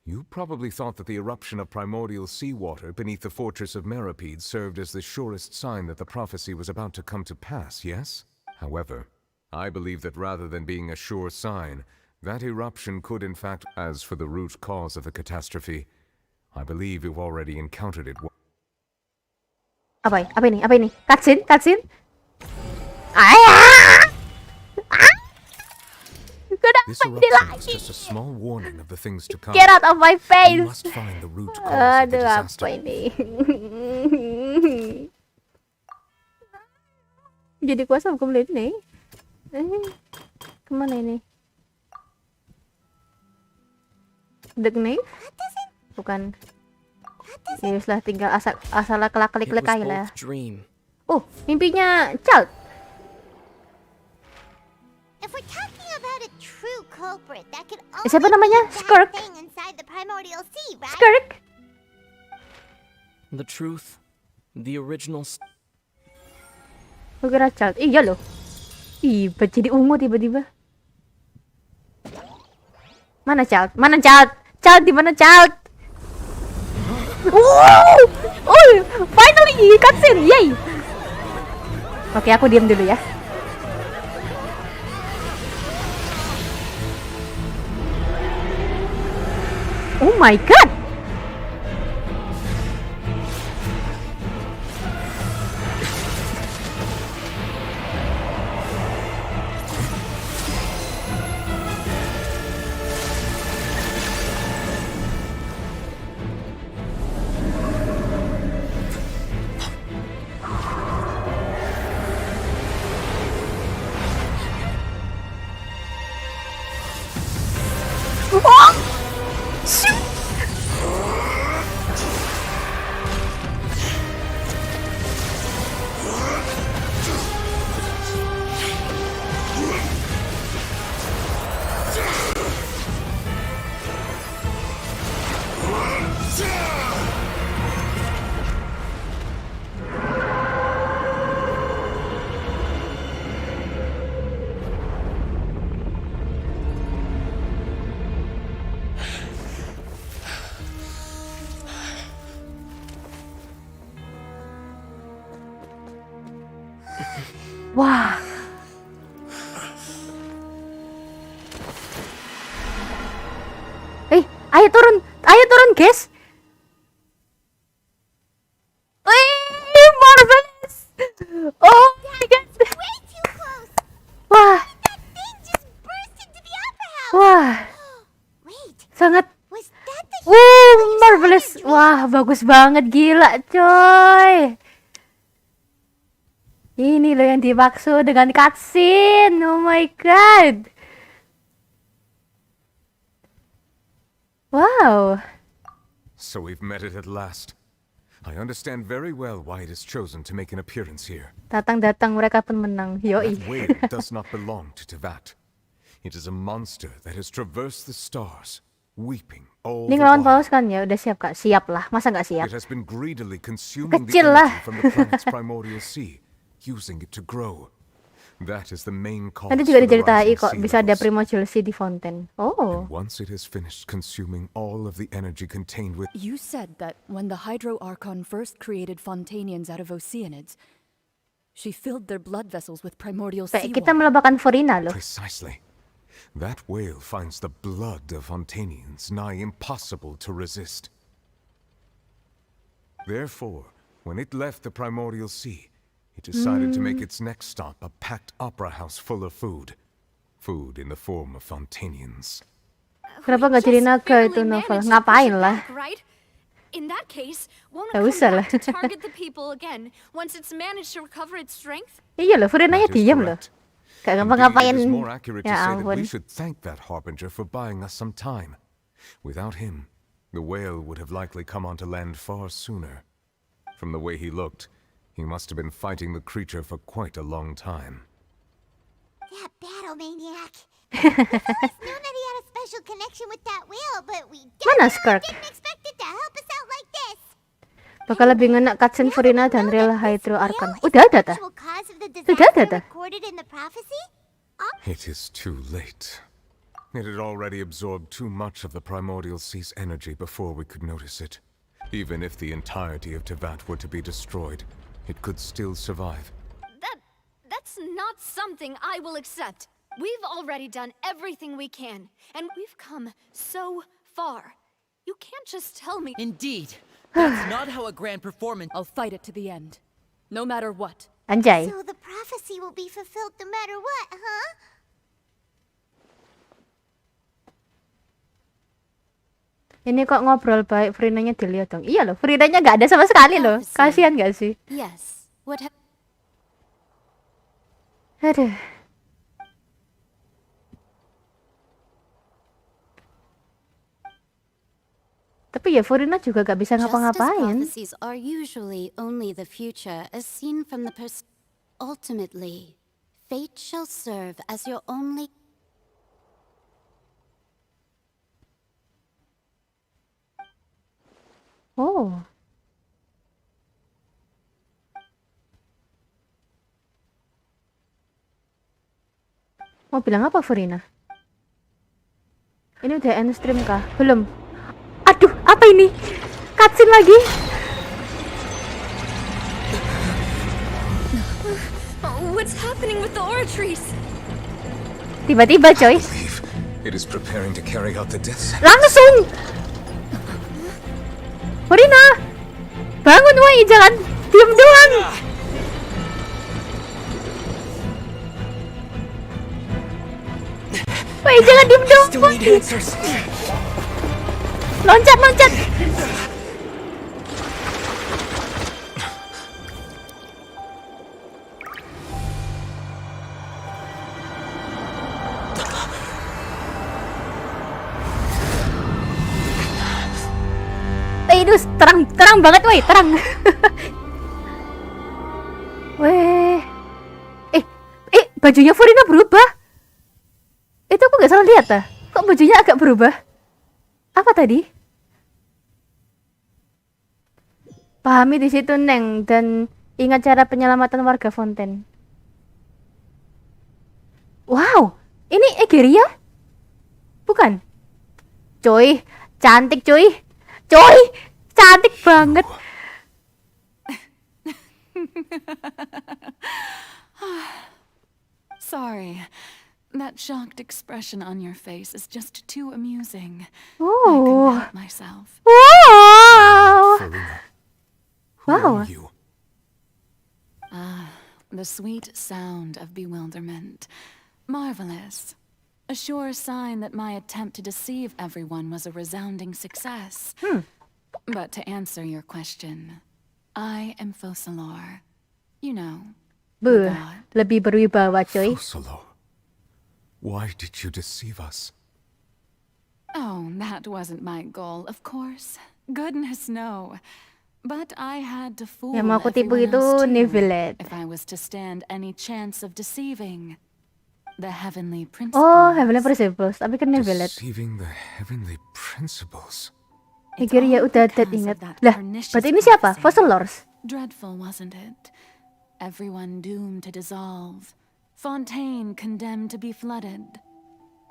You probably thought that the eruption of primordial seawater beneath the fortress of Meripede served as the surest sign that the prophecy was about to come to pass, yes? However, I believe that rather than being a sure sign, that eruption could in fact, as for the root cause of the catastrophe, I believe you've already encountered it. Apa ini? Cutscene? Ayah! This eruption is just a small warning of the things to come. Get out of my face! You must find the root cause of the disaster. Apa ini? Jadi kuasa hukum ini. Kemana ini? The Knave? Bukan. Ya lah, tinggal asal kelak-klik aja lah. Oh, mimpinya Child. If we're talking about a true culprit, that could Siapa namanya? Skirk. inside the primordial sea, right? Skirk. The truth, the original. Gue kira Child. Iya loh. Ih, jadi ungu tiba-tiba. Mana Child? Child di mana Child? Oh, finally cutscene. Yay. Oke, aku diam dulu ya. Oh my god. Oh! Shoot! Wah. Ayo turun, guys. Marvelous. Oh my god. Way too close. Wah. That thing just burst into the opera house. Wah. Wait. Sangat. Was that the Marvelous. Wah, bagus banget, gila, coy. Ini loh yang dimaksud dengan cutscene. Oh my god. Wow. So we've met it at last. I understand very well why it is chosen to make an appearance here. Datang-datang mereka pun menang. Yoi. That whale does not belong to Tevat. It is a monster that has traversed the stars, weeping all Ini the ngelawan while. Paus kan ya? Udah siap kak? Siap lah. Masa nggak siap? It has been greedily consuming the Kecil lah. energy from the planet's primordial sea, using it to grow. That is the main cause. Nanti juga for the diceritai rising kok sea bisa ada levels. primordial sea di fountain. Oh. Once it has finished consuming all of the energy contained with. You said that when the Hydro Archon first created Fontanians out of Oceanids, she filled their blood vessels with primordial Kayak seawater. kita melebakan Forina loh. Precisely. That whale finds the blood of Fontanians nigh impossible to resist. Therefore, when it left the primordial sea, it decided to make its next stop a packed opera house full of food. Food in the form of Fontanians. Kenapa nggak jadi naga itu novel? Ngapain lah? Right? In that case, won't Nggak it usah come lah. back to target the people again once it's managed to recover its strength? Iya loh, Forinanya diam loh. Gak ngapa-ngapain. It is more accurate to Ya say that we ampun. should thank that harbinger for buying us some time. Without him, the whale would have likely come onto land far sooner. From the way he looked, he must have been fighting the creature for quite a long time. That battle maniac. We've always known that he had a special connection with that whale, but we definitely didn't expect it to help us out like this. Bakal lebih ngena cutscene Furina dan Real Hydro Archon. Udah ada dah. Sudah ada dah. Recorded in the prophecy? It is too late. It had already absorbed too much of the primordial sea's energy before we could notice it. Even if the entirety of Tevat were to be destroyed, it could still survive. That's not something I will accept. We've already done everything we can, and we've come so far. You can't just tell me. Indeed. That's not how a grand performance. I'll fight it to the end. No matter what. Anjay. So the prophecy will be fulfilled no matter what, huh? Ini kok ngobrol baik, Furinanya dilihat dong. Iya loh, Furinanya nggak ada sama sekali loh. Kasihan nggak sih? Yes. What Aduh. Tapi ya Furina juga gak bisa ngapa-ngapain. Prophecies are usually only the future as seen from the ultimately, fate shall serve as your only. Oh. Mau bilang apa Furina? Ini udah end stream kah? Belum. Aduh, apa ini? Cutscene lagi. What's happening with the oratories? Tiba-tiba, coy. It is preparing to carry out the death sentence. Langsung. Furina, bangun woi, jangan diem doang. Woi, jangan diem doang. Loncat, loncat. Itu terang banget, woi, terang. Weh. Bajunya Furina berubah. Itu aku nggak salah lihat dah. Kok bajunya agak berubah? Apa tadi? Pahami di situ, Neng, dan ingat cara penyelamatan warga Fontaine. Wow, ini Egeria? Bukan? Coy, cantik coy. Coy, cantik banget. Sorry. That shocked expression on your face is just too amusing. Oh. I couldn't help myself. Wow. Wow. You? The sweet sound of bewilderment. Marvelous. A sure sign that my attempt to deceive everyone was a resounding success. But to answer your question, I am Focalor. You know, the god. Lebih berwibawa, coy. Focalor. Why did you deceive us? Oh, that wasn't my goal, of course. Goodness, no. But I had to fool Yang mau aku tipu everyone itu else too, Nevelet. if I was to stand any chance of deceiving the heavenly principles. Oh, heavenly principles. Tapi kan Nevelet. Deceiving the heavenly principles. Egeria udah dead, ingat. Lah, berarti ini siapa? Focalors. Dreadful, wasn't it? Everyone doomed to dissolve. Fontaine condemned to be flooded.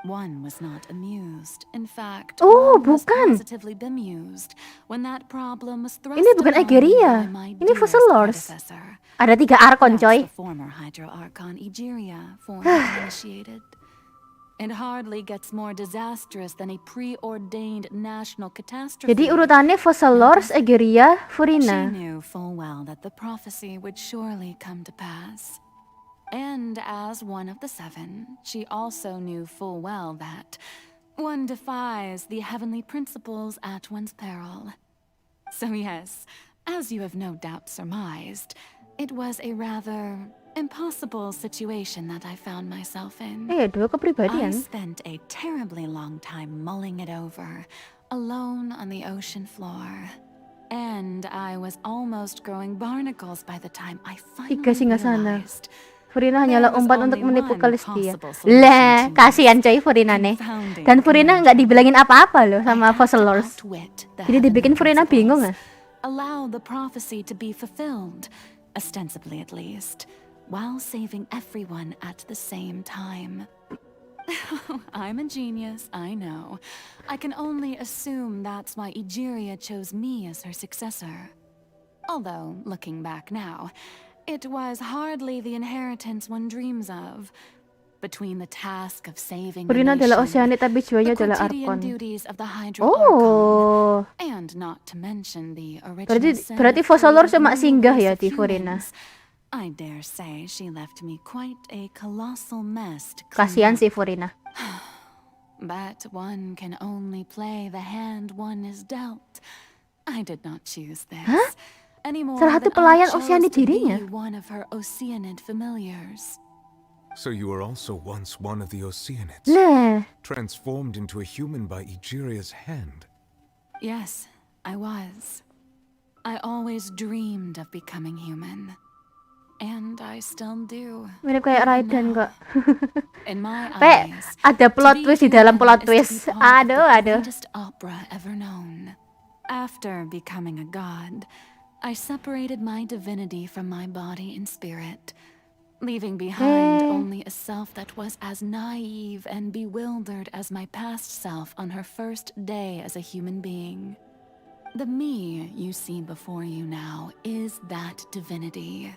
One was not amused. In fact, one was positively bemused when that problem was thrust Ini bukan Egeria. Ini Focalors. Ada 3 Archon, coy. The former Hydro Archon Egeria initiated. It hardly gets more disastrous than a preordained national catastrophe. Jadi urutannya Focalors, Egeria, Furina. She knew full well that the prophecy would surely come to pass. And as one of the 7, she also knew full well that one defies the heavenly principles at one's peril. So yes, as you have no doubt surmised, it was a rather impossible situation that I found myself in. Dua kepribadian. I spent a terribly long time mulling it over, alone on the ocean floor. And I was almost growing barnacles by the time I Tiga finally singgasana. realized Furina hanyalah umpan untuk menipu Kalistia. Lah, kasihan coy Furina nih. Dan Furina nggak dibilangin apa-apa loh sama Fossilors. Jadi dibikin Furina bingung ah. Allow the prophecy to be fulfilled, ostensibly at least, while saving everyone at the same time. I'm a genius, I know. I can only assume that's why Egeria chose me as her successor. Although, looking back now, it was hardly the inheritance one dreams of. Between the task of saving the Furina adalah Oceanid tapi jiwanya adalah Arkon. Oh. And not to mention the original berarti Fossilors cuma singgah ya di Furina. I dare say she left me quite a colossal mess to Kasihan sih Furina. But one can only play the hand one is dealt. I did not choose this. Hah? Salah satu pelayan Oceanid dirinya. One of her Oceanid familiars. So you were also once one of the Oceanids, Lah. transformed into a human by Egeria's hand. Yes, I was. I always dreamed of becoming human. And I still do. Mirip kayak Raiden kok. In my eyes, ada plot twist di dalam plot twist. Aduh. Opera ever known. After becoming a god, I separated my divinity from my body and spirit, leaving behind only a self that was as naive and bewildered as my past self on her first day as a human being. The me you see before you now is that divinity.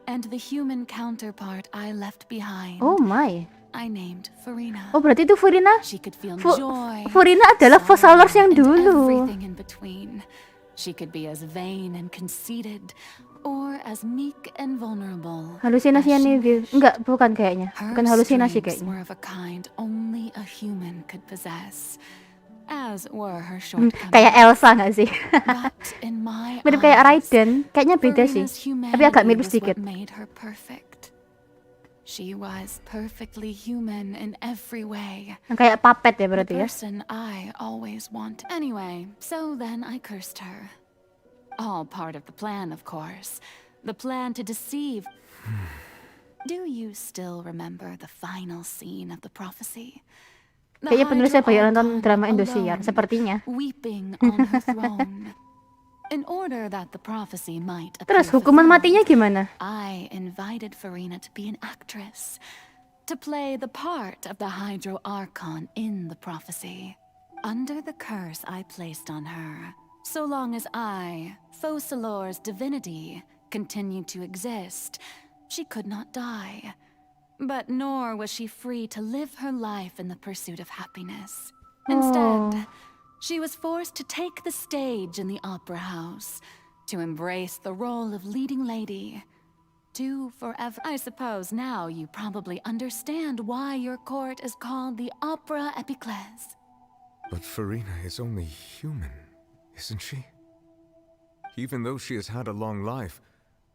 And the human counterpart I left behind, Oh my. I named Furina. Oh berarti itu Furina. She could feel joy, Furina adalah Fossilors yang and dulu. everything in between. She could be as vain and conceited, or as meek and vulnerable. Halusinasi nih, enggak, bukan kayaknya. Bukan halusinasi Her kayaknya. were of a kind only a human could possess, as were her shortcomings. Kayak Elsa nggak sih? But in my Mirip kayak eyes, Raiden, kayaknya beda sih. Furina's Tapi agak mirip humanity was sedikit. what made her perfect. She was perfectly human in every way. Kayak puppet ya berarti The ya. person I always wanted. Anyway, so then I cursed her. All part of the plan, of course. The plan to deceive. Do you still remember the final scene of the prophecy? The Kayaknya penulisnya Hydra banyak nonton Archon drama Indosiar, alone, sepertinya. weeping on her throne. In order that the prophecy might Terus appear hukuman fulfilled, matinya gimana? I invited Furina to be an actress, to play the part of the Hydro Archon in the prophecy. Under the curse I placed on her, so long as I, Fossilor's divinity, continued to exist, she could not die. But nor was she free to live her life in the pursuit of happiness. Instead, she was forced to take the stage in the opera house, to embrace the role of leading lady, to forever. I suppose now you probably understand why your court is called the Opera Epiclese. But Furina is only human, isn't she? Even though she has had a long life,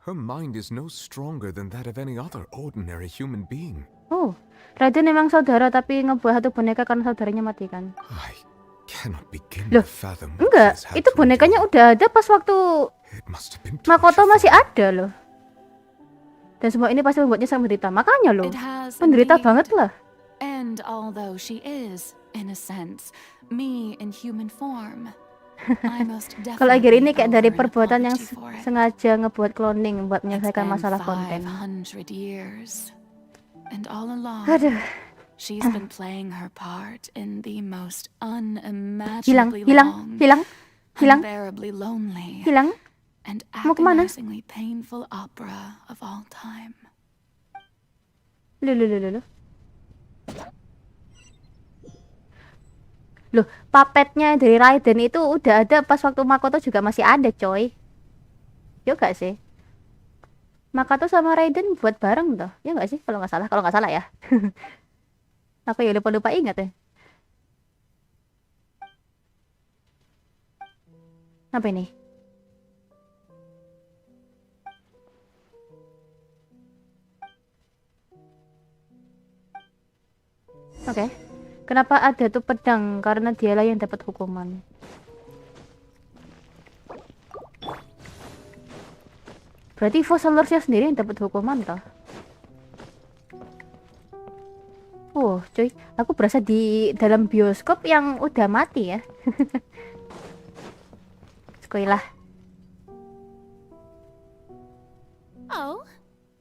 her mind is no stronger than that of any other ordinary human being. Oh, Raiden memang saudara tapi ngebuat satu boneka karena saudaranya mati kan? Cannot begin Loh, to fathom. enggak, itu bonekanya udah ada pas waktu Makoto masih ada loh. Dan semua ini pasti membuatnya sangat menderita. Makanya loh, menderita banget lah. And although she is, in a sense, me in human form, I most Kalau akhir ini definitely kayak dari owe her an perbuatan yang apology for it. sengaja ngebuat cloning buat It's menyelesaikan been masalah konten. 500 years. And all along, Aduh. she's been playing her part in the most unimaginably long, hilang, unbearably lonely, hilang. and Mau kemana? agonizingly painful opera of all time. Loh, puppetnya dari Raiden itu udah ada pas waktu Makoto juga masih ada, coy. Yo gak sih? Makoto sama Raiden buat bareng toh. Ya gak sih? Kalau nggak salah ya. Aku ya lupa ingat ya. Apa ini? Kenapa ada tuh pedang? Karena dialah yang dapat hukuman. Berarti followersnya sendiri yang dapat hukuman toh? Cuy, aku berasa di dalam bioskop yang udah mati ya. Sekolah. Oh,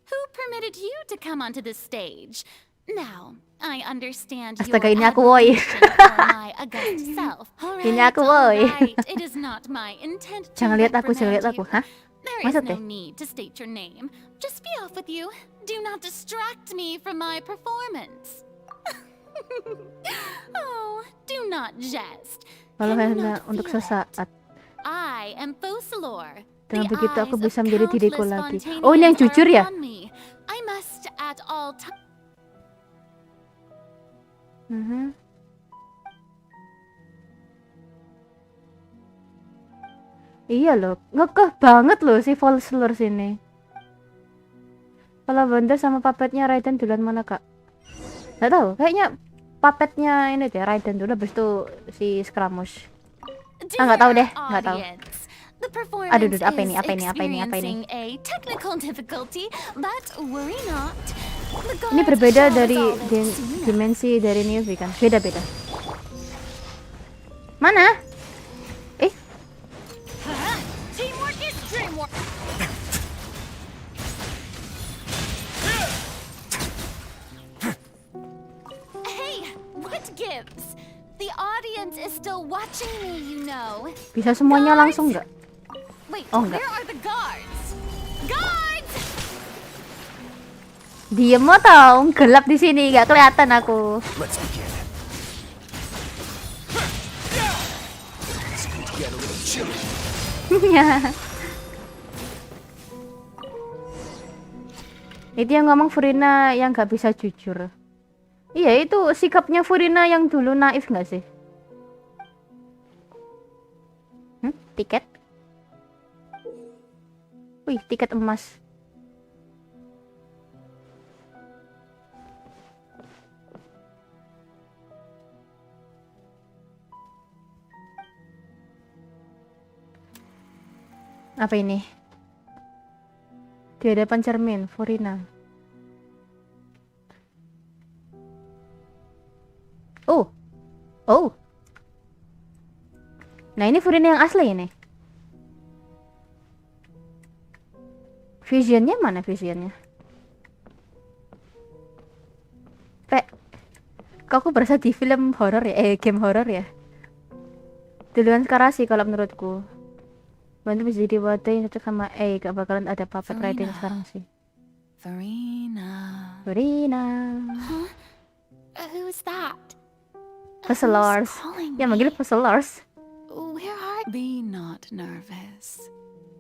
who permitted you to come onto the stage? Now, I understand your Astaga, ini aku woi. admiration for my august self. Ini aku woi. It is not my intent to Jangan lihat aku, jangan reprimand lihat aku, you. hah? There is Maksudnya? no need to state your name. Just be off with you. Do not distract me from my performance. Oh, do not jest. Walau Can you hanya not untuk feel it? sesaat. I am Focalor. Dengan The begitu aku eyes bisa of menjadi diriku countless lagi. Fontanians Oh, ini yang are jujur ya? upon me. I must at all times. Iya loh, ngekeh banget loh si Vall sini. Kalau Bender sama puppetnya Raiden duluan mana kak? Nggak tahu, kayaknya puppetnya ini deh Raiden dulu, habis itu si Skramus. Nggak tahu deh, nggak tahu. The performance Aduh, apa ini, is apa ini, apa ini, apa ini? experiencing a technical difficulty, but worry not. The Ini gods berbeda shall dari resolve it soon. dimensi dari Newbie kan? Beda-beda. Mana? Teamwork is dreamwork. Hey, what gives? The audience is still watching me, you know. Bisa semuanya langsung nggak? Wait, Oh, enggak. where are the guards? Guards! Diem mo tau, gelap di sini, nggak kelihatan aku. Let's begin. Seem to get a little chilly. Itu yang ngomong Furina yang nggak bisa jujur. Iya, itu sikapnya Furina yang dulu naif nggak sih? Tiket? Wih, tiket emas. Apa ini? Di hadapan cermin, Furina. Oh. Nah, ini Furina yang asli ini. Visionnya mana visionnya? Kok aku berasa di film horor ya? Game horor ya? Duluan sekarang sih kalau menurutku. Bantu bisa jadi wadah yang cocok sama gak bakalan ada puppet Raiden sekarang sih. Furina. Huh? Who's that? Puzzlers. Ya manggil puzzlers. Where are? Be not nervous.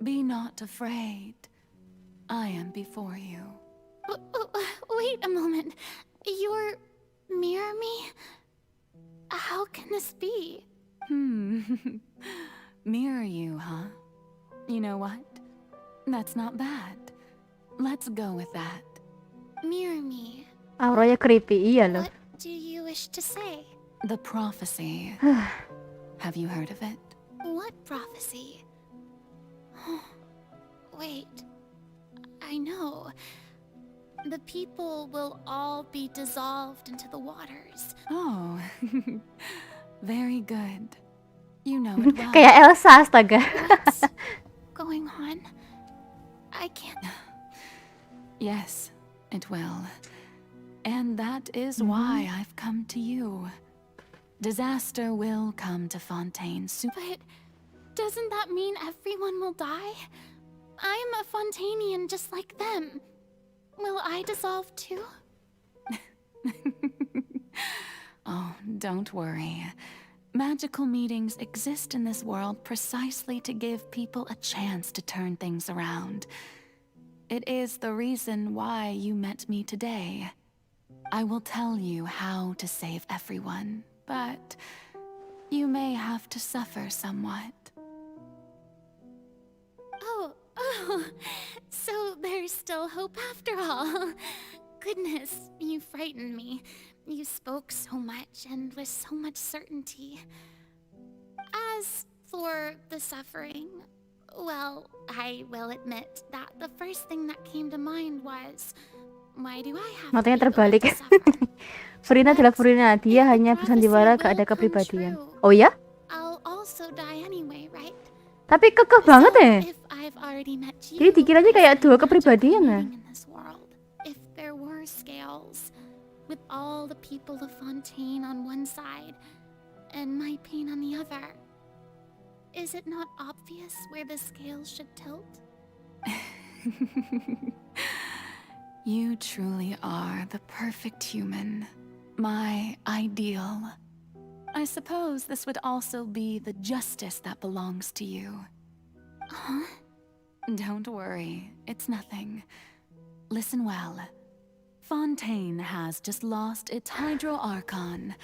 Be not afraid. I am before you. Wait a moment. You're mirror me? How can this be? Mirror you, huh? You know what? That's not bad. Let's go with that. Mirror me. Auranya creepy, iya loh. What do you wish to say? The prophecy. Have you heard of it? What prophecy? Wait. I know. The people will all be dissolved into the waters. Oh. Very good. You know it well. Kayak Elsa, astaga. What's going on? I can't. Yes, it will. And that is why I've come to you. Disaster will come to Fontaine soon. But doesn't that mean everyone will die? I'm a Fontanian just like them. Will I dissolve too? Oh, don't worry. Magical meetings exist in this world precisely to give people a chance to turn things around. It is the reason why you met me today. I will tell you how to save everyone, but you may have to suffer somewhat. Oh, so there's still hope after all. Goodness, you frightened me. You spoke so much and with so much certainty. As for the suffering, well, I will admit that the first thing that came to mind was, why do I have Matanya to be terbalik. the one to suffer? Furina adalah Furina, dia hanya bersandiwara gak ada kepribadian. Oh ya? I'll also die anyway, right? Tapi kekeh banget ya. If I've already met you, Jadi dikiranya kayak dua kepribadian ya. in this world, if there were scales, with all the people of Fontaine on one side and my pain on the other, is it not obvious where the scales should tilt? You truly are the perfect human, my ideal. I suppose this would also be the justice that belongs to you. Huh? Don't worry, it's nothing. Listen well. Fontaine has just lost its Hydro Archon.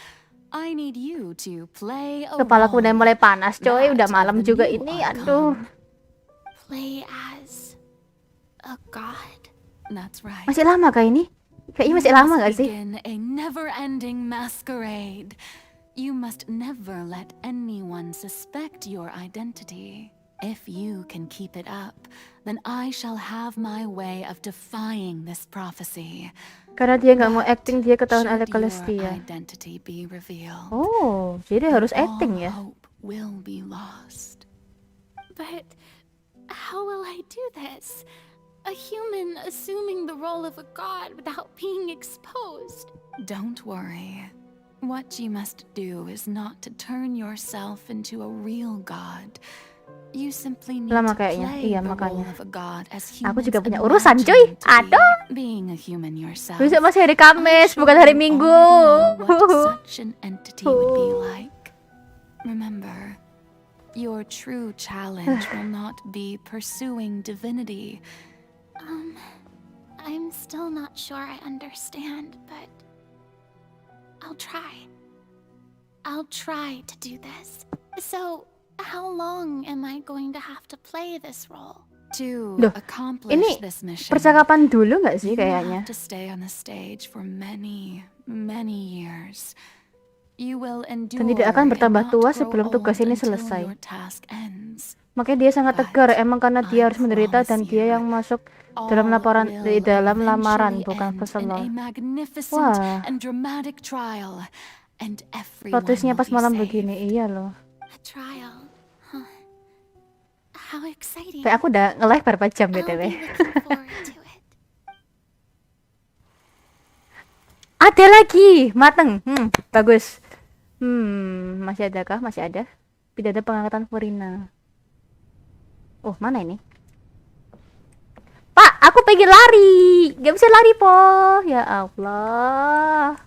I need you to play a Kepalaku udah role mulai panas coy, udah that malam of the juga new ini, Archon. aduh. Play as a god? That's right. Masih lama kah ini? Kayaknya masih lama gak sih? Begin a never-ending masquerade. You must never let anyone suspect your identity. If you can keep it up, then I shall have my way of defying this prophecy. Karena dia nggak mau acting, dia ketahuan oleh Should your Celestia. identity be revealed, Oh, jadi harus acting ya? all hope will be lost. But how will I do this? A human assuming the role of a god without being exposed. Don't worry. What you must do is not to turn yourself into a real god. You simply need Lama to kayaknya, play iya the makanya. role of a god as Aku humans juga punya imagine urusan cuy, to be. aduh. Being a human yourself. Besok masih hari Kamis, bukan hari Minggu. What such an entity would be like. Remember, your true challenge will not be pursuing divinity. I'm still not sure I understand, but I'll try. I'll try to do this. So, how long am I going to have to play this role? To Loh, accomplish ini this mission, percakapan dulu nggak sih you will kayaknya? have to stay on the stage for many, many years. You will endure Dan tidak akan bertambah and not tua grow sebelum tugas old ini until selesai. your task ends. Makanya dia sangat tegar, emang karena dia harus menderita dan dia yang masuk dalam laporan di dalam lamaran, bukan In a peselon. magnificent Wah, and dramatic trial, and everyone plotnya will pas be malam saved. begini, iya loh. A trial. Huh. How exciting. Kayak aku udah nge-live berapa jam I'll BTW. be looking forward to it. Ada lagi, mateng. Bagus. Masih ada kah? Masih ada. Tidak ada pengangkatan Furina. Oh, mana ini? Pak, aku pengen lari. Gak bisa lari, po. Ya Allah.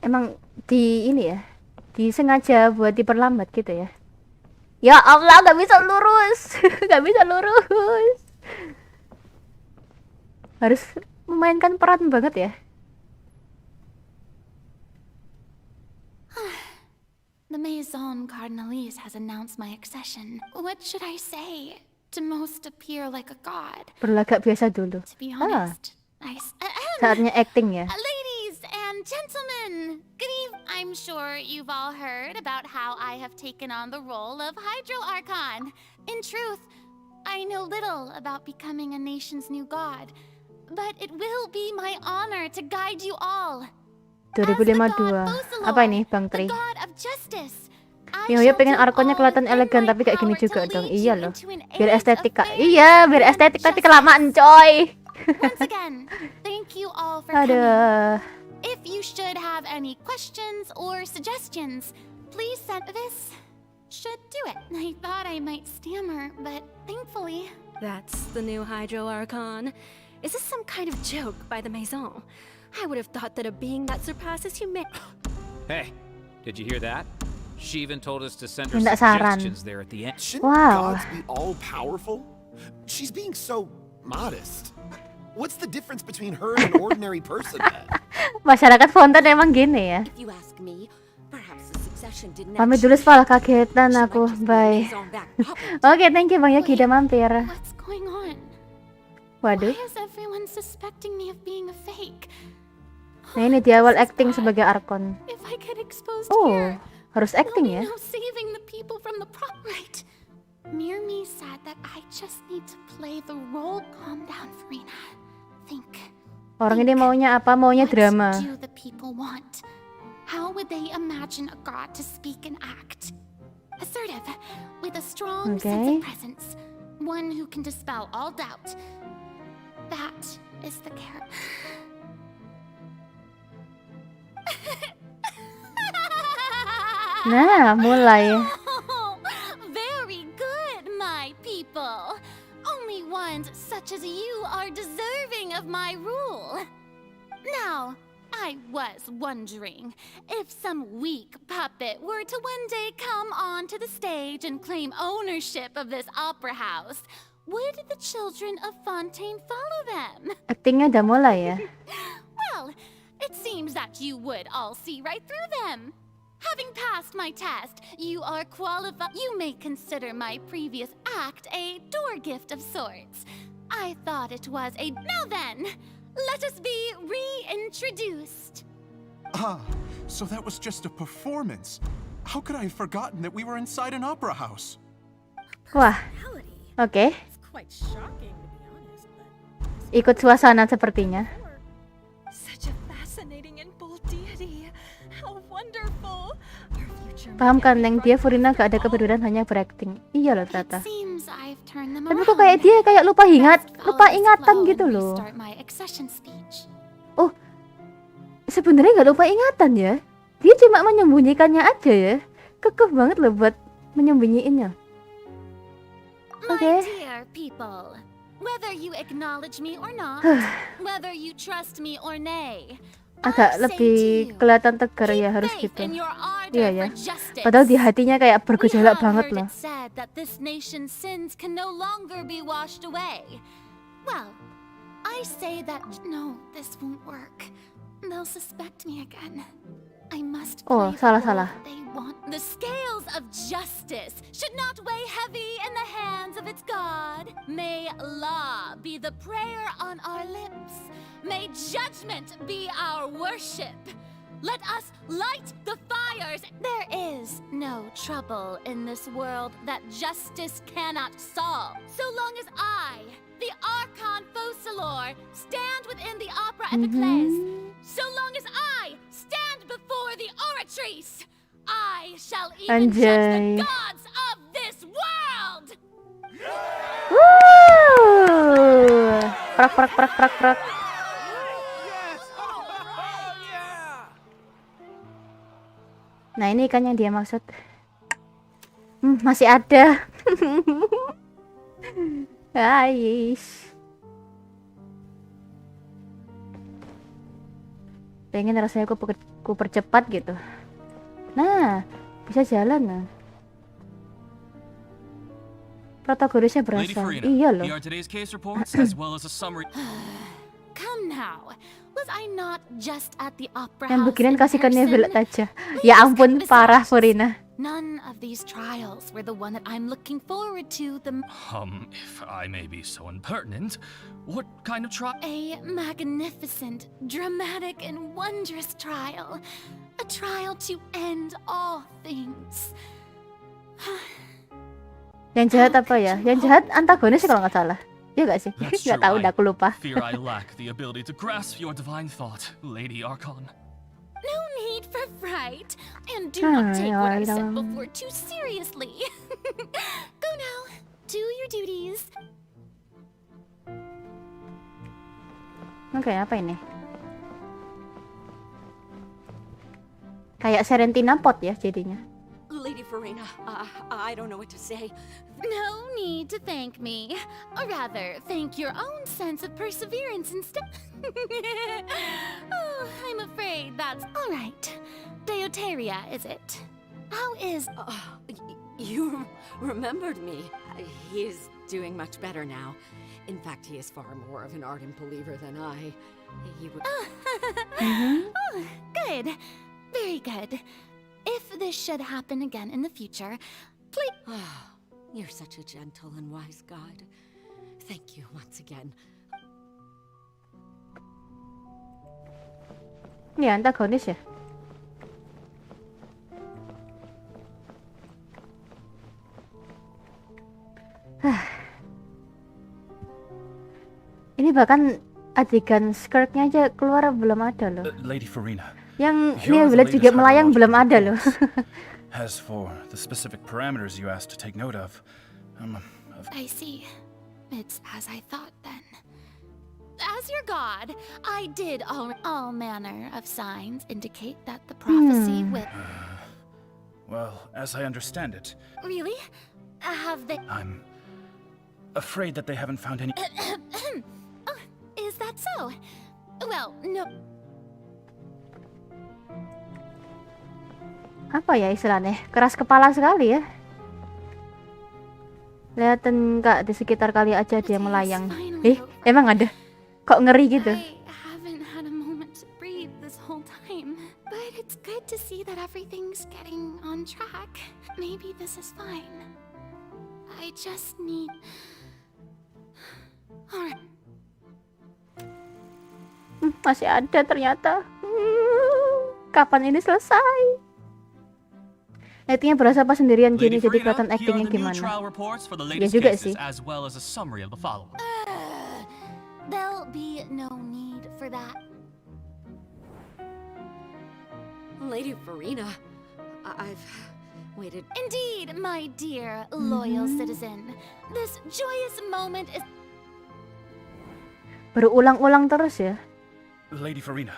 Emang di ini ya, disengaja buat diperlambat gitu ya. Ya Allah, gak bisa lurus. Gak bisa lurus. Harus memainkan peran banget ya. The Maison Cardinalise has announced my accession. What should I say? To most appear like a god. Berlagak biasa dulu. To be honest, Saatnya acting ya. Ladies and gentlemen, I'm sure you've all heard about how I have taken on the role of Hydro Archon. In truth, I know little about becoming a nation's new god, but it will be my honor to guide you all. 2052. Apa ini, Bang Tri? God of justice. Yo pengen arkonnya kelihatan elegan tapi kayak gini juga dong. Iya loh. Biar estetik Kak. Iya, biar estetik tapi kelamaan coy. Once again, thank you all for coming. Aduh. If you should have any questions or suggestions, please send this. Should do it. I thought I might stammer, but thankfully. That's the new Hydro Archon. Is this some kind of joke by the Maison? I would have thought that a being that surpasses humanity. Hey, did you hear that? She even told us to send her Minta saran. suggestions there at the end. Shouldn't Wow. gods be all powerful? She's being so modest. What's the difference between her and an ordinary person then? Masyarakat Fontaine emang gini ya. If you ask me, perhaps the Pamit dulu Vall, kagetan aku. Bye. Oke, thank you Bang Yogi udah mampir. What's going on? Waduh. Why is everyone suspecting me of being a fake? Nah ini di awal acting sebagai Archon. If I get exposed Oh, here, harus acting ya? no saving the people from the right. Mirmi said that I just need to play the role. Calm down, Farina. Think. Orang ini maunya apa? Maunya drama. What do the people want? How would they imagine a god to speak and act? Assertive, with a strong sense of presence. One who can dispel all doubt. That is the character. Nah, mulai. Oh, very good, my people. Only ones such as you are deserving of my rule. Now, I was wondering if some weak puppet were to one day come onto the stage and claim ownership of this opera house, would the children of Fontaine follow them? Actingnya udah mulai ya. Well, it seems that you would all see right through them. Having passed my test, you are qualified. You may consider my previous act a door gift of sorts. I thought it was a... Now then, let us be reintroduced. Ah, so that was just a performance. How could I have forgotten that we were inside an opera house? Wah, oke. Ikut suasana sepertinya. Such a fascinating and bold deity. How wonderful. Paham kan, Neng? Dia Farina gak ada kepedulian, hanya berakting. Iya loh ternyata. Tapi kok kayak dia kayak lupa ingatan gitu loh. Oh, sebenarnya nggak lupa ingatan ya. Dia cuma menyembunyikannya aja ya. Kekeh banget loh buat menyembunyiinnya. Oke. Dear people, whether you acknowledge me or not, whether you trust me or nay, agak lebih kelihatan tegar ya, harus gitu. Iya ya. Padahal di hatinya kayak bergejolak banget loh. that this nation's sins can no longer be washed away. Well, I say that no, this won't work. They'll suspect me again. I must Oh, salah. they want. The scales of justice should not weigh heavy in the hands of its God. May law be the prayer on our lips. May judgment be our worship. Let us light the fires. There is no trouble in this world that justice cannot solve. So long as I, the Archon Focalor, stand within the opera epiclese, so long as I stand before the oratrice, I shall even judge the gods of this world! Woo! Prak. Nah ini kan yang dia maksud. Masih ada. Guys. Pengen rasanya ku percepat gitu. Nah, bisa jalan nah. Protagonisnya berasal. Iya loh. Come now. Was I not just at the opera Yang house beginian in kasihkannya person? belet aja. Ya ampun, parah Farina. None of these trials were the one that I'm looking forward to the If I may be so impertinent, what kind of trial? A magnificent, dramatic, and wondrous trial. A trial to end all things. Yang jahat apa ya? Yang jahat antagonis sih kalau nggak salah. Iya gak sih? Nggak tahu, udah aku lupa. Fear I lack the ability to grasp your divine thought, Lady Archon. No need for fright, and do not take what I said before too seriously. Go now, do your duties. Oke, apa ini? Kayak Serentina Pot ya jadinya. Lady Farina, I don't know what to say. No need to thank me. Or rather, thank your own sense of perseverance instead. Oh, I'm afraid that's all right. Deoteria, is it? How is... You remembered me. He is doing much better now. In fact, he is far more of an ardent believer than I. He would... Oh, good. Very good. If this should happen again in the future, please... You're such a gentle and wise god. Thank you once again. Ya, antagonis ya. Ini bahkan adegan skirtnya aja keluar belum ada loh. Lady Farina. Yang Nia Village juga melayang belum ada loh. As for the specific parameters you asked to take note of, I see. It's as I thought then. As your god, I did all manner of signs indicate that the prophecy will... Well, as I understand it... Really? Have they... I'm afraid that they haven't found any... Oh, is that so? Well, no... Apa ya istilahnya? Keras kepala sekali ya. Lihatin Kak, di sekitar kali aja dia melayang. Emang ada? Kok ngeri gitu? I haven't had a moment to breathe this whole time, but it's good to see that everything's getting on track. Maybe this is fine. I just need... Alright. Masih ada ternyata. Kapan ini selesai? Lightingnya berasa pas sendirian gini, jadi kelihatan actingnya gimana. Ya juga sih. There'll be no need for that. Lady Farina, I've waited. Indeed, my dear loyal citizen. This joyous moment is... Berulang-ulang terus ya. Lady Farina,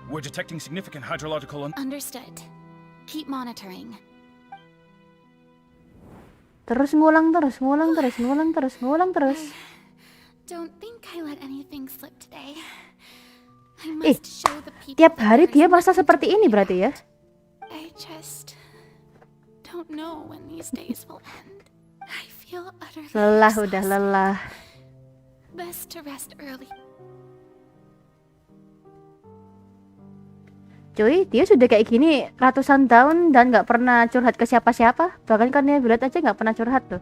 we're detecting significant hydrological... Understood. Keep monitoring. Terus ngulang terus. Don't think I let anything slip today. Tiap hari dia merasa seperti ini berarti ya? I just don't know when these days will end. I feel utterly lelah, udah lelah. Best to rest early. Cuy, dia sudah kayak gini ratusan tahun dan nggak pernah curhat ke siapa-siapa. Bahkan kan dia bilang aja nggak pernah curhat tuh.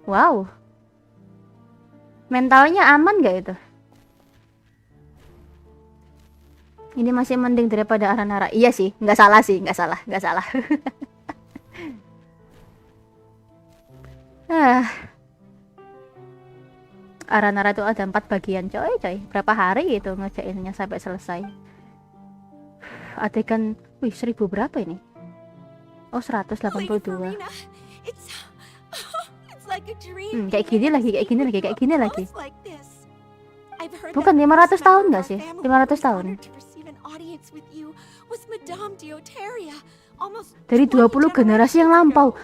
Wow. Mentalnya aman gak itu? Ini masih mending daripada Aranara. Iya sih, nggak salah. Aranara tuh ada 4 bagian, coy. Berapa hari itu ngerjainnya sampai selesai? Adegan, 1000 berapa ini? Oh, 182. Kayak gini lagi. Bukan 500 tahun nggak sih? 500 tahun. Dari 20 generasi yang lampau.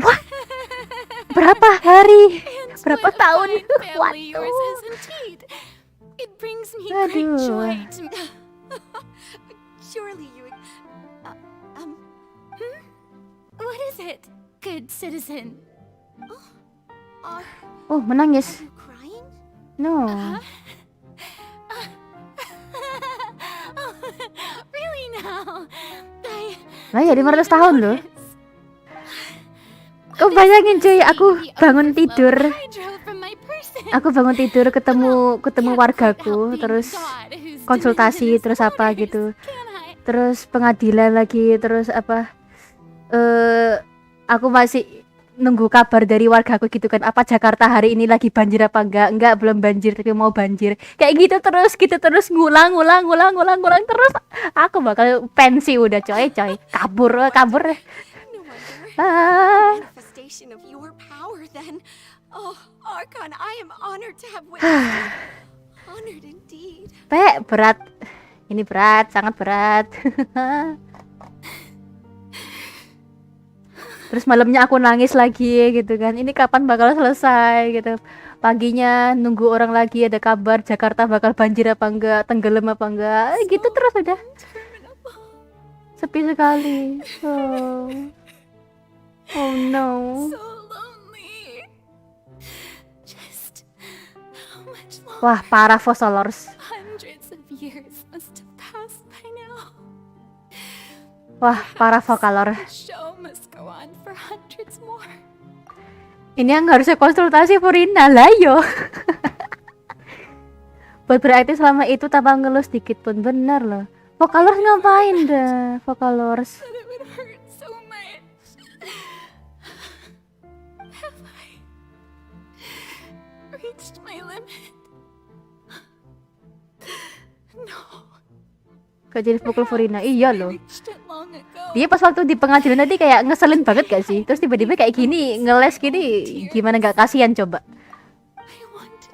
Wah, berapa hari? Berapa tahun? Waduh. Aduh. What is it, good citizen? Oh, menangis. No. Really now? Nah ya 500 tahun loh. Oh, bayangin cuy, aku bangun tidur ketemu wargaku, terus konsultasi, terus apa gitu, terus pengadilan lagi, terus apa, aku masih nunggu kabar dari wargaku gitu kan, apa Jakarta hari ini lagi banjir apa enggak, belum banjir tapi mau banjir, kayak gitu terus ngulang terus. Aku bakal pensi udah coy, kabur. Manifestation of your power then. Oh, Archon, I am honored to have witnessed. Honored indeed. Berat. Ini berat, sangat berat. Terus malamnya aku nangis lagi gitu kan. Ini kapan bakal selesai gitu. Paginya nunggu orang lagi ada kabar Jakarta bakal banjir apa enggak, tenggelam apa enggak. Gitu terus udah. Sepi sekali. Oh no. Wah, parah Fossolors. Wah, parah Vokalor. The show must go on for hundreds more. Ini yang harusnya konsultasi Furina lah yo. Buat berakting selama itu tanpa ngeluh sedikit pun, bener loh. Vokalors ngapain dah, Vokalors? But it would hurt so much. Have I reached my limit? No. Gak jadi pukul Furina, iya loh. Reached it long ago. Dia pas waktu di pengadilan tadi kayak ngeselin banget gak sih? Terus tiba-tiba kayak gini, ngeles gini, gimana gak kasihan coba?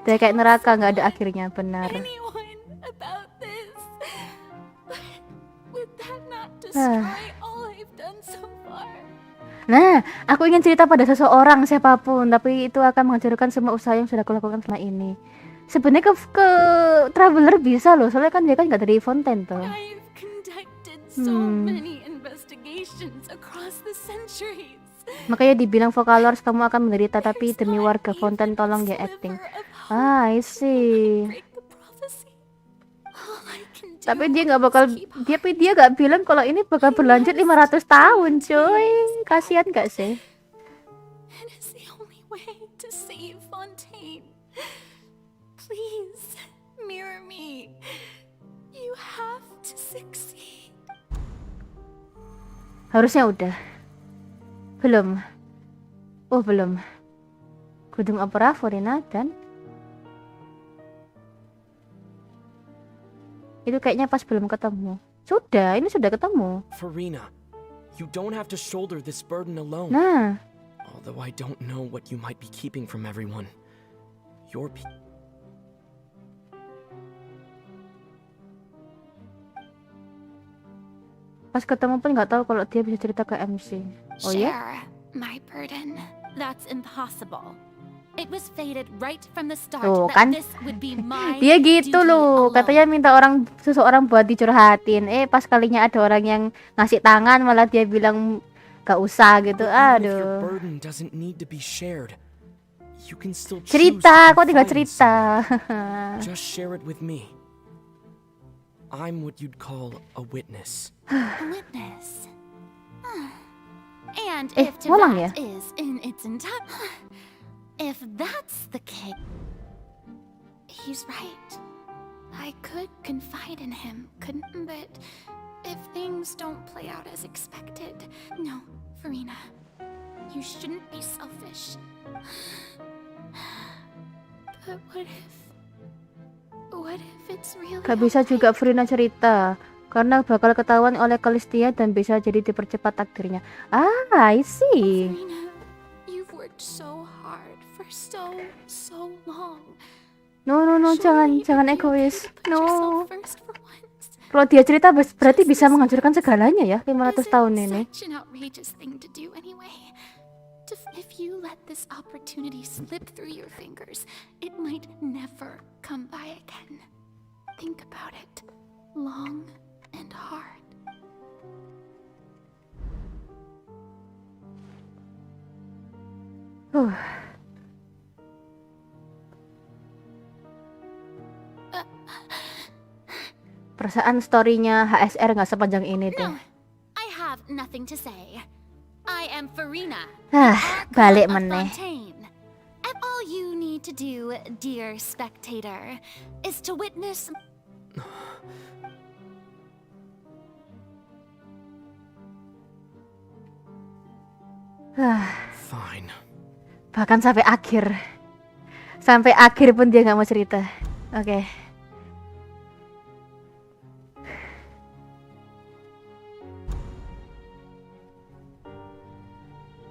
Dia kayak neraka, gak ada akhirnya, benar. Anyone about this. But would that not destroy all I've done so far? Nah, aku ingin cerita pada seseorang siapapun, tapi itu akan menghancurkan semua usaha yang sudah aku lakukan selama ini. Sebenarnya ke Traveler bisa loh, soalnya kan dia kan nggak dari Fontaine tuh. I've conducted so many investigations across the centuries. Makanya dibilang Vocalors kamu akan menderita, tapi demi warga Fontaine tolong ya acting. Ah, I see. Tapi dia nggak bakal, dia nggak bilang kalau ini bakal berlanjut 500 tahun, cuy. Kasihan nggak sih? It is the only way to save Fontaine. Please, mirror me. You have to succeed. Harusnya udah. Belum. Oh, belum. Gedung Opera Furina dan itu kayaknya pas belum ketemu. Sudah, ini sudah ketemu. Furina, you don't have to shoulder this burden alone. Nah. Although I don't know what you might be keeping from everyone. Your Pas ketemu pun nggak tahu kalau dia bisa cerita ke MC. Oh ya? Share my burden. That's impossible. It was fated right from the start Tuh that kan, this would be my dia gitu loh, katanya minta seseorang buat dicurhatin. Pas kalinya ada orang yang ngasih tangan malah dia bilang gak usah gitu. Aduh. Cerita, kok tinggal cerita. Just share it with me. I'm what you'd call a witness. A witness. And if to that is in its entire, if that's the case, he's right. I could confide in him, couldn't? But if things don't play out as expected, no, Furina, you shouldn't be selfish. But what if it's really? Gak bisa juga Furina cerita karena bakal ketahuan oleh Kalistia dan bisa jadi dipercepat takdirnya. I see. Furina, you've worked so hard for so long. No, jangan egois. No. Kalau dia cerita berarti bisa menghancurkan segalanya ya 500 tahun ini. Such an outrageous thing to do anyway. If you let this opportunity slip through your fingers, it might never come by again. Think about it long and hard. Perasaan story-nya HSR nggak sepanjang ini deh. I have nothing to say. I am Furina. Balik meneh. And all you need to do, dear spectator, is to witness. Fine. Bahkan sampai akhir. Sampai akhir pun dia nggak mau cerita. Oke.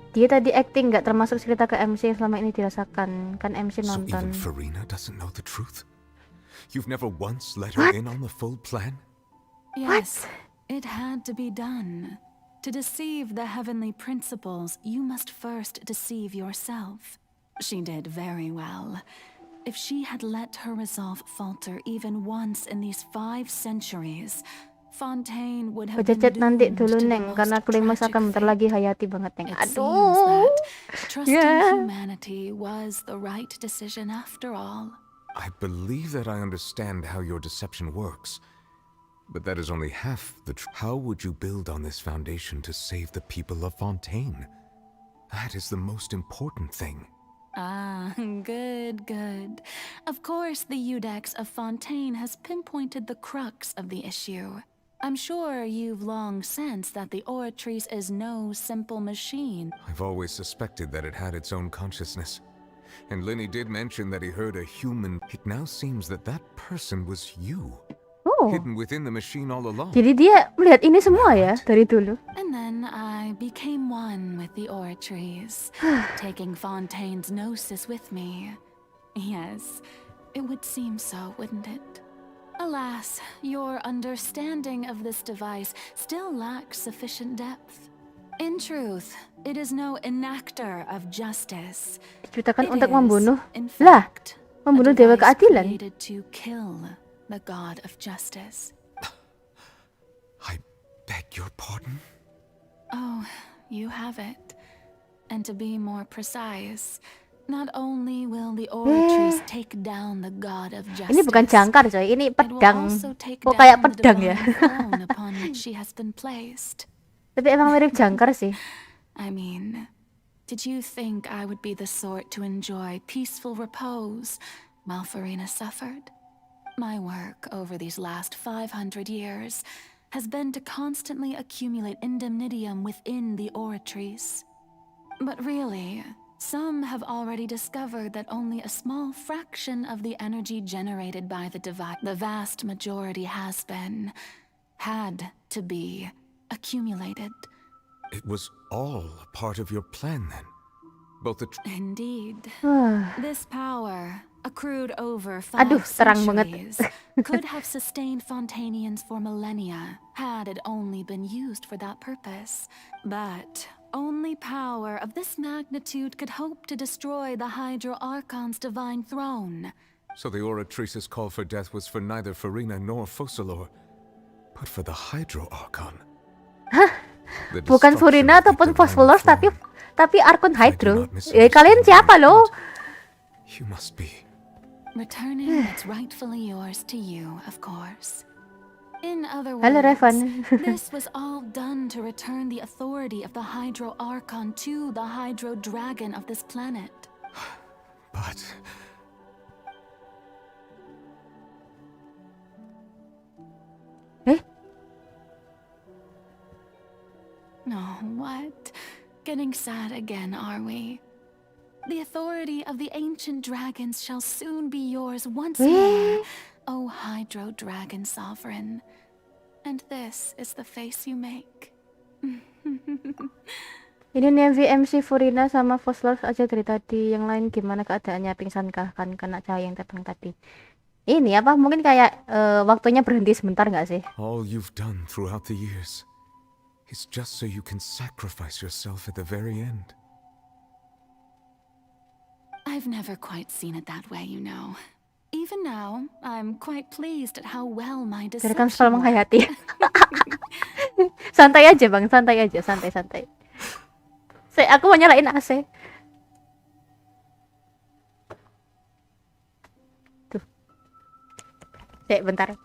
Dia tadi acting nggak termasuk cerita ke MC yang selama ini dirasakan. Kan MC nonton. So even Furina doesn't know the truth? You've never once let her in on the full plan? Yes, it had to be done. To deceive the heavenly principles, you must first deceive yourself. She did very well. If she had let her resolve falter even once in these 5 centuries, Fontaine would have been nanti dulu Neng, karena klimaks akan bentar lagi Hayati banget Neng. Aduh. Trusting humanity was the right decision after all. I believe that I understand how your deception works. But that is only half the truth. How would you build on this foundation to save the people of Fontaine? That is the most important thing. Ah, good, good. Of course, the Udex of Fontaine has pinpointed the crux of the issue. I'm sure you've long sensed that the Oratrice is no simple machine. I've always suspected that it had its own consciousness. And Linny did mention that he heard a human. It now seems that that person was you. Oh. Hidden within the machine all along. Jadi dia melihat ini semua ya dari dulu. And then I became one with the Oratrice, taking Fontaine's gnosis with me. Yes, it would seem so, wouldn't it? Alas, your understanding of this device still lacks sufficient depth. In truth, it is no enactor of justice. Diciptakan untuk membunuh. Lah, membunuh dewa keadilan. Created to kill the god of justice. I beg your pardon? Oh, you have it. And to be more precise, not only will the Oratrice take down the god of justice. Ini bukan jangkar coy, ini pedang. Kok kayak pedang ya? Upon which she has been placed. Tapi emang mirip jangkar sih. I mean, did you think I would be the sort to enjoy peaceful repose while Farina suffered? My work over these last 500 years has been to constantly accumulate indemnitium within the Oratrice. But really, some have already discovered that only a small fraction of the energy generated by the vast majority had to be accumulated. It was all part of your plan then? Both the... Indeed. This power, accrued over 5 centuries, could have sustained Fontainians for millennia, had it only been used for that purpose. But only power of this magnitude could hope to destroy the Hydro Archon's divine throne. So the Oratrice's call for death was for neither Farina nor Focalor, but for the Hydro Archon. Hah? Bukan Farina ataupun Focalor, tapi Archon Hydro. Kalian siapa lo? You must be. Returning what's rightfully yours to you, of course. In other words, this was all done to return the authority of the Hydro Archon to the Hydro Dragon of this planet. But... No, what? Getting sad again, are we? The authority of the ancient dragons shall soon be yours once more, O Hydro Dragon Sovereign. And this is the face you make. Ini nih VMC Farina sama Focalor aja dari tadi. Yang lain gimana keadaannya, pingsan kah kan kena cahaya yang terbang tadi? Ini apa mungkin kayak waktunya berhenti sebentar nggak sih? All you've done throughout the years is just so you can sacrifice yourself at the very end. I've never quite seen it that way, you know. Even now, I'm quite pleased at how well my deception Kan selalu menghayati. Santai aja bang, santai aja, santai. Aku mau nyalain AC. Tuh. Bentar.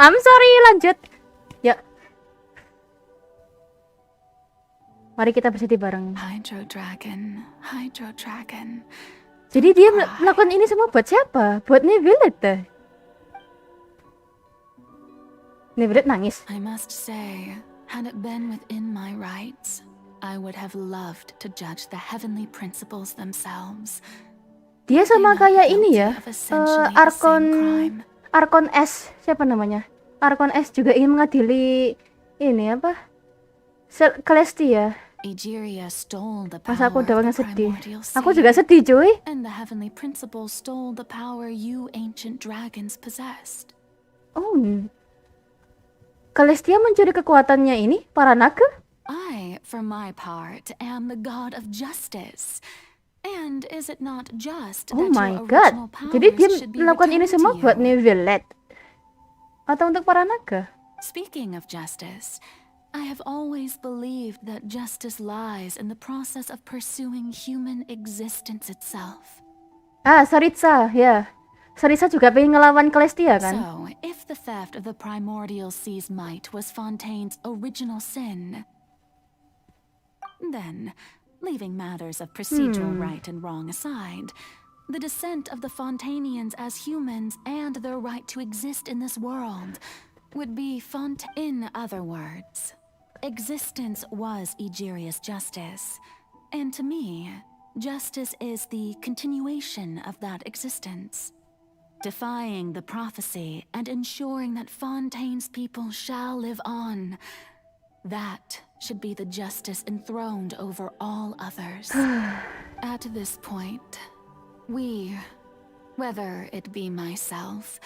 I'm sorry, lanjut. Ya. Mari kita bersedih bareng. Hydro Dragon. Jadi dia melakukan ini semua buat siapa? Buat Nevillet. Nevillet nangis. I must say, had it been within my rights, I would have loved to judge the heavenly principles themselves. Dia sama kayak ini ya. Archon S, siapa namanya? Archon S juga ingin mengadili ini apa? Celestia. Masa aku udah sedih. Aku juga sedih, cuy. And the heavenly principles stole the power you ancient dragons possessed. Oh. Celestia mencuri kekuatannya ini, para naga? I, for my part, am the god of justice. And is it not just Oh that my your god. original Jadi dia powers should be melakukan ini returned semua to you? buat Neuvillette? Atau untuk para naga? Speaking of justice, I have always believed that justice lies in the process of pursuing human existence itself. Ah, Saritsa, ya. Saritsa juga pengen ngelawan Celestia kan? So, if the theft of the primordial sea's might was Fontaine's original sin, then, leaving matters of procedural right and wrong aside, the descent of the Fontainians as humans and their right to exist in this world would be In other words, existence was Egeria's justice, and to me, justice is the continuation of that existence. Defying the prophecy and ensuring that Fontaine's people shall live on. That should be the justice enthroned over all others. At this point, we, whether it be myself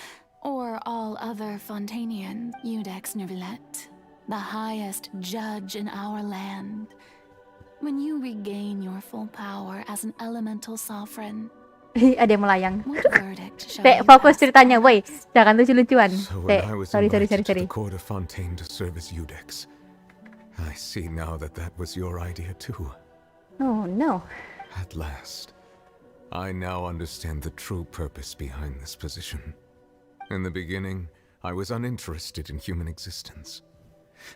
or all other Fontainians, Iudex Neuvillette, the highest judge in our land, when you regain your full power as an elemental sovereign, Ada yang melayang. what verdict shall Dek, you fokus pass ceritanya, woi. Jangan lucu-lucuan. So when Dek, I was sorry. invited to the court of Fontaine to serve as Iudex, I see now that that was your idea too. Oh no. At last, I now understand the true purpose behind this position. In the beginning, I was uninterested in human existence.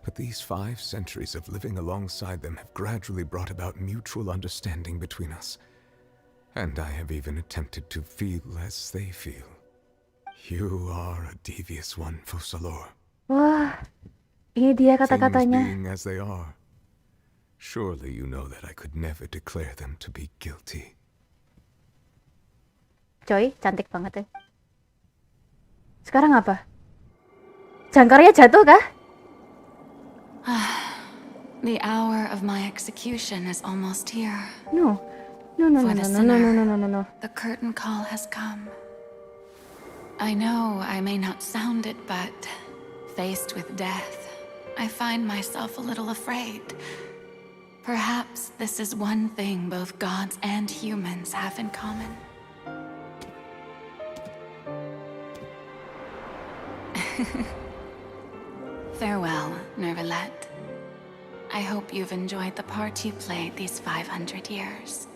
But these 5 centuries of living alongside them have gradually brought about mutual understanding between us. And I have even attempted to feel as they feel. You are a devious one, Focalors. Wah, ini dia Things kata-katanya. being as they are, surely you know that I could never declare them to be guilty. Coy, cantik banget ya. Sekarang apa? Jangkarnya jatuh kah? The hour of my execution is almost here. No. No. For the sinner, the curtain call has come. I know I may not sound it, but faced with death, I find myself a little afraid. Perhaps this is one thing both gods and humans have in common. Farewell, Neuvillette. I hope you've enjoyed the part you played these 500 years.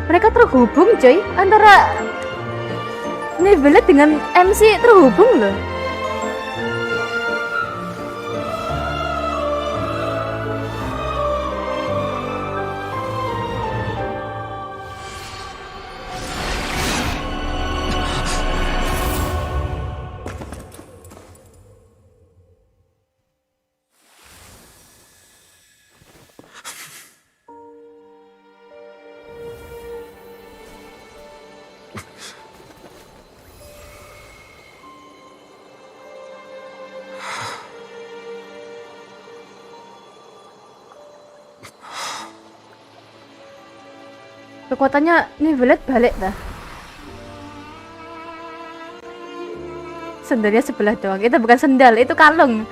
Mereka terhubung coy, antara Neuvillette dengan MC terhubung loh. Kekuatannya Neuvillette balik dah. Sendalnya sebelah doang. Itu bukan sendal, itu kalung.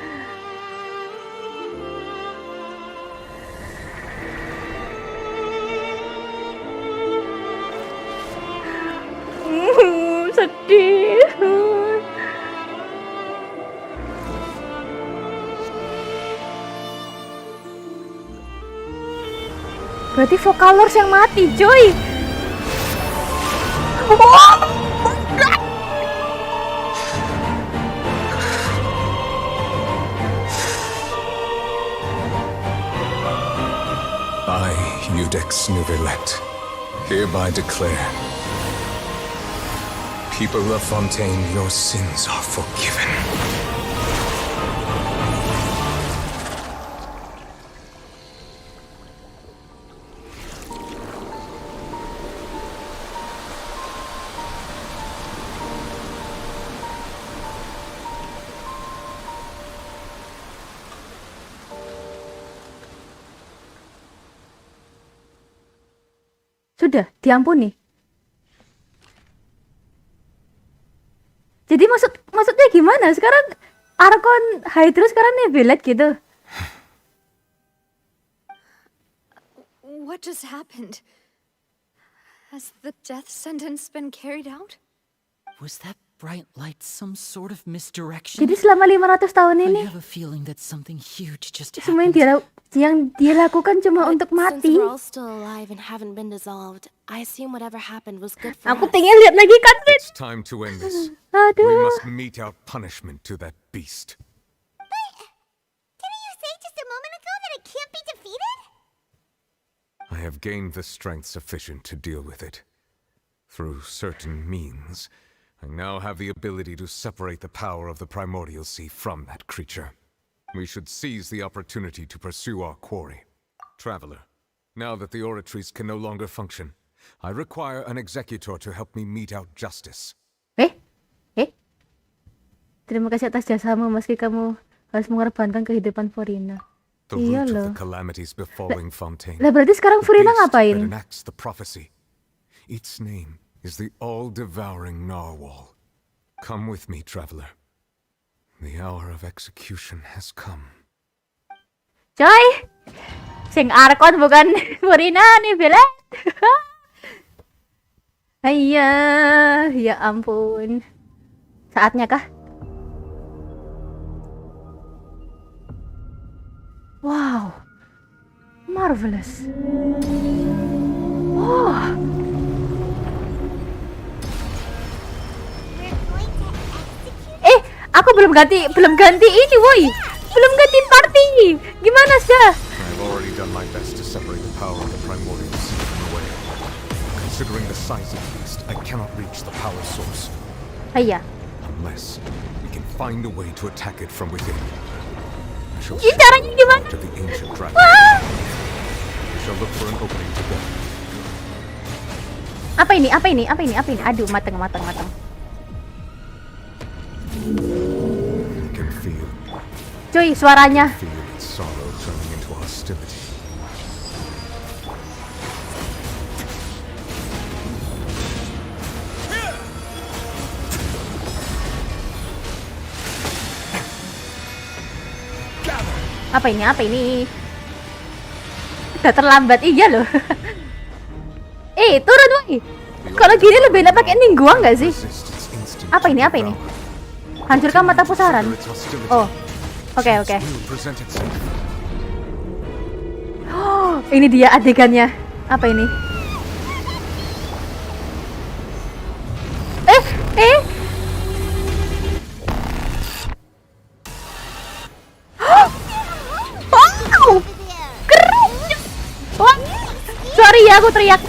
Sedih. Berarti Focalors yang mati, coy. I, Iudex Neuvillette, hereby declare, people of Fontaine, your sins are forgiven. sudah diampuni. Jadi maksudnya gimana? Sekarang Archon Hydra sekarang Nevelet gitu. What just happened? Has the death sentence been carried out? Was that bright light some sort of misdirection? Jadi selama 500 tahun ini I have a feeling that something huge just semua happened. yang dia lakukan cuma untuk mati. Since we're all still alive and haven't been dissolved, I assume whatever happened was good for Aku us. pengen lihat lagi kan, It's time to end this. We must mete out punishment to that beast. Didn't you say just a moment ago that it can't be defeated? I have gained the strength sufficient to deal with it. Through certain means, I now have the ability to separate the power of the primordial sea from that creature. We should seize the opportunity to pursue our quarry. Traveler, now that the oratories can no longer function, I require an executor to help me mete out justice. Terima kasih atas jasamu meski kamu harus mengorbankan kehidupan Furina. The Iya root loh. of the calamities befalling Fontaine. Lah berarti sekarang The Furina beast ngapain? that enacts the prophecy. Its name is the all-devouring narwhal. Come with me, traveler. The hour of execution has come. Coy, sing Archon bukan Furina nih Violet. Ayah, ya ampun. Saatnya kah? Wow, marvelous. Wah. Aku belum ganti ini, woi. Belum ganti party. Gimana sih? I've already done my best to separate the power of the primordial sea from the whale. Considering the size of the beast, I cannot reach the power source. Iya. Unless we can find a way to attack it from within. I shall Ini caranya gimana? to the ancient dragon. We shall look for an opening together. Apa ini? Aduh, mateng. I can feel Cuy, suaranya. its sorrow turning into hostility. Apa ini? Udah terlambat, iya loh. Turun woi. Kalau gini lebih enak pakai ninggua nggak sih? Apa ini? Hancurkan mata pusaran. Oh, oke. Oh, ini dia adegannya. Apa ini? Wow, keren. Wah, sorry ya aku teriak.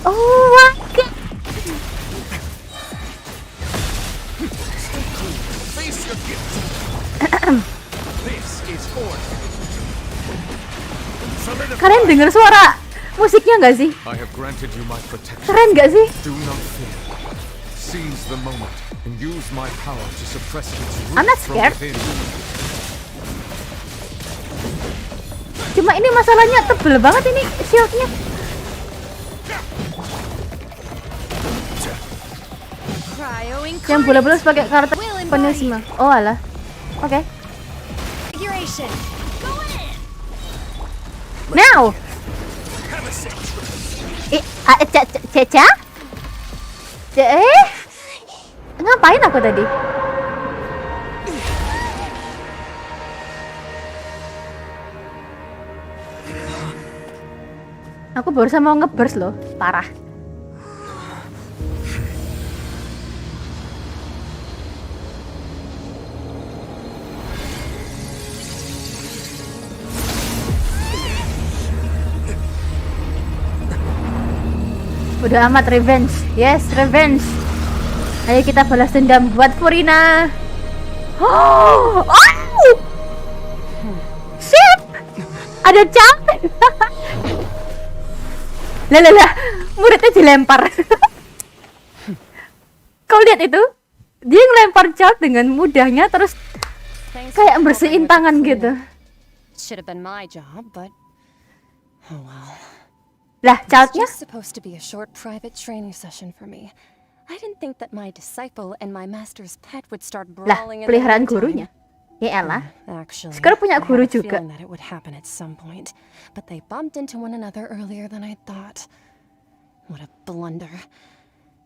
Oh my god. Kalian dengar suara musiknya nggak sih? Keren nggak sih? I'm not scared. Cuma ini masalahnya tebel banget ini shieldnya. Yang bola-bola sebagai karakter penyusma. Oh alah. Oke. Now. Caca? Ngapain aku tadi? Aku barusan mau nge-burst loh, parah. Udah amat revenge. Yes, revenge. Ayo kita balas dendam buat Furina. Oh! Shit! Ada capek. Lah, muridnya dilempar. Kau lihat itu? Dia ngelempar child dengan mudahnya terus kayak bersihin tangan gitu. Should have been my job, but oh well. Lah, childnya? It's just supposed to be a short private training session for me. I didn't think that my disciple and my master's pet would start brawling in the peliharaan meantime. gurunya. Ya elah. Actually, Sekarang punya guru I had a juga. feeling that it would happen at some point, but they bumped into one another earlier than I thought. What a blunder.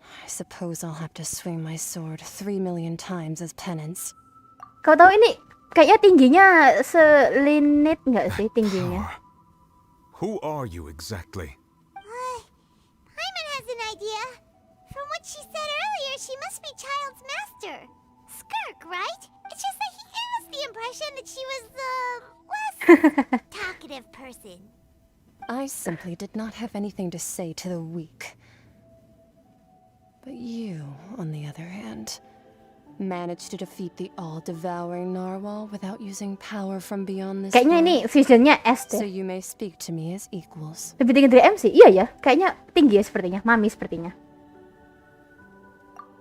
I suppose I'll have to swing my sword 3 million times as penance. Kau tahu ini kayaknya tingginya selinit nggak sih tingginya? Who are you exactly? Paimon has an idea. From what she said earlier, she must be Child's master. Skirk, right? It's just that he gave us the impression that she was the less talkative person. I simply did not have anything to say to the weak. But you, on the other hand, managed to defeat the all-devouring narwhal without using power from beyond this Kayaknya ini visionnya S deh. So you may speak to me as equals. Lebih tinggi dari MC? Iya ya, kayaknya tinggi ya sepertinya. Mami sepertinya.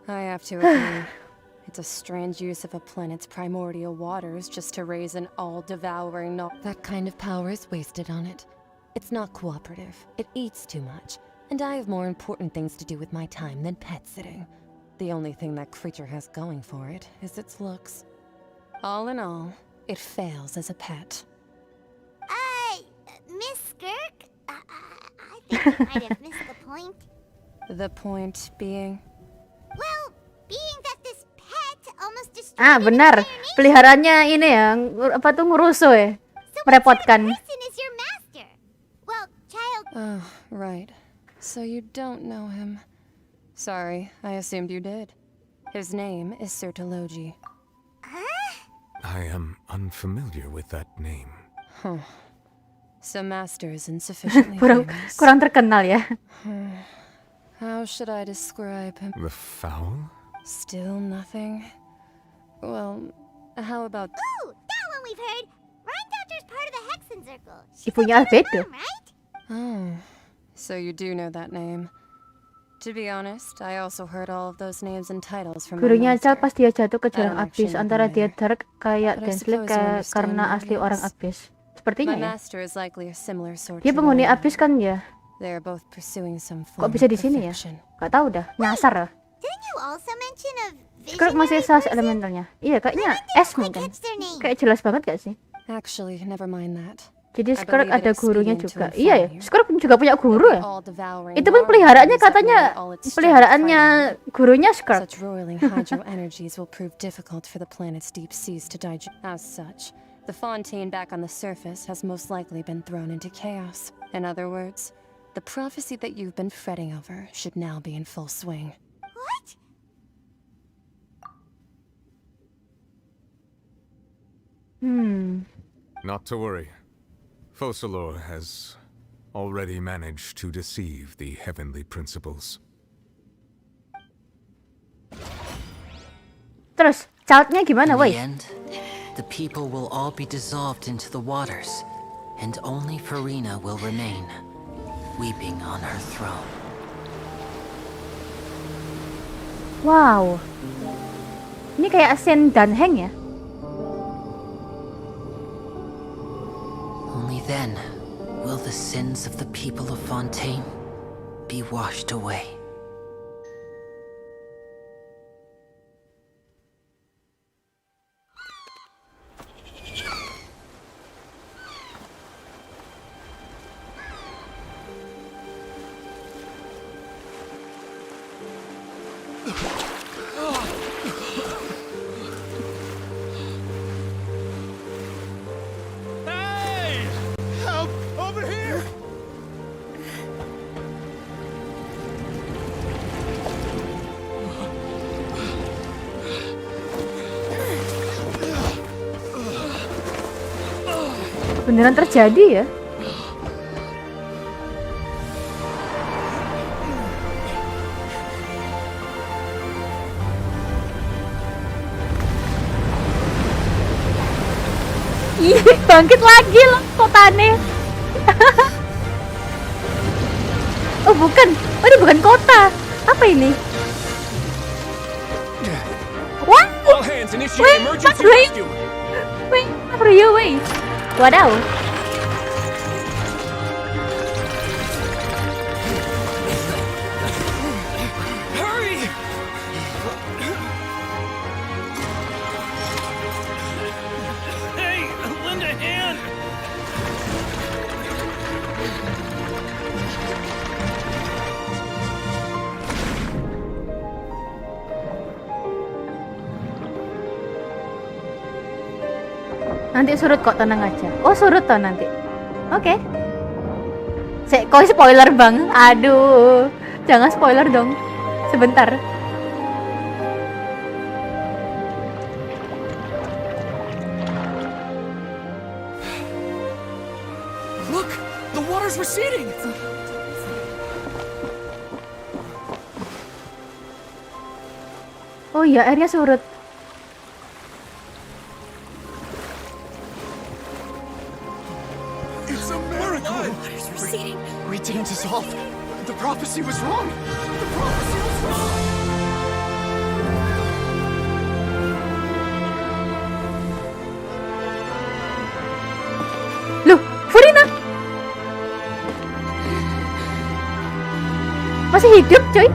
I have to agree. It's a strange use of a planet's primordial waters just to raise an all-devouring narwhal. That kind of power is wasted on it. It's not cooperative. It eats too much. And I have more important things to do with my time than pet sitting. The only thing that creature has going for it is its looks. All in all, it fails as a pet. Miss Skirk? I think you might have missed the point. The point being? Well, being that this pet almost destroyed Benar. Peliharaannya ini ya, apa tuh ngurusu ya. Merepotkan. is your master. Well, Child... Oh, right. So you don't know him. Sorry, I assumed you did. His name is Sertologi. I am unfamiliar with that name. Huh. So master is insufficiently famous. kurang terkenal ya. How should I describe him? The Foul? Still nothing? Well, how about... Ooh, that one we've heard. Rhine part of the Hexen Circle. Ibunya Albedo. Right? Oh, so you do know that name. To be honest, I also heard all of those names and titles from Gurunya my Cal master. pas dia jatuh ke jurang I don't Abyys. actually Antara know dia either. dark kayak But I Genshin suppose you understand karena what it asli orang is. Abyys. Sepertinya My ya. master is likely a similar sort Dia to penghuni mine. Abyys kan ya. They are both pursuing some Kok form bisa of di sini ya? perfection. Gak tahu dah. Nyasar ya. Didn't you also mention a Skirk masih salah elementalnya. Iya, kayaknya S mungkin. Kayak jelas banget gak sih? Actually, never mind that. Jadi I Skirk believe it ada gurunya expedient to juga. inform Iya ya, you Skirk juga punya guru ya. all-devouring Itu pun narwhal peliharaannya is katanya uploading all its strength peliharaannya gurunya Skirk. Such roiling hydro energies will prove difficult for the planet's deep seas to digest. As such, the fontaine back on the surface has most likely been thrown into chaos. In other words, the prophecy that you've been fretting over should now be in full swing. What? Not to worry. Focalor has already managed to deceive the heavenly principles. Terus, childnya gimana, In woi? the end, the people will all be dissolved into the waters, and only Farina will remain, weeping on her throne. Wow. Ini kayak scene Danheng ya. Only then will the sins of the people of Fontaine be washed away. Hey! Help! Over here! Beneran terjadi ya? Ih, bangkit lagi loh kotane. Oh bukan, oh ini bukan kota. Apa ini? What? All hands initiate Wait, emergency wait. rescue. Wait, apa ya, wait. Wadaw. Nanti surut kok, tenang aja. Oh, surut toh nanti. Oke. Kok spoiler bang? Aduh, jangan spoiler dong. Sebentar. Look, the water's receding. Oh iya, airnya surut. It's a miracle! We didn't dissolve. The prophecy was wrong. The prophecy was wrong. Loh, Furina masih hidup, coy.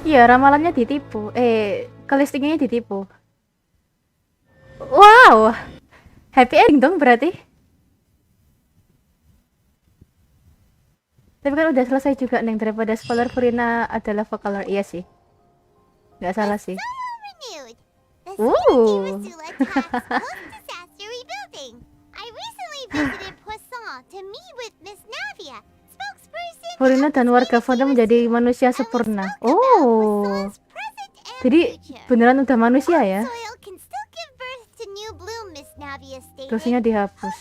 Iya, ramalannya ditipu. Kelistingannya ditipu. Wow, happy ending dong berarti. Tapi kan udah selesai juga Neng, daripada spoiler Furina adalah Vocalor. Iya sih, nggak salah sih. Furina dan warga Fonda menjadi manusia sempurna. Oh, jadi beneran udah manusia ya? Dosanya dihapus.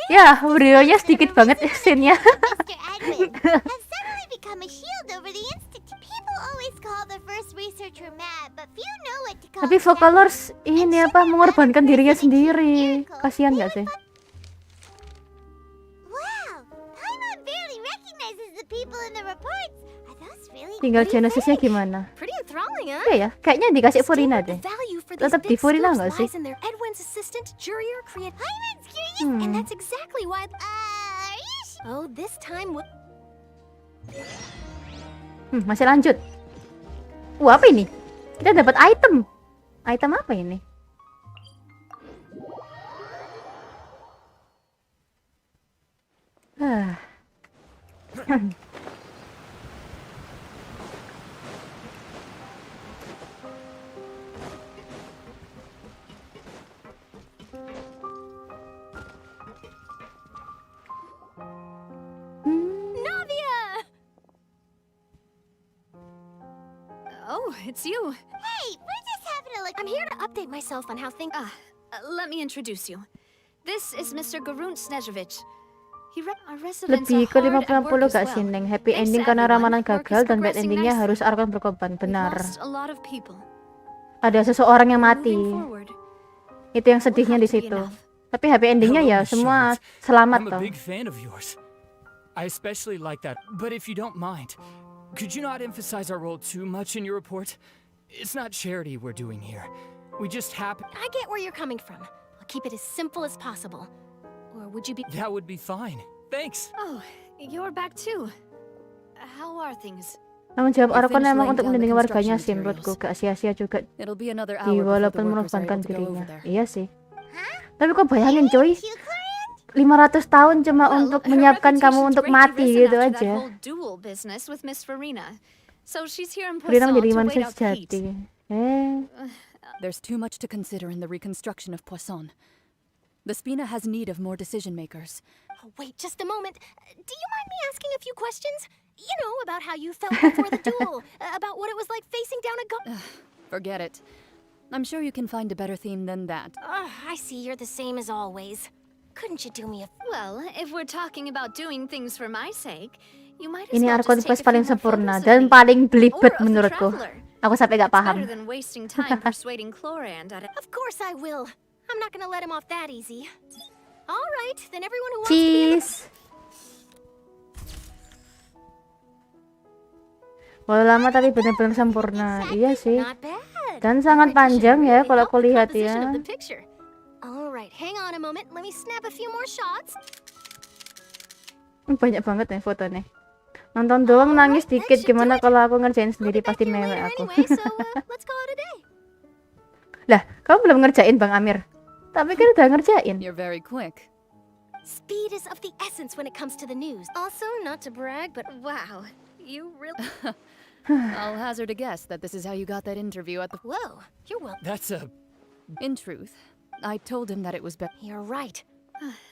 Ya, videonya sedikit banget scene-nya. Tapi Vocalors ini apa, mengorbankan dirinya sendiri. Kasihan nggak sih? Tinggal Genesisnya gimana? Iya ya, kayaknya dikasih Furina deh. Tetap di Furina nggak sih? Masih lanjut. Wah, apa ini? Kita dapat item. Item apa ini? Oh, it's you. Hey, we're just having a look. I'm here to update myself on how things. Let me introduce you. This is Mr. Garun Snežević. Our residents Lebih ke are hard at 50 work as gak well. sih Neng? Happy Thanks ending to karena everyone, ramalan work gagal is dan bad progressing endingnya nicely. harus Arkan berkorban. We've Benar. lost a lot of people. Ada seseorang yang mati. Moving forward, Itu yang sedihnya di situ. Tapi happy endingnya ya semua selamat I'm a toh. big fan of yours. I especially like that. But if you don't mind, could you not emphasize our role too much in your report? It's not charity we're doing here. We just happen. I get where you're coming from. I'll keep it as simple as possible. Or would you be? That would be fine. Thanks. Oh, you're back too. How are things? Tanggung jawab Arkan emang untuk melindungi warganya sih menurutku. Gak sia-sia juga walaupun mengorbankan dirinya. Iya sih. Tapi kok bayangin coy, 500 tahun cuma untuk menyiapkan kamu untuk mati gitu aja. Furina menjadi manusia sejati. There's too much to consider in the reconstruction of Poisson. The Spina has need of more decision makers. Oh, wait, just a moment. Do you mind me asking a few questions? You know, about how you felt before the duel, about what it was like facing down a Forget it. I'm sure you can find a better theme than that. I see you're the same as always. Couldn't you do me a... Well, if we're talking about doing things for my sake, you might as Ini well Arkan just take quest a few paling more sempurna photos of dan me. paling belibet Or of the menurutku. traveler. Aku sampai gak It's paham. better than wasting time persuading Chlorand at it. Of course I will. I'm not gonna let him off that easy. All right, then everyone who wants Cheese. Walau lama tapi benar-benar sempurna. Iya sih. Dan sangat panjang ya kalau aku lihat ya. All right, hang on a moment. Let me snap a few more shots. Banyak banget nih fotonya. Nonton doang nangis dikit, gimana kalau aku ngerjain sendiri pasti mewek aku. Lah, kamu belum ngerjain Bang Amir. Tapi kan udah ngerjain. You're very quick. Speed is of the essence when it comes to the news. Also, not to brag, but wow, you really... I'll hazard a guess that this is how you got that interview at the... Whoa, you're well... That's a... In truth, I told him that it was better. You're right.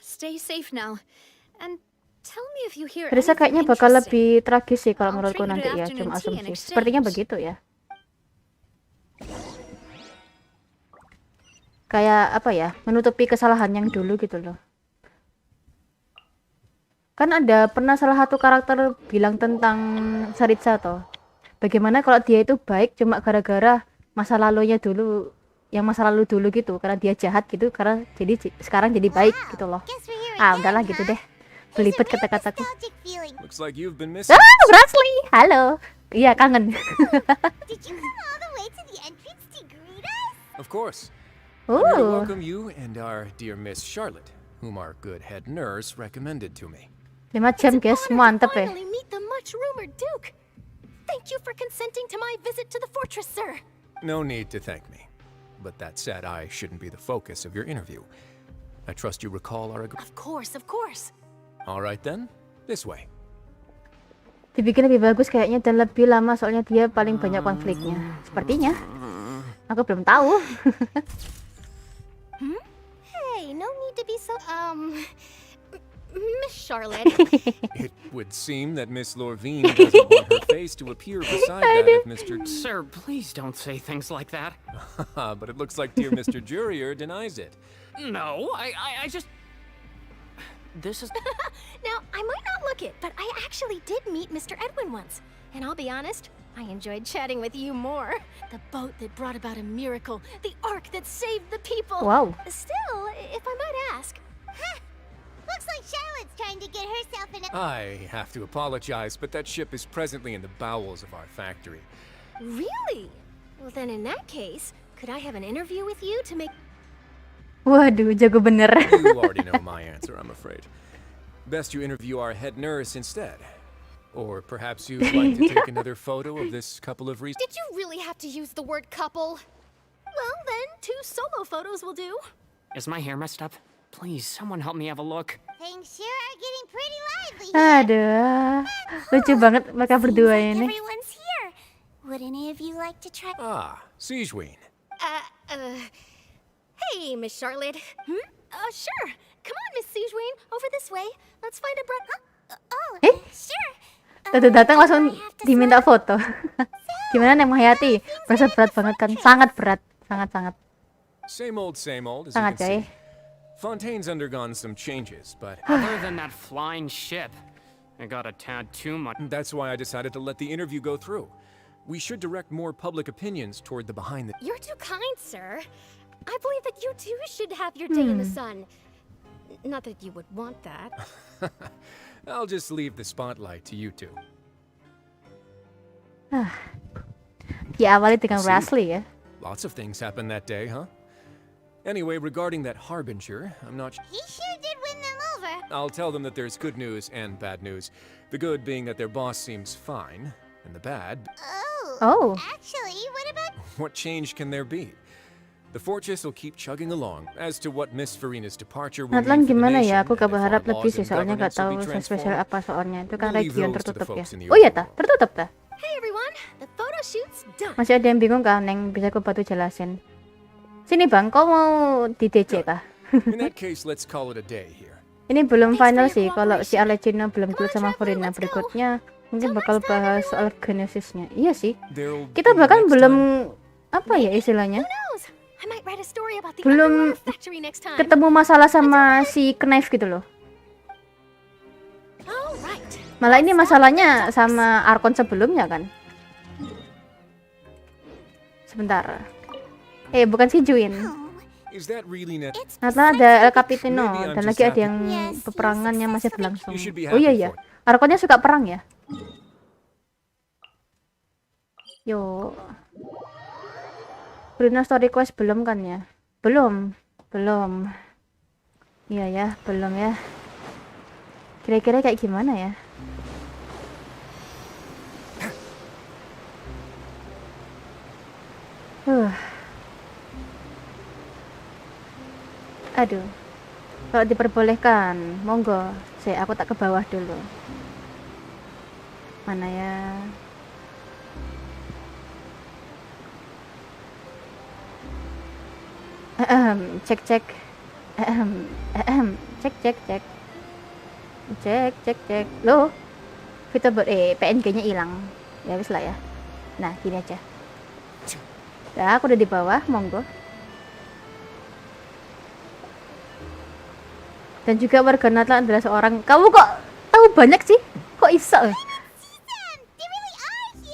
Stay safe now. And tell me if you hear Risa kayaknya anything bakal interesting. lebih tragis sih kalau I'll menurutku treat nanti it ya, afternoon cuma tea in asumsi. exchange. Sepertinya begitu ya. Kayak apa ya, menutupi kesalahan yang dulu gitu loh. Kan ada pernah salah satu karakter bilang tentang Saritsa toh. Bagaimana kalau dia itu baik cuma gara-gara masa lalunya dulu, yang masa lalu dulu gitu, karena dia jahat gitu, karena jadi sekarang jadi baik gitu loh. Udahlah gitu deh. Belibet kata-kataku. Looks like you've been missing. Brasley, halo. Iya, kangen. Did you come all the way to the entrance to greet us? Of course. I'm here to Oh. welcome you and our dear Miss Charlotte, whom our good head nurse recommended to me. 5 jam guys, mantep ya. Finally meet the much-rumored Duke. Thank you for consenting to my visit to the fortress, sir. No need to thank me. But that said, I shouldn't be the focus of your interview. I trust you recall our agreement. Of course, of course. All right then, this way. Dibikin lebih bagus kayaknya dan lebih lama soalnya dia paling banyak konfliknya. Sepertinya. Aku belum tahu. Hey, no need to be so, Miss Charlotte. It would seem that Miss Lorvine doesn't want her face to appear beside that of Mr. Sir, please don't say things like that. But it looks like dear Mr. Jurier denies it. No, I just... This is... Now, I might not look it, but I actually did meet Mr. Edwin once. And I'll be honest, I enjoyed chatting with you more. The boat that brought about a miracle, the ark that saved the people. Wow. Still, if I might ask... Looks like Charlotte's trying to get herself in a... I have to apologize, but that ship is presently in the bowels of our factory. Really? Well, then in that case, could I have an interview with you to make... Waduh, jago bener. You already know my answer, I'm afraid. Best you interview our head nurse instead. Or perhaps you'd like to take another photo of this couple of Did you really have to use the word couple? Well, then, 2 solo photos will do. Is my hair messed up? Please, someone help me have a look. Things sure are getting pretty lively here. Aduh, lucu banget mereka berdua ini. Everyone's here. Would any of you like to try? Ah, Siegeween. Hey, Miss Charlotte. Sure. Come on, Miss Siegeween. Over this way. Let's find a bread. Sure. Datang langsung diminta foto. Gimana nih Hayati? Berasa berat banget kan? Sangat berat, sangat-sangat. Same old, as you Sangat can coy. see. Fontaine's undergone some changes, but... Other than that flying ship, I got a tad too much. That's why I decided to let the interview go through. We should direct more public opinions toward the behind the... You're too kind, sir. I believe that you too should have your day in the sun. Not that you would want that. I'll just leave the spotlight to you two. Diawali dengan Brasley ya. Lots of things happened that day, huh? Anyway, regarding that Harbinger, I'm not... He sure did win them over. I'll tell them that there's good news and bad news. The good being that their boss seems fine, and the bad... Oh. Actually, what about... What change can there be? The fortress will keep chugging along. As to what Miss Farina's departure will Natlan mean for the gimana nation, ya? Aku gak and if our berharap lebih laws sih, and soalnya gak governance will tahu be spesial transformed. apa soalnya. Itu kan We'll leave region those to the tertutup ya. folks in the Oh iya ta, overworld. tertutup ta. Hey everyone, the photo shoot's done. Masih ada yang bingung kah, Neng? Bisa aku bantu jelasin. Sini Bang, kau mau di DC kah? In that case, let's call it a day here. Ini belum final sih, kalau si Alecino belum keluar sama Farina berikutnya. Mungkin bakal bahas soal genesisnya. Iya sih. Kita bahkan belum apa ya istilahnya? Belum ketemu masalah sama si Knife gitu loh. Malah ini masalahnya sama Arkon sebelumnya kan. Sebentar. Bukan si Juin. Karena ada El Capitano dan lagi ada yang peperangannya masih berlangsung. Oh iya ya, Arkonnya suka perang ya. Yo. Bruno story quest belum kan ya? Belum. Iya ya, belum ya. Kira-kira kayak gimana ya? Aduh. Kalau diperbolehkan, monggo. Aku tak ke bawah dulu. Mana ya? Cek. Cek. Loh. Fitur PNG-nya hilang. Ya wis lah ya. Nah, gini aja. Ya, aku udah di bawah, monggo. Dan juga warga Natal adalah seorang. Kamu kok tahu banyak sih? Kok iso?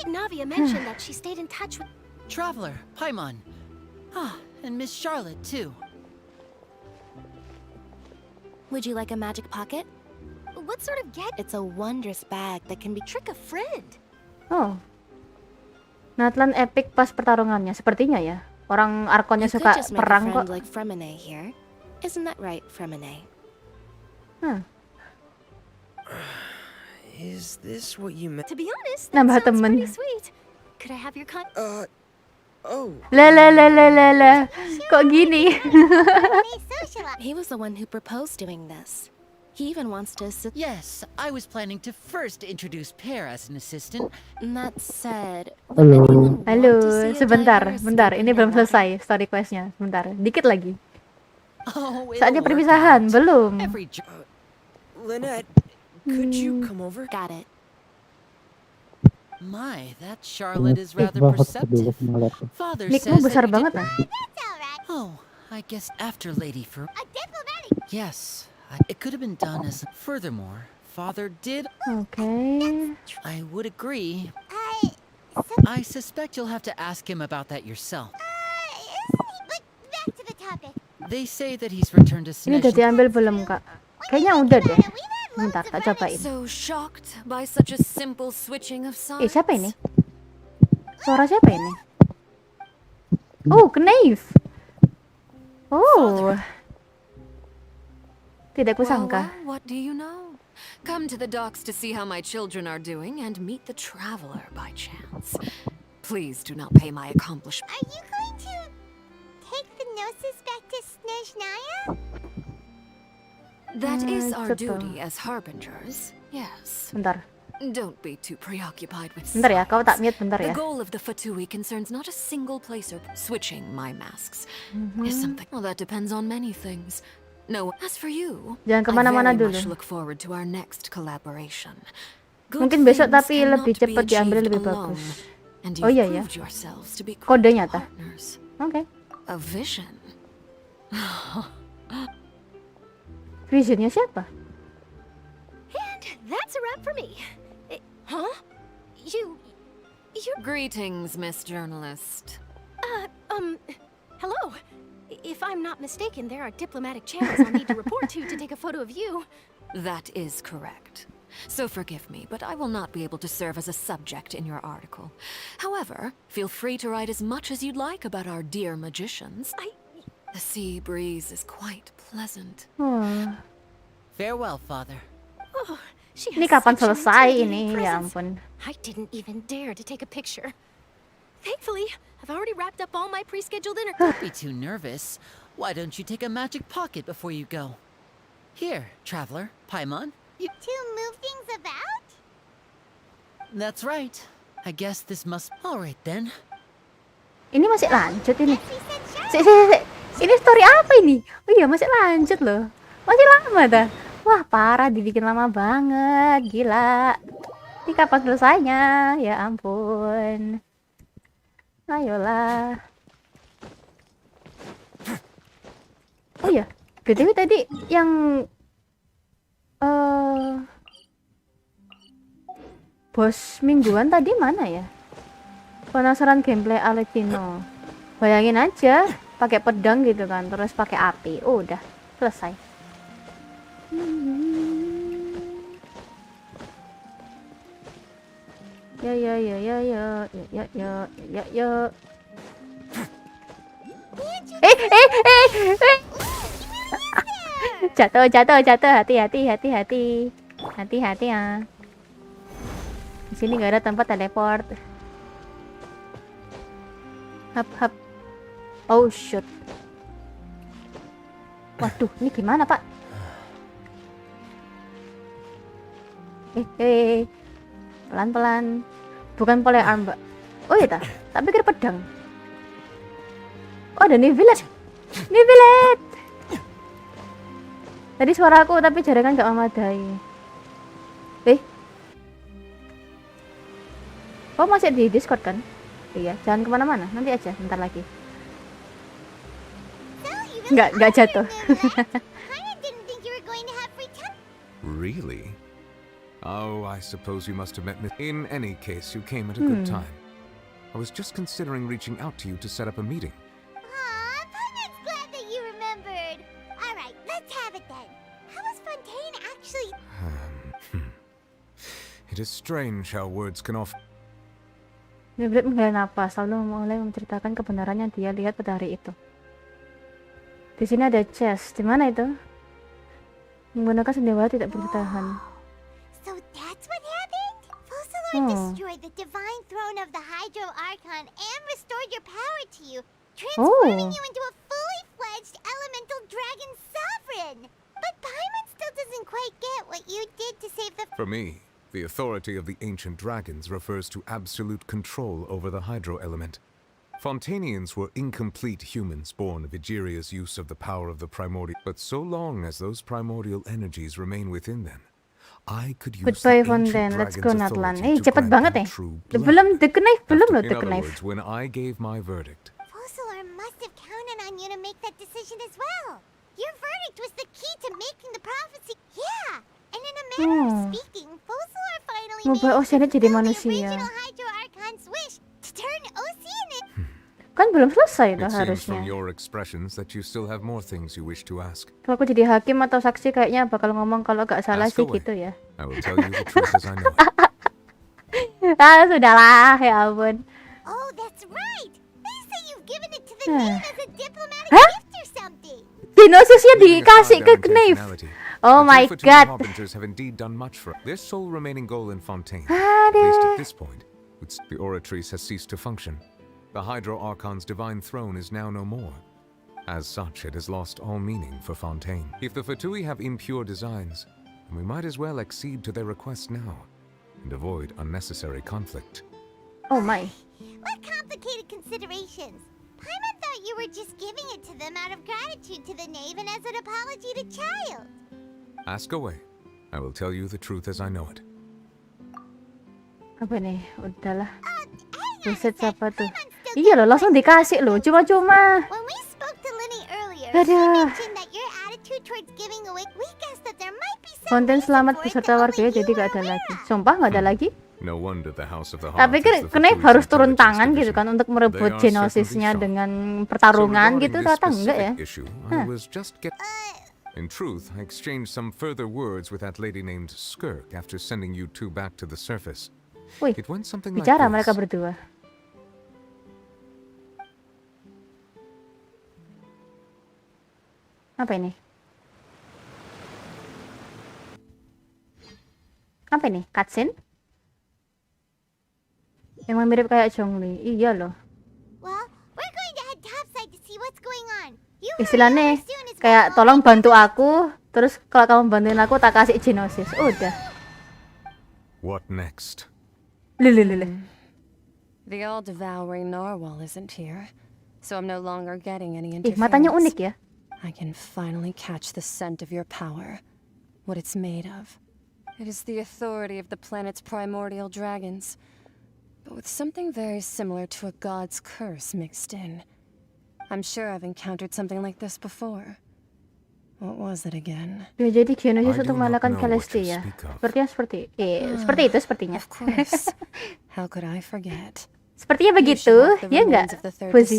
Navia mentioned that she stayed in touch with Traveler, Paimon. And Miss Charlotte too. Would you like a magic pocket? what sort of get? It's a wondrous bag that can be Trick a friend. Oh. Natlan epic pas pertarungannya, sepertinya ya. Orang Arkonnya You suka could just make a perang friend kok. like Fremine here. Isn't that right, Fremine? Is this what you meant? To be honest, that Nambah sounds temen. pretty sweet. Could I have your Oh. Lah. Kok gini? He was the one who proposed doing this. He even wants to assist. Yes, I was planning to first introduce Pear as an assistant. That said, Halo, sebentar. Ini belum selesai story questnya. Sebentar, dikit lagi. Saatnya perpisahan, belum. Lynette, could you come over? Got it. My, that Charlotte is rather perceptive. Father Nickmu says besar that banget lah. Oh, I guess after Lady for Yes, it could have been done as. Furthermore, Father did. Okay. I would agree. I suspect you'll have to ask him about that yourself. Back to the topic. They say that he's returned to Ini udah Sinesh. diambil belum, Kak? Kayaknya udah deh. Bentar, tak cobain. So shocked by such a simple switching of sides. Siapa ini? Suara siapa ini? Oh, Knave. Oh. Tidak kusangka. Well, what do you know? Come to the docks to see how my children are doing and meet the traveler by chance. Please do not pay my accomplishment. Are you going to take the Gnosis back to Snezhnaya? That is our Betul. duty as harbingers. Yes. Bentar. Don't be too preoccupied with Bentar ya, kau tak signs. mute bentar ya. The goal of the Fatui concerns not a single placer. Switching my masks is something. Well, that depends on many things. No, as for you, Jangan kemana-mana I very much dulu. look forward to our next collaboration. Mungkin besok tapi lebih cepat diambil lebih bagus. Oh iya ya. Kodenya tah. Oke. A vision. Visionnya siapa? And that's a wrap for me. Huh? You... Greetings, Miss Journalist. Hello. If I'm not mistaken, there are diplomatic channels I'll need to report to take a photo of you. That is correct. So forgive me, but I will not be able to serve as a subject in your article. However, feel free to write as much as you'd like about our dear magicians. The sea breeze is quite pleasant. Farewell, Father. Oh, she Ini has kapan such an selesai intimidating ini? Ya presence. ampun. I didn't even dare to take a picture. Thankfully, I've already wrapped up all my pre-scheduled dinner. Don't be too nervous. Why don't you take a magic pocket before you go? Here, Traveler, Paimon. To move things about? That's right. I guess this must. All right then. Ini masih lanjut ini. Ini story apa ini? Oh iya, masih lanjut loh. Masih lama dah. Wah, parah, dibikin lama banget. Gila. Ini kapan selesainya? Ya ampun. Ayolah. Oh iya, BTW tadi yang bos mingguan tadi mana ya? Penasaran gameplay Aletino. Bayangin aja, pakai pedang gitu kan, terus pakai api. Oh, udah selesai. Ya. Jatuh, hati. Hati-hati ya. Di sini nggak ada tempat teleport. Hap. Oh shoot. Waduh, ini gimana Pak? Pelan-pelan. Bukan pole arm, Mbak. Oh iya tak pikir pedang. Oh ada nivelet. Tadi suara aku tapi jaringan nggak memadai. Oh masih di Discord kan? Iya, jangan kemana-mana, nanti aja, bentar lagi. Nggak jatuh. Really? Oh, I suppose you must have met me. In any case, you came at a good time. I was just considering reaching out to you to set up a meeting. Aw, Paimion's glad that you remembered. Alright, let's have it then. How was Fontaine actually... It is strange how words can often... Beyblade menghela napas, lalu mulai menceritakan kebenaran yang dia lihat pada hari itu. Di sini ada chest. Di mana itu? Menggunakan sendewa tidak bertahan. So that's what happened? Fossilor destroyed the divine throne of the Hydro Archon and restored your power to you, transforming you into a fully fledged elemental dragon sovereign. But Paimon still doesn't quite get what you did to save the... For me, the authority of the ancient dragons refers to absolute control over the hydro element. Fontanians were incomplete humans born of Egeria's use of the power of the primordial. But so long as those primordial energies remain within them, I could use the ancient dragon's authority to grant them true blood. In other words, when I gave my verdict, Fossilor must have counted on you to make that decision as well. Your verdict was the key to making the prophecy. Yeah, and in a manner of speaking, Fossilor finally made the original Hydro Archon's wish to turn Oceanic. Kan belum selesai it tuh seems harusnya. from your expressions that you still have more things you wish to ask. Kalau aku jadi hakim atau saksi kayaknya bakal ngomong kalau gak salah sih gitu ya. I will tell you the truth as I know it. Sudahlah, ya ampun. Oh, that's right. They say you've given it to the Knave as a diplomatic gift or something. Genosisnya dikasih ke Knave. Oh my god. Harbingers have indeed done much for their sole remaining goal in Fontaine. At least at this point, the Oratrice has ceased to function. The Hydro Archon's divine throne is now no more. As such, it has lost all meaning for Fontaine. If the Fatui have impure designs, then we might as well accede to their request now and avoid unnecessary conflict. Oh my. What complicated considerations? Paimon thought you were just giving it to them out of gratitude to the Knave and as an apology to Child. Ask away. I will tell you the truth as I know it. Apa nih? Udahlah. Buset, siapa tuh? Iya loh, langsung dikasih loh, cuma-cuma. Aduh. Konten selamat beserta warganya jadi gak ada lagi. Sumpah gak ada lagi? Tak pikir Knave harus turun tangan gitu kan untuk merebut genosisnya dengan pertarungan gitu, ternyata enggak ya. In truth, I exchanged some further words with that lady named Skirk after sending you two back to the surface. Wih, It went something like bicara this. mereka berdua. Apa ini? Apa ini? Cutscene? Emang mirip kayak Zhongli. Iya loh. Istilahnya kayak tolong bantu aku, terus kalau kamu bantuin aku tak kasih genosis. Udah. What next? The all-devouring narwhal isn't here, so I'm no longer getting any Matanya unik ya. I can finally catch the scent of your power, what it's made of. It is the authority of the planet's primordial dragons, but with something very similar to a god's curse mixed in. I'm sure I've encountered something like this before. What was it again? Ya, jadi Geonosis untuk mengalahkan Celestia. Seperti itu sepertinya. Of course. How could I forget? Sepertinya begitu, ya enggak? Puzi.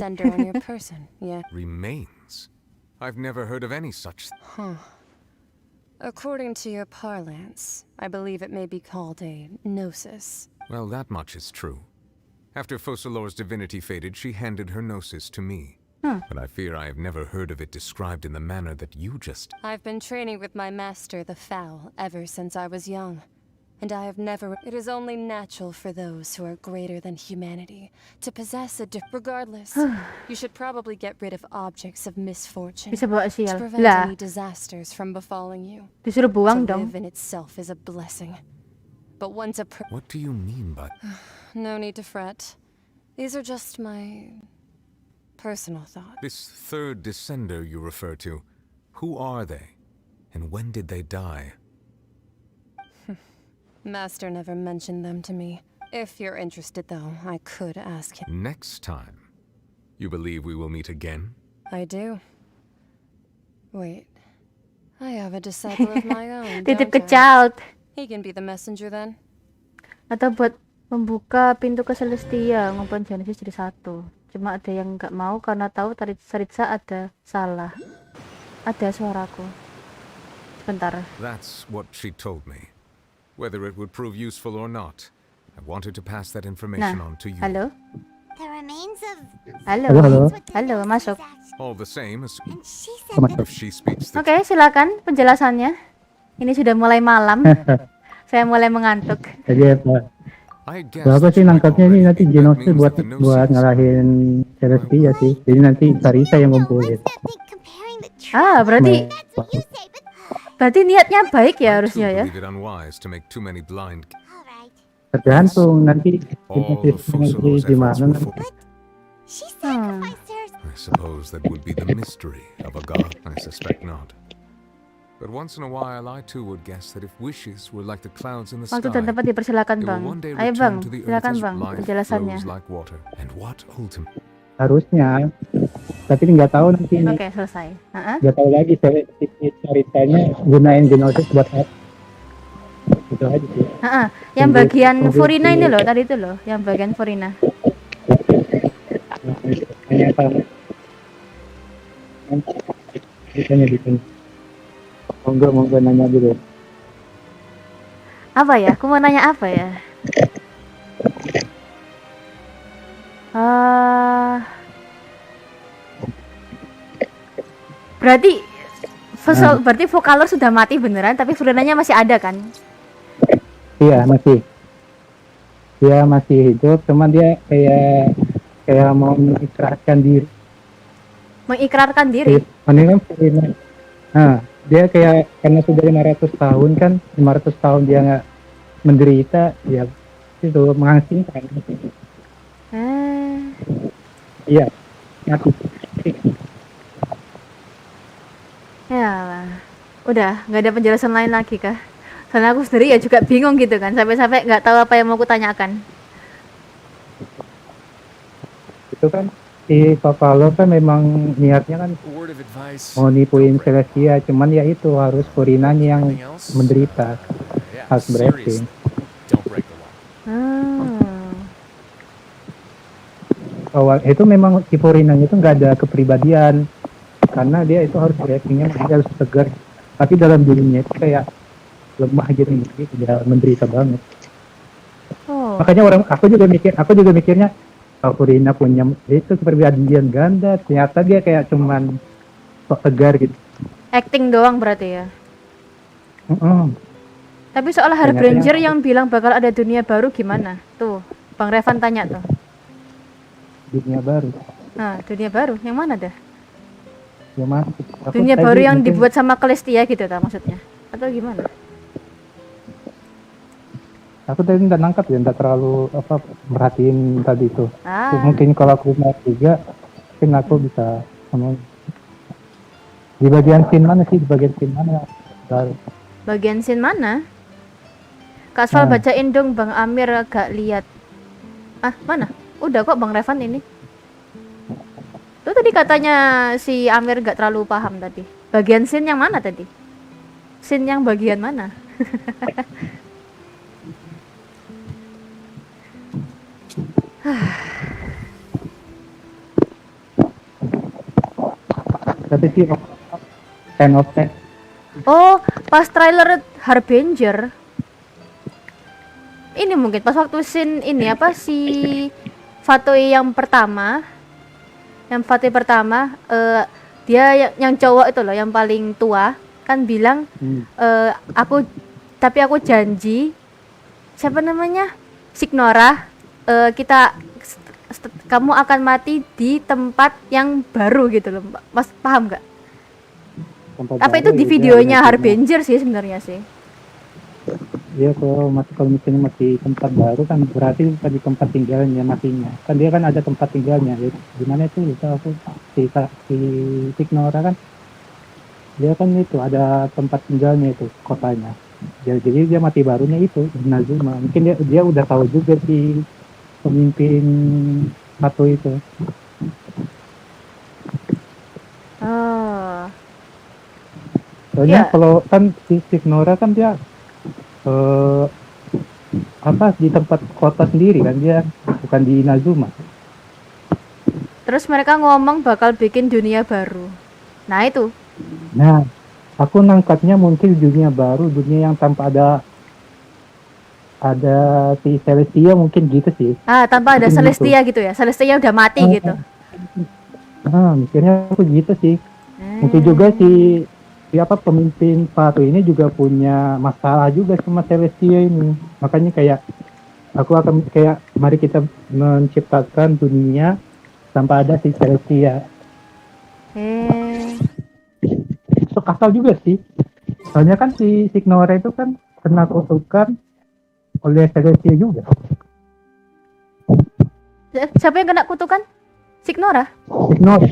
Remains? I've never heard of any such. According to your parlance, I believe it may be called a gnosis. Well, that much is true. After Fossilor's divinity faded, she handed her gnosis to me. But I fear I have never heard of it described in the manner that you just... I've been training with my master, the Vall, ever since I was young. And I have never... It is only natural for those who are greater than humanity to possess a regardless, you should probably get rid of objects of misfortune Bisa bawa to sial. prevent Lah, any disasters from befalling you. disuruh buang To dong. live in itself is a blessing. But once a What do you mean by... No need to fret. These are just my personal thoughts. This third descender you refer to, who are they? And when did they die? Master never mentioned them to me. If you're interested, though, I could ask him. Next time, you believe we will meet again? I do. Wait. I have a disciple of my own, Titip ke don't I? child. He can be the messenger then. Atau buat membuka pintu ke Celestia, ngobrol Genesis jadi 1. Cuma ada yang nggak mau karena tahu Saritsa ada salah. Ada suaraku. Sebentar. That's what she told me. Whether it would prove useful or not, I wanted to pass that information on to you. Halo? The remains of... Halo? Halo, masuk. All the same, as she said if she speaks the Oke, silakan penjelasannya. Ini sudah mulai malam. Saya mulai mengantuk. Jadi Bapak sih nangkapnya ini nanti Genosnya buat ngalahin Celestia sih. Jadi nanti Sarisa yang ngumpulin. Ah, berarti niatnya baik ya harusnya ya. Tergantung nanti gimana. I suppose that would be the mystery of a god. I suspect not. But once in a while, I too would guess that if wishes were like the clouds in the sky, Waktu dan tempat dipersilakan, they will Bang. one day Ayo, return Bang. to the earth Silakan, as Bang, life penjelasannya. flows like water. And what ultimately... Harusnya, tapi nggak tahu nanti ini. Oke, selesai. Nggak tahu lagi ceritanya gunain Genosnya buat apa. Gitu aja sih. Yang bagian Furina ini loh, tadi itu loh, yang bagian Furina. Hanya apa? Ditanya di sini. Monggo nanya dulu. Apa ya? Aku mau nanya apa ya? Berarti Vokalor sudah mati beneran, tapi Furinanya masih ada kan? Iya, masih. Dia masih hidup, cuman dia kayak mau mengikrarkan diri. Mengikrarkan diri? Kan Furina. Nah, dia kayak karena sudah 500 tahun kan, 500 tahun dia nggak menderita, ya itu mengasingkan. Iya, mati. Ya, udah nggak ada penjelasan lain lagi kah? Soalnya aku sendiri ya juga bingung gitu kan, sampai-sampai nggak tahu apa yang mau aku tanyakan. Itu kan si Papalo kan memang niatnya kan mau nipuin Celestia, cuman ya itu harus Furinanya yang menderita, harus breaking. Awal itu memang si Furinanya itu nggak ada kepribadian, karena dia itu harus breakingnya, dia harus tegar, tapi dalam dirinya itu kayak lemah gitu, dia menderita banget. Makanya aku juga mikirnya Furina punya itu kepribadian ganda, ternyata dia kayak cuman sok tegar gitu. Acting doang berarti ya. Tapi soal Harbinger yang bilang bakal ada dunia baru gimana? Tuh, Bang Revan tanya tuh. Dunia baru. Nah, dunia baru yang mana dah? Yang mana? Dunia baru yang dibuat sama Celestia gitu tak maksudnya? Atau gimana? Aku tadi nggak nangkap ya, nggak terlalu merhatiin tadi itu. Mungkin kalau aku mau juga, mungkin aku bisa ngomong. Di bagian scene mana sih? Di bagian scene mana? Bagian scene mana? Kak Sval bacain dong, Bang Amir agak lihat. Mana? Udah kok Bang Revan ini. Tuh tadi katanya si Amir nggak terlalu paham tadi. Bagian scene yang mana tadi? Scene yang bagian mana? Tapi sih end of tech. Oh, pas trailer Harbinger. Ini mungkin pas waktu scene ini apa si Fatoi yang pertama. Yang party pertama dia yang cowok itu loh, yang paling tua kan bilang aku janji, siapa namanya, Signora, kamu akan mati di tempat yang baru gitu loh, Mas, paham nggak? Apa itu di videonya Harbinger sih sebenarnya sih. Iya, kalau misalnya masih tempat baru kan berarti bukan di tempat tinggalnya matinya. Kan dia kan ada tempat tinggalnya. Di mana itu bisa aku si Signora kan. Dia kan itu ada tempat tinggalnya itu kotanya. Jadi dia mati barunya itu Inazuma. Mungkin dia udah tahu juga si pemimpin satu itu. Oh. Soalnya kalau kan si Signora kan dia di tempat kota sendiri kan, dia bukan di Inazuma. Terus mereka ngomong bakal bikin dunia baru. Nah itu. Nah, aku nangkapnya mungkin dunia baru, dunia yang tanpa ada si Celestia, mungkin gitu sih. Tanpa ada Celestia gitu ya. Celestia udah mati gitu. Mikirnya aku gitu sih. Mungkin juga si pemimpin Patu ini juga punya masalah juga sama Celestia ini. Makanya kayak aku akan kayak mari kita menciptakan dunia tanpa ada si Celestia. Masuk akal juga sih. Soalnya kan si Signora itu kan kena kutukan oleh Celestia juga. Siapa yang kena kutukan? Signora? Signora.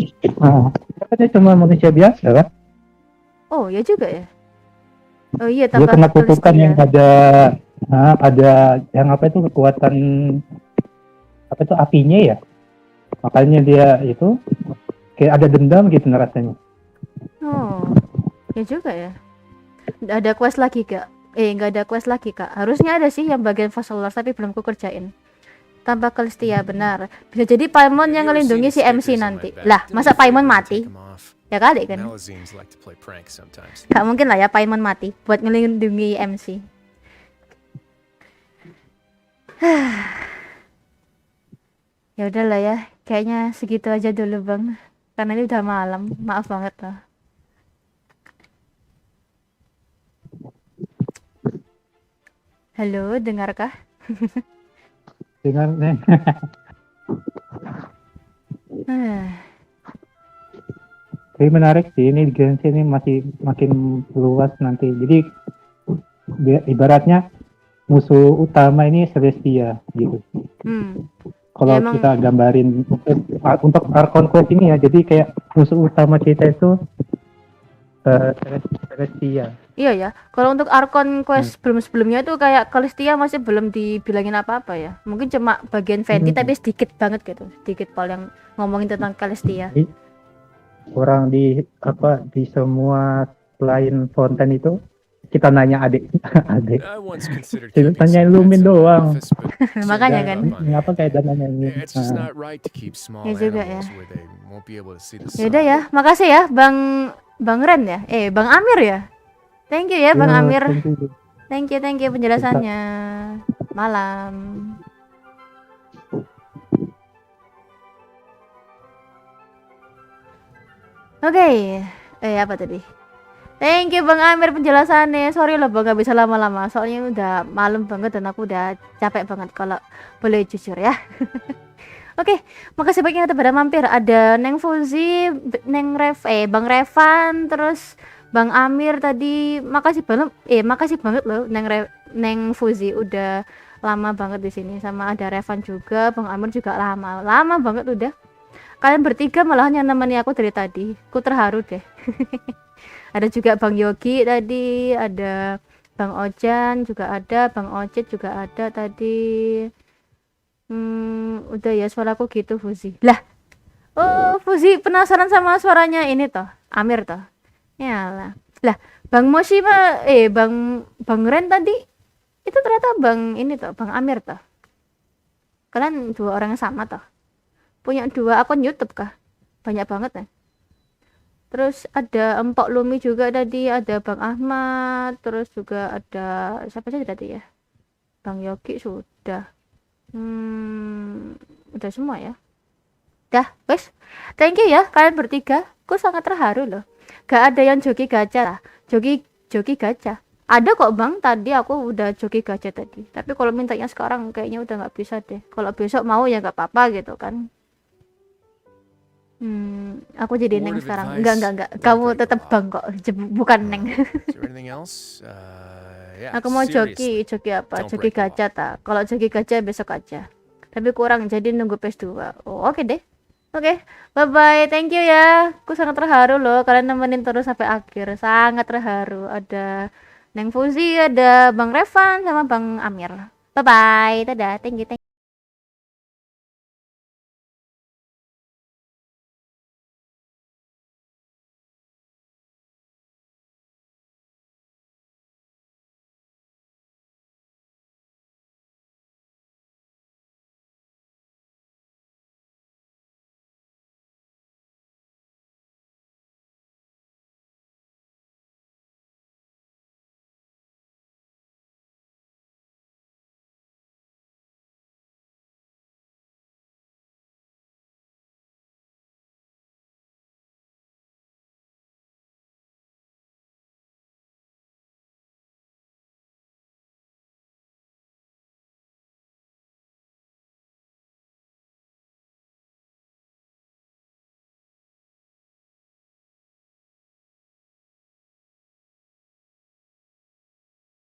Katanya cuma manusia biasa kan? Oh ya juga ya. Oh iya, dia kena kutukan yang ada yang kekuatan apinya ya. Makanya dia itu kayak ada dendam gitu rasanya. Oh, ya juga ya. Nggak ada quest lagi kak. Nggak ada quest lagi kak. Harusnya ada sih yang bagian Vall tapi belum ku kerjain. Tanpa Celestia, benar. Bisa jadi Paimon yang ngelindungi si MC nanti. Lah, masa Paimon mati? Ya kali kan. Gak mungkin lah ya Paimon mati buat ngelindungi MC. Ya udahlah ya, kayaknya segitu aja dulu bang. Karena ini udah malam, maaf banget lah. Halo, dengarkah? Dengar nih. Tapi menarik sih, ini Genshin ini masih makin luas nanti. Jadi ibaratnya musuh utama ini Celestia gitu. Kalau ya, kita gambarin untuk Archon Quest ini ya, jadi kayak musuh utama kita itu Celestia. Iya ya, kalau untuk Archon Quest sebelum-sebelumnya itu kayak Celestia masih belum dibilangin apa-apa ya. Mungkin cuma bagian Venti tapi sedikit banget gitu. Sedikit Paul yang ngomongin tentang Celestia. Orang di semua selain Fonten itu kita nanya adik. Tanya Lumin doang. Makanya kan. Ngapa kayak nanya ini? Ya juga ya. Yaudah ya, makasih ya Bang Ren ya. Bang Amir ya. Thank you ya Bang Amir. Thank you penjelasannya. Malam. Oke. Apa tadi? Thank you Bang Amir penjelasannya. Sorry loh Bang gak bisa lama-lama. Soalnya udah malam banget dan aku udah capek banget kalau boleh jujur ya. Oke, makasih banyak pada mampir. Ada Neng Fuzi, Bang Revan, terus Bang Amir tadi. Makasih banget loh Neng Fuzi udah lama banget di sini. Sama ada Revan juga, Bang Amir juga lama banget udah. Kalian bertiga malahan yang nemani aku dari tadi. Ku terharu deh. Ada juga Bang Yogi tadi, ada Bang Ojan juga ada, Bang Ocit juga ada tadi. Udah ya suaraku gitu Fuzi. Lah. Oh, Fuzi penasaran sama suaranya ini toh, Amir toh. Yalah. Lah, Bang Moshi Bang Ren tadi itu ternyata Bang ini toh, Bang Amir toh. Kalian dua orang yang sama toh. Punya dua akun YouTube kah? Banyak banget ya. Terus ada Empok Lumi juga tadi, ada Bang Ahmad, terus juga ada siapa saja tadi ya? Bang Yogi sudah. Udah semua ya. Dah, wes. Thank you ya kalian bertiga. Aku sangat terharu loh. Gak ada yang joki gacha. Joki gacha. Ada kok bang, tadi aku udah joki gacha tadi. Tapi kalau mintanya sekarang kayaknya udah nggak bisa deh. Kalau besok mau ya nggak apa-apa gitu kan. Aku jadi Neng sekarang. Enggak. Kamu tetap bang kok, bukan Neng. Aku mau joki apa? Joki gacha ta. Kalau joki gacha besok aja. Tapi kurang jadi nunggu PS2. Oh, oke deh. Oke, bye-bye. Thank you ya. Aku sangat terharu loh kalian nemenin terus sampai akhir. Sangat terharu. Ada Neng Fuzi, ada Bang Revan sama Bang Amir. Bye-bye. Dadah. Thank you.